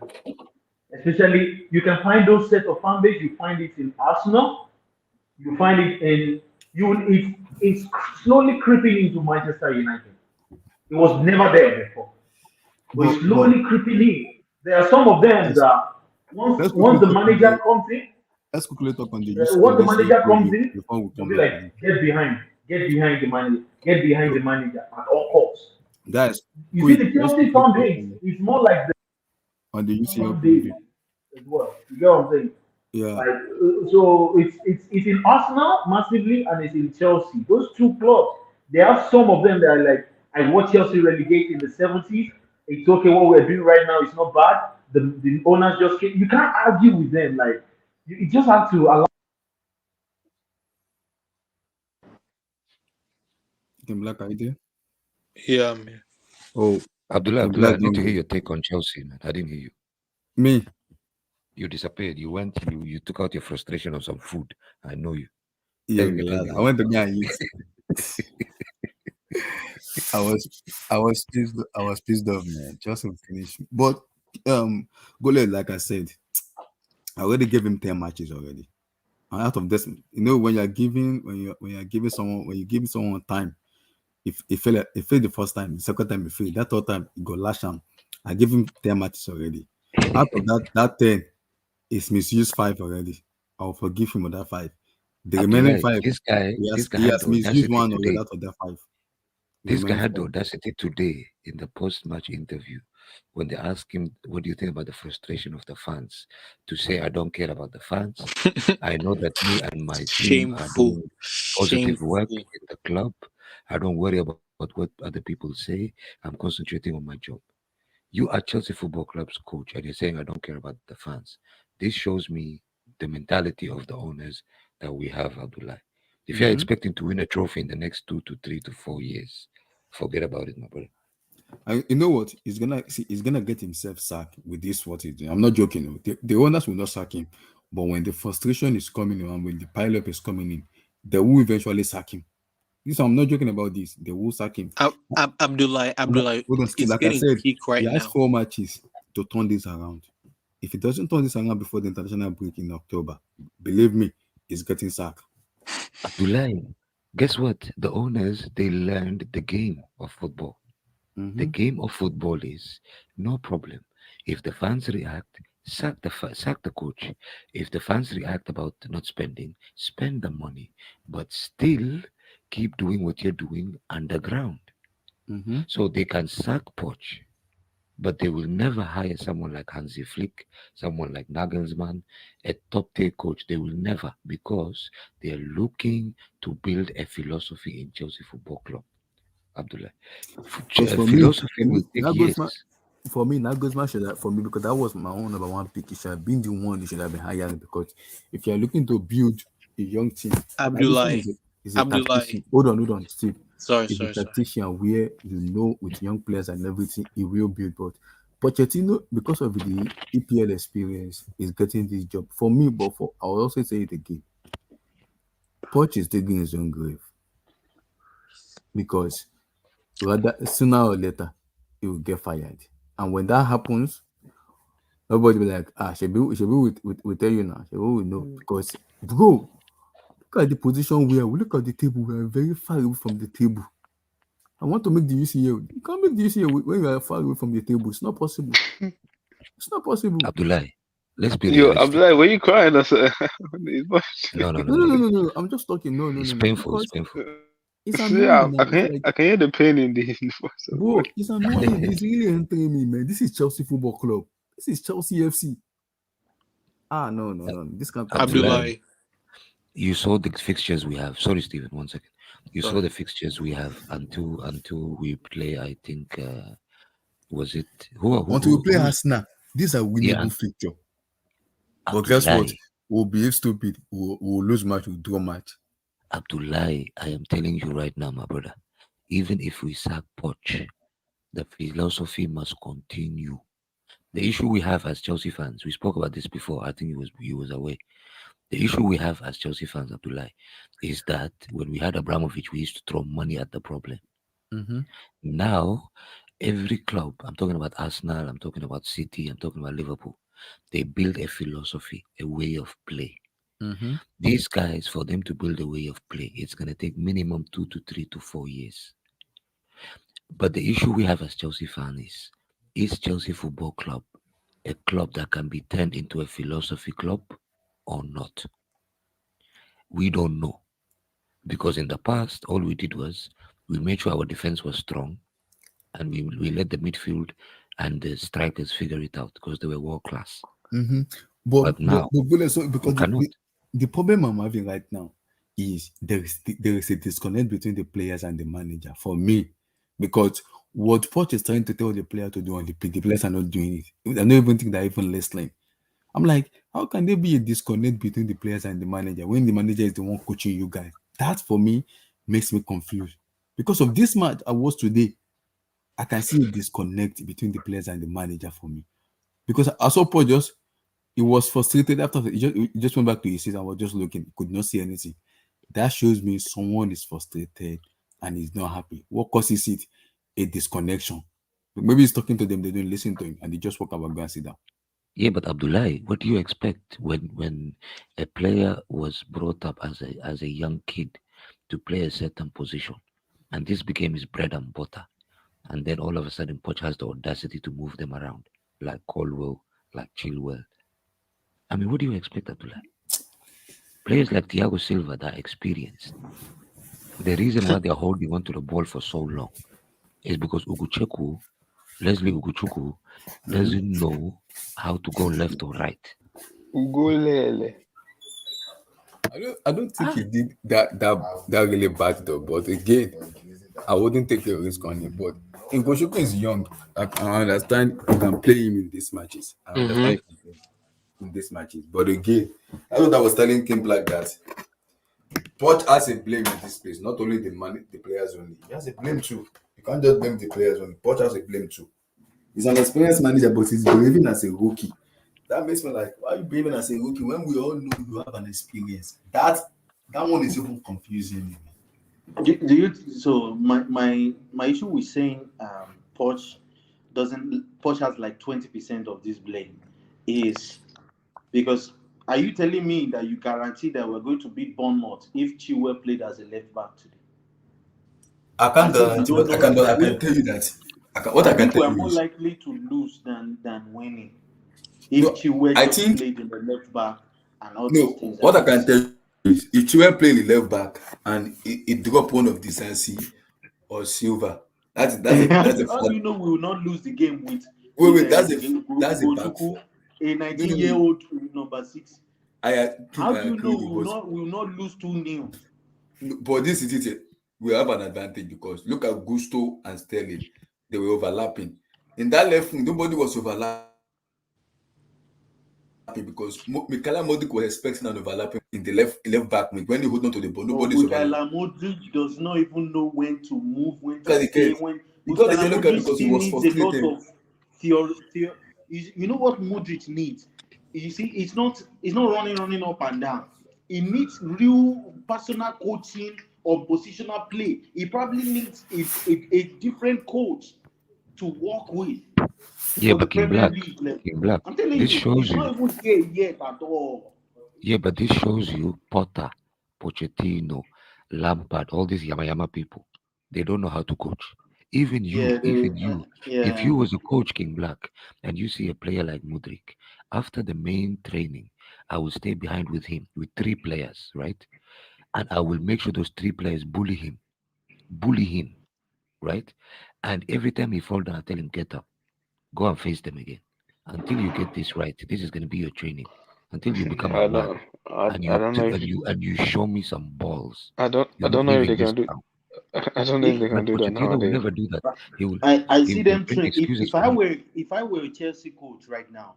Especially, you can find those set of fan base. You find it in Arsenal. You find it in it's slowly creeping into Manchester United. It was never there before, but it's slowly creeping in. There are some of them that once the manager comes in, let's quickly talk on the once the manager comes in, we'll be like, get behind the manager at all costs. Guys, you see the Chelsea fan base is more like the on the UCL as well. You get what I'm saying? Yeah. Like, so it's in Arsenal massively, and it's in Chelsea. Those 2 clubs, there are some of them that are like, I watched Chelsea relegate in the 70s. It's okay, what we're doing right now is not bad. The owners just can't, you can't argue with them. Like, you just have to allow. Black idea. Yeah, man. Oh, Abdullah, I'm Abdullah, I glad need don't to hear go. your take on Chelsea, man. I didn't hear you. Me, You disappeared. You took out your frustration on some food. I know you. yeah, Tell me, relax. tell me. I went to go and eat. I was, I was pissed off, man. Just to finish, but Gole, like I said, I already gave him 10 matches already. And out of this, when you're giving someone time, if it failed the first time, the second time it failed, that third time it got lash out. I give him 10 matches already. Out of that 10, it's misused 5 already. I'll forgive him on that 5. The remaining Abdullah, 5, this guy he had has the misused audacity 1 already today. out of that 5. The This guy remaining had the 5. audacity today in the post-match interview when they asked him, "What do you think about the frustration of the fans?" To say, "I don't care about the fans. I know that me and my team are Shameful. doing positive work Shameful. in the club. I don't worry about what other people say. I'm concentrating on my job." You are Chelsea Football Club's coach, and you're saying, "I don't care about the fans." This shows me the mentality of the owners that we have, Abdullah. If you're expecting to win a trophy in the next 2 to 3 to 4 years, forget about it, my brother. And you know what? He's gonna get himself sacked with this what he's doing. I'm not joking. The owners will not sack him, but when the frustration is coming in and when the pileup is coming in, they will eventually sack him. I'm not joking about this. They will sack him. Abdullah, Hold on, still, it's like I getting said, peak right he has now. 4 matches to turn this around. If he doesn't turn this around before the international break in October, believe me, he's getting sacked. Abdullah, guess what? The owners, they learned the game of football. The game of football is no problem. If the fans react, sack the coach. If the fans react about not spending, spend the money, but still keep doing what you're doing underground. So they can sack Poch, but they will never hire someone like Hansi Flick, someone like Nagelsmann, a top tier coach. They will never, because they are looking to build a philosophy in Chelsea Football Club. Abdullah, Because philosophy will take years. Nagelsmann should have, for me, because that was my own number 1 pick. He should have been the one who should have been hired, because if you're looking to build a young team, Abdullah, Nagelsmann is a tactician. Hold on, Steve. Sorry. He's a tactician where with young players and everything, he will build. But Pochettino, because of the EPL experience, is getting this job. For me, I will also say it again. Poch is digging his own grave, because rather sooner or later he will get fired, and when that happens, everybody will be like, should we tell you now, we know, because bro, look at the position we look at the table, we are very far away from the table. I want to make the UCL. You can't make the UCL when you are far away from the table. It's not possible. It's not possible. Abdullah, let's be Yo, realistic. Abdullah, were you crying? No. I'm just talking. No. It's painful. It's painful. It's annoying now. I can hear the pain in the voice. Bro, it's annoying. It's really entering me, man. This is Chelsea Football Club. This is Chelsea FC. No. This can't continue. Abdullah, you saw the fixtures we have. Sorry, Stephen, 1 second. You saw the fixtures we have until we play. I think was it until we play Arsenal. These are winnable fixtures. But guess what? We'll be stupid. We'll lose match. We'll draw match. Abdullah, I am telling you right now, my brother. Even if we sack Poch, the philosophy must continue. The issue we have as Chelsea fans, we spoke about this before. I think he was away. The issue we have as Chelsea fans, Abdullah, is that when we had Abramovich, we used to throw money at the problem. Now, every club, I'm talking about Arsenal, I'm talking about City, I'm talking about Liverpool, they build a philosophy, a way of play. These guys, for them to build a way of play, it's going to take minimum 2 to 3 to 4 years. But the issue we have as Chelsea fans is Chelsea Football Club a club that can be turned into a philosophy club or not? We don't know. Because in the past, all we did was we made sure our defense was strong, and we let the midfield and the strikers figure it out because they were world class. But now, because cannot. The problem I'm having right now is there is a disconnect between the players and the manager for me, because what Poch is trying to tell the player to do on the pitch, the players are not doing it. I don't even think they're even listening. I'm like, how can there be a disconnect between the players and the manager when the manager is the one coaching you guys? That for me makes me confused. Because of this match I watched today, I can see a disconnect between the players and the manager for me. Because I saw Paul he was frustrated after he just went back to his seat and was just looking, could not see anything. That shows me someone is frustrated and is not happy. What causes it? A disconnection. Maybe he's talking to them, they don't listen to him, and they just walk about and sit down. Yeah, but Abdullahi, what do you expect when a player was brought up as a young kid to play a certain position, and this became his bread and butter, and then all of a sudden Poch has the audacity to move them around, like Colwell, like Chilwell. I mean, what do you expect, Abdullahi? Players like Thiago Silva that are experienced. The reason why they're holding on to the ball for so long is because Leslie Uguchuku doesn't know how to go left or right. Ugolele. I don't think he did that really bad though. But again, I wouldn't take a risk on him. But Uguchuku is young. I understand you can play him in these matches. I understand you can play him in these matches. But again, I thought I was telling Kim like that. Poch has a blame in this place, not only the players only. He has a blame too. You can't just blame the players only. Poch has a blame too. He's an experienced manager, but he's behaving as a rookie. That makes me like, why are you behaving as a rookie when we all know you have an experience? That one is even confusing me. Do you so my issue with saying Poch has like 20% of this blame is because are you telling me that you guarantee that we're going to beat Bournemouth if Chilwell played as a left back today? I can't guarantee, but I can tell you that. I think we're more likely to lose than winning if Chilwell played in the left back and all these things. What I can tell you is if Chilwell played the left back and he dropped one of Desancy or Silva, that's a how do you know we will not lose the game with that's a back four. A 19-year-old number 6. How do you know we will not lose 2-0? But this is it. We have an advantage because look at Gusto and Sterling. They were overlapping. In that left wing, nobody was overlapping because Mikhail Modric was expecting an overlapping in the left back wing. When he hold on to the ball, nobody's overlapping. Modric does not even know when to move, when to stay. He got the yellow card because he was frustrated. You know what Modric needs? You see, it's not running up and down. He needs real personal coaching or positional play. He probably needs a different coach to work with. Yeah, but King Black, I'm telling this you, shows he's not even here yet at all. Yeah, but this shows you Potter, Pochettino, Lampard, all these Yama people. They don't know how to coach. Even you, if you was a coach, King Black, and you see a player like Modric, after the main training, I will stay behind with him with 3 players, right? And I will make sure those 3 players bully him, right? And every time he falls down, I tell him, get up, go and face them again. Until you get this right, this is going to be your training. Until you become a man, and you show me some balls. I don't know if they can do. I don't know if they can do that nowadays. Will never do that. He will. I see them train. If I were a Chelsea coach right now,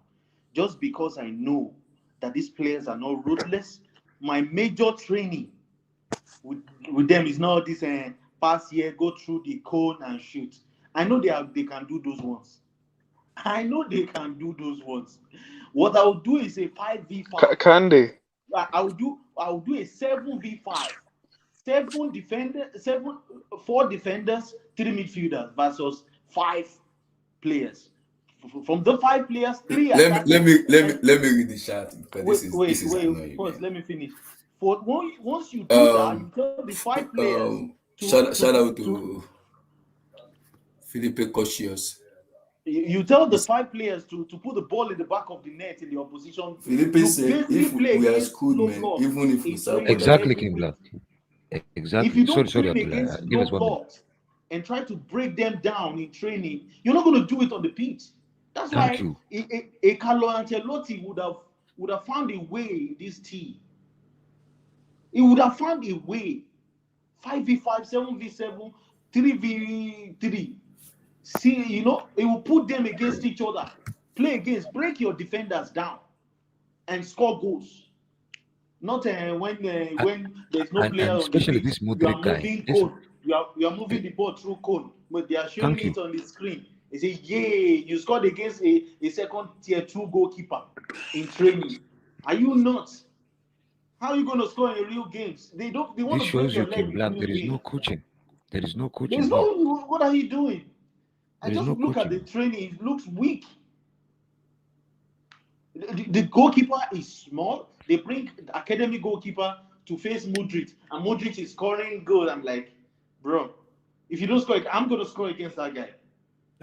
just because I know that these players are not ruthless, my major training with them is not this pass here, go through the cone and shoot. I know they can do those ones. What I'll do is a 5v5. Can they? I'll do a 7v5. 4 defenders, 3 midfielders versus 5 players. From the 5 players, 3 let me read the chat because wait, first let me finish. Once you do that, you tell the 5 players. Shout out to Felipe Cautious. You tell the 5 players to put the ball in the back of the net in the opposition. Felipe said, if we are schooled, man, even if we serve exactly, King Black. Exactly. If you don't train against low blocks and try to break them down in training, you're not going to do it on the pitch. That's why a Carlo Ancelotti would have found a way in this team. He would have found a way. 5v5, 7v7, 3v3. See, it will put them against each other. Play against, break your defenders down and score goals. Not when there's no player on the pitch. Especially this Modric guy. You are moving the ball through cone. but they are showing it on the screen. They say, "Yay, you scored against a second tier 2 goalkeeper in training." Are you nuts? How are you going to score in real games? They want This to break shows your you, leg King in Black, real there is no games. coaching. There is no coaching There's here. no. What are you doing? I There is just no look at the coaching. training. It looks weak. The goalkeeper is small. They bring the academy goalkeeper to face Modric, and Modric is scoring goal. I'm like, bro, if you don't score, I'm going to score against that guy.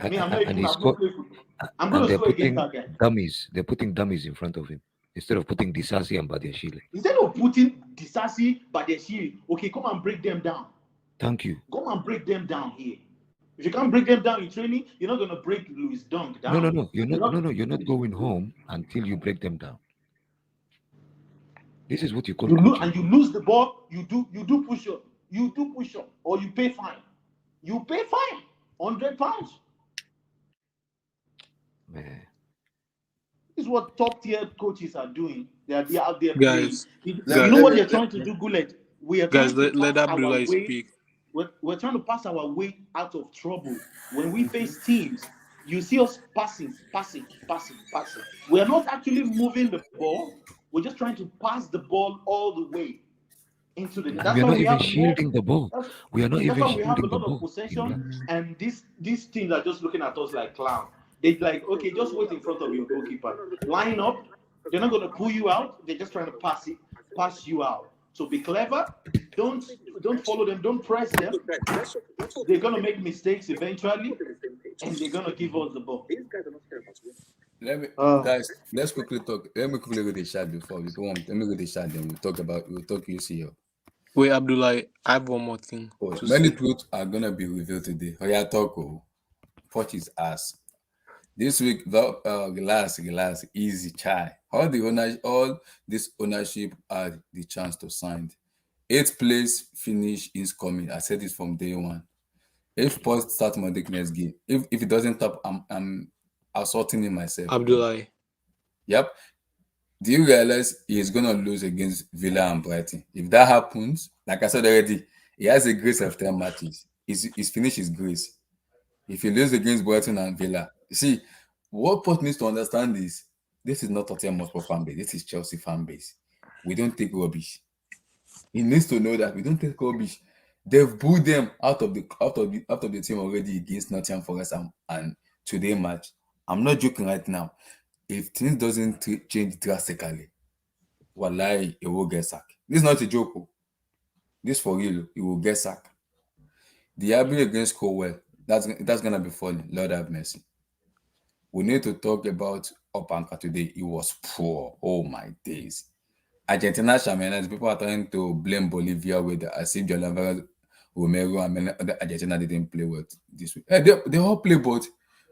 I mean, I'm not And even. he's I've not got, played football. I'm going and to they're score against putting that guy. dummies. They're putting dummies in front of him instead of putting Disasi and Badiashile. Instead of putting Disasi, Badiashile, okay, come and break them down. Thank you. Come and break them down here. If you can't break them down in training, you're not going to break Louis Dunk down. No. You're not going home until you break them down. This is what you call coaching. And you lose the ball. You do push up. You do push up, or you pay fine. You pay fine, £100. Man, this is what top tier coaches are doing. They are out there Guys, playing. You know what they're trying to do, Gullet? We are trying to let pass our Abdullah way. speak. We're trying to pass our way out of trouble. When we face teams, you see us passing. We are not actually moving the ball. We're just trying to pass the ball all the way into the net. we are not even shielding the ball. We are not even shielding the ball. We have a lot of possession, and these teams are just looking at us like clowns. They're like, okay, just wait in front of your goalkeeper. Line up. They're not going to pull you out. They're just trying to pass you out. So be clever. Don't follow them. Don't press them. They're going to make mistakes eventually, and they're going to give us the ball. Guys, let's quickly talk. Let me quickly read the chat before we go on. Let me read the chat, then we'll talk UCL. Wait, Abdullah, I have one more thing. Many truths are going to be revealed today. Oya talk, Poch his ass. This week, relax, easy, chai. All this ownership had the chance to sign. 8th place finish is coming. I said this from day one. If Poch starts Monday next game, if it doesn't top, I'm assaulting him myself. Abdullah. Yep. Do you realize he's gonna lose against Villa and Brighton? If that happens, like I said already, he has a grace of 10 matches. He's finished his grace. If he loses against Brighton and Villa, you see, what Poch needs to understand is this is not Tottenham Hotspur fan base. This is Chelsea fan base. We don't take rubbish. He needs to know that we don't take rubbish. They've booed them out of the team already against Nottingham Forest and today match. I'm not joking right now. If things doesn't change drastically, wallahi, he will get sacked. This is not a joke. This for real. He will get sacked. The Abbey against Colwell, that's gonna be funny. Lord have mercy. We need to talk about Opanka today. It was poor. Oh my days. Argentina Chamenas, people are trying to blame Bolivia with as if Jolan Romero and Argentina didn't play well this week. They all play, but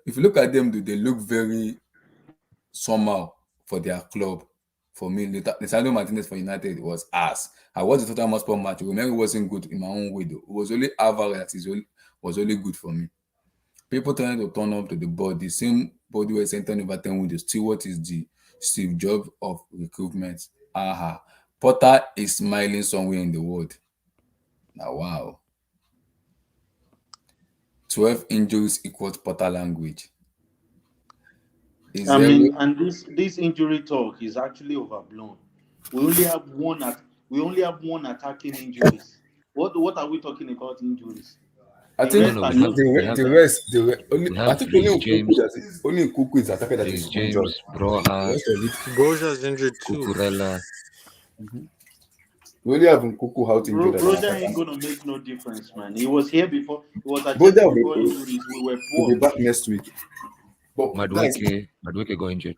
if you look at them, they look very somehow for their club. For me, Lisandro Martinez for United was ass. I watched the Tottenham Hotspur match. Romero wasn't good in my own way, though. It was only Alvarez that was only good for me. People trying to turn up to the board, the same body was sent over 10 windows. Stewart is the Steve Jobs of recruitment. Aha. Potter is smiling somewhere in the world. Now, wow. 12 injuries equals Potter language. And this injury talk is actually overblown. We only have one attacking injuries. What are we talking about injuries? I think the rest I think only Nkuku is attacker that is injured. Broja is injured too. Cucurella. We only have Nkuku out injured. Broja ain't gonna make no difference, man. He was here before. He was at before injuries. We were poor. He'll be back next week. But Madueke got injured.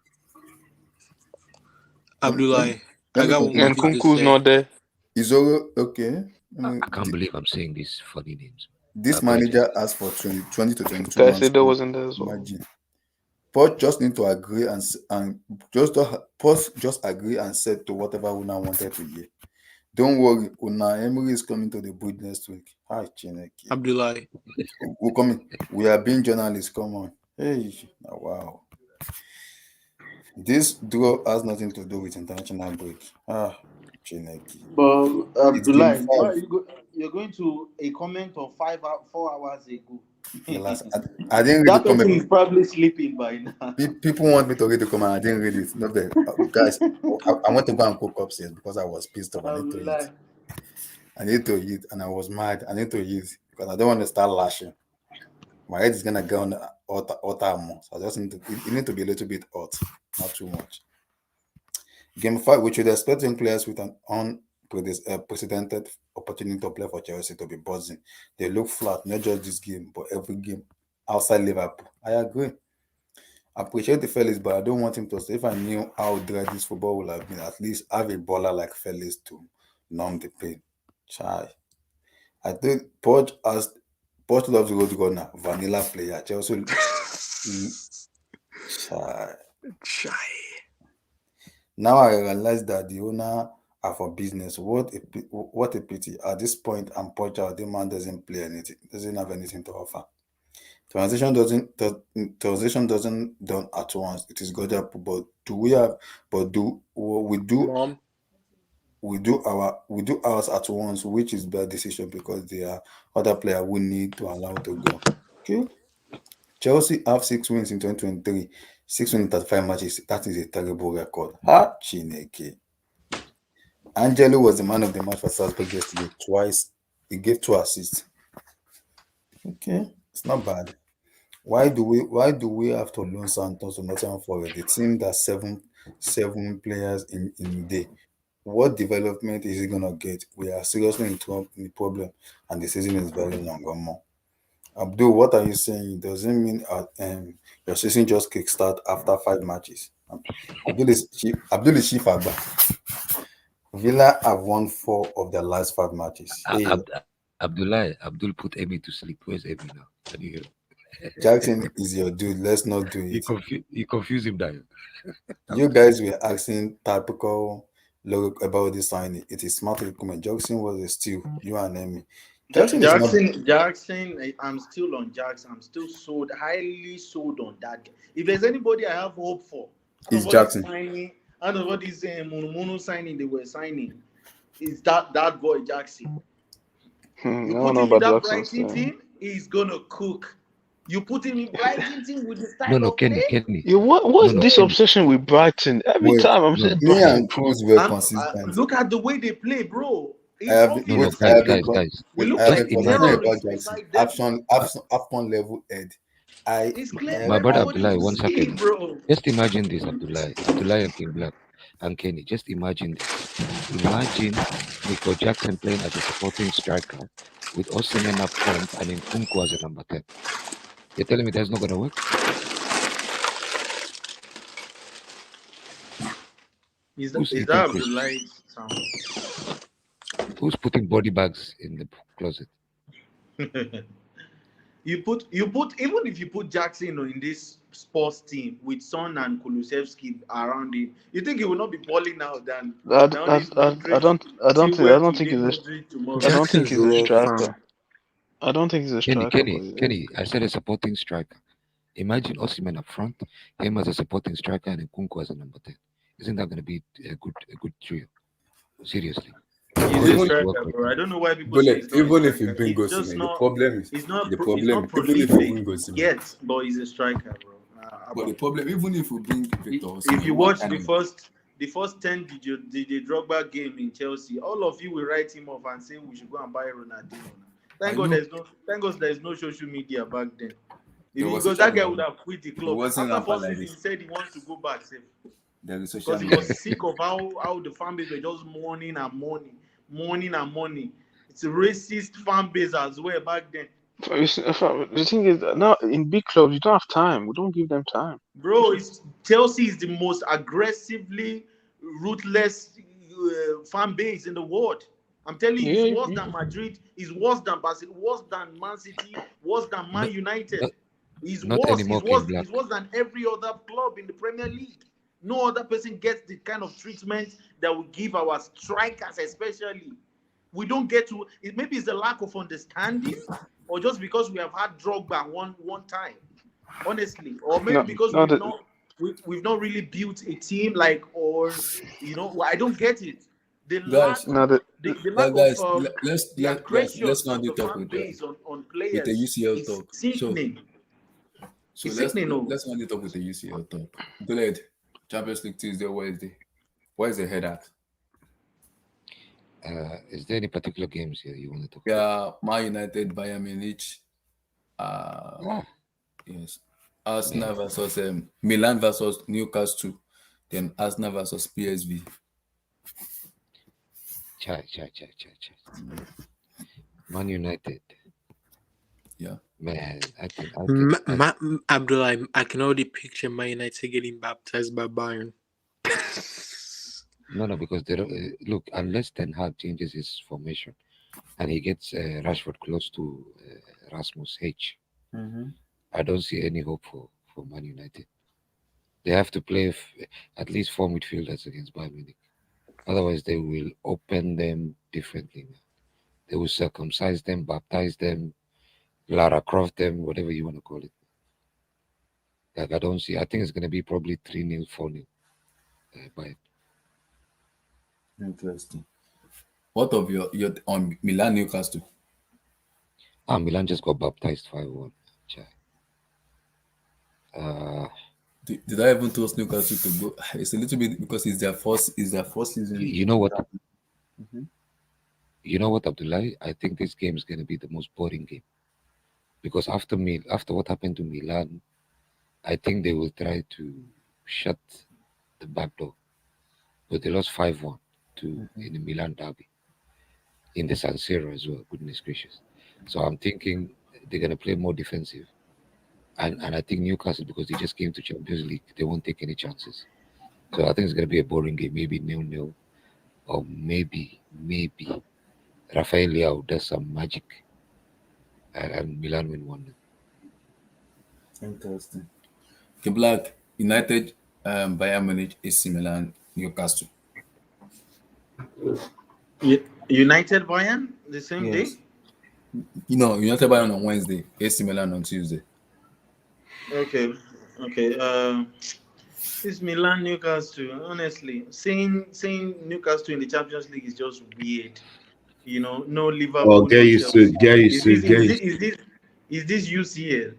Abdullah, I got one and Kunku's not there. Is okay. I can't believe I'm saying these funny names. This manager asked for 20 to 22 months. Caicedo wasn't there as well. Imagine. Poch just need to agree and just agree and said to whatever Una wanted to hear. Don't worry, Una Emery is coming to the booth next week. Hi, Chineke. Abdullah. We're coming. We are being journalists. Come on. Hey, wow. This draw has nothing to do with international break. Chineke. But Abdullah, you're going to a comment of 4 hours ago. I didn't read That the person is comment. probably sleeping by now. People want me to read the comment. I didn't read it. No, guys, I went to go and cook upstairs because I was pissed off. I need to eat. And I was mad. I need to eat because I don't want to start lashing. My head is gonna go on hot more. So I just need to. It need to be a little bit hot, not too much. Game 5, we should expect young players with an unprecedented opportunity to play for Chelsea to be buzzing. They look flat, not just this game, but every game outside Liverpool. I agree. I appreciate the Felix, but I don't want him to stay. If I knew how dry this football would have been, at least have a baller like Felix to numb the pain. Chai. I think Poch loves road runner, vanilla player. Chelsea. Chai. Now I realize that the owner are for business. What a pity. At this point, I'm Poch, the man doesn't play anything, doesn't have anything to offer. Transition doesn't done at once. It is God, but do we have? But do we do? We do ours at once, which is bad decision because there are other players we need to allow to go. Okay. Chelsea have 6 wins in 2023, 6 wins in 35 matches. That is a terrible record. Ha Chineke. Angelo was the man of the match for Salzburg yesterday. Twice. He gave 2 assists. Okay, it's not bad. Why do we have to loan Santos to Nottingham Forest? The team that seven players in a day. What development is he gonna get? We are seriously in problem, and the season is very long or more. Abdul, what are you saying? Does it mean your season just kickstart after 5 matches? Abdul is Chief Agba. Villa have won 4 of their last 5 matches. Hey. Abdul put Amy to sleep. Where's Amy now? Can you hear? Jackson is your dude. Let's not do it. You confuse him now. You guys were asking typical look about this signing. It is smart recruitment. Jackson was a steal. You and Amy. Jackson, I'm still on Jackson. I'm still highly sold on that. If there's anybody I have hope for, it's Jackson. Out of what this Munu signing they were signing, is that boy Jackson. You put him in that Brighton team, he's gonna cook. You put him in Brighton team with the style of Kenny. What's this obsession with Brighton? Every time I'm saying me and Cruz were consistent. Look at the way they play, bro. Guys. Afcon level head. My brother Abdullah, 1 second. Just imagine this, Abdullah and King Black and Kenny. Just imagine this. Imagine Nico Jackson playing as a supporting striker with Osimhen up front and Nkunku as a number 10. You're telling me that's not gonna work? Is that Abdullah's sound? Who's putting body bags in the closet? You put even if you put Jackson in this sports team with Son and Kulusevski around him, you think he will not be balling out than I don't think he's a striker. I don't think he's a striker. Kenny, I said a supporting striker. Imagine Osimhen up front, him as a supporting striker, and Nkunku as a number 10. Isn't that going to be a good trio? Seriously. He's a striker, bro. I don't know why people say even if you bring Osimhen, the problem is he's not prolific yet, but he's a striker, bro. But the problem, even if we bring Victor Osimhen, if you watch the first 10 the Drogba game in Chelsea, all of you will write him off and say we should go and buy Ronaldinho. Thank God there's no social media back then. Because that guy would have quit the club. After 4 seasons, he said he wants to go back. Because he was sick of how the fan base were just mourning and mourning. It's a racist fan base as well back then. The thing is, now in big clubs, you don't have time. We don't give them time. Bro, Chelsea is the most aggressively ruthless fan base in the world. I'm telling you, it's worse than Madrid, it's worse than Barcelona, worse than Man City, worse than Man United. It's worse than every other club in the Premier League. No other person gets the kind of treatment that we give our strikers, especially. We don't get to it. Maybe it's a lack of understanding, or just because we have had Drogba one time, honestly, or maybe because we've not really built a team, I don't get it. the lack, Guys, No, the lack of guys, the aggression let's of round the it up fan base on with the players UCL is talk. sickening. So It's sickening. let's round it up with the UCL talk. Go ahead. Champions League Tuesday, Wednesday. Where's the head at? Is there any particular games here you want to talk Yeah, Man United, Bayern Munich. Yes. Arsenal versus Milan versus Newcastle. Then Arsenal versus PSV. Cha. Man United. Yeah. Man, Abdullah, I can already picture Man United getting baptized by Bayern. No, because they don't, look, unless Ten Hag changes his formation and he gets Rashford close to Rasmus H, I don't see any hope for Man United. They have to play at least 4 midfielders against Bayern Munich. Otherwise, they will open them differently. They will circumcise them, baptize them, Lara Croft them, whatever you want to call it. Like, I don't see. I think it's going to be probably 3-0, 4-0 Bayern. Interesting. What of your on Milan Newcastle? Milan just got baptized 5-1. Did I even trust Newcastle to go? It's a little bit because it's their first season. You know what? You know what, Abdullah? I think this game is going to be the most boring game because after what happened to Milan, I think they will try to shut the back door. But they lost 5-1 in the Milan derby in the San Siro as well. Goodness gracious! So I'm thinking they're going to play more defensive. And I think Newcastle, because they just came to Champions League, they won't take any chances. So I think it's going to be a boring game, maybe 0-0, or maybe Rafael Leao does some magic and Milan win 1-0. Interesting. Okay, Black, United, Bayern Munich, AC Milan, Newcastle. United Bayern the same day? United Bayern on Wednesday, AC Milan on Tuesday. Okay. This Milan Newcastle, honestly, seeing Newcastle in the Champions League is just weird. No Liverpool. Oh, get used to it. Is this UCL?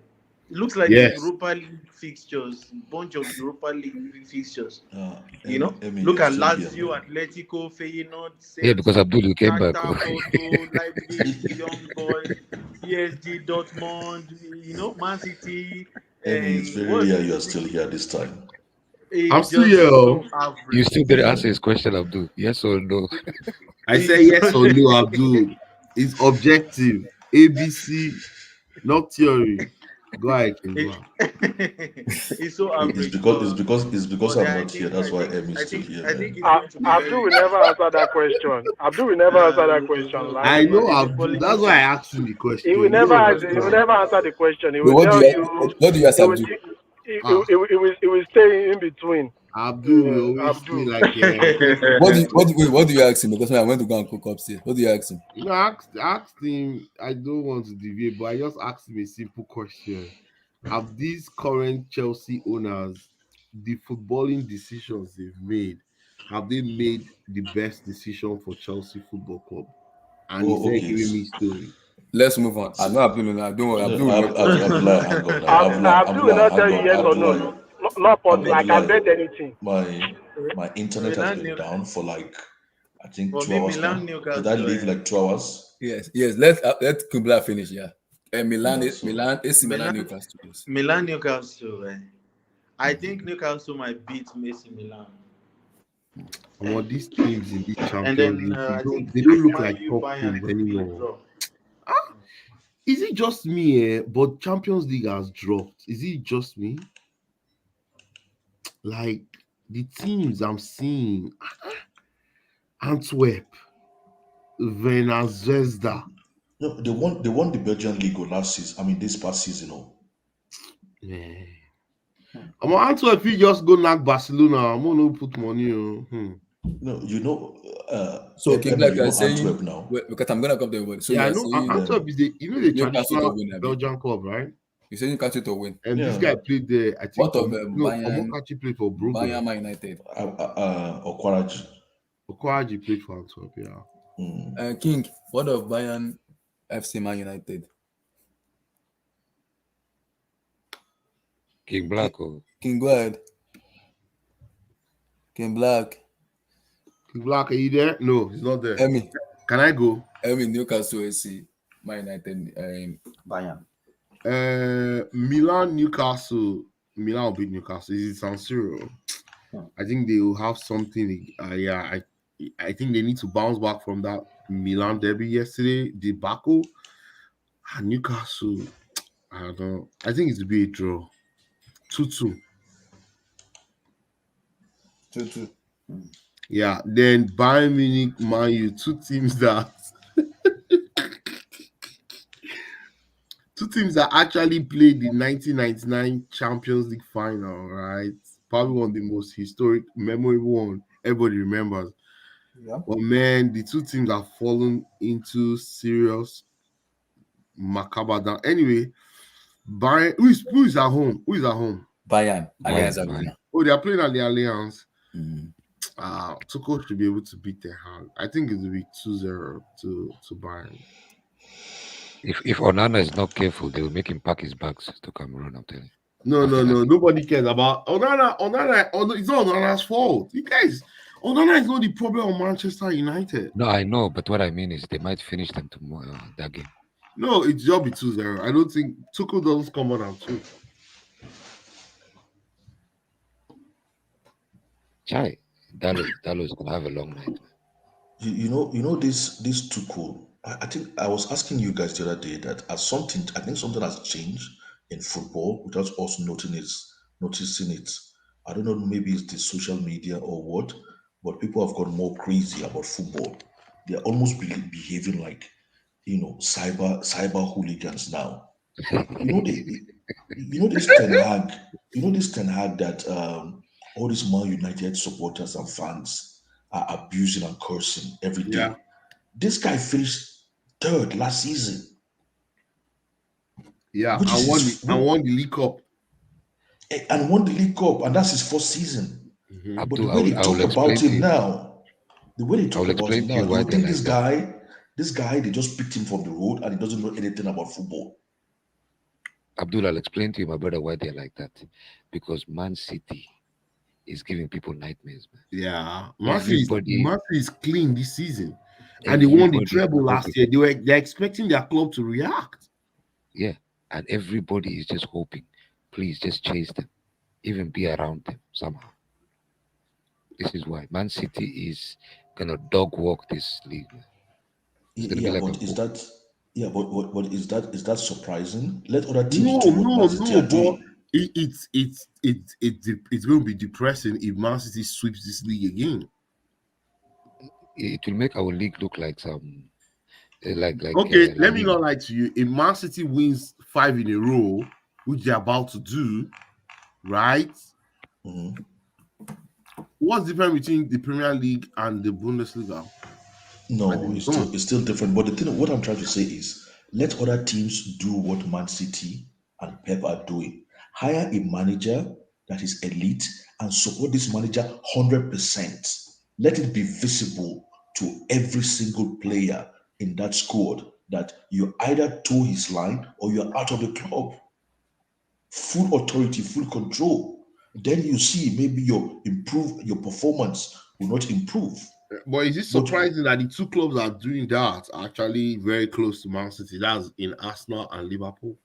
It looks like Yes. Europa League fixtures, bunch of Europa League fixtures. Look at Lazio, Atletico, Feyenoord. Yeah, because Abdul, you came back. Leipzig, Young Boys, PSG, Dortmund, Man City. It's very rare you are still here this time. I'm still here. You still better answer his question, Abdul. Yes or no? I say yes or no, Abdul. It's objective. ABC, not theory. Go ahead, It's so average. It's because I'm not here. That's why Emi is still here. Abdul will never answer that question. Abdul will never answer that question. Like, I know Abdul. That's why I asked you the question. He will never answer the question. He will What tell do you ask Abdul? He will stay in between. Abdul will always feel like what do you ask him? Because when I went to go and cook upstairs, what do you ask him? Asked him. I don't want to deviate, but I just asked him a simple question: have these current Chelsea owners, the footballing decisions they've made, have they made the best decision for Chelsea Football Club? And he said, giving me story. Let's move on. I know Abdul. Don't worry. Abdul will not tell you yes or no. Not for like I bet anything. My internet has been down for like I think 2 hours now. Did I leave like 2 hours? Yes. Let Kubla finish. Yeah. Milan, AC Milan, Newcastle. Yes. Milan, Newcastle. I think Newcastle might beat AC Milan. Well, these teams in this Champions League, they don't look like top teams anymore. Is it just me? But Champions League has dropped. Is it just me? Like the teams I'm seeing, Antwerp, Vienna Zvezda. No, they won the Belgian league last season. I mean, this past season. Yeah. I'm on Antwerp. If you just go knock Barcelona, I'm gonna put money on. No, so okay, like you're saying Antwerp now. Because I'm gonna come there. So yeah, I know Antwerp is the traditional Belgian club, right? You said Newcastle to win. And this guy played there. I think Bayern actually played for Brugge. Bayern United. Okwaraj. Okwaji played for Antwerp, yeah. King, what of Bayern FC Man United? King Black. King, go ahead. King Black. King Black, are you there? No, he's not there. Emi. Can I go? Emi, Newcastle AC, Man United, Bayern. Millan, Newcastle. Millan will beat Newcastle. Is it San Siro? I think they will have something. I think they need to bounce back from that Milan derby yesterday, debacle. And Newcastle, I don't know. I think it's to be a draw. 2-2. 2-2. Yeah, then Bayern Munich, Man U, two teams that actually played the 1999 Champions League final, right? Probably one of the most historic, memorable one everybody remembers. Yeah. But man, the two teams have fallen into serious macabre down. Anyway, Bayern, who is at home? Who is at home? Bayern. Bayern. Oh, they are playing at the Allianz. Mm-hmm. Tuchel should be able to beat their hand. I think it will be 2-0 to Bayern. If Onana is not careful, they will make him pack his bags to Cameroon, I'm telling you. No. Nobody cares about Onana. It's not Onana's fault. You guys, Onana is not the problem of Manchester United. No, I know, but what I mean is they might finish them tomorrow, that game. No, it's just be 2-0. I don't think Tuchel doesn't come on and 2. Chai, Dallo is gonna have a long night. You know this Tuchel. I think I was asking you guys the other day that I think something has changed in football without us noticing it. I don't know, maybe it's the social media or what, but people have got more crazy about football. They're almost behaving like, cyber hooligans now. This Ten Hag. This Ten Hag that all these Man United supporters and fans are abusing and cursing every day. Yeah. This guy finished 3rd last season. Yeah, I won the League Cup. And won the League Cup, and that's his 4th season. Mm-hmm. But the way they talk about him now, I think this guy, they just picked him from the road and he doesn't know anything about football. Abdul, I'll explain to you, my brother, why they're like that. Because Man City is giving people nightmares, man. Yeah, Man City is clean this season. And they won the treble last year. They're expecting their club to react. Yeah, and everybody is just hoping, please just chase them, even be around them somehow. This is why Man City is gonna dog walk this league. But is that surprising? Let other teams do what Man City are doing. It's going to be depressing if Man City sweeps this league again. It will make our league look like some let me not lie to you. If Man City wins 5 in a row, which they're about to do, right? Mm-hmm. What's the difference between the Premier League and the Bundesliga? No, it's still different. But the thing, what I'm trying to say is, let other teams do what Man City and Pep are doing. Hire a manager that is elite and support this manager 100%. Let it be visible to every single player in that squad that you either toe his line or you're out of the club. Full authority, full control. Then you see maybe your performance will not improve. But is it surprising that the two clubs that are doing that are actually very close to Man City? That's in Arsenal and Liverpool.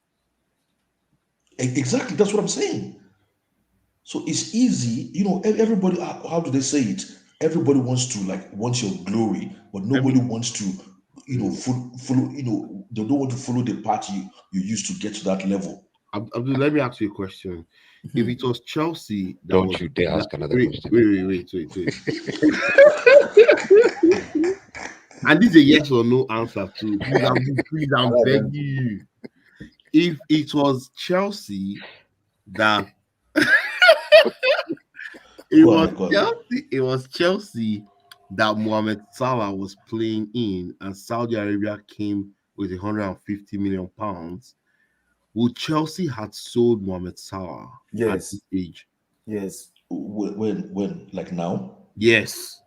Exactly, that's what I'm saying. So it's easy, everybody, how do they say it? Everybody wants your glory, but nobody wants to, follow, they don't want to follow the path you used to get to that level. Abdul, let me ask you a question. If it was Chelsea, don't you dare ask another question. Wait. And this is a yes or no answer too. Please, I'm begging you. If it was Chelsea that it was Chelsea that Mohamed Salah was playing in, and Saudi Arabia came with £150 million, would Chelsea had sold Mohamed Salah at this age? Yes. When like now? Yes.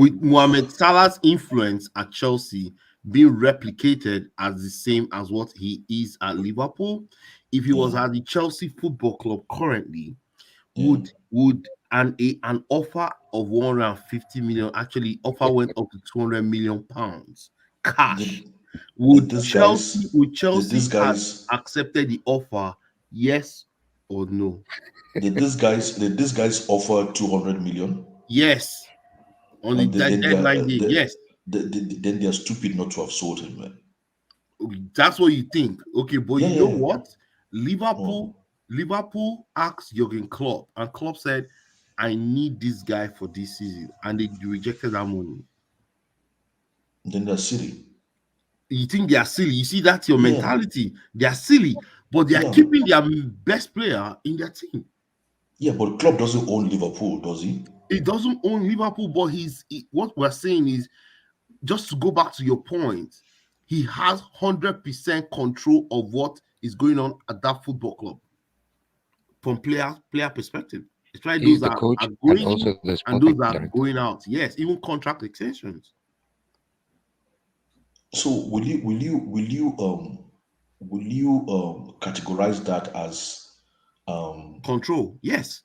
with Mohamed Salah's influence at Chelsea being replicated as the same as what he is at Liverpool, if he was at the Chelsea Football Club currently, would an offer of 150 million, actually offer went up to 200 million pounds cash? Would Chelsea have accepted the offer? Yes or no? Did these guys offer 200 million? Yes. On the deadline day, yes. Then they're stupid not to have sold him, man. That's what you think. Okay, but you know what? Liverpool asked Jurgen Klopp, and Klopp said, I need this guy for this season, and they rejected that money. Then they're silly. You think they are silly? You see, that's your mentality. They are silly, but they are keeping their best player in their team. Yeah, but Klopp doesn't own Liverpool, does he? He doesn't own Liverpool, but what we're saying is, just to go back to your point, he has 100% control of what is going on at that football club from player perspective. It's like those are going in and those are going out. Yes, even contract extensions. So will you categorize that as control? Yes.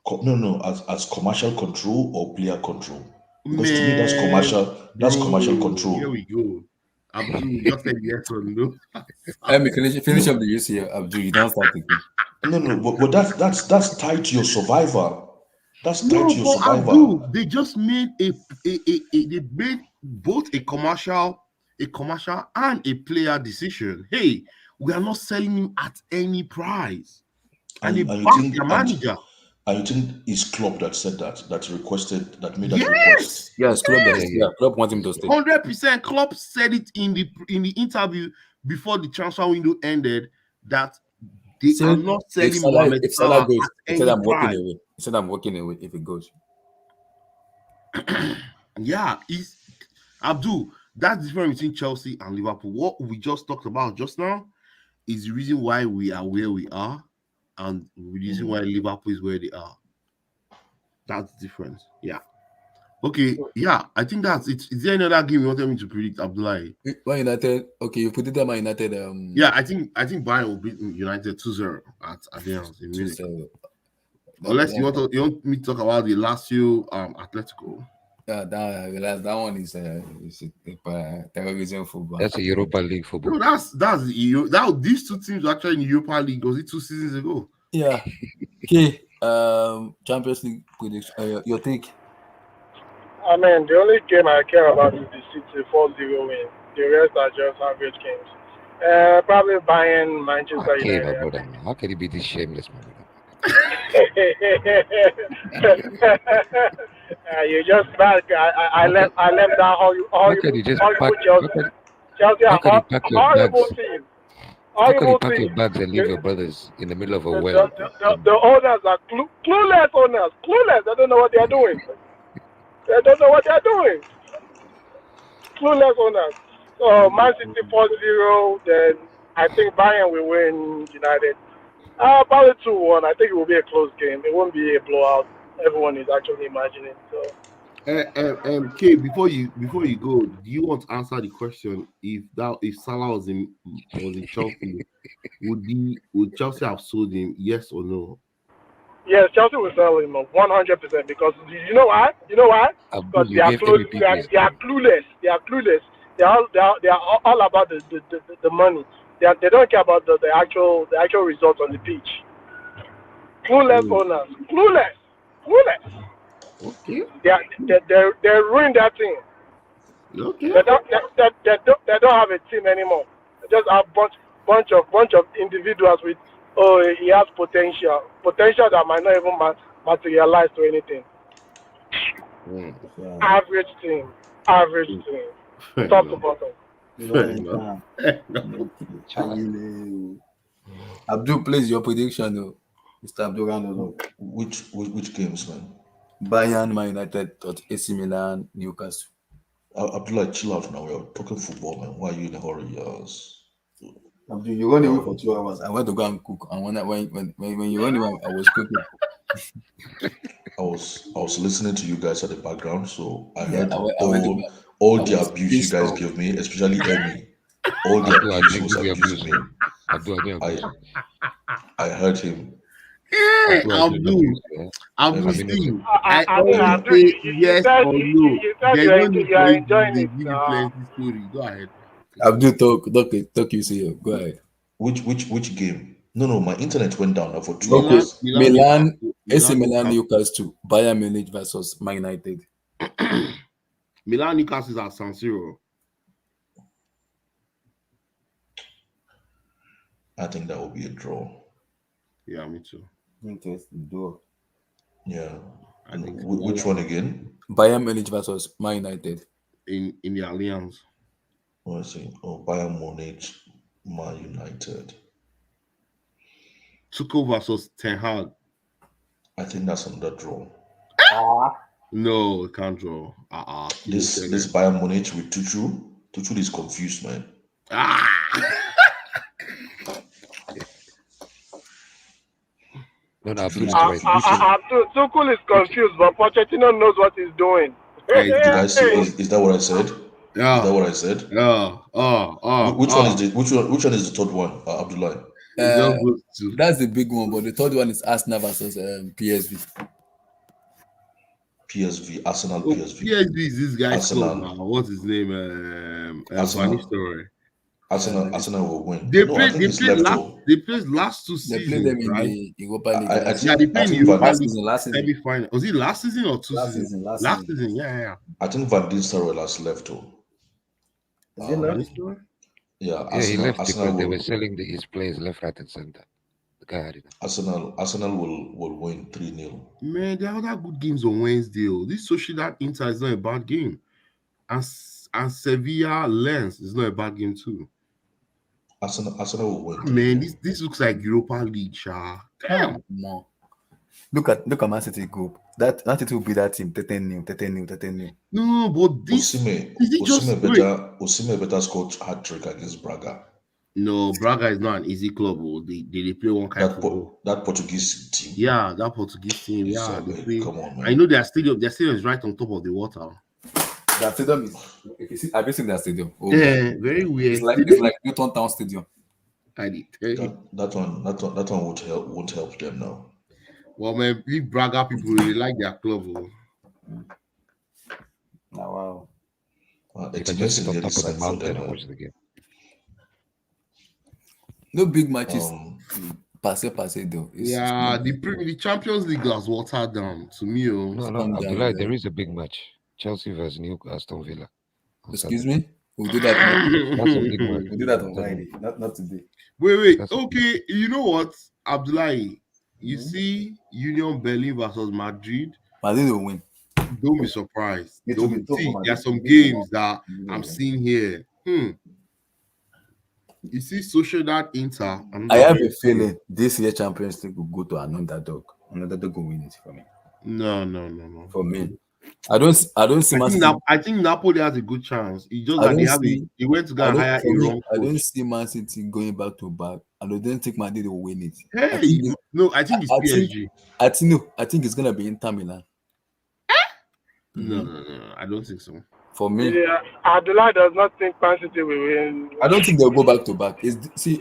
As commercial control or player control? Because to me that's commercial. That's commercial control. Here we go. Abdul just said yes or no. Let me finish up the use here, Abdul. You don't start thinking. But that's tied to your survival. That's tied to your survival. Abdul, they just made they made both a commercial and a player decision. Hey, we are not selling him at any price. And they backed the manager. And you think it's Klopp that said that requested, that made that request? Yes, Klopp wants him to stay. 100%. Klopp said it in the interview before the transfer window ended that they are not selling Mohamed Salah goes, at any price. He said I'm walking away if it goes. Yeah, Abdul, that's the difference between Chelsea and Liverpool. What we just talked about just now is the reason why we are where we are, and the reason why Liverpool is where they are. That's the difference. Yeah. Okay. Yeah, I think that's it. Is there another game you wanted me to predict, Abdullah? Man United. Okay, you predicted Man United. Yeah, I think Bayern will beat United 2-0 at Allianz in Munich. Unless you want me to talk about the Lazio Atletico. Yeah, that one is terrorism football. That's a Europa League football. No, that's these two teams were actually in Europa League. Was it 2 seasons ago? Yeah. Okay. Champions League prediction. Your take? I mean, the only game I care about is the City 4-0 win. The rest are just average games. Probably Bayern, Manchester United. My brother. How can he be this shameless, man? You just bad. I left down how you put Chelsea. How can you pack your bags? How can you pack your bags and leave your brothers in the middle of a well? The owners are clueless owners. Clueless. They don't know what they are doing. Clueless owners. So Man City 4-0. Then I think Bayern will win United. Probably 2-1. I think it will be a close game. It won't be a blowout. Everyone is actually imagining. So. Kay, before you go, do you want to answer the question? If Salah was in Chelsea, would Chelsea have sold him? Yes or no? Yes, Chelsea will sell him 100% because you know why? Because they are clueless. They are clueless. They are all about the money. They don't care about the actual results on the pitch. Clueless owners. Clueless. Okay. They ruined that team. Okay. They don't have a team anymore. They just have bunch of individuals with he has potential that might not even materialize to anything. Average team. Top to bottom. Abdul, please, your prediction, Mr. Abdul. Which games, man? Bayern, Man United, AC Milan, Newcastle. Abdullah, chill out now. We're talking football, man. Why are you in a hurry? Abdul, you run away for 2 hours. I went to go and cook, and when you run away, I was cooking. was listening to you guys at the background, so I heard I went all I the was abuse you pissed guys off. give me, especially Emmy. All the Abdul, I abuse he didn't was give you abusing abuse. me. Abdul, I didn't abuse you. I heard him. Hey, Abdul, I didn't abuse you. Eh? Abdul, I'm innocent. see, I I mean, always Abdul, say you yes said or you, no. you said There's no need you for are you to enjoying give it. me plenty story. Go ahead. Abdul, talk you see. Go ahead. Which game? No, my internet went down now for 2 Okay, hours. Milan, AC Milan, Milan, Newcastle, Bayern Munich versus Man United. Milan Newcastle is at San Siro. I think that will be a draw. Yeah, me too. Interesting draw. Yeah. I think Which one again? Bayern Munich versus Man United. in the Alliance. Let's see. Bayern Munich, Man United. Tuchel versus Ten Hag. I think that's another draw. No, can't draw. This Bayern Munich with Tuchel. Tuchel is confused, man. No, Abdul is right. Tuchel is confused, but Pochettino knows what he's doing. Did I say? Is that what I said? Yeah. Is that what I said? Which one is the third one, Abdullah? That's the big one, but the third one is Arsenal versus PSV. Arsenal, PSV. PSV is this guy's Arsenal. club now. What's his name? Arsenal will win. They played last 2 seasons. They played them in right? the Europa League. They played in the Europa League last season. semi-final. Was it last season or 2 seasons? Last season, yeah. I think Van Nistelrooy last left too. Is he left? Yeah, he left Arsenal because they were selling his players left, right, and center. The guy had it. Arsenal will win 3-0. Man, there are other good games on Wednesday. This Sociedad Inter is not a bad game, and Sevilla Lens is not a bad game too. Arsenal will win. Man, this looks like Europa League, Damn. Look at Man City group. That City will be that team. 13-0. No, but this Osimhen better scored hat-trick against Braga. No, Braga is not an easy club. They play one kind of football. That Portuguese team. Yeah, that Portuguese team. Yeah, they play. Come on, man. I know their stadium is right on top of the water. That stadium is. Have you seen that stadium? Yeah, very weird. It's like Newton Town Stadium. That one won't help them now. Well, man, big Braga people really like their club. Wow. You can just sit on top of the mountain and watch the game. No big matches. Passe though. The Champions League was watered down to me. No, Abdullah, there is a big match. Chelsea versus Aston Villa. Excuse me? We'll do that. That's a big match. We'll do that on Friday, not today. Wait. Okay, you know what, Abdullah? You see Union Berlin versus Madrid. Madrid will win. Don't be surprised. There are some games that I'm seeing here. You see Sociedad Inter. I have a feeling this year Champions League will go to an underdog. Underdog will win it for me. No. For me, I don't see. I think Napoli has a good chance. It's just that he went to go and hire a wrong coach. I don't see Man City going back to back. I don't think Madrid will win it. I think it's PSG. I think it's gonna be Inter Milan. No, I don't think so. For me, Abdullah does not think Man City will win. I don't think they'll go back to back. We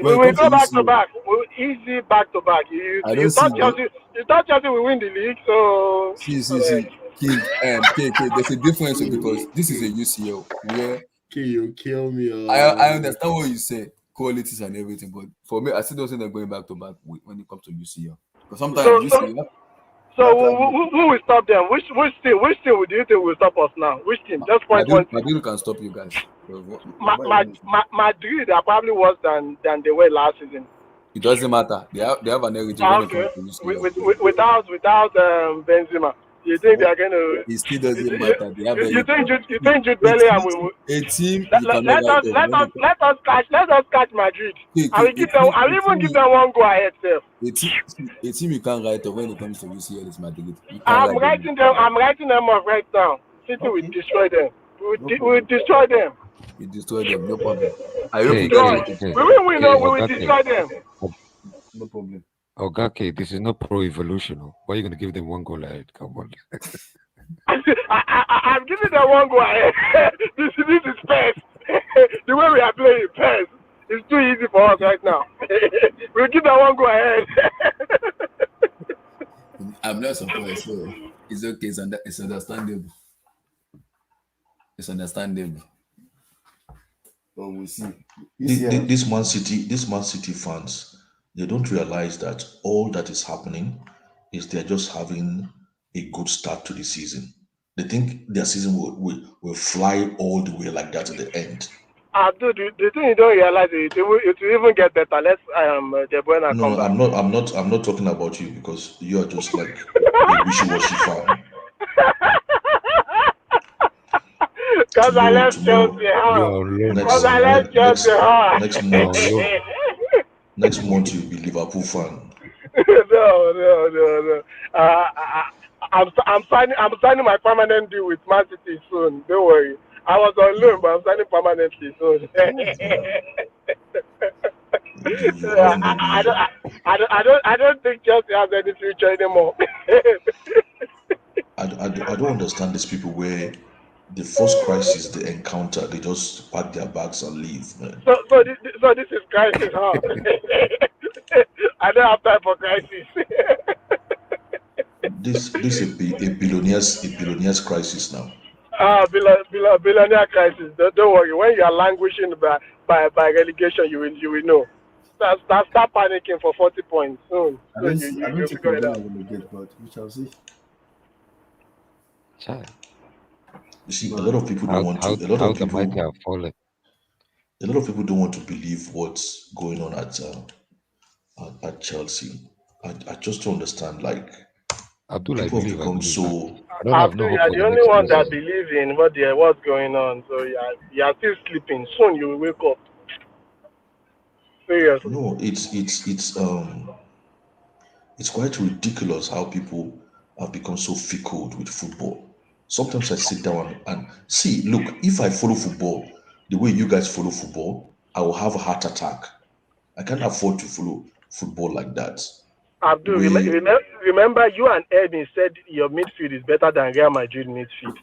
will go back to back. We'll easy back to back. You thought Chelsea will win the league, so see. There's a difference because this is a UCL where you kill me. I understand what you say, qualities and everything, but for me, I still don't think they're going back to back when it comes to UCL. Because sometimes UCL. So who will stop them? Which team do you think will stop us now? Which team? Just point one. Madrid can stop you guys. Madrid are probably worse than they were last season. It doesn't matter. They have an origin. Okay. Without Benzema. You think they are going to? It still doesn't matter. You think Jude Bellingham will? A team. Let us catch Madrid. I will even give them one go ahead, sir. A team you can't write off when it comes to UCL is Madrid. I'm writing them off right now. City will destroy them. We'll destroy them. We destroy them. No problem. I hope we will destroy them. No problem. Okay, this is not pro evolution. Why are you going to give them 1 goal ahead? Come on. I'm giving them 1 goal ahead. this is PES. The way we are playing PES is too easy for us right now. We'll give them 1 goal ahead. I'm not surprised. So it's okay. It's understandable. It's understandable. But we'll see. This Man City fans, they don't realize that all that is happening is they're just having a good start to the season. They think their season will fly all the way like that at the end. Dude, the thing you don't realize is it will even get better. Let's De Bruyne come back. I'm not talking about you because you are just like a wishy-washy fan. Because I left Chelsea, Because I left Chelsea, Next month you'll be Liverpool fan. No. I'm signing my permanent deal with Man City soon. Don't worry. I was on loan, but I'm signing permanently soon. I don't think Chelsea has any future anymore. I don't understand these people where the first crisis they encounter, they just pack their bags and leave, man. So this is crisis, huh? I don't have time for crisis. This is a billionaire's crisis now. Billionaire crisis. Don't worry. When you are languishing by relegation, you will know. Start panicking for 40 points soon. I don't think we're going to relegate, but we shall see. You see, a lot of people don't want to. A lot of people don't want to believe what's going on at Chelsea. I just don't understand. Like, people have become so. Abdul, you are the only one that believes in what's going on. So you are still sleeping. Soon you will wake up. Seriously. No, it's quite ridiculous how people have become so fickle with football. Sometimes I sit down and see, look, if I follow football the way you guys follow football, I will have a heart attack. I can't afford to follow football like that. Abdul, remember you and Edwin said your midfield is better than Real Madrid midfield.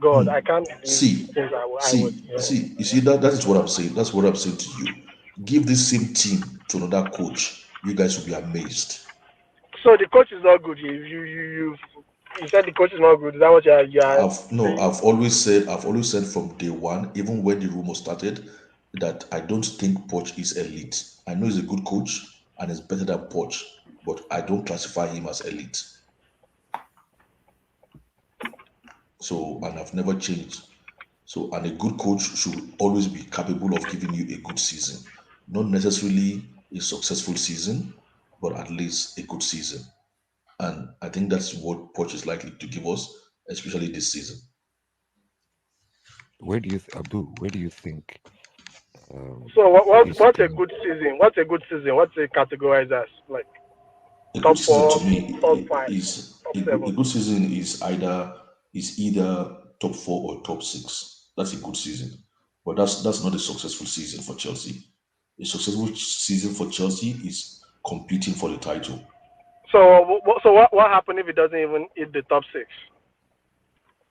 God, I can't see. You see that is what I'm saying. That's what I'm saying to you. Give this same team to another coach, you guys will be amazed. So the coach is not good. You said the coach is not good. Is that what you are? I've always said from day one, even when the rumor started, that I don't think Poch is elite. I know he's a good coach and is better than Poch, but I don't classify him as elite. So, and I've never changed. So, and a good coach should always be capable of giving you a good season. Not necessarily a successful season, but at least a good season. And I think that's what Poch is likely to give us, especially this season. Where do you think? So what's a good season? What's a good season? What's it categorized as? Like top 4, top 5, top 7. A good season is either top 4 or top 6. That's a good season, but that's not a successful season for Chelsea. A successful season for Chelsea is competing for the title. So what happened if it doesn't even hit the top 6?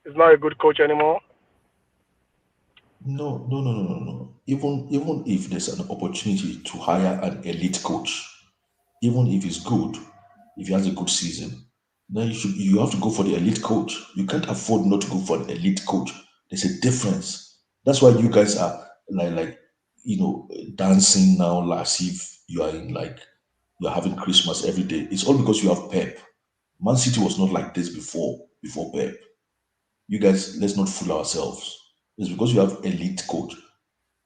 It's not a good coach anymore. No. Even if there's an opportunity to hire an elite coach, even if he's good, if he has a good season, then you have to go for the elite coach. You can't afford not to go for an elite coach. There's a difference. That's why you guys are like dancing now as if you are you're having Christmas every day. It's all because you have Pep. Man City was not like this before Pep. You guys, let's not fool ourselves. It's because you have elite coach.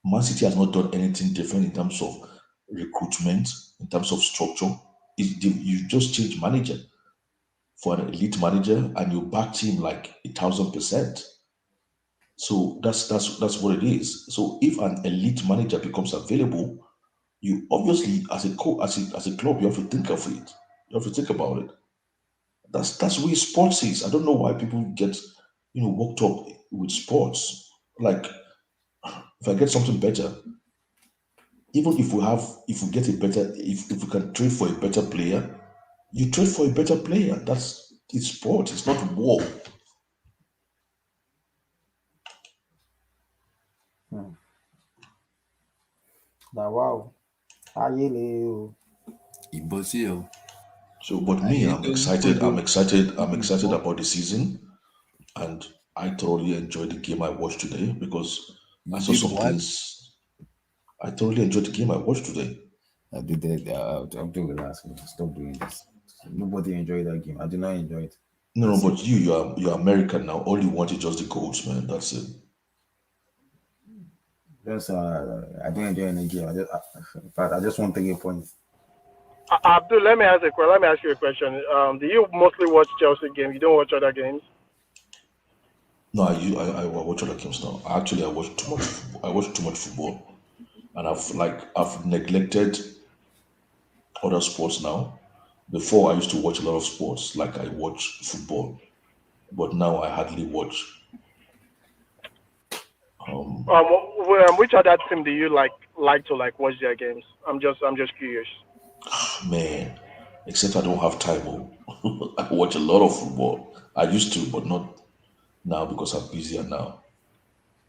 Man City has not done anything different in terms of recruitment, in terms of structure. You just change manager for an elite manager, and you backed him like 1,000%. So that's what it is. So if an elite manager becomes available, you obviously as a club you have to think of it. You have to think about it. That's where sports is. I don't know why people get worked up with sports. Like if I get something better, even if we get a better, if we can trade for a better player, you trade for a better player. It's sport. It's not war. Wow. So, but me, I'm excited. I'm excited about the season, and I thoroughly enjoyed the game I watched today because I saw some things. I thoroughly enjoyed the game I watched today. I did that. I'm doing the last one. Stop doing this. Nobody enjoyed that game. I did not enjoy it. No, but you're American now. All you want is just the goals, man. That's it. Just I didn't enjoy any game. I just want 3 points. Abdul, let me ask you a question. Do you mostly watch Chelsea games? You don't watch other games? No, I watch other games now. Actually, I watch too much. I watch too much football, and I've neglected other sports now. Before I used to watch a lot of sports, like I watch football, but now I hardly watch. Which other team do you like to watch their games? I'm just curious. Man, except I don't have time. I watch a lot of football. I used to, but not now because I'm busier now.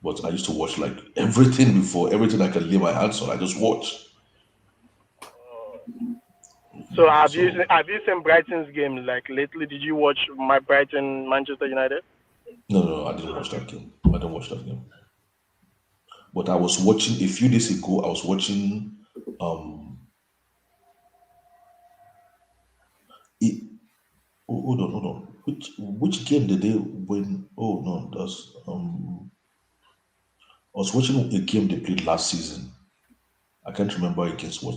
But I used to watch like everything before, everything I can lay my hands on. I just watch. So have you seen Brighton's game like lately? Did you watch my Brighton Manchester United? No, I didn't watch that game. I didn't watch that game. But I was watching a few days ago. I was watching. Hold on. Which game did they win? Oh no, that's I was watching a game they played last season. I can't remember against what.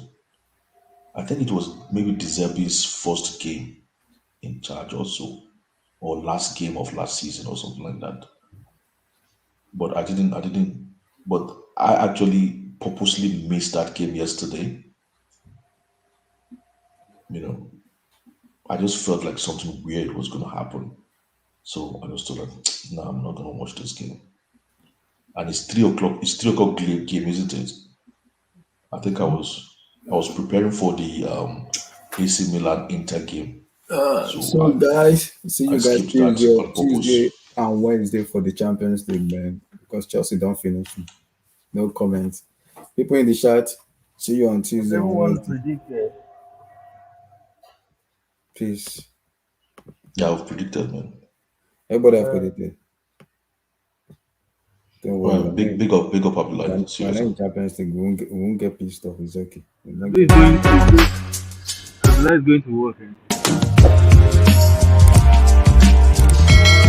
I think it was maybe De Zerbi's first game in charge also, or last game of last season or something like that. But I didn't. But I actually purposely missed that game yesterday. I just felt like something weird was going to happen. So I was like, no, I'm not going to watch this game. And it's 3:00. It's 3:00 game, isn't it? I think I was preparing for the AC Milan Inter game. So guys, see you guys Tuesday and Wednesday for the Champions League, man. Because Chelsea don't finish. No comments. People in the chat, see you on Tuesday and Wednesday. Peace. Yeah, I've predicted, man. Everybody have predicted. Don't worry. Well, big up, popular. When in Champions League, we won't get pissed off. It's okay. Let's go to work.